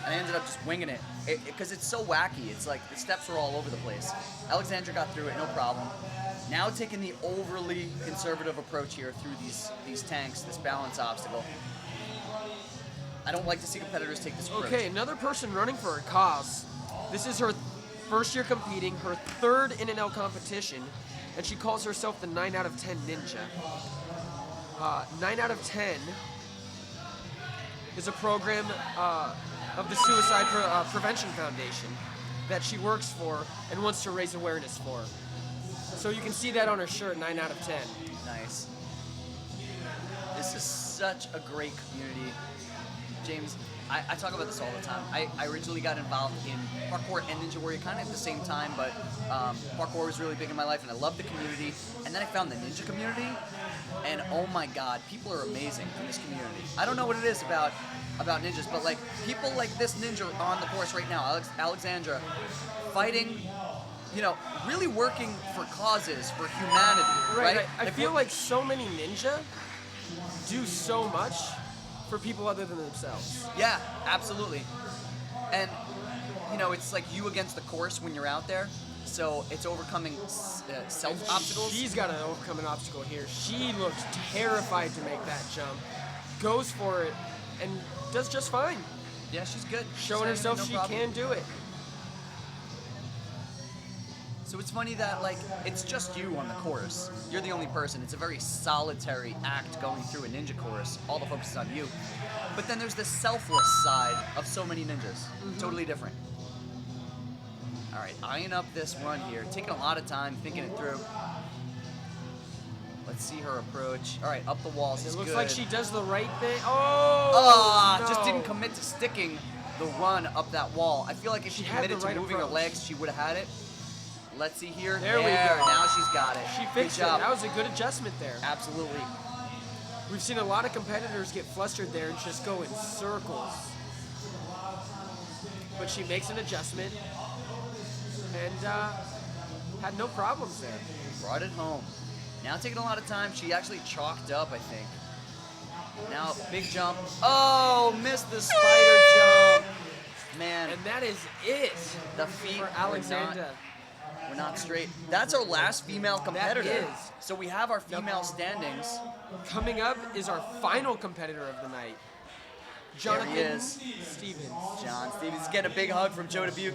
Speaker 2: I ended up just winging it because it's so wacky. It's like the steps are all over the place. Alexandra got through it, no problem. Now taking the overly conservative approach here through these tanks, this balance obstacle. I don't like to see competitors take this approach.
Speaker 7: Okay, another person running for a cause. This is her first year competing, her third in-and-out competition, and she calls herself the 9 out of 10 ninja. 9 out of 10 is a program of the Suicide Prevention Foundation that she works for and wants to raise awareness for. So you can see that on her shirt, 9 out of 10.
Speaker 2: Nice. This is such a great community. James, I talk about this all the time. I originally got involved in parkour and Ninja Warrior kind of at the same time, but parkour was really big in my life and I loved the community. And then I found the ninja community, and oh my God, people are amazing in this community. I don't know what it is about ninjas, but like people like this ninja on the course right now, Alexandra, fighting, really working for causes, for humanity, right?
Speaker 7: I feel like so many ninja do so much for people other than themselves.
Speaker 2: Yeah, absolutely. And, it's like you against the course when you're out there. So it's overcoming self-obstacles.
Speaker 7: She's got to overcome an obstacle here. She looks terrified to make that jump, goes for it, and does just fine.
Speaker 2: Yeah, she's good.
Speaker 7: Showing
Speaker 2: She's
Speaker 7: herself
Speaker 2: no
Speaker 7: she
Speaker 2: problem.
Speaker 7: can do it.
Speaker 2: So it's funny that, it's just you on the course. You're the only person. It's a very solitary act going through a ninja course. All the focus is on you. But then there's the selfless side of so many ninjas. Totally different. All right, eyeing up this run here. Taking a lot of time, thinking it through. Let's see her approach. All right, up the walls is
Speaker 7: It looks
Speaker 2: good.
Speaker 7: like she does the right thing. Oh! No.
Speaker 2: Just didn't commit to sticking the run up that wall. I feel like if she
Speaker 7: had
Speaker 2: committed
Speaker 7: the right
Speaker 2: to moving her
Speaker 7: approach.
Speaker 2: legs, she would have had it. Let's see here.
Speaker 7: There we go.
Speaker 2: Now she's got it.
Speaker 7: She
Speaker 2: Good
Speaker 7: fixed it.
Speaker 2: job.
Speaker 7: That was a good adjustment there.
Speaker 2: Absolutely.
Speaker 7: We've seen a lot of competitors get flustered there and just go in circles. But she makes an adjustment and had no problems there.
Speaker 2: Brought it home. Now taking a lot of time. She actually chalked up, I think. Now, big jump. Oh, missed the spider jump. Man.
Speaker 7: And that is it
Speaker 2: The feet
Speaker 7: for Alexandra.
Speaker 2: We're not straight. That's our last female competitor.
Speaker 7: is.
Speaker 2: So we have our female standings.
Speaker 7: Coming up is our final competitor of the night, Jonathan
Speaker 2: There he is.
Speaker 7: Stevens.
Speaker 2: John Stevens getting a big hug from Joe Dubuque.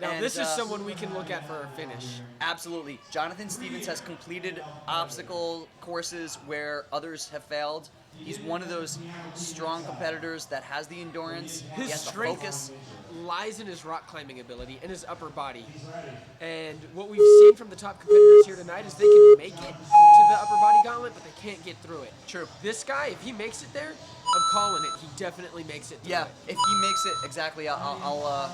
Speaker 7: Now
Speaker 2: And,
Speaker 7: this is someone we can look at for a finish.
Speaker 2: Absolutely. Jonathan Stevens has completed obstacle courses where others have failed. He's one of those strong competitors that has the endurance, he
Speaker 7: His
Speaker 2: has the
Speaker 7: strength
Speaker 2: focus.
Speaker 7: lies in his rock climbing ability and his upper body. And what we've seen from the top competitors here tonight is they can make it to the upper body gauntlet, but they can't get through it.
Speaker 2: True.
Speaker 7: This guy, if he makes it there, I'm calling it. He definitely makes it through
Speaker 2: Yeah,
Speaker 7: it.
Speaker 2: if he makes it, exactly, I'll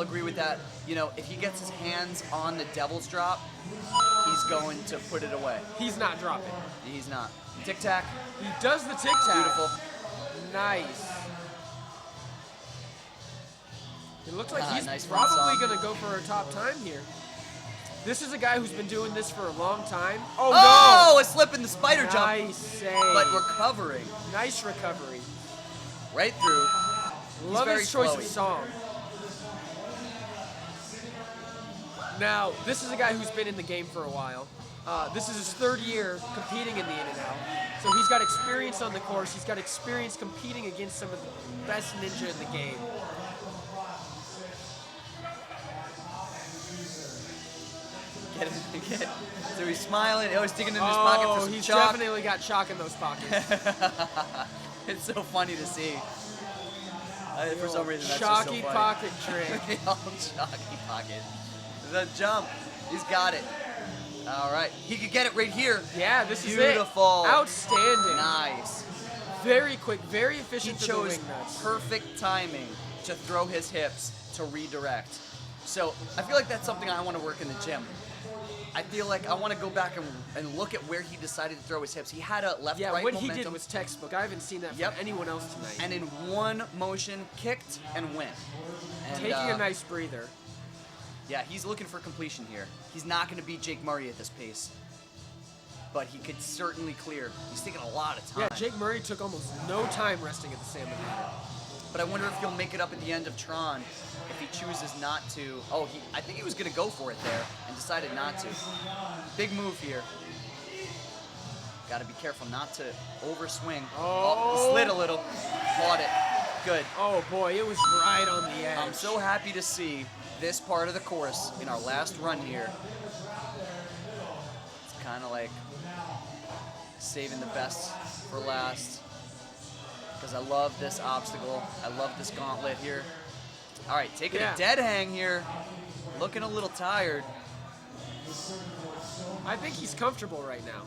Speaker 2: agree with that. If he gets his hands on the Devil's Drop, he's going to put it away.
Speaker 7: He's not dropping.
Speaker 2: He's not. Tic Tac.
Speaker 7: He does the tic-tac.
Speaker 2: Beautiful.
Speaker 7: Nice. It looks like he's
Speaker 2: Nice front
Speaker 7: probably
Speaker 2: side.
Speaker 7: going to go for a top time here. This is a guy who's been doing this for a long time.
Speaker 2: Oh, a slip in the spider jump.
Speaker 7: Nice save.
Speaker 2: But recovering.
Speaker 7: Nice recovery.
Speaker 2: Right through.
Speaker 7: Love
Speaker 2: very
Speaker 7: his choice
Speaker 2: flowy.
Speaker 7: of song. Now, this is a guy who's been in the game for a while. This is his third year competing in the In-N-Out. So he's got experience on the course. He's got experience competing against some of the best ninja in the game.
Speaker 2: Get it. So he's smiling. Oh, he's digging in his pocket for some
Speaker 7: he's
Speaker 2: chalk.
Speaker 7: definitely got chalk in those pockets.
Speaker 2: It's so funny to see. For some reason, that's
Speaker 7: Chalky
Speaker 2: just so funny.
Speaker 7: pocket trick.
Speaker 2: The old chalky pocket. The jump. He's got it. All right. He could get it right here.
Speaker 7: Yeah, this is it.
Speaker 2: Beautiful.
Speaker 7: Outstanding.
Speaker 2: Nice.
Speaker 7: Very quick, very
Speaker 2: He
Speaker 7: efficient to the
Speaker 2: chose
Speaker 7: wingnuts.
Speaker 2: perfect timing to throw his hips to redirect. So I feel like that's something I want to work in the gym. I feel like I want to go back and look at where he decided to throw his hips. He had a left-right
Speaker 7: Yeah, what
Speaker 2: momentum.
Speaker 7: he did was textbook. I haven't seen that
Speaker 2: Yep.
Speaker 7: from anyone else tonight.
Speaker 2: And in one motion, kicked and went. And,
Speaker 7: Taking a nice breather.
Speaker 2: Yeah, he's looking for completion here. He's not going to beat Jake Murray at this pace. But he could certainly clear. He's taking a lot of time.
Speaker 7: Yeah, Jake Murray took almost no time resting at the Salmon ladder.
Speaker 2: But I wonder if he'll make it up at the end of Tron if he chooses not to. Oh, I think he was going to go for it there and decided not to. Big move here. Got to be careful not to overswing. Oh, slid a little. Caught it. Good.
Speaker 7: Oh boy, it was right on the edge.
Speaker 2: I'm so happy to see this part of the course in our last run here. It's kind of like saving the best for last. Because I love this obstacle. I love this gauntlet here. All right, taking a dead hang here. Looking a little tired.
Speaker 7: I think he's comfortable right now.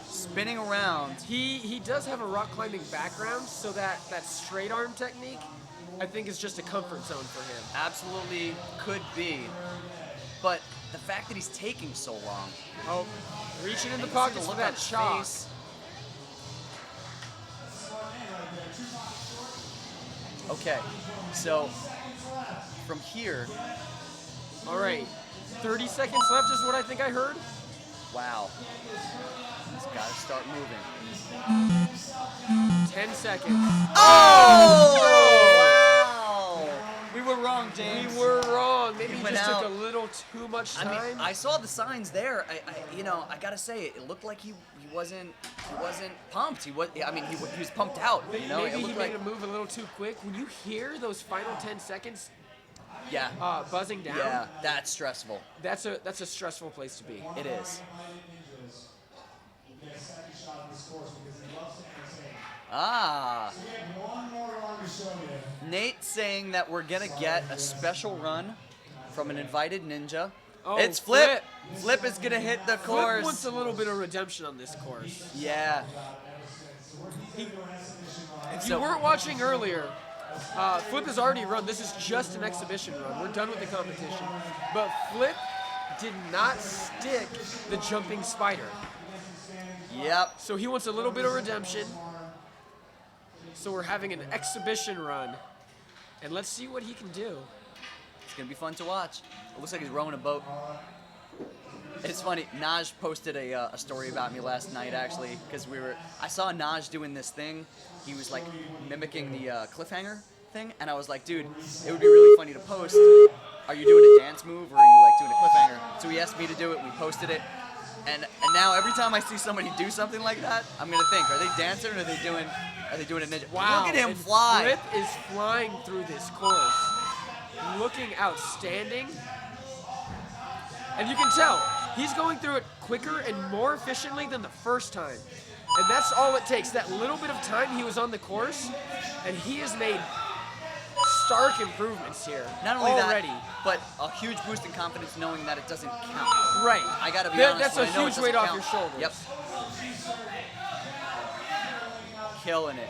Speaker 2: Spinning around.
Speaker 7: He does have a rock climbing background, so that straight arm technique, I think, is just a comfort zone for him.
Speaker 2: Absolutely could be. But the fact that he's taking so long.
Speaker 7: Oh, reaching in the
Speaker 2: And you see
Speaker 7: pockets
Speaker 2: the
Speaker 7: for
Speaker 2: look
Speaker 7: that
Speaker 2: on his
Speaker 7: chalk.
Speaker 2: face. Okay, so from here.
Speaker 7: All right, 30 seconds left is what I think I heard.
Speaker 2: Wow. He's got to start moving.
Speaker 7: 10 seconds.
Speaker 2: Oh! Wow! We were wrong, James.
Speaker 7: We were wrong. Maybe he
Speaker 2: went
Speaker 7: just took
Speaker 2: out.
Speaker 7: a little too much time.
Speaker 2: I mean, I saw the signs there. I gotta say, it looked like he wasn't pumped. He was pumped out. You know,
Speaker 7: Maybe
Speaker 2: it
Speaker 7: he
Speaker 2: looked
Speaker 7: made
Speaker 2: like
Speaker 7: a move a little too quick. When you hear those final 10 seconds
Speaker 2: yeah,
Speaker 7: buzzing down,
Speaker 2: yeah, that's stressful.
Speaker 7: that's a stressful place to be.
Speaker 2: It is. Ah. Nate saying that we're gonna get a special run from an invited ninja.
Speaker 7: Oh,
Speaker 2: it's Flip. Flip is gonna hit the
Speaker 7: Flip
Speaker 2: course.
Speaker 7: wants a little bit of redemption on this course.
Speaker 2: Yeah.
Speaker 7: If you weren't watching earlier, Flip has already run. This is just an exhibition run. We're done with the competition. But Flip did not stick the jumping spider.
Speaker 2: Yep.
Speaker 7: So he wants a little bit of redemption. So we're having an exhibition run. And let's see what he can do.
Speaker 2: It's gonna be fun to watch. It looks like he's rowing a boat. It's funny. Naj posted a story about me last night, actually, because I saw Naj doing this thing. He was like mimicking the cliffhanger thing, and I was like, dude, it would be really funny to post. Are you doing a dance move or are you like doing a cliffhanger? So he asked me to do it. We posted it, and now every time I see somebody do something like that, I'm gonna think, are they dancing or are they doing a ninja?
Speaker 7: Wow.
Speaker 2: Look at him
Speaker 7: and
Speaker 2: fly.
Speaker 7: Flip is flying through this course. Looking outstanding. And you can tell, he's going through it quicker and more efficiently than the first time. And that's all it takes, that little bit of time he was on the course, and he has made stark improvements here.
Speaker 2: Not only
Speaker 7: already.
Speaker 2: that, but a huge boost in confidence knowing that it doesn't count.
Speaker 7: Right.
Speaker 2: I gotta be honest.
Speaker 7: That's a
Speaker 2: when I know it
Speaker 7: huge
Speaker 2: doesn't
Speaker 7: weight off
Speaker 2: count.
Speaker 7: your shoulders.
Speaker 2: Yep. Killing it.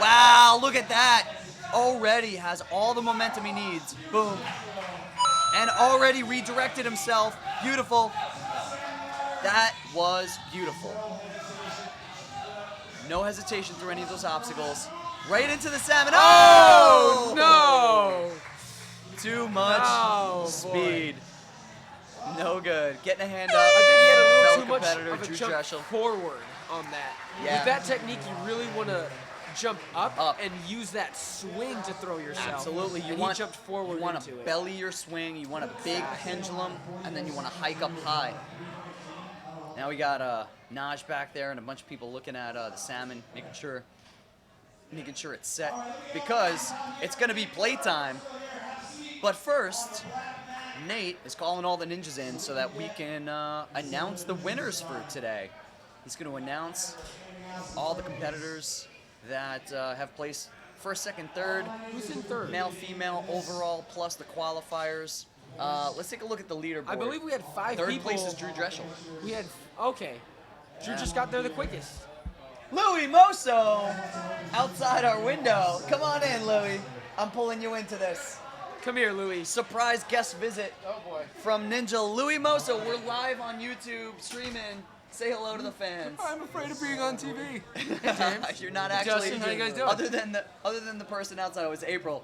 Speaker 2: Wow, look at that. Already has all the momentum he needs. Boom. And already redirected himself. Beautiful. That was beautiful. No hesitation through any of those obstacles. Right into the salmon.
Speaker 7: Oh, no!
Speaker 2: Too much
Speaker 7: Oh, boy.
Speaker 2: speed. No good. Getting a hand up.
Speaker 7: I think he had a little
Speaker 2: Fellow
Speaker 7: too much
Speaker 2: competitor,
Speaker 7: of a
Speaker 2: Drew
Speaker 7: jump
Speaker 2: Dreschel.
Speaker 7: forward on that.
Speaker 2: Yeah.
Speaker 7: With that technique, you really want to jump up and use that swing to throw yourself.
Speaker 2: Absolutely. You
Speaker 7: And
Speaker 2: want
Speaker 7: he jumped forward
Speaker 2: You want
Speaker 7: into
Speaker 2: to
Speaker 7: it.
Speaker 2: belly your swing. You want a big pendulum, and then you want to hike up high. Now we got Naj back there and a bunch of people looking at the salmon, making sure it's set because it's going to be playtime. But first, Nate is calling all the ninjas in so that we can announce the winners for today. He's going to announce all the competitors that have placed first, second, third.
Speaker 7: Who's in third?
Speaker 2: Male, female, overall, plus the qualifiers. Let's take a look at the leaderboard.
Speaker 7: I believe we had 5
Speaker 2: Third
Speaker 7: people.
Speaker 2: place is Drew Dreschel.
Speaker 7: We had, okay. Drew just got there the quickest.
Speaker 2: Louis Moso outside our window. Come on in, Louis. I'm pulling you into this.
Speaker 7: Come here, Louis.
Speaker 2: Surprise guest visit from Ninja Louis Moso. We're live on YouTube streaming. Say hello to the fans.
Speaker 7: I'm afraid of being on TV.
Speaker 2: You're not actually.
Speaker 7: Justin, how you guys doing?
Speaker 2: Other than the person outside, it was April.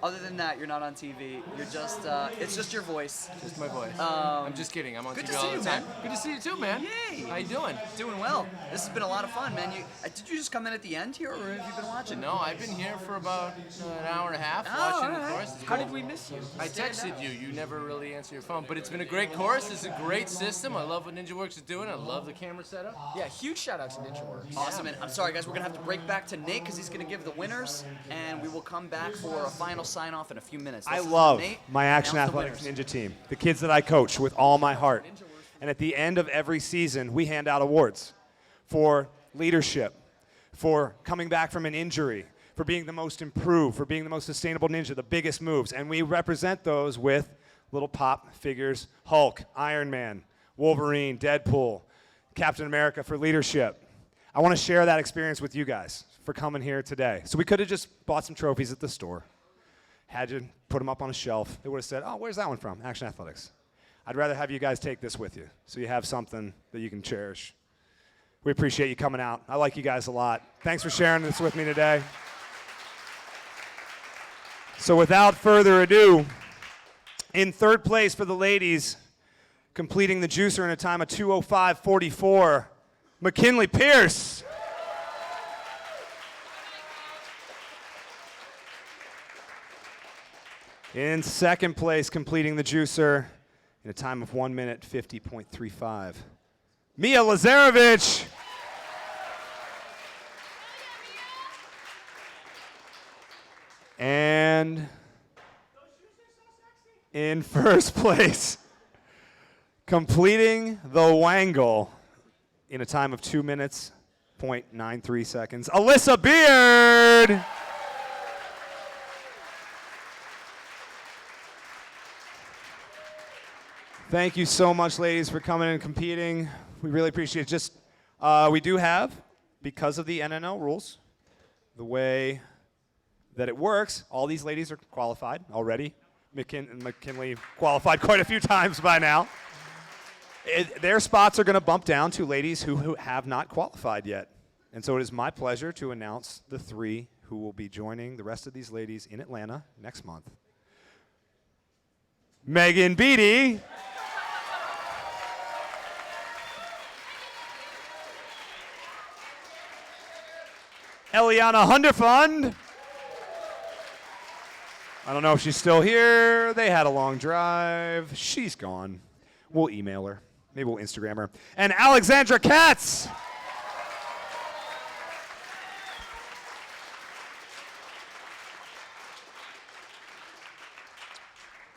Speaker 2: Other than that, you're not on TV. You're just, it's just your voice.
Speaker 11: Just my voice. I'm just kidding. I'm on
Speaker 2: good
Speaker 11: TV
Speaker 2: to
Speaker 11: all
Speaker 2: see
Speaker 11: the
Speaker 2: you,
Speaker 11: time.
Speaker 2: man.
Speaker 7: Good to see you too, man.
Speaker 2: Yay!
Speaker 7: How you doing?
Speaker 2: Doing well. This has been a lot of fun, man. Did you just come in at the end here, or have you been watching?
Speaker 11: No, I've been here for about an hour and a half
Speaker 2: Oh,
Speaker 11: watching
Speaker 2: alright.
Speaker 11: the course. It's
Speaker 7: How
Speaker 11: cool.
Speaker 7: did we miss you?
Speaker 11: I texted you. You never really answer your phone, but it's been a great course. It's a great system. I love what NinjaWorks is doing. I love the camera setup.
Speaker 7: Yeah, huge shout out to NinjaWorks.
Speaker 2: Awesome, and I'm sorry, guys. We're gonna have to break back to Nate because he's gonna give the winners, and we will come back for a final sign off in a few minutes.
Speaker 1: I
Speaker 2: This is
Speaker 1: love
Speaker 2: Nate.
Speaker 1: my Action
Speaker 2: Announce the
Speaker 1: Athletics
Speaker 2: winners.
Speaker 1: Ninja team, the kids that I coach with all my heart. And at the end of every season, we hand out awards for leadership, for coming back from an injury, for being the most improved, for being the most sustainable ninja, the biggest moves. And we represent those with little pop figures, Hulk, Iron Man, Wolverine, Deadpool, Captain America for leadership. I want to share that experience with you guys for coming here today. So we could have just bought some trophies at the store, had you put them up on a shelf. They would have said, oh, where's that one from? Action Athletics. I'd rather have you guys take this with you so you have something that you can cherish. We appreciate you coming out. I like you guys a lot. Thanks for sharing this with me today. So without further ado, in third place for the ladies, completing the juicer in a time of 2:05:44, McKinley Pierce. In second place, completing the juicer in a time of 1 minute 50.35, Mia Lazarevic. And in first place, completing the wangle in a time of 2 minutes, 0.93 seconds, Alyssa Beard. Thank you so much, ladies, for coming and competing. We really appreciate it. Just, we do have, because of the NNL rules, the way that it works, all these ladies are qualified already. McKinley qualified quite a few times by now. Their spots are going to bump down to ladies who have not qualified yet. And so it is my pleasure to announce the 3 who will be joining the rest of these ladies in Atlanta next month. Megan Beatty. Eliana Hunderfund. I don't know if she's still here. They had a long drive. She's gone. We'll email her. Maybe we'll Instagram her. And Alexandra Katz.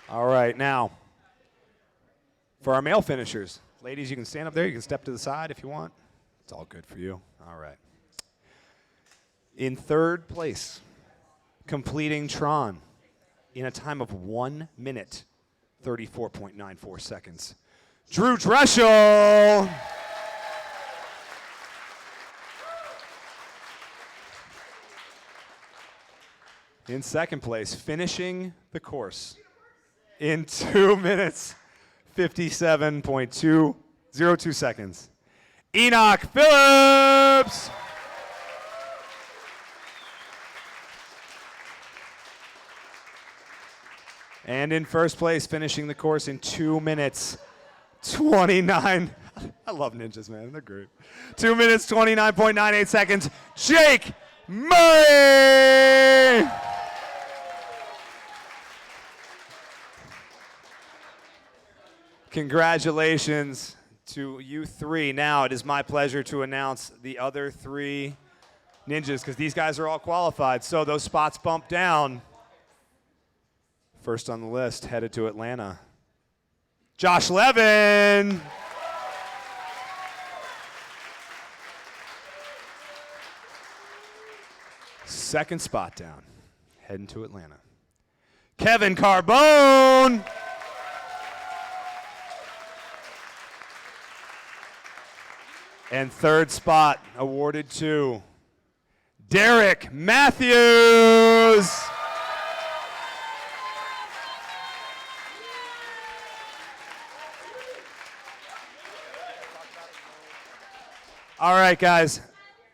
Speaker 1: All right, now, for our male finishers. Ladies, you can stand up there. You can step to the side if you want. It's all good for you. All right. In third place, completing Tron in a time of 1 minute, 34.94 seconds, Drew Dreschel. In second place, finishing the course in 2 minutes, 57.202 seconds, Enoch Phillips. And in first place, finishing the course in 2 minutes 29. I love ninjas, man. They're great. 2 minutes, 29.98 seconds. Jake Murray! Congratulations to you three. Now it is my pleasure to announce the other three ninjas because these guys are all qualified. So those spots bump down. First on the list, headed to Atlanta. Josh Levin. Second spot down, heading to Atlanta. Kevin Carbone. And third spot awarded to Derek Matthews. All right, guys.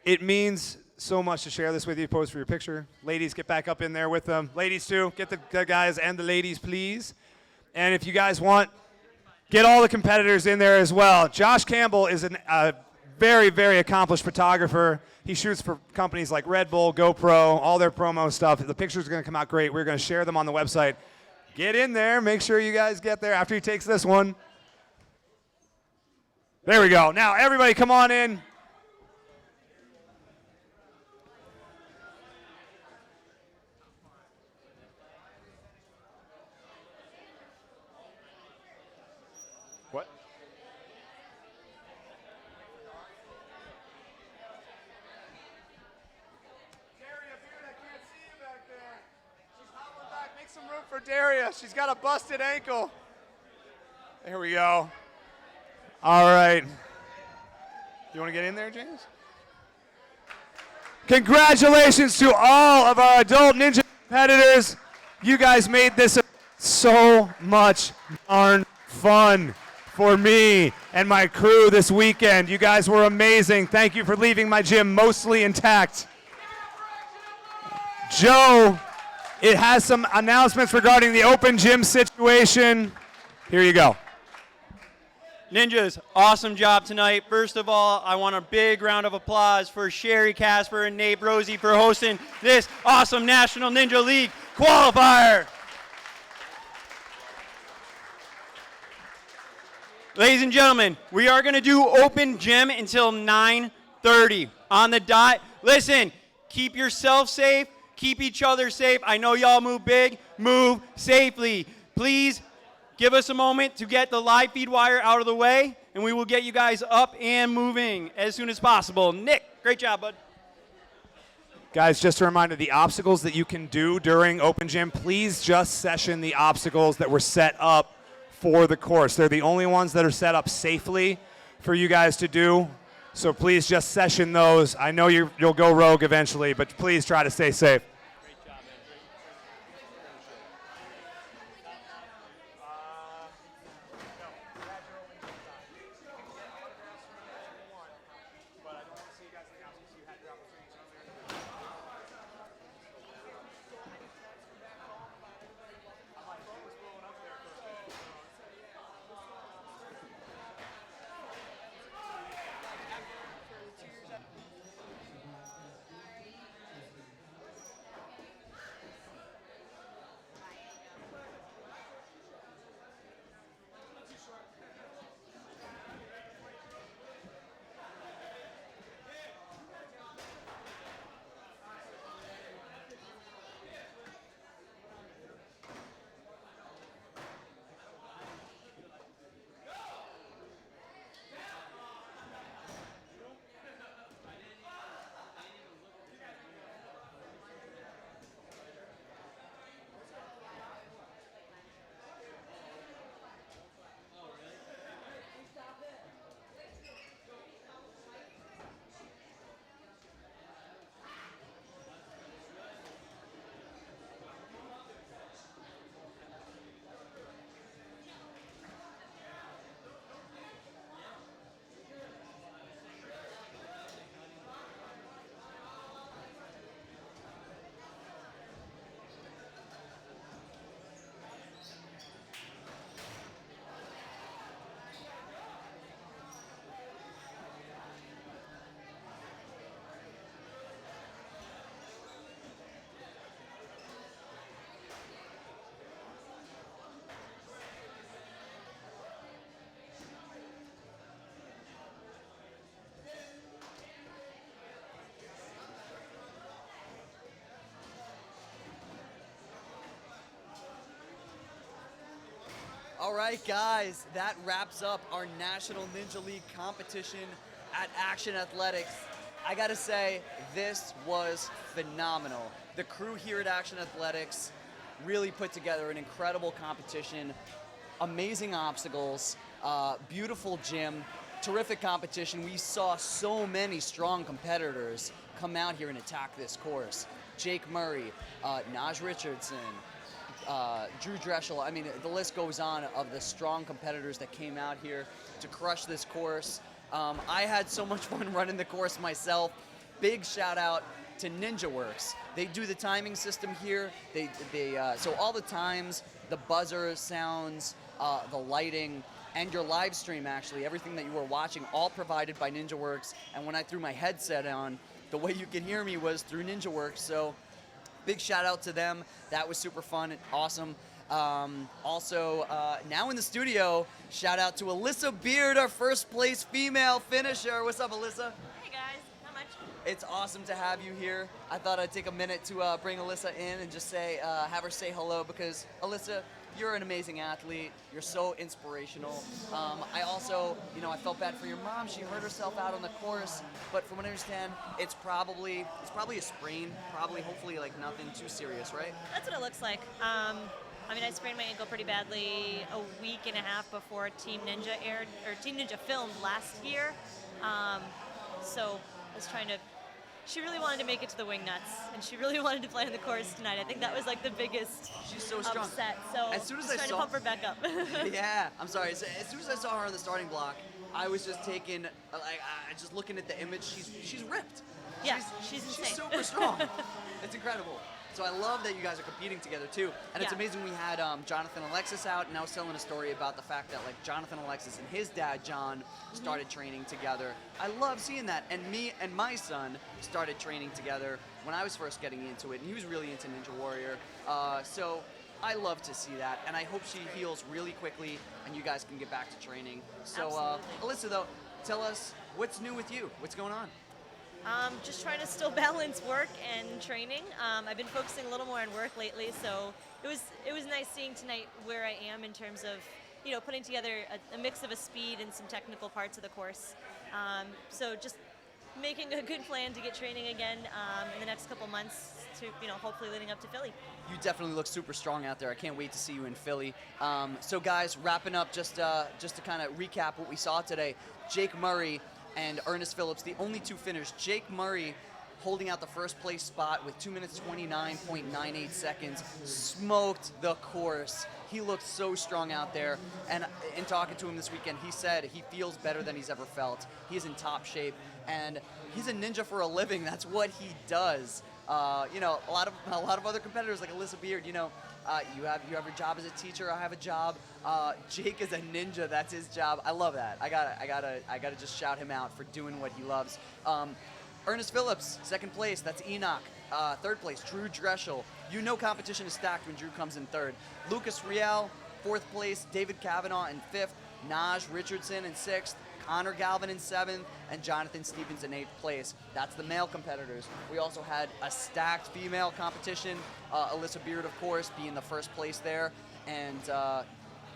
Speaker 1: It means so much to share this with you. Pose for your picture. Ladies, get back up in there with them. Ladies, too. Get the guys and the ladies, please. And if you guys want, get all the competitors in there as well. Josh Campbell is a very, very accomplished photographer. He shoots for companies like Red Bull, GoPro, all their promo stuff. The pictures are going to come out great. We're going to share them on the website. Get in there. Make sure you guys get there after he takes this one. There we go. Now, everybody come on in. What? Make some room for Daria. She's got a busted ankle. There we go. All right. You want to get in there, James? Congratulations to all of our adult ninja competitors. You guys made this so much darn fun for me and my crew this weekend. You guys were amazing. Thank you for leaving my gym mostly intact. Joe, it has some announcements regarding the open gym situation. Here you go.
Speaker 3: Ninjas, awesome job tonight. First of all, I want a big round of applause for Sherry Casper and Nate Rosie for hosting this awesome National Ninja League qualifier. Ladies and gentlemen, we are going to do open gym until 9:30 on the dot. Listen, keep yourself safe, keep each other safe. I know y'all move big, move safely. Please give us a moment to get the live feed wire out of the way, and we will get you guys up and moving as soon as possible. Nick, great job, bud.
Speaker 1: Guys, just a reminder, the obstacles that you can do during open gym, please just session the obstacles that were set up for the course. They're the only ones that are set up safely for you guys to do. So please just session those. I know you'll go rogue eventually, but please try to stay safe.
Speaker 2: All right, guys, that wraps up our National Ninja League competition at Action Athletics. I gotta say, this was phenomenal. The crew here at Action Athletics really put together an incredible competition, amazing obstacles, beautiful gym, terrific competition. We saw so many strong competitors come out here and attack this course. Jake Murray, Naj Richardson, Drew Dreschel. I mean, the list goes on of the strong competitors that came out here to crush this course. I had so much fun running the course myself. Big shout out to Ninja Works. They do the timing system here. So all the times, the buzzer sounds, the lighting, and your live stream, actually, everything that you were watching, all provided by Ninja Works. And when I threw my headset on, the way you could hear me was through Ninja Works. So big shout out to them. That was super fun and awesome. Also, now in the studio, shout out to Alyssa Beard, our first place female finisher. What's up, Alyssa?
Speaker 12: Hey guys, not much.
Speaker 2: It's awesome to have you here. I thought I'd take a minute to bring Alyssa in and just say, have her say hello, because Alyssa, you're an amazing athlete. You're so inspirational. I also, I felt bad for your mom. She hurt herself out on the course, but from what I understand, it's probably a sprain. Hopefully, like nothing too serious, right?
Speaker 12: That's what it looks like. I sprained my ankle pretty badly a week and a half before Team Ninja Team Ninja filmed last year. So I was trying to. She really wanted to make it to the Wingnuts, and she really wanted to play on the course tonight. I think that was like the biggest
Speaker 2: She's so strong.
Speaker 12: upset. So
Speaker 2: as soon as
Speaker 12: I was trying to pump her back up.
Speaker 2: Yeah, I'm sorry. So as soon as I saw her on the starting block, I was just taking, just looking at the image. She's ripped.
Speaker 12: Yeah, she's insane.
Speaker 2: She's super strong. It's incredible. So I love that you guys are competing together too. And it's
Speaker 12: Yeah.
Speaker 2: amazing we had Jonathan Alexis out, and I was telling a story about the fact that like Jonathan Alexis and his dad John started training together. I love seeing that. And me and my son started training together when I was first getting into it, and he was really into Ninja Warrior. So I love to see that, and I hope she heals really quickly and you guys can get back to training. So Alyssa, though, tell us what's new with you. What's going on?
Speaker 12: Just trying to still balance work and training. I've been focusing a little more on work lately, so it was nice seeing tonight where I am in terms of putting together a mix of a speed and some technical parts of the course. So just making a good plan to get training again in the next couple months to hopefully leading up to Philly.
Speaker 2: You definitely look super strong out there. I can't wait to see you in Philly. So guys, wrapping up, just to kind of recap what we saw today. Jake Murray and Ernest Phillips, the only two finished. Jake Murray holding out the first place spot with 2 minutes 29.98 seconds, smoked the course. He looked so strong out there, and in talking to him this weekend, he said he feels better than he's ever felt. He's in top shape, and he's a ninja for a living. That's what he does. A lot of other competitors like Alyssa Beard, you have your job as a teacher. I have a job. Jake is a ninja. That's his job. I love that. I gotta just shout him out for doing what he loves. Ernest Phillips, second place. That's Enoch. Third place, Drew Dreschel. Competition is stacked when Drew comes in third. Lucas Rial, fourth place. David Kavanaugh in fifth. Naj Richardson in sixth. Connor Galvin in seventh, and Jonathan Stevens in eighth place. That's the male competitors. We also had a stacked female competition. Alyssa Beard, of course, being the first place there, and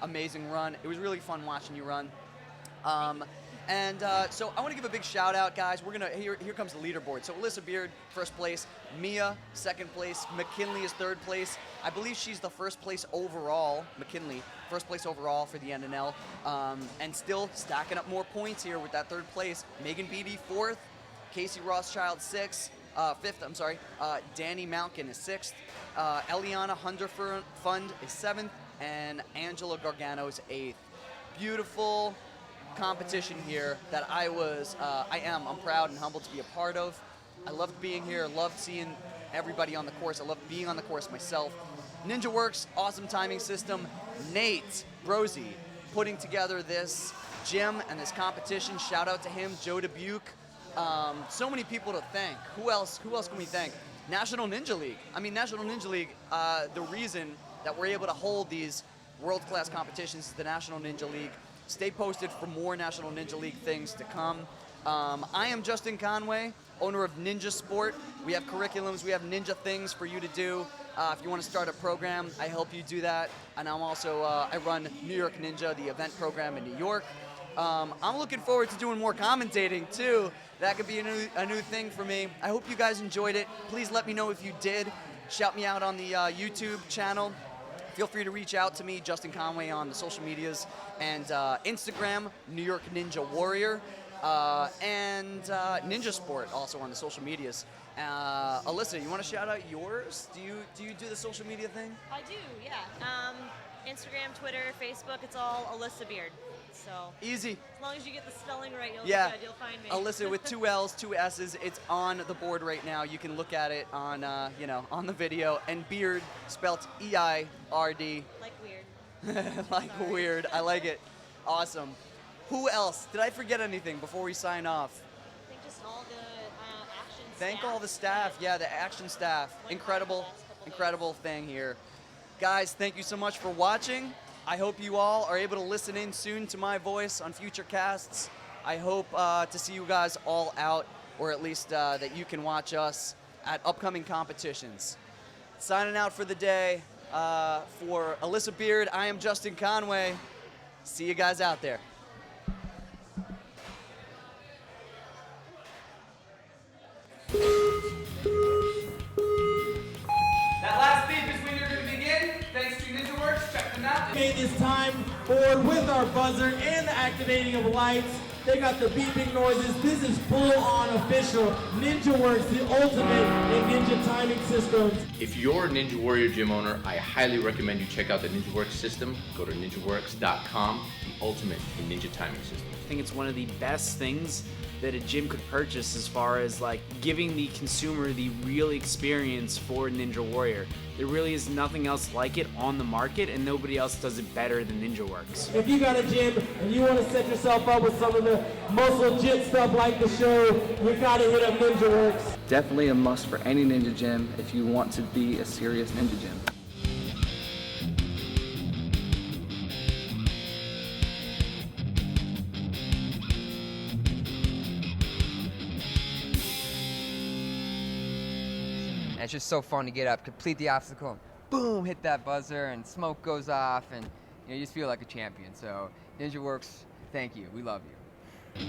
Speaker 2: amazing run. It was really fun watching you run. So I want to give a big shout out, guys. Here comes the leaderboard. So Alyssa Beard, first place. Mia, second place. McKinley is third place. I believe she's the first place overall. McKinley, first place overall for the NNL. And still stacking up more points here with that third place. Megan Beatty, fourth. Casey Rothschild, fifth. Danny Malkin is sixth. Eliana Hunderfund is seventh. And Angela Gargano is eighth. Beautiful competition here that I'm proud and humbled to be a part of. I loved being here, loved seeing everybody on the course. I loved being on the course myself. Ninja Works, awesome timing system. Nate Brosey putting together this gym and this competition. Shout out to him, Joe Dubuque. So many people to thank. Who else can we thank? National Ninja League. National Ninja League, the reason that we're able to hold these world-class competitions is the National Ninja League. Stay posted for more National Ninja League things to come. I am Justin Conway, owner of Ninja Sport. We have curriculums, we have ninja things for you to do. If you want to start a program, I help you do that. And I'm also, I run New York Ninja, the event program in New York. I'm looking forward to doing more commentating too. That could be a new thing for me. I hope you guys enjoyed it. Please let me know if you did. Shout me out on the YouTube channel. Feel free to reach out to me, Justin Conway, on the social medias and Instagram, New York Ninja Warrior, and Ninja Sport also on the social medias. Alyssa, you want to shout out yours? Do you do the social media thing?
Speaker 12: I do, yeah. Instagram, Twitter, Facebook, it's all Alyssa Beard. So
Speaker 2: easy.
Speaker 12: As long as you get the spelling right, you'll
Speaker 2: Yeah.
Speaker 12: be good. You'll find me.
Speaker 2: Alyssa with 2 L's, 2 S's. It's on the board right now. You can look at it on on the video. And Beard spelt E-I-R-D.
Speaker 12: Like weird.
Speaker 2: Like weird. I like it. Awesome. Who else? Did I forget anything before we sign off?
Speaker 12: I think just all the action
Speaker 2: Thank
Speaker 12: staff.
Speaker 2: all the staff. Yeah, the action staff. Incredible thing here. Guys, thank you so much for watching. I hope you all are able to listen in soon to my voice on future casts. I hope to see you guys all out, or at least that you can watch us at upcoming competitions. Signing out for the day, for Alyssa Beard, I am Justin Conway. See you guys out there.
Speaker 4: That last beep is when you're going to begin. Thanks to NinjaWorks. Check them out.
Speaker 13: Okay, this time forward with our buzzer and the activating of lights. They got the beeping noises. This is full-on official NinjaWorks, the ultimate in ninja timing systems.
Speaker 14: If you're a Ninja Warrior gym owner, I highly recommend you check out the NinjaWorks system. Go to ninjaworks.com, the ultimate in ninja timing system.
Speaker 2: I think it's one of the best things that a gym could purchase as far as like giving the consumer the real experience for Ninja Warrior. There really is nothing else like it on the market, and nobody else does it better than NinjaWorks.
Speaker 13: If you got a gym and you want to set yourself up with some of the most legit stuff like the show, you got to hit up NinjaWorks.
Speaker 15: Definitely a must for any ninja gym if you want to be a serious ninja gym.
Speaker 16: And it's just so fun to get up, complete the obstacle, and boom, hit that buzzer, and smoke goes off, and you just feel like a champion. So NinjaWorks, thank you. We love you.